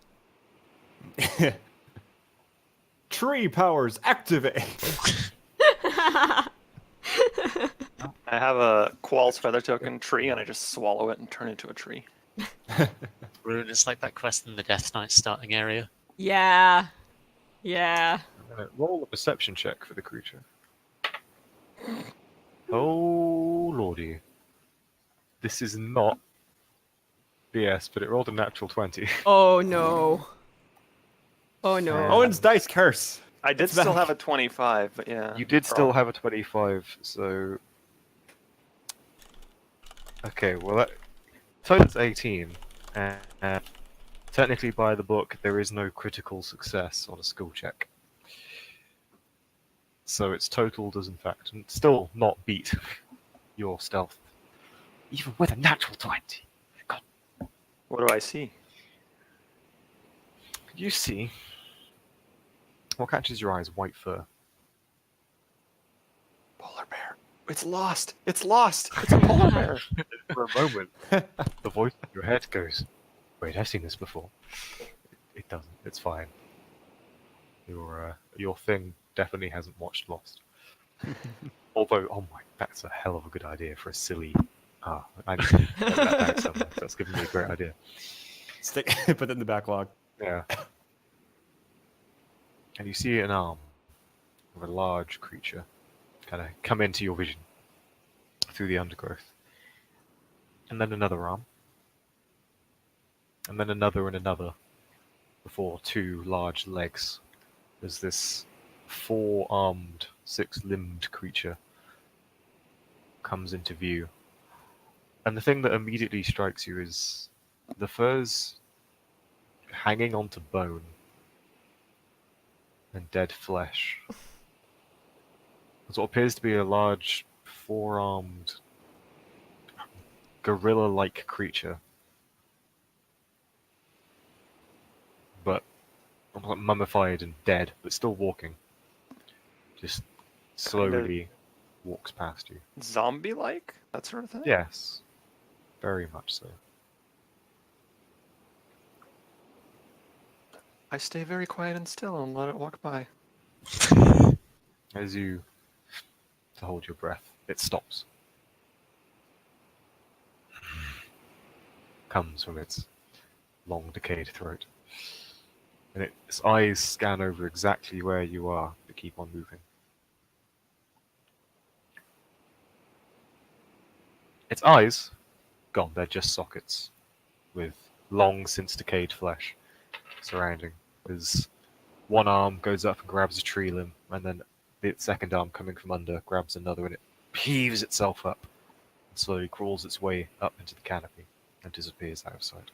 Tree powers activate. I have a Qual's feather token tree, and I just swallow it and turn it into a tree. Rune, it's like that quest in the Death Knight starting area. Yeah. Yeah. Roll a perception check for the creature. Oh lordy. This is not BS, but it rolled a natural 20. Oh no. Oh no. Owen's dice curse. I did It's still back. have a 25, but yeah. You did still have a 25, so... Okay, well that... Total's 18, and technically by the book there is no critical success on a skill check. So its total does in fact still not beat your stealth. Even with a natural 20. God. What do I see? You see... What catches your eye is white fur. Polar bear. It's lost. It's lost. It's a polar bear. For a moment, the voice in your head goes, "Wait, I've seen this before." It doesn't. It's fine. Your thing definitely hasn't watched Lost. Although, oh my, that's a hell of a good idea for a silly. I need to get that back somewhere. That's giving me a great idea. Put that in the backlog. Yeah. And you see an arm of a large creature kind of come into your vision through the undergrowth. And then another arm. And then another and another before two large legs. There's this four-armed, six-limbed creature comes into view. And the thing that immediately strikes you is the fur's hanging onto bone and dead flesh. There's what appears to be a large, four-armed, gorilla-like creature. But mummified and dead, but still walking. Just slowly walks past you. Zombie-like? That sort of thing? Yes. Very much so. I stay very quiet and still and let it walk by. As you to hold your breath, it stops. Comes from its long decayed throat. And its eyes scan over exactly where you are, but keep on moving. Its eyes, gone, they're just sockets, with long since decayed flesh surrounding. There's one arm goes up and grabs a tree limb, and then the second arm coming from under grabs another, and it heaves itself up and slowly crawls its way up into the canopy and disappears out of sight.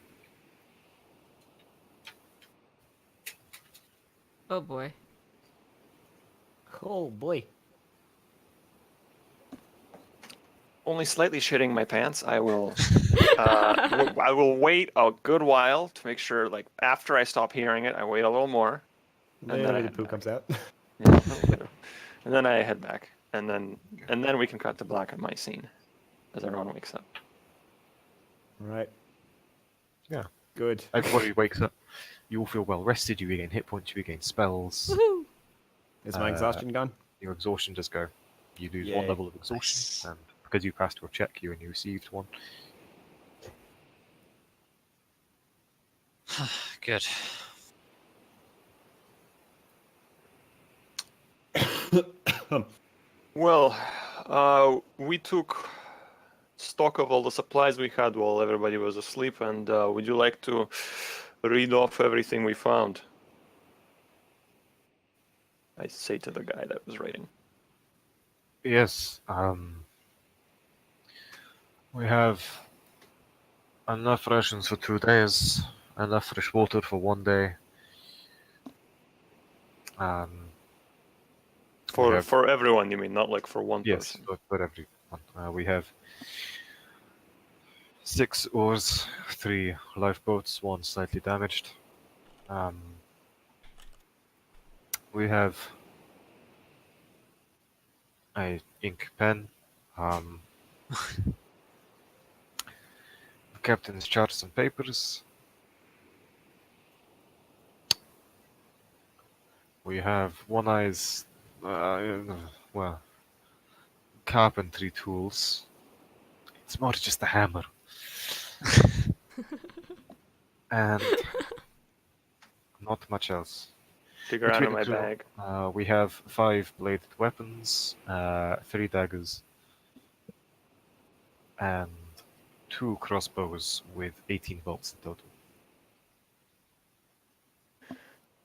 Oh boy. Oh boy. Only slightly shitting my pants. I will. I will wait a good while to make sure. Like after I stop hearing it, I wait a little more, And then I then the head poo back. comes out. Yeah, and then I head back, and then we can cut to black on my scene as everyone wakes up. Right. Yeah. Good. Everybody wakes up. You all feel well rested. You regain hit points. You regain spells. Woohoo! Is my exhaustion gone? Your exhaustion does go. You lose Yay. one level of exhaustion, and because you passed your check, you only received one. Good. Well, we took stock of all the supplies we had while everybody was asleep, and would you like to read off everything we found? I say to the guy that was writing. Yes. We have enough rations for 2 days, enough fresh water for 1 day. We have- For everyone, you mean, not like for one Yes, person? for everyone. We have 6 oars, 3 lifeboats, 1 slightly damaged. We have a ink pen. The captain's charts and papers. We have One Eye's, well, carpentry tools. It's more just a hammer. And not much else. Dig around in Between my the two, bag. we have 5 bladed weapons, 3 daggers, and 2 crossbows with 18 bolts in total.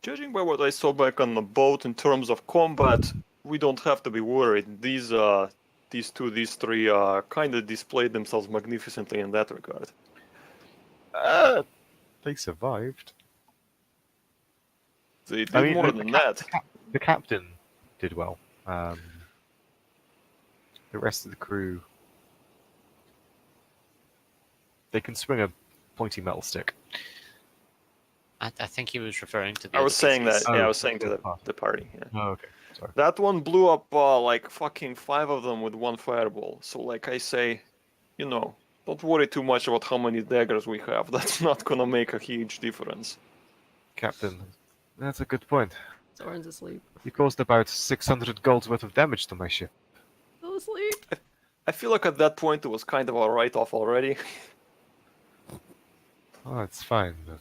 Judging by what I saw back on the boat in terms of combat, we don't have to be worried. These three kind of displayed themselves magnificently in that regard. They survived. They did more than that. The captain did well. The rest of the crew, they can swing a pointy metal stick. I think he was referring to the I was other saying that. PCs. Yeah, I Oh, was saying to the party. the party. Yeah. Oh, okay. Sorry. That one blew up like fucking 5 of them with one fireball. So like I say, don't worry too much about how many daggers we have. That's not gonna make a huge difference. Captain, that's a good point. Soren's asleep. You caused about 600 gold's worth of damage to my ship. Still asleep. I feel like at that point it was kind of a write-off already. Oh, it's fine, but...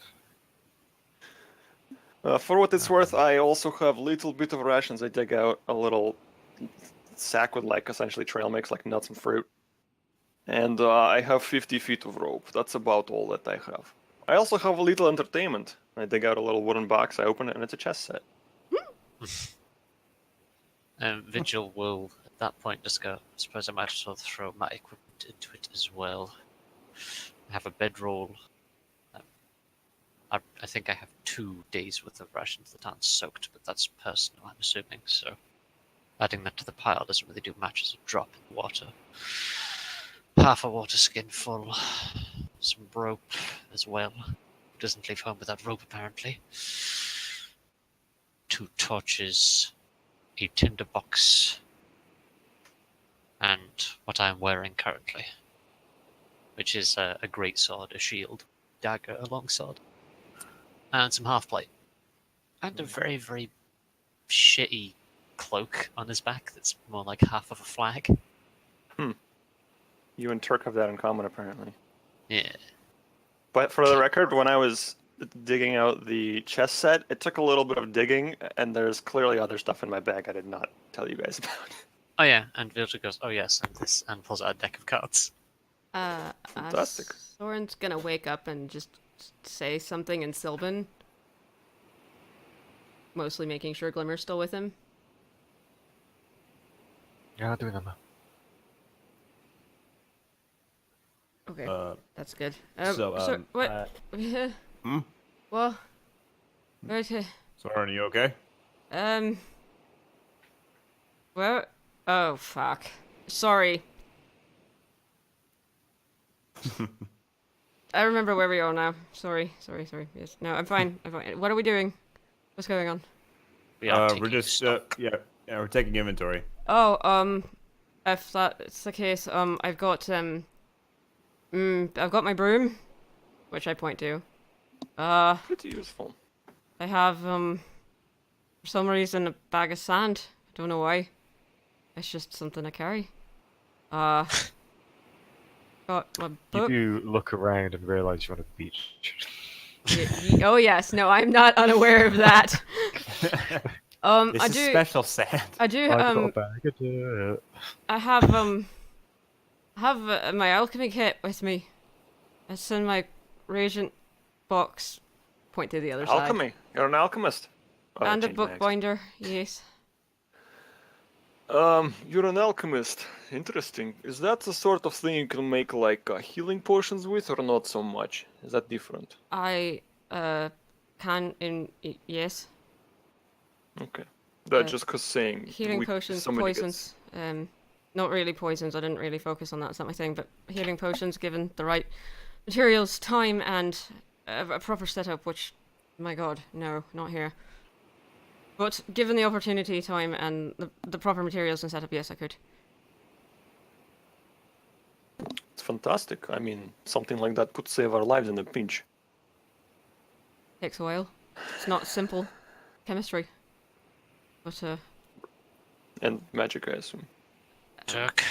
For what it's worth, I also have a little bit of rations. I dig out a little sack with like essentially trail mix, like nuts and fruit. And I have 50 feet of rope. That's about all that I have. I also have a little entertainment. I dig out a little wooden box, I open it, and it's a chess set. Vigil will, at that point, just go, I suppose I might as well throw my equipment into it as well. I have a bedroll. I think I have 2 days worth of rations that aren't soaked, but that's personal, I'm assuming, so adding that to the pile doesn't really do much as a drop in the water. Half a water skin full, some rope as well. Doesn't leave home without rope, apparently. 2 torches, a tinderbox, and what I am wearing currently, which is a great sword, a shield, dagger, a long sword, and some half plate, and a very, very shitty cloak on his back that's more like half of a flag. You and Turk have that in common, apparently. Yeah. But for the record, when I was digging out the chess set, it took a little bit of digging, and there's clearly other stuff in my bag I did not tell you guys about. Oh yeah, and Vilja goes, oh yes, and this, and pulls out a deck of cards. Fantastic. Soren's gonna wake up and just say something in Sylvan. Mostly making sure Glimmer's still with him. Yeah, I'll do that now. Okay, that's good. so, what? Well, right. Soren, are you okay? Where? Oh, fuck. Sorry. I remember where we are now. Sorry. Yes. No, I'm fine. What are we doing? What's going on? We are We're taking just stock. we're taking inventory. Oh, if that's the case, I've got my broom, which I point to. Pretty useful. I have, for some reason, a bag of sand. I don't know why. It's just something I carry. Got my You book. do look around and realise you're on a beach. Oh yes, no, I'm not unaware of that. This I is do. special sand. I do. I've got a bag of dirt. I have my alchemy kit with me. It's in my reagent box. Point to the other side. Alchemy. You're an alchemist. Oh, And a change my accent. bookbinder. Yes. You're an alchemist. Interesting. Is that the sort of thing you can make like healing potions with, or not so much? Is that different? I can yes. Okay. That Uh, just cause saying Healing potions, somebody poisons. Not really poisons. I didn't really focus on that. It's not my thing. But healing potions, given the right materials, time, and a proper setup, which My god, no, not here. But given the opportunity, time, and the proper materials and setup, yes, I could. It's fantastic. I mean, something like that could save our lives in a pinch. Takes a while. It's not simple chemistry. But, And magic, I assume. Turk,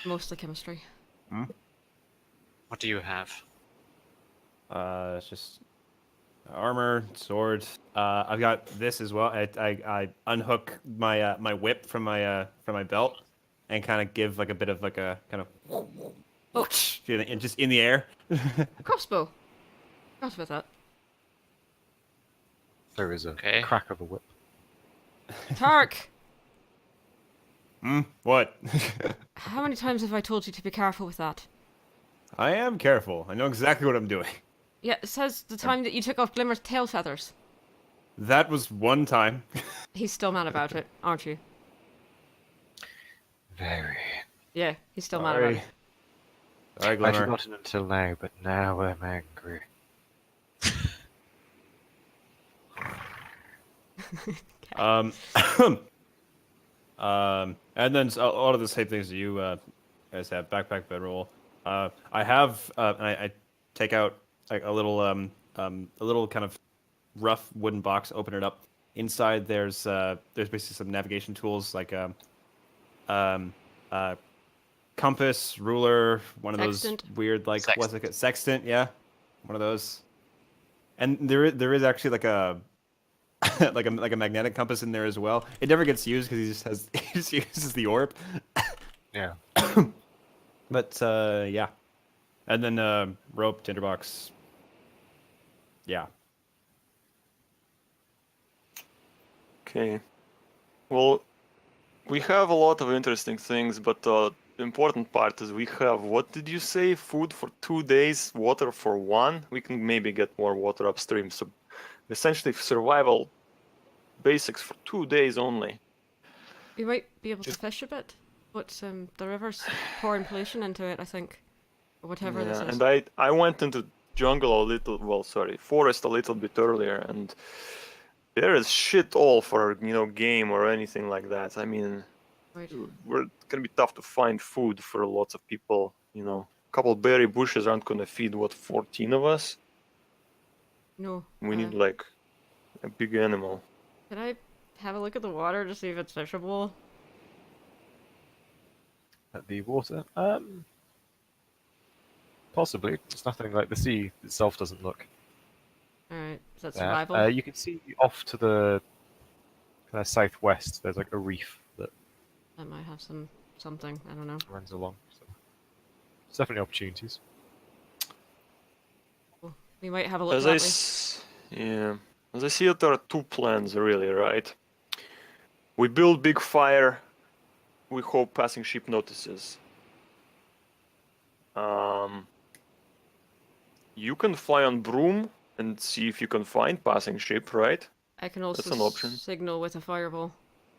mostly chemistry. what do you have? It's just armor, sword. I've got this as well. I unhook my my whip from my belt and kind of give like a bit of like a kind of whoosh, just in the air. Crossbow! Forgot about that. There is a Okay. crack of a whip. Tark! What? How many times have I told you to be careful with that? I am careful. I know exactly what I'm doing. Yeah, it says the time that you took off Glimmer's tail feathers. That was one time. He's still mad about it, aren't you? Very. Yeah, he's still mad about Sorry. it. Sorry, I'd Glimmer. forgotten until now, but now I'm angry. Um, and then a lot of the same things that you guys have. Backpack, bedroll. I have. I take out like a little kind of rough wooden box. Open it up. Inside there's basically some navigation tools like compass, ruler, one of Sextant. those weird like Sextant. what's it called? Sextant, yeah, one of those. And there is actually like a like a magnetic compass in there as well. It never gets used because he just uses the orb. Yeah. But yeah, and then rope, tinderbox. Yeah. Okay. Well, we have a lot of interesting things, but the important part is we have, what did you say? Food for 2 days, water for 1? We can maybe get more water upstream. So essentially survival basics for 2 days only. We might be able to fish a bit, but the river's pouring pollution into it, I think. Or whatever this is. And I went into jungle a little, well, sorry, forest a little bit earlier, and there is shit all for, game or anything like that. I mean, Right. we're gonna be tough to find food for lots of people. A couple berry bushes aren't gonna feed 14 of us. No. We need like a big animal. Can I have a look at the water to see if it's fishable? At the water? Possibly. It's nothing like the sea itself doesn't look Alright, is that bad. survival? You can see off to the kind of southwest, there's like a reef that That might have something, I don't know. runs along. So there's definitely opportunities. We might have a look As that I, way. as I see it, there are two plans really, right? We build big fire. We hope passing ship notices. You can fly on broom and see if you can find passing ship, right? I can also That's an option. signal with a fireball.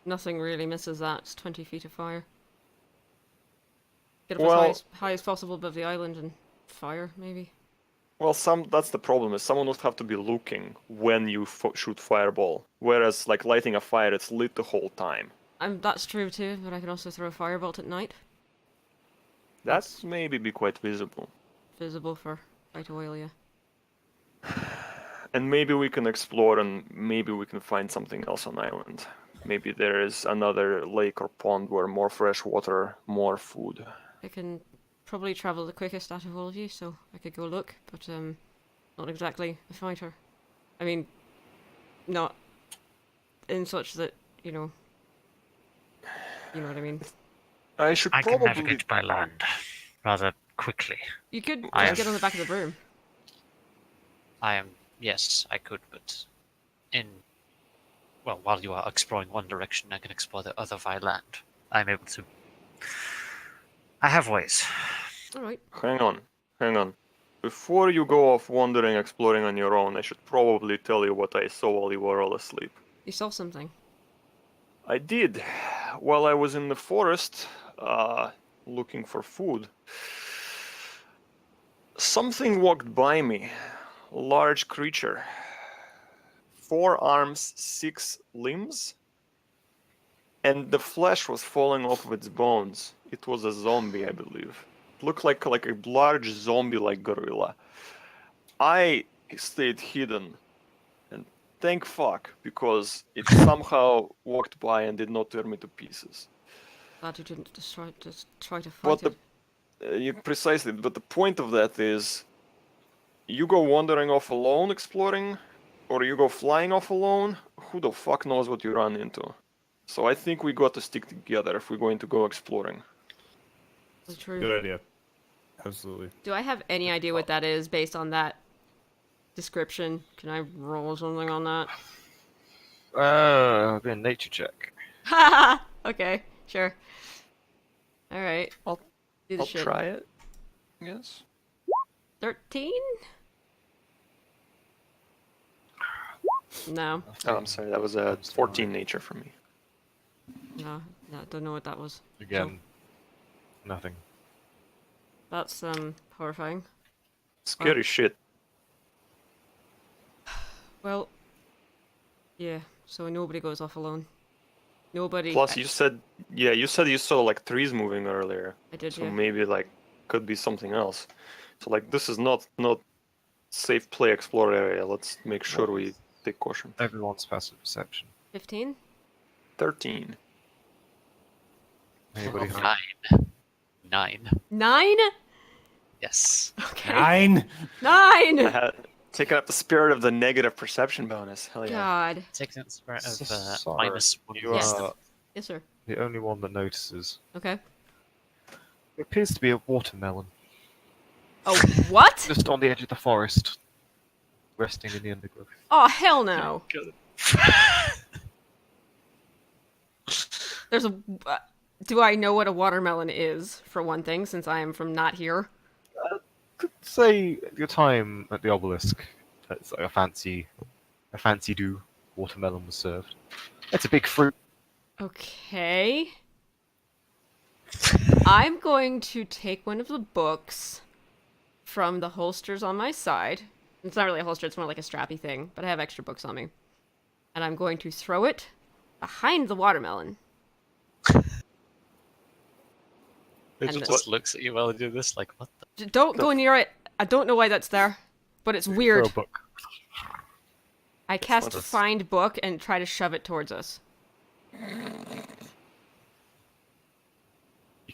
Nothing really misses that. It's 20 feet of fire. Get up Well- as high as possible above the island and fire, maybe. Well, that's the problem. Is someone would have to be looking when you shoot fireball, whereas like lighting a fire, it's lit the whole time. That's true too, but I can also throw a firebolt at night. That's maybe be quite visible. Visible for quite a while, yeah. And maybe we can explore and maybe we can find something else on island. Maybe there is another lake or pond where more fresh water, more food. I can probably travel the quickest out of all of you, so I could go look, but not exactly a fighter. I mean, not in such that, you know what I mean. I should I can probably... navigate by land rather quickly. You could I just am- get on the back of the broom. Yes, I could, but while you are exploring one direction, I can explore the other via land. I'm able to. I have ways. Alright. Hang on. Before you go off wandering, exploring on your own, I should probably tell you what I saw while you were all asleep. You saw something. I did. While I was in the forest, looking for food, something walked by me. A large creature. 4 arms, 6 limbs, and the flesh was falling off of its bones. It was a zombie, I believe. It looked like a large zombie-like gorilla. I stayed hidden, and thank fuck, because it somehow walked by and did not tear me to pieces. Glad you didn't just try to fight But it. precisely, but the point of that is, you go wandering off alone exploring, or you go flying off alone, who the fuck knows what you run into? So I think we got to stick together if we're going to go exploring. That's true. Good idea. Absolutely. Do I have any idea what that is based on that description? Can I roll something on that? I'll be a nature check. Ha! Okay, sure. All right. I'll Do the I'll shit. try it, I guess. 13? No. Oh, I'm sorry, that was a 14 nature for me. No, don't know what that was. Again, nothing. That's horrifying. Scary shit. Well, yeah. So nobody goes off alone. Nobody. Plus, you said you saw like trees moving earlier. I did, So yeah. maybe like could be something else. So like this is not safe play explore area. Let's make sure we take caution. Everyone's passive perception. 15? 13. Anybody have 9. 9? Yes. Okay. 9. 9! I had taken up the spirit of the negative perception bonus. Hell yeah. God. Taking the spirit of Sorry, -1. you Yes. are Yes, sir. the only one that notices. Okay. It appears to be a watermelon, Oh, what? just on the edge of the forest, resting in the undergrowth. Oh, hell no. There's a... do I know what a watermelon is, for one thing, since I am from not here? Could say your time at the obelisk, it's like a fancy do watermelon was served. It's a big fruit. Okay. I'm going to take one of the books from the holsters on my side. It's not really a holster, it's more like a strappy thing, but I have extra books on me. And I'm going to throw it behind the watermelon. It And just looks at you while you do this, like, what the? Don't go near it. I don't know why that's there, but it's weird. Throw a book. I cast What is- find book and try to shove it towards us. You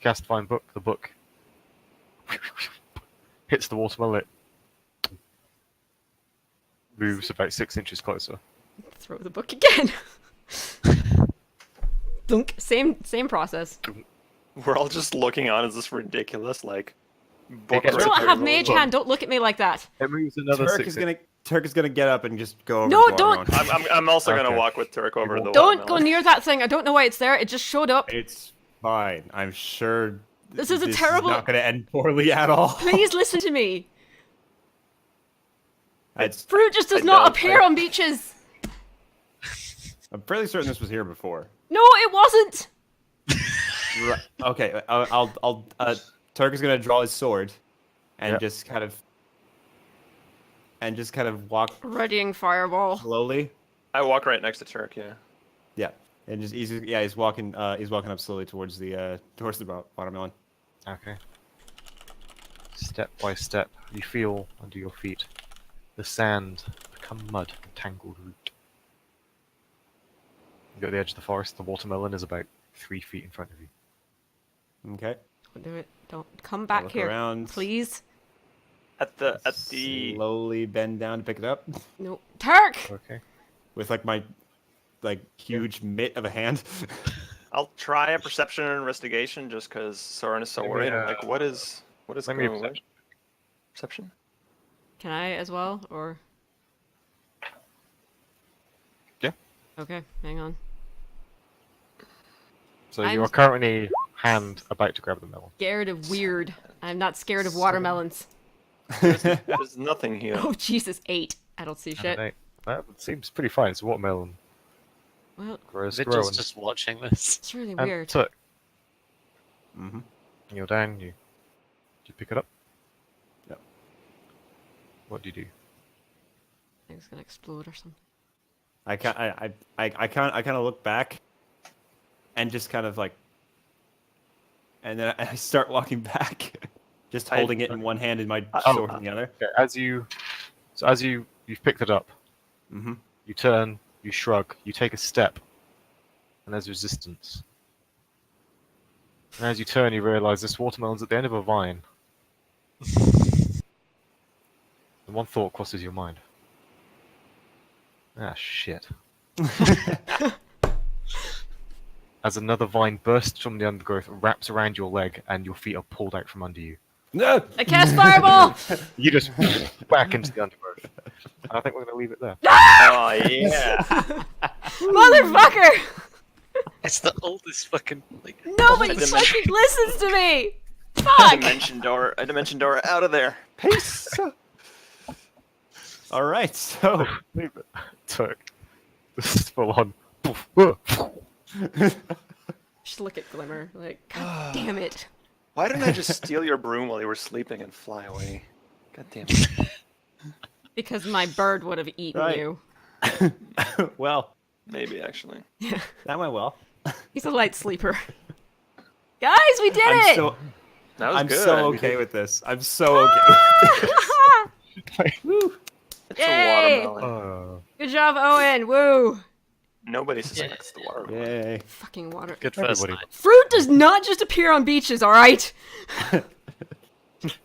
cast find book. The book hits the watermelon. It moves about 6 inches closer. Throw the book again. Dunk. Same process. We're all just looking on as this ridiculous like book. gets- I right don't there have in the mage book. hand. Don't look at me like that. It moves another Turk 6 is inches. gonna get up and just go over. No, to the don't- watermelon. I'm also Okay. gonna walk with Turk over the Don't go watermelon. near that thing. I don't know why it's there. It just showed up. It's fine. I'm sure. This is a terrible- Not gonna end poorly at all. Please listen to me. It's, Fruit just does I not don't- appear on beaches. I'm fairly certain this was here before. No, it wasn't. Right. Okay. I'll Turk is gonna draw his sword, and Yep. just kind of walk Readying fireball. slowly. I walk right next to Turk. Yeah. Yeah, and just he's walking up slowly towards the watermelon. Okay. Step by step, you feel under your feet the sand become mud and tangled root. You go to the edge of the forest. The watermelon is about 3 feet in front of you. Okay. Don't do it. Don't come back look here, around. please. At the Slowly bend down to pick it up No, Turk. Okay. with my huge mitt of a hand. I'll try a perception and investigation just because Soren is so Let me, worried. I'm like, what is Let me going on? perception. Perception? Can I as well, or? Yeah. Okay, hang on. So I'm- you are currently about to grab the melon. Scared of weird. I'm not scared of watermelons. There's nothing here. Oh Jesus, 8. I don't see And shit. an 8. That seems pretty fine. It's a watermelon. Well, Grows, They're growing. just watching this. it's really And weird. Tuck, Mm-hmm. you're down. You pick it up. Yep. What do you do? I think it's gonna explode or something. I kind of look back, and just kind of like, and then I start walking back, just holding it in one hand and my sword in the other. Okay, as you've picked it up, Mm-hmm. you turn, you shrug, you take a step, and there's resistance. And as you turn, you realise this watermelon's at the end of a vine. And one thought crosses your mind. Ah, shit. As another vine bursts from the undergrowth, wraps around your leg, and your feet are pulled out from under you. No. I cast fireball. You just back into the undergrowth. And I think we're going to leave it there. Oh yeah. Motherfucker! It's the oldest fucking like. Nobody Dimension. fucking listens to me. Fuck. A dimension door out of there. Peace. All right, so Leave it. Turk. This is full on. Just look at Glimmer, like, God damn it. Why didn't I just steal your broom while you were sleeping and fly away? God damn it. Because my bird would have eaten Right. you. well, Maybe actually. that went well. He's a light sleeper. Guys, we did I'm it! so That was I'm good. so okay with this. I'm so okay with this. Woo. It's Yay! a watermelon. Good job, Owen. Woo. Nobody suspects the watermelon. Yay. Fucking water. Good first Everybody. night. Fruit does not just appear on beaches, alright?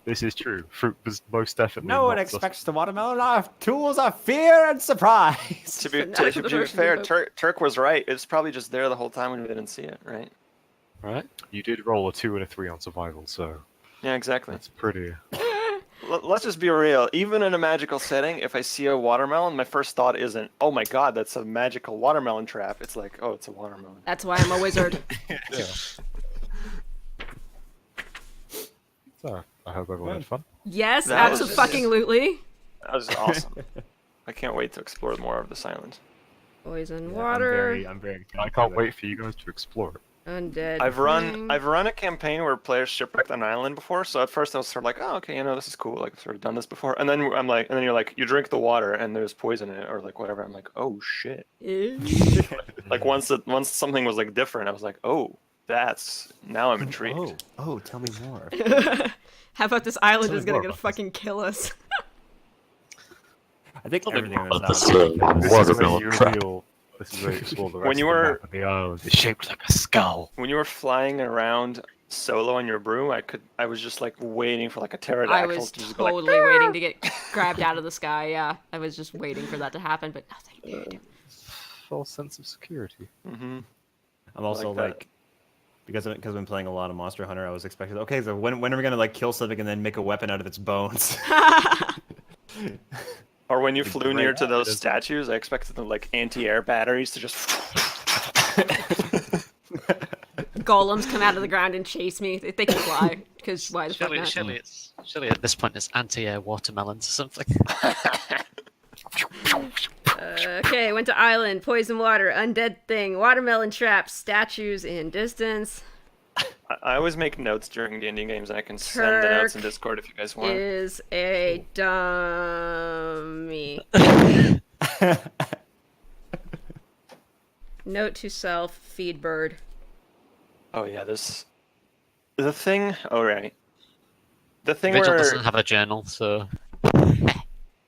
This is true. Fruit was most definitely No one not expects the watermelon. Our tools are fear and surprise. To be, But not for the to be person fair, who- Turk was right. It's probably just there the whole time and we didn't see it, right? Right? You did roll a 2 and a 3 on survival, so Yeah, exactly. that's pretty. Let's just be real. Even in a magical setting, if I see a watermelon, my first thought isn't, "Oh my God, that's a magical watermelon trap." It's like, "Oh, it's a watermelon." That's why I'm a wizard. Yeah. So I hope everyone had fun. Yes, That was- absolutely. That was awesome. I can't wait to explore more of this island. Poison Yeah, water. I'm very excited I can't for wait for you guys to explore it. Undead. I've thing. run a campaign where players shipwrecked on an island before, so at first I was sort of like, oh, okay, this is cool, like I've sort of done this before. And then I'm like, and then you're like, you drink the water and there's poison in it, or like whatever. I'm like, oh shit. Like once something was like different, I was like, oh, now I'm intrigued. Oh, tell me more. How about this island Tell is me gonna more gonna about this. fucking kill us? I think everything on about this this, island. This is where watermelon you trap. reveal. This is where you explore the rest When you of the were- map of the island. It's shaped like a skull. When you were flying around solo on your broom, I was just like waiting for like a I pterodactyl was to just go like, totally waiting to get grabbed out of the sky. Yeah, I was just waiting for that to happen, but nothing did. False sense of security. mm-hmm. I'm also like that. like, because I've been playing a lot of Monster Hunter, I was expecting, okay, so when are we gonna like kill something and then make a weapon out of its bones? Or when you It'd be flew near great. to those statues, I expected the like anti-air batteries to just. Golems come out of the ground and chase me. They can fly, because why the fuck not? Surely at this point it's anti-air watermelons or something. Okay, went to island, poison water, undead thing, watermelon traps, statues in distance. I always make notes during D&D games, and I can send the notes in Turk Discord if you guys want. Is a dummy. Note to self, feed bird. Oh yeah, this the thing. Oh right, the thing Vigil where doesn't have a journal, so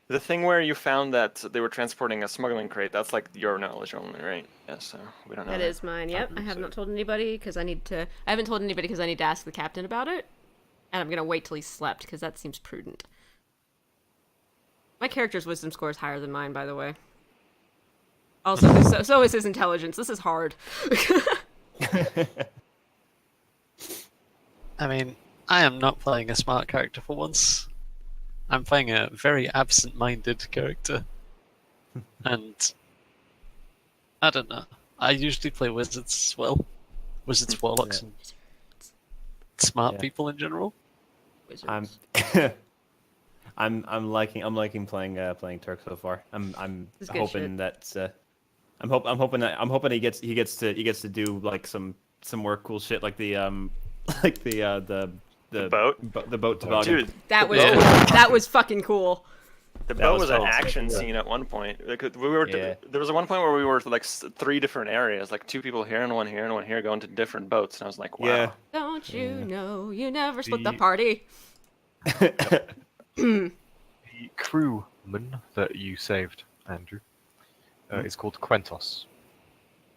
the thing where you found that they were transporting a smuggling crate. That's like your knowledge only, right? Yeah, so we don't know. That is mine. Yep, I have not told anybody because I need to. I haven't told anybody because I need to ask the captain about it, and I'm gonna wait till he slept because that seems prudent. My character's wisdom score is higher than mine, by the way. Also, so is his intelligence. This is hard. I mean, I am not playing a smart character for once. I'm playing a very absent-minded character. And I don't know. I usually play wizards as well. Wizards, warlocks, and smart Yeah. people in general. I'm I'm liking playing Turk so far. I'm This is good hoping shit. that I'm hoping he gets to do like some more cool shit like the boat. the boat toboggan. Dude, That was Yeah. that was fucking cool. The That boat was was an fun. action Yeah. scene at one point. Like, we were. Yeah. There was one point where we were like 3 different areas, like 2 people here and 1 here and 1 here, going to different boats, and I was like, wow. Yeah. Don't you know you never split the The- party? The crewman that you saved, Andrew, is called Quentos.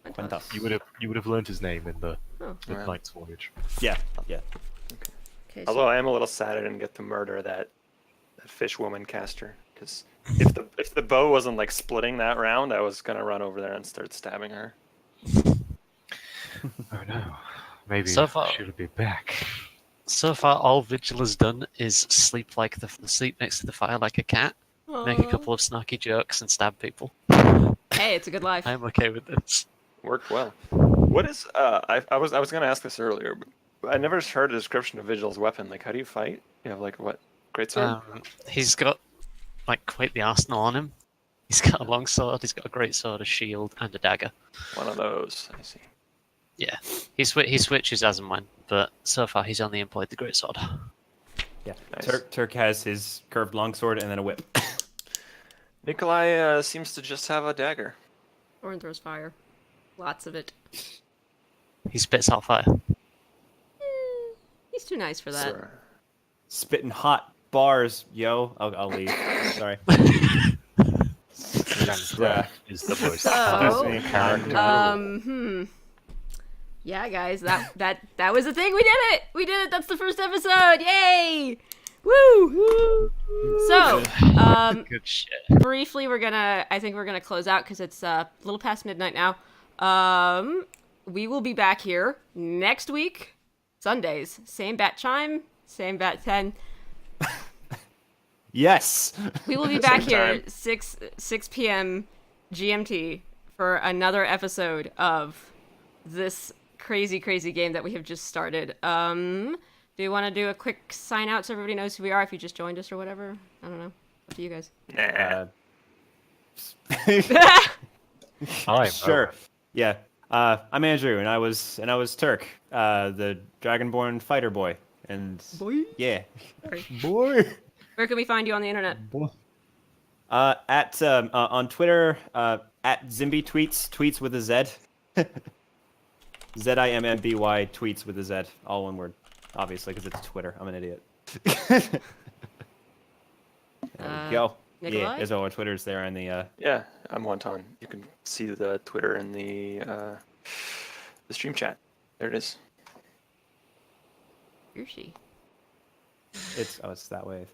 Quentos. You would have learned his name in the Oh. Yeah. Knight's Voyage. Yeah. Yeah. Okay, so Although I am a little sad I didn't get to murder that fish woman caster, because if the bow wasn't like splitting that round, I was gonna run over there and start stabbing her. Oh no. Maybe So far- she'll be back. So far, all Vigil has done is sleep sleep next to the fire like a cat, make a Aw. couple of snarky jokes, and stab people. Hey, it's a good life. I'm okay with this. Worked well. What is I was gonna ask this earlier, but I never heard a description of Vigil's weapon. Like, how do you fight? You have like what? Greatsword? He's got like quite the arsenal on him. He's got a long sword, he's got a great sword, a shield, and a dagger. One of those. I see. Yeah, he switches as and when, but so far he's only employed the great sword. Yeah. Nice. Turk has his curved longsword and then a whip. Nikolai seems to just have a dagger. Orin throws fire. Lots of it. He spits out fire. He's too nice for that. Sir. Spitting hot bars, yo. I'll leave. Sorry. That is the most So, amazing character. Yeah, guys, that was the thing. We did it. We did it. That's the first episode. Yay! Woo! So, Good shit. briefly, I think we're gonna close out because it's a little past midnight now. We will be back here next week, Sundays, same bat chime, same bat 10. Yes. We will be back Same here time. 6 p.m. GMT for another episode of this crazy game that we have just started. Do you want to do a quick sign out so everybody knows who we are if you just joined us or whatever? I don't know. Up to you guys. Nah. I'm Sure. Yeah. I'm Andrew, and I was Turk, the Dragonborn fighter boy, and yeah, boy. Where can we find you on the internet? On Twitter, at Zimby tweets with a Z. ZIMMBY tweets with a Z, all one word, obviously, because it's Twitter. I'm an idiot. There we go. Nikolai? Yeah, there's all our Twitters there, and the Yeah, I'm Wonton. You can see the Twitter in the stream chat. There it is. Where's she? it's that way.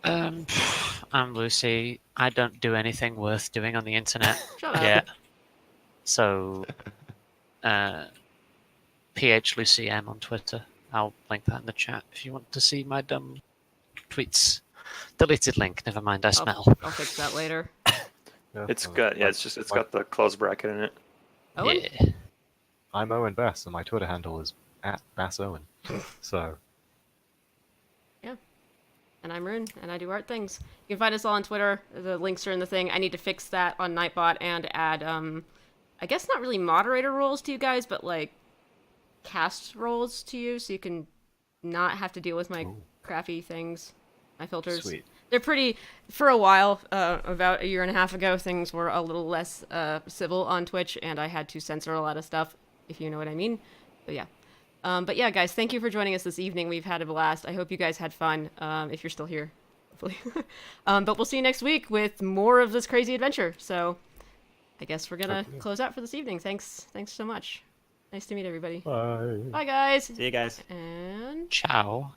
I'm Lucy. I don't do anything worth doing on the internet Shut up. yet. So, PH Lucy M on Twitter. I'll link that in the chat if you want to see my dumb tweets. Deleted link. Never mind. I smell. I'll fix that later. It's good. Yeah, it's got the close bracket in it. Owen? Yeah. I'm Owen Bass, and my Twitter handle is @BassOwen. So And I'm Rune, and I do art things. You can find us all on Twitter. The links are in the thing. I need to fix that on Nightbot and add, I guess not really moderator roles to you guys, but like cast roles to you, so you can not have to deal with my crappy things, my filters. sweet. They're pretty, for a while, about a year and a half ago, things were a little less civil on Twitch, and I had to censor a lot of stuff, if you know what I mean. But yeah. But yeah, guys, thank you for joining us this evening. We've had a blast. I hope you guys had fun, if you're still here, hopefully. But we'll see you next week with more of this crazy adventure. So I guess we're going to close out for this evening. Thanks so much. Nice to meet everybody. Bye. Bye, guys. See you guys. And Ciao.